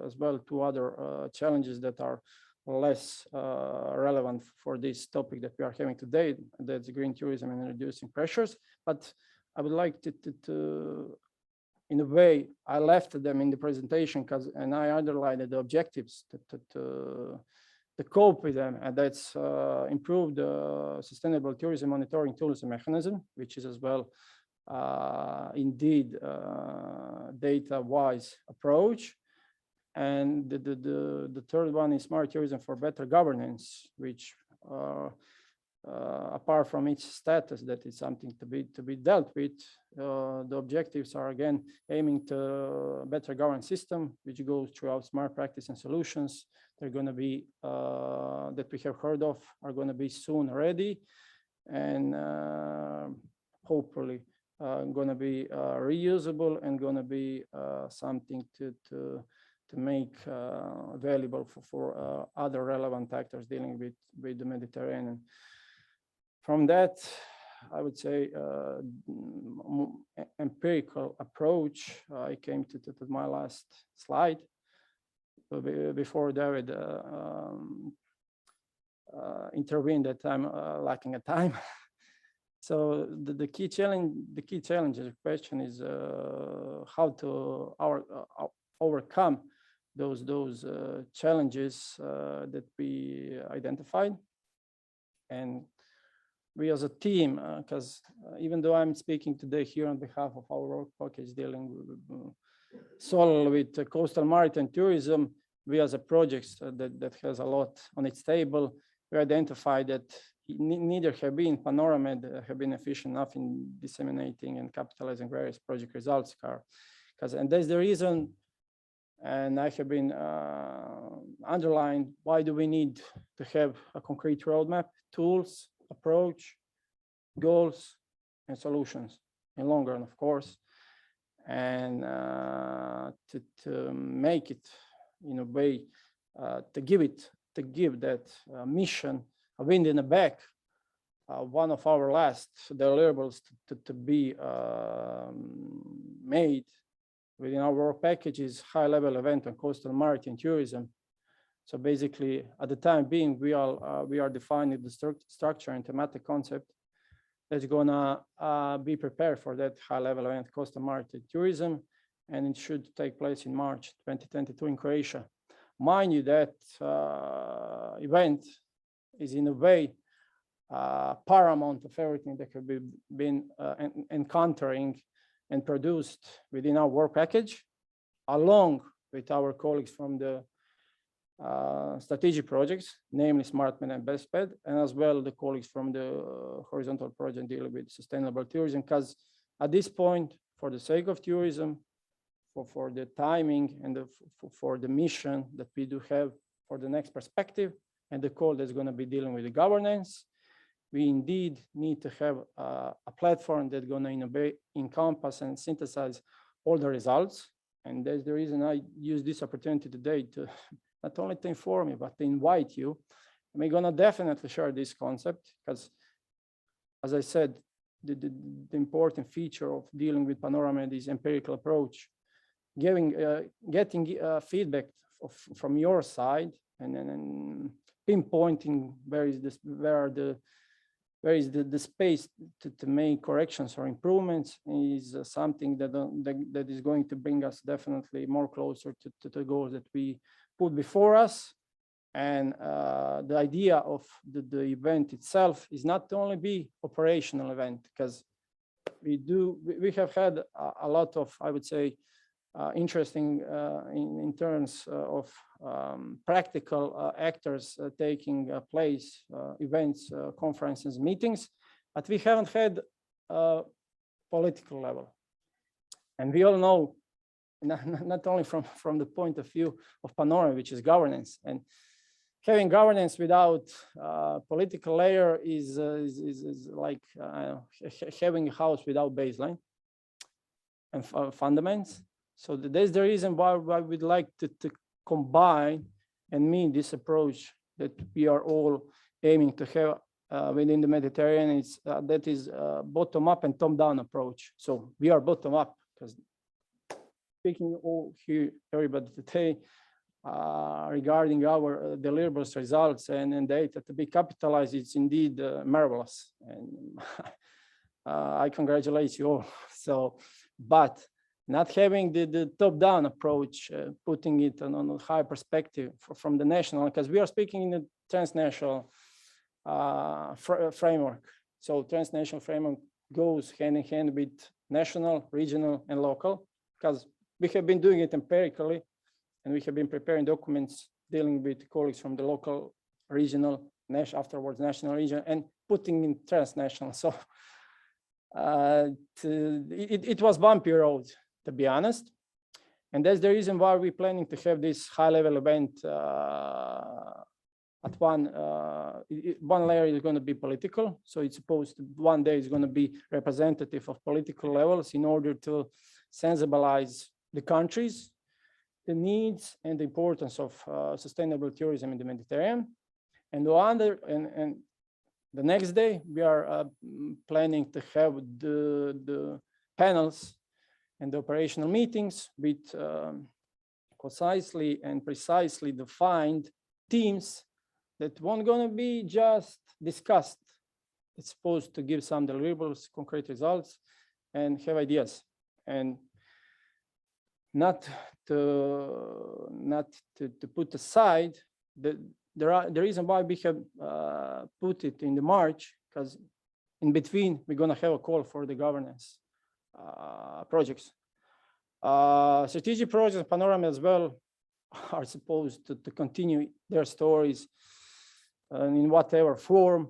as well two other challenges that are less relevant for this topic that we are having today. That's green tourism and reducing pressures. But I would like to in a way, I left them in the presentation and I underlined the objectives to cope with them, and that's improved sustainable tourism monitoring tools and mechanism, which is as well indeed data-wise approach. And the third one is smart tourism for better governance, which apart from its status that is something to be dealt with, the objectives are again aiming to a better governance system, which goes throughout smart practice and solutions. They're going to be that we have heard of are going to be soon ready, and hopefully going to be reusable and going to be something to make available for other relevant actors dealing with the Mediterranean. From that, I would say empirical approach, I came to my last slide before David intervened that I'm lacking a time. So the key challenges question is how to overcome those challenges that we identified. And we as a team, because even though I'm speaking today here on behalf of our work package dealing solely with coastal maritime tourism, we as a project that has a lot on its table, we identified that neither have been Panoramed have been efficient enough in disseminating and capitalizing various project results, and that's the reason. And I have been underlined, why do we need to have a concrete roadmap, tools, approach, goals, and solutions in long run, of course, and to make it in a way to give that mission a wind in the back. One of our last deliverables to be made within our work package is high-level event on coastal maritime tourism. So basically, at the time being, we are defining the structure and thematic concept that's gonna be prepared for that high-level event, coastal maritime tourism, and it should take place in March 2022 in Croatia. Mind you, that event is in a way paramount of everything that could be been encountering and produced within our work package, along with our colleagues from the strategic projects, namely SmartMed and BESTMED, and as well the colleagues from the horizontal project dealing with sustainable tourism, because at this point, for the sake of tourism, for the timing and for the mission that we do have for the next perspective and the call that's going to be dealing with the governance. We indeed need to have a platform that's going to encompass and synthesize all the results. And that's the reason I use this opportunity today to not only to inform you, but to invite you. And we're going to definitely share this concept because, as I said, the important feature of dealing with Panoramed is empirical approach, getting feedback from your side and pinpointing where is the space to make corrections or improvements is something that is going to bring us definitely more closer to the goals that we put before us. And the idea of the event itself is not to only be operational event, because we have had a lot of, I would say, interesting in terms of practical actors taking place, events, conferences, meetings, but we haven't had political level. And we all know, not only from the point of view of Panorama, which is governance, and having governance without political layer is like having a house without baseline and fundaments. So that's the reason why we'd like to combine and meet this approach that we are all aiming to have within the Mediterranean. That is bottom-up and top-down approach. So we are bottom-up because speaking all here, everybody today, regarding our deliverables, results, and data to be capitalized, it's indeed marvelous. And I congratulate you all. So, but not having the top-down approach, putting it on a high perspective from the national, because we are speaking in a transnational framework. So transnational framework goes hand in hand with national, regional, and local, because we have been doing it empirically, and we have been preparing documents dealing with colleagues from the local, regional, afterwards national region, and putting in transnational. So it was bumpy road, to be honest. And that's the reason why we're planning to have this high-level event at one layer is going to be political. So it's supposed to, one day is going to be representative of political levels in order to sensibilize the countries, the needs and the importance of sustainable tourism in the Mediterranean. And the next day, we are planning to have the panels and the operational meetings with concisely and precisely defined teams that won't going to be just discussed. It's supposed to give some deliverables, concrete results, and have ideas. And not to put aside the reason why we have put it in the March, because in between we're going to have a call for the governance projects. Strategic projects, Panorama as well, are supposed to continue their stories in whatever form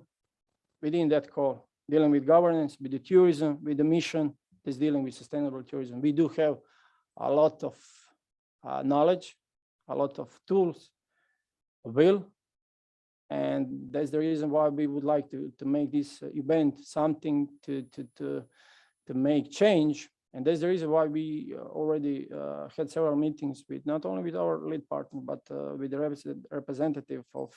within that call, dealing with governance, with the tourism, with the mission is dealing with sustainable tourism. We do have a lot of knowledge, a lot of tools, will, and that's the reason why we would like to make this event something to make change. And that's the reason why we already had several meetings with not only with our lead partner, but with the representative of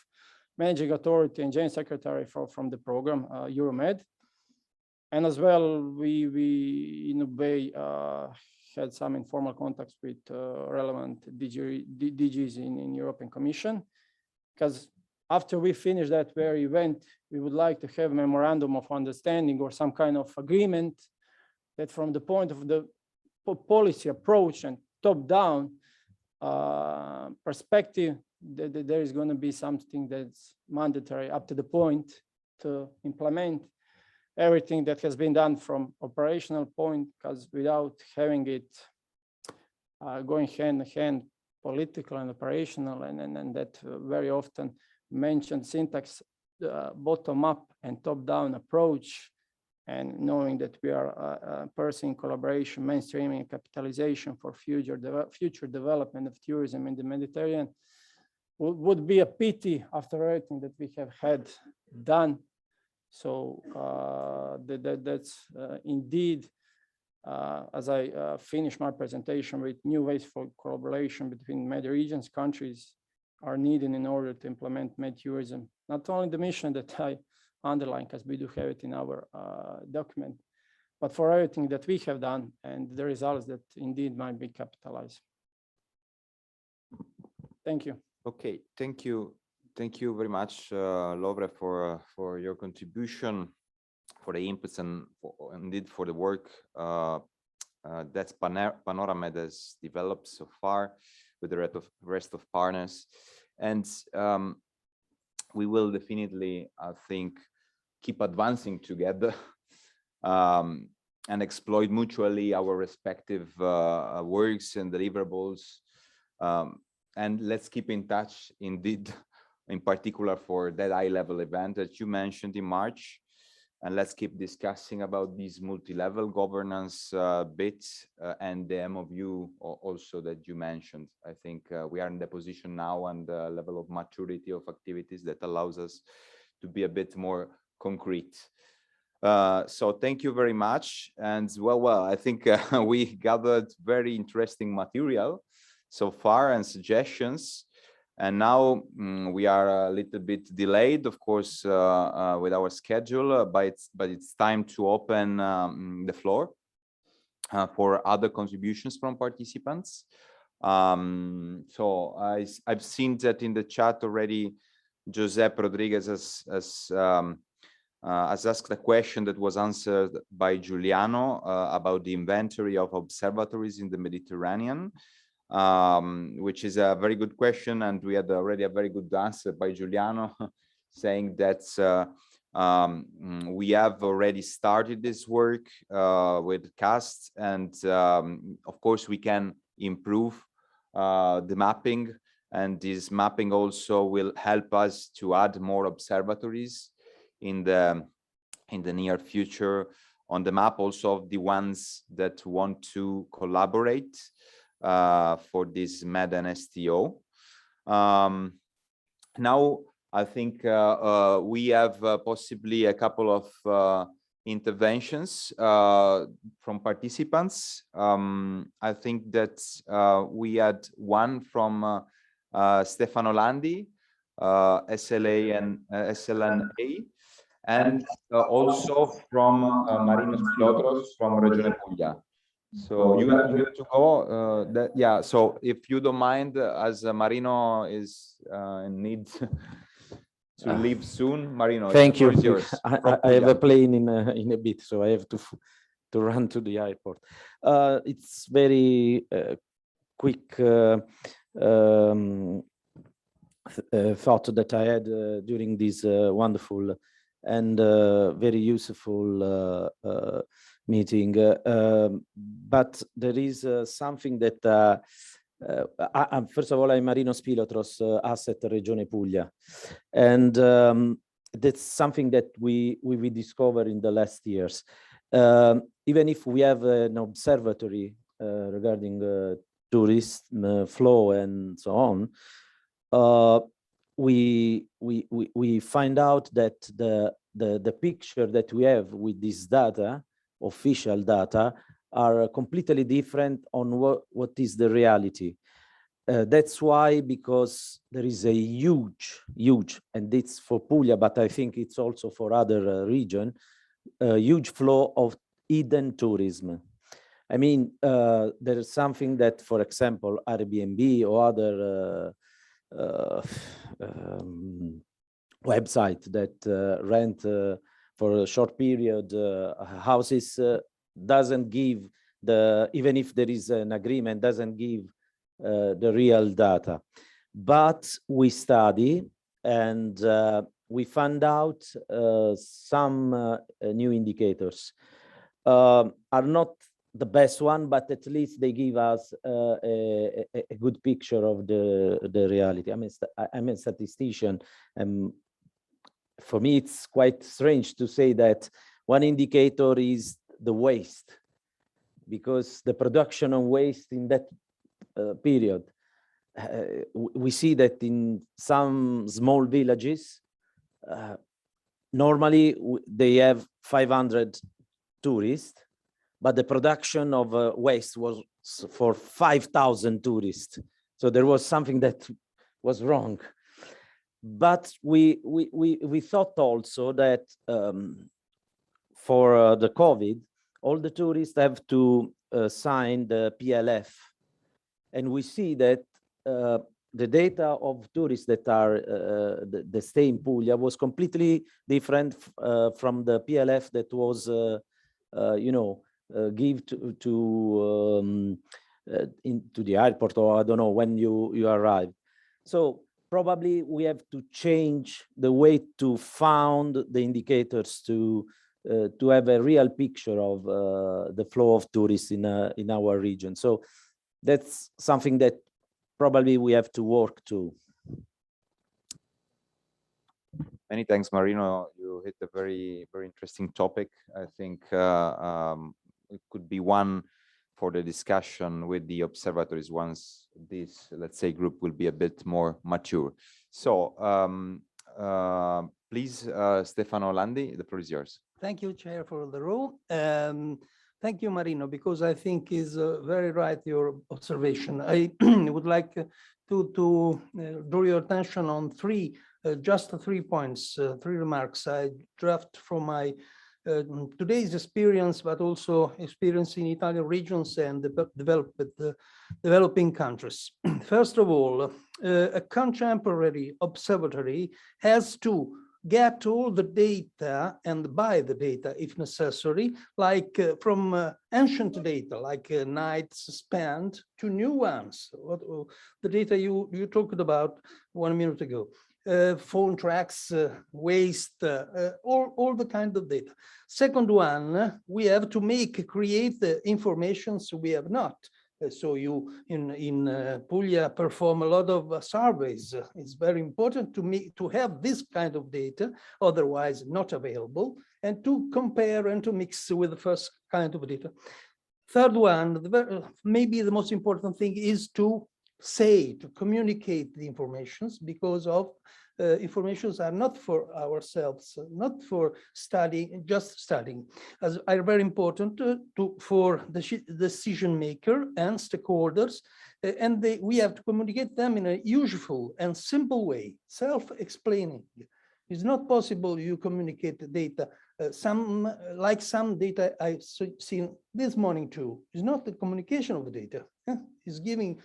managing authority and general secretary from the program, Euromed. And as well, we in a way had some informal contacts with relevant DGs in European Commission, because after we finish that very event, we would like to have a memorandum of understanding or some kind of agreement that from the point of the policy approach and top-down perspective, that there is going to be something that's mandatory up to the point to implement everything that has been done from operational point, because without having it going hand in hand, political and operational, and that very often mentioned syntax, bottom-up and top-down approach and knowing that we are pursuing collaboration, mainstreaming, and capitalization for future development of tourism in the Mediterranean, would be a pity after everything that we have had done. So that's indeed, as I finish my presentation with new ways for collaboration between MED regions, countries are needed in order to implement MED tourism. Not only the mission that I underline, because we do have it in our document, but for everything that we have done and the results that indeed might be capitalized. Thank you. Okay, thank you. Thank you very much, Lovre, for your contribution, for the inputs, and indeed for the work that BESTMED has developed so far with the rest of partners. And we will definitely, I think, keep advancing together and exploit mutually our respective works and deliverables. And let's keep in touch, indeed, in particular for that high-level event that you mentioned in March. And let's keep discussing about these multi-level governance bits and the MOU also that you mentioned. I think we are in the position now and the level of maturity of activities that allows us to be a bit more concrete. So thank you very much. And well, I think we gathered very interesting material so far and suggestions. And now we are a little bit delayed, of course, with our schedule, but it's time to open the floor for other contributions from participants. So I've seen that in the chat already. Josep Rodriguez has asked a question that was answered by Giuliano about the inventory of observatories in the Mediterranean. Which is a very good question, and we had already a very good answer by Giuliano saying that we have already started this work with CAST, and of course we can improve the mapping, and this mapping also will help us to add more observatories in the near future on the map, also of the ones that want to collaborate for this MED and STO. Now, I think we have possibly a couple of interventions from participants. I think that we had one from Stefano Landi, SL&A and SL&A, and also from Marino Spilotros from Regione Puglia. So you have to go. Yeah. So if you don't mind, as Marino is in need to leave soon, Marino. Thank you. Yours. I have a plane in a bit, so I have to run to the airport. It's very quick thought that I had during this wonderful and very useful meeting, but there is something that first of all, I'm Marino Spilotros, asset Regione Puglia, and that's something that we discovered in the last years. Even if we have an observatory regarding tourism flow and so on, we find out that the picture that we have with this data, official data, are completely different on what is the reality. That's why, because there is a huge, and it's for Puglia, but I think it's also for other region, huge flow of hidden tourism. I mean, there is something that, for example, Airbnb or other website that rent for a short period houses doesn't give even if there is an agreement, doesn't give the real data. But we study and we found out some new indicators. Are not the best one, but at least they give us a good picture of the reality. I'm a statistician, and for me it's quite strange to say that One indicator is the waste, because the production of waste in that period, we see that in some small villages, normally they have 500 tourists, but the production of waste was for 5,000 tourists. So there was something that was wrong. But we thought also that for the COVID, all the tourists have to sign the PLF. And we see that the data of tourists that are the stay in Puglia was completely different from the PLF that was, give to into the airport, or I don't know when you arrive. So probably we have to change the way to found the indicators to have a real picture of the flow of tourists in our region. So that's something that probably we have to work to. Many thanks, Marino. You hit a very, very interesting topic. I think it could be one for the discussion with the observatories once this, let's say, group will be a bit more mature. So please, Stefano Landi, the floor is yours. Thank you, Chair, for the role. Thank you, Marino, because I think is very right, your observation. I would like to draw your attention on just 3 points, 3 remarks I draft from my today's experience, but also experience in Italian regions and developing countries. First of all, a contemporary observatory has to get all the data and buy the data if necessary, like from ancient data, like nights spent, to new ones. The data you talked about 1 minute ago. Phone tracks, waste, all the kind of data. Second one, we have to create the information so we have not. So you in Puglia perform a lot of surveys. It's very important to have this kind of data, otherwise not available, and to compare and to mix with the first kind of data. Third one, maybe the most important thing is to communicate the informations, because of informations are not for ourselves, not for studying, just studying, as are very important for the decision maker and stakeholders, and we have to communicate them in a useful and simple way, self-explaining. It's not possible you communicate the data. Some data I've seen this morning too. It's not the communication of the data. It's giving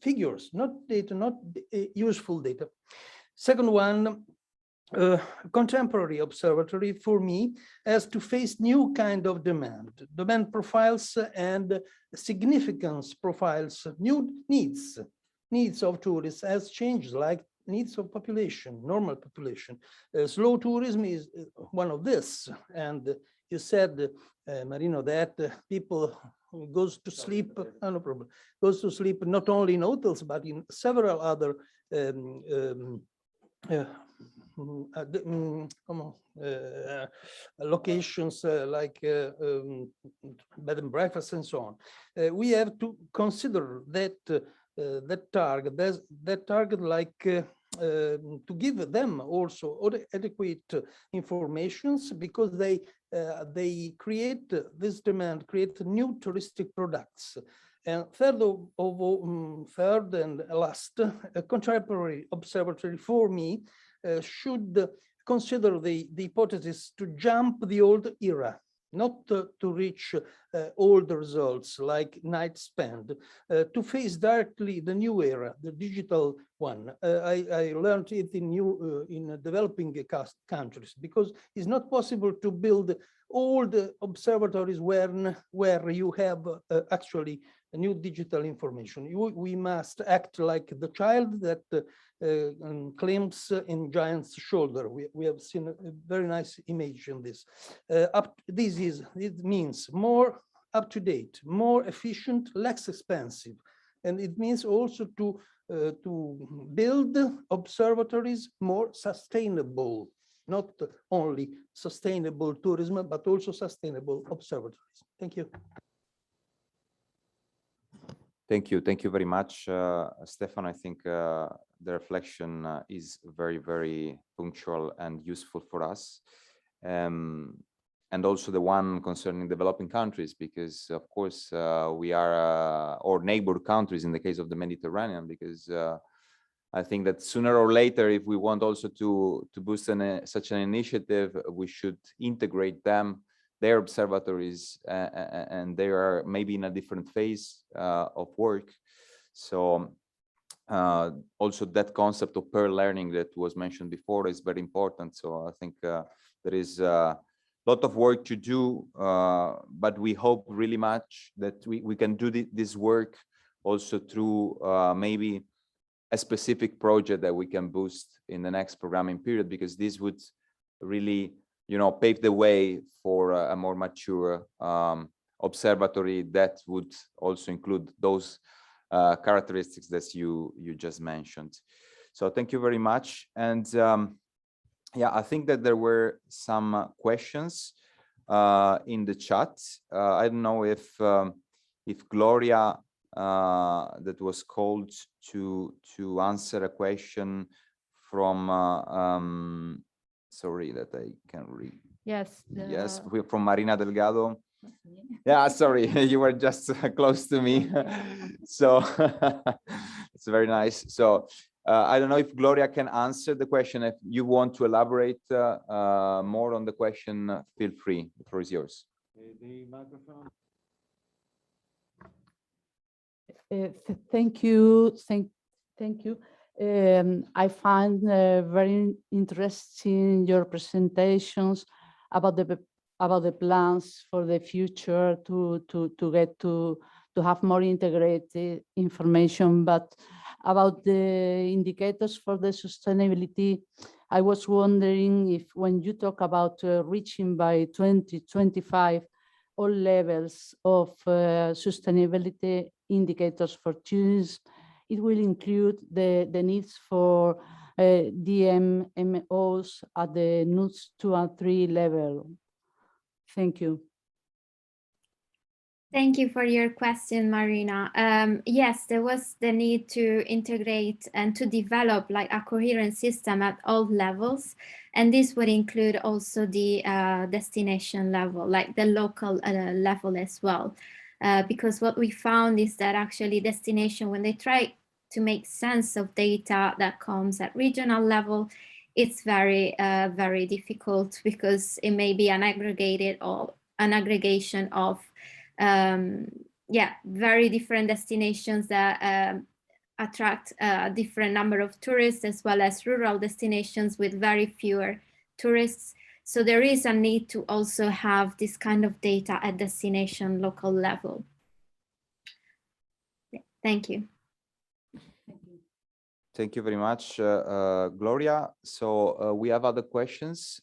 figures, not data, not useful data. Second one, contemporary observatory for me has to face new kind of demand profiles and significance profiles, new needs of tourists has changed, like needs of population, normal population. Slow tourism is one of this. And you said, Marino, that people goes to sleep, no problem, goes to sleep not only in hotels, but in several other locations like bed and breakfast and so on. We have to consider that that target, like to give them also adequate informations, because they create this demand, create new touristic products. And third and last, a contemporary observatory for me should consider the hypothesis to jump the old era, not to reach old results like night spend, to face directly the new era, the digital one. I learned it in developing countries, because it's not possible to build old observatories where you have actually new digital information. We must act like the child that climbs in giant's shoulder. We have seen a very nice image in this. It means more up to date, more efficient, less expensive, and it means also to build observatories more sustainable. not only sustainable tourism, but also sustainable observatories. Thank you. Thank you. Thank you very much, Stefan. I think the reflection is very, very punctual and useful for us. And also the one concerning developing countries, because of course we are, or neighbor countries in the case of the Mediterranean, because I think that sooner or later, if we want also to boost such an initiative, we should integrate them, their observatories, and they are maybe in a different phase of work. So also that concept of peer learning that was mentioned before is very important. So I think there is a lot of work to do, but we hope really much that we can do this work also through maybe a specific project that we can boost in the next programming period, because this would really, you know, pave the way for a more mature observatory that would also include those characteristics that you just mentioned. So thank you very much. And yeah, I think that there were some questions in the chat. I don't know if Gloria that was called to answer a question from sorry that I can read. Yes. Yes, from Marina Delgado. Yeah, sorry, you were just close to me. So it's very nice. So I don't know if Gloria can answer the question. If you want to elaborate more on the question, feel free. The floor is yours. The microphone. Thank you. Thank you. I find very interesting your presentations about the plans for the future to have more integrated information, but about the indicators for the sustainability, I was wondering if when you talk about reaching by 2025 all levels of sustainability indicators for tourism, it will include the needs for DMMOs at the NUTS 2 and 3 level. Thank you. Thank you for your question, Marina. Yes, there was the need to integrate and to develop like a coherent system at all levels. And this would include also the destination level, like the local level as well. Because what we found is that actually destination, when they try to make sense of data that comes at regional level, it's very, very difficult because it may be an aggregated or an aggregation of very different destinations that attract a different number of tourists, as well as rural destinations with very fewer tourists. So there is a need to also have this kind of data at destination local level. Yeah, thank you. Thank you very much, Gloria. So we have other questions.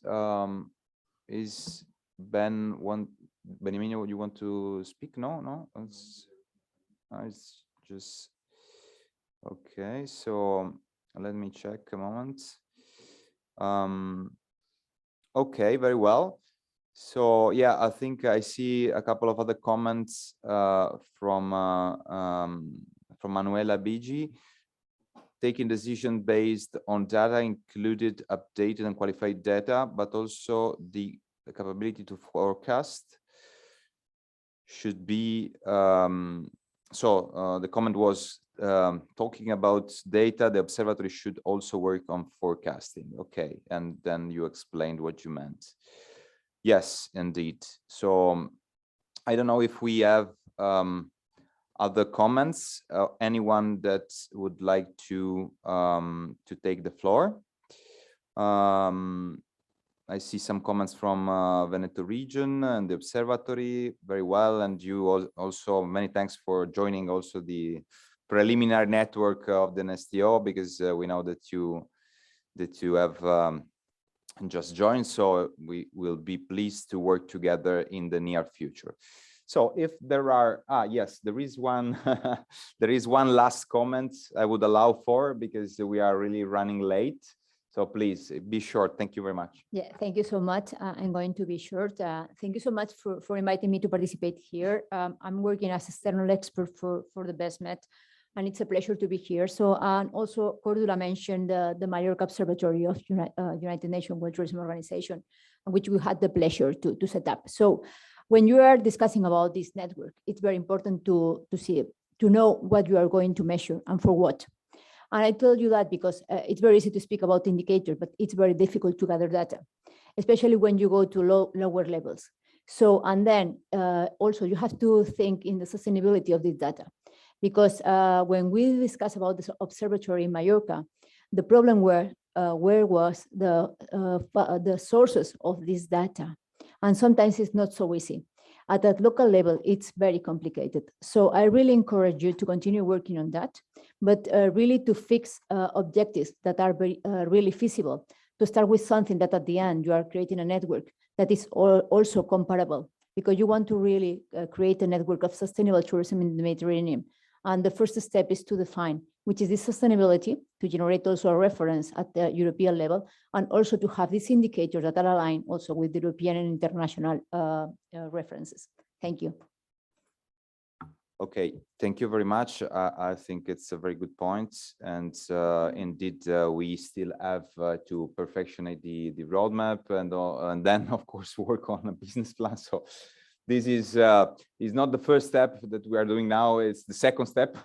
Is Beniamino, you want to speak? No, it's just okay. So let me check a moment. Okay, very well. So yeah, I think I see a couple of other comments from Manuela Bigi. Taking decision based on data included updated and qualified data, but also the capability to forecast should be the comment was talking about data. The observatory should also work on forecasting. Okay, and then you explained what you meant. Yes, indeed. So I don't know if we have other comments. Anyone that would like to take the floor. I see some comments from Veneto region and the observatory. Very well, and you also many thanks for joining also the preliminary network of the NSTO, because we know that you have just joined, so we will be pleased to work together in the near future. So if there are, yes, there is one, there is one last comment I would allow for, because we are really running late. So please be short. Thank you very much. Yeah, thank you so much. I'm going to be short. Thank you so much for inviting me to participate here. I'm working as external expert for the BESTMED, and it's a pleasure to be here. So, and also Cordula mentioned the Mallorca Observatory of United Nations World Tourism Organization, which we had the pleasure to set up. So when you are discussing about this network, it's very important to know what you are going to measure and for what. And I told you that because it's very easy to speak about indicators, but it's very difficult to gather data, especially when you go to lower levels. So, and then also you have to think in the sustainability of this data, because when we discuss about this observatory in Mallorca, the problem where was the sources of this data, and sometimes it's not so easy. At that local level, it's very complicated. So I really encourage you to continue working on that, but really to fix objectives that are very, really feasible, to start with something that at the end you are creating a network that is also comparable, because you want to really create a network of sustainable tourism in the Mediterranean. And the first step is to define, which is this sustainability, to generate also a reference at the European level, and also to have these indicators that are aligned also with the European and international references. Thank you. Okay, thank you very much. I think it's a very good point. And indeed, we still have to perfectionate the roadmap and then, of course, work on a business plan. So this is not the first step that we are doing now, it's the second step.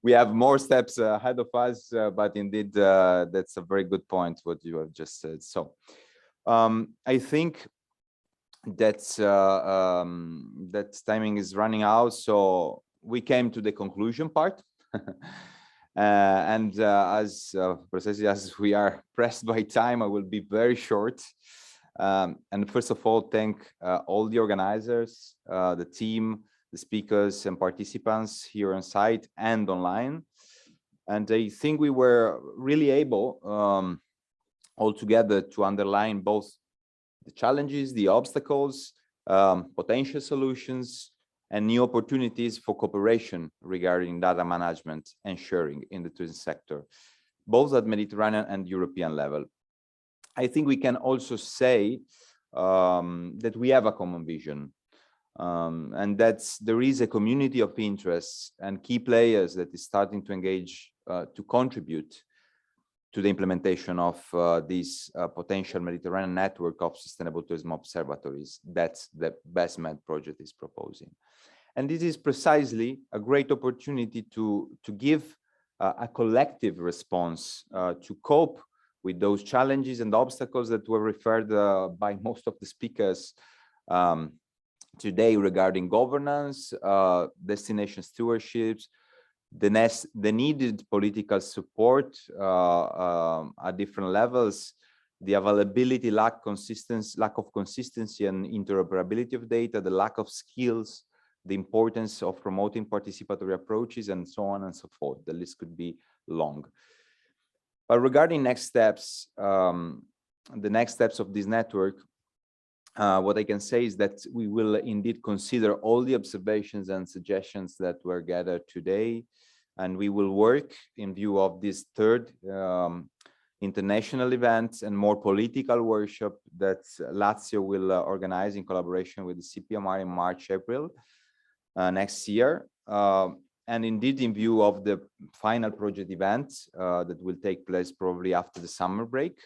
We have more steps ahead of us, but indeed, that's a very good point, what you have just said. So I think that timing is running out, so we came to the conclusion part. And precisely as we are pressed by time, I will be very short. And first of all, thank all the organizers, the team, the speakers and participants here on site and online. And I think we were really able all together to underline both the challenges, the obstacles, potential solutions, and new opportunities for cooperation regarding data management and sharing in the tourism sector, both at Mediterranean and European level. I think we can also say that we have a common vision, and that there is a community of interests and key players that is starting to engage to contribute to the implementation of this potential Mediterranean network of sustainable tourism observatories that the BESTMED project is proposing. And this is precisely a great opportunity to give a collective response to cope with those challenges and obstacles that were referred by most of the speakers today regarding governance, destination stewarships, the needed political support at different levels, the availability, lack of consistency and interoperability of data, the lack of skills, the importance of promoting participatory approaches, and so on and so forth. The list could be long. But regarding next steps, the next steps of this network, what I can say is that we will indeed consider all the observations and suggestions that were gathered today, and we will work in view of this third international event and more political workshop that Lazio will organize in collaboration with the CPMR in March, April next year. And indeed, in view of the final project event that will take place probably after the summer break,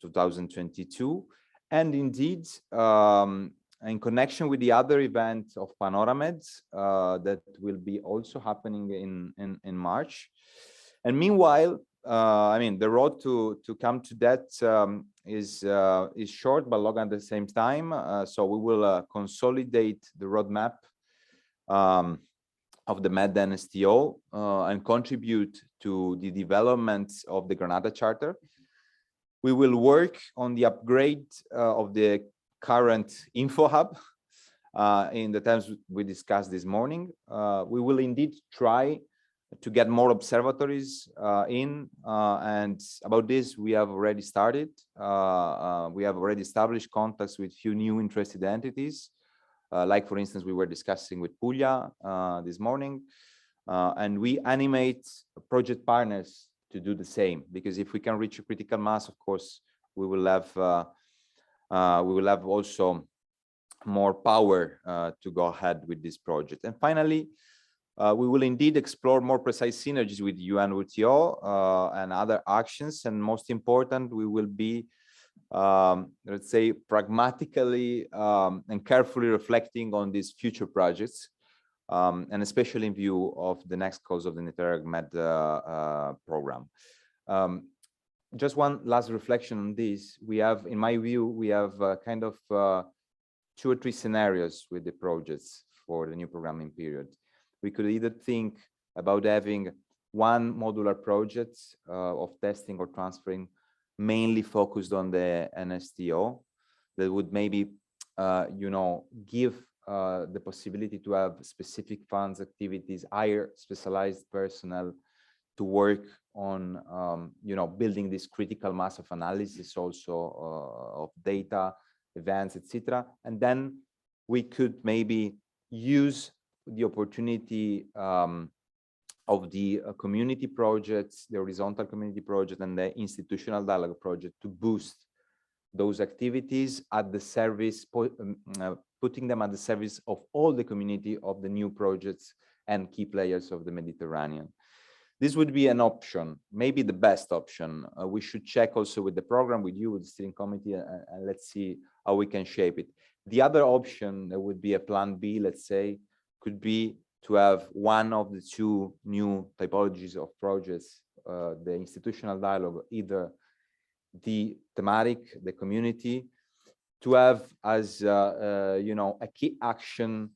2022. And indeed, in connection with the other event of Panoramed that will be also happening in March. And meanwhile, I mean, the road to come to that is short but long at the same time. So we will consolidate the roadmap of the MED and STO and contribute to the development of the Granada Charter. We will work on the upgrade of the current info hub in the terms we discussed this morning. We will indeed try to get more observatories in, and about this we have already started. We have already established contacts with few new interested entities. Like, for instance, we were discussing with Puglia this morning, and we animate project partners to do the same, because if we can reach a critical mass, of course, we will have also more power to go ahead with this project. And finally, we will indeed explore more precise synergies with UNWTO and other actions. And most important, we will be, let's say, pragmatically and carefully reflecting on these future projects, and especially in view of the next calls of the BESTMED program. Just one last reflection on this. We have, in my view, we have kind of 2 or 3 scenarios with the projects for the new programming period. We could either think about having one modular project of testing or transferring mainly focused on the NSTO that would maybe, you know, give the possibility to have specific funds, activities, hire specialized personnel to work on, you know, building this critical mass of analysis also of data, events, etc. And then we could maybe use the opportunity of the community projects, the horizontal community project and the institutional dialogue project to boost those activities at the service, putting them at the service of all the community of the new projects and key players of the Mediterranean. This would be an option, maybe the best option. We should check also with the program, with you, with the steering committee, and let's see how we can shape it. The other option that would be a plan B, let's say, could be to have one of the 2 new typologies of projects, the institutional dialogue, either the thematic, the community, to have as, you know, a key action,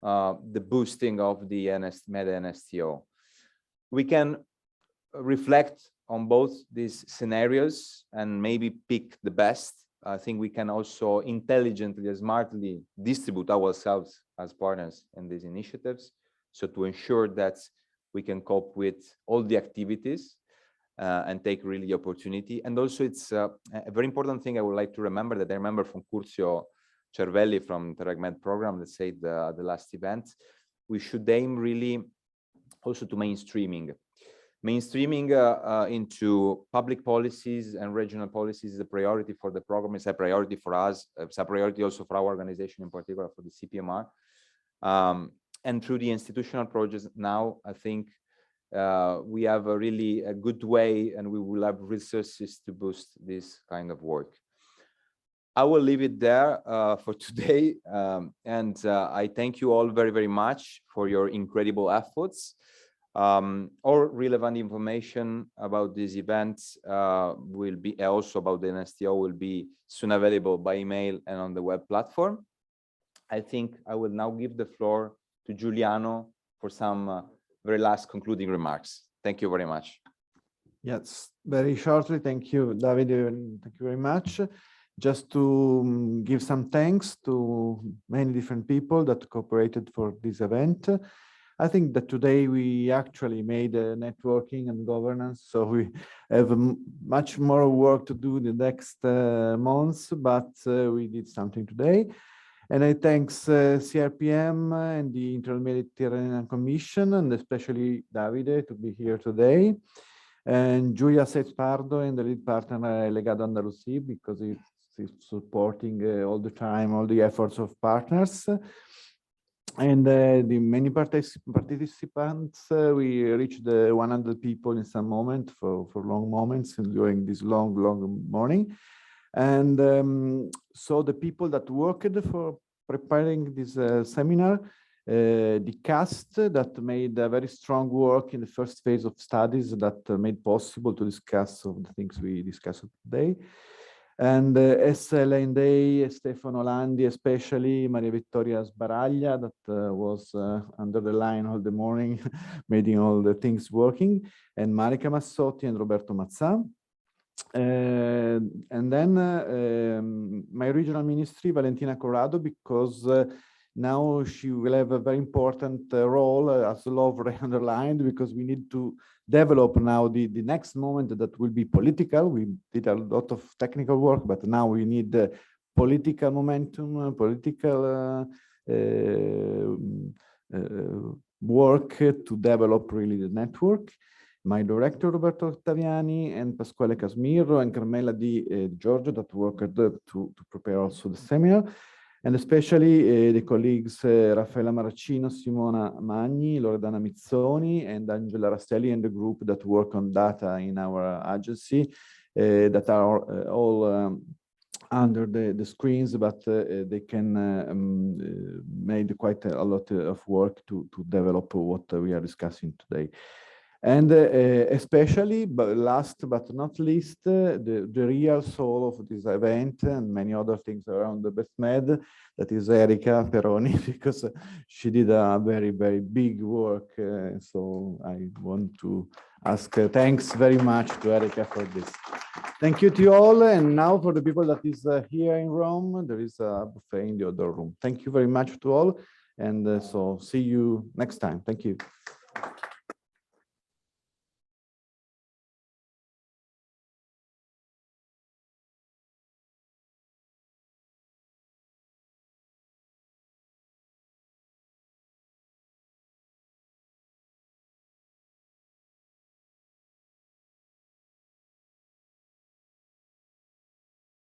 the boosting of the BESTMED NSTO. We can reflect on both these scenarios and maybe pick the best. I think we can also intelligently and smartly distribute ourselves as partners in these initiatives, so to ensure that we can cope with all the activities and take really the opportunity. And also it's a very important thing I would like to remember, that I remember from Curzio Cervelli from the BESTMED program that said the last event, we should aim really also to mainstreaming into public policies and regional policies is a priority for the program. It's a priority for us. It's a priority also for our organization, in particular for the CPMR. And through the institutional projects now, I think we have a really a good way, and we will have resources to boost this kind of work. I will leave it there for today. And I thank you all very, very much for your incredible efforts. All relevant information about these events will be also about the NSTO will be soon available by email and on the web platform. I think I will now give the floor to Giuliano for some very last concluding remarks. Thank you very much. Yes, very shortly. Thank you, David, and thank you very much. Just to give some thanks to many different people that cooperated for this event. I think that today we actually made networking and governance, so we have much more work to do in the next months, but we did something today. And I thanks CRPM and the Inter-Mediterranean Commission, and especially Davide to be here today, and Giulia Sez-Pardo and the lead partner Legado Andalusi, because it's supporting all the time all the efforts of partners. And the many participants, we reached 100 people in some moment for long moments during this long morning. And so the people that worked for preparing this seminar, the cast that made a very strong work in the first phase of studies that made possible to discuss all the things we discussed today. And SL&A, Stefano Landi, especially Maria Vittoria Sbaraglia, that was under the line all the morning, making all the things working, and Marica Massotti and Roberto Mazzà. And then my regional ministry, Valentina Corrado, because now she will have a very important role, as Lovre underlined, because we need to develop now the next moment that will be political. We did a lot of technical work, but now we need political momentum, political work to develop really the network. my director Roberto Ottaviani, and Pasquale Casmiro and Carmela Di Giorgio that worked to prepare also the seminar, and especially the colleagues Raffaella Maracino, Simona Magni, Loredana Mizzoni, and Angela Rastelli, and the group that work on data in our agency that are all under the screens, but they can made quite a lot of work to develop what we are discussing today. And especially, but last but not least, the real soul of this event and many other things around the BESTMED, that is Erika Peroni, because she did a very, very big work. So I want to ask thanks very much to Erika for this. Thank you to you all. And now for the people that is here in Rome, there is a buffet in the other room. Thank you very much to all. And so see you next time. Thank you.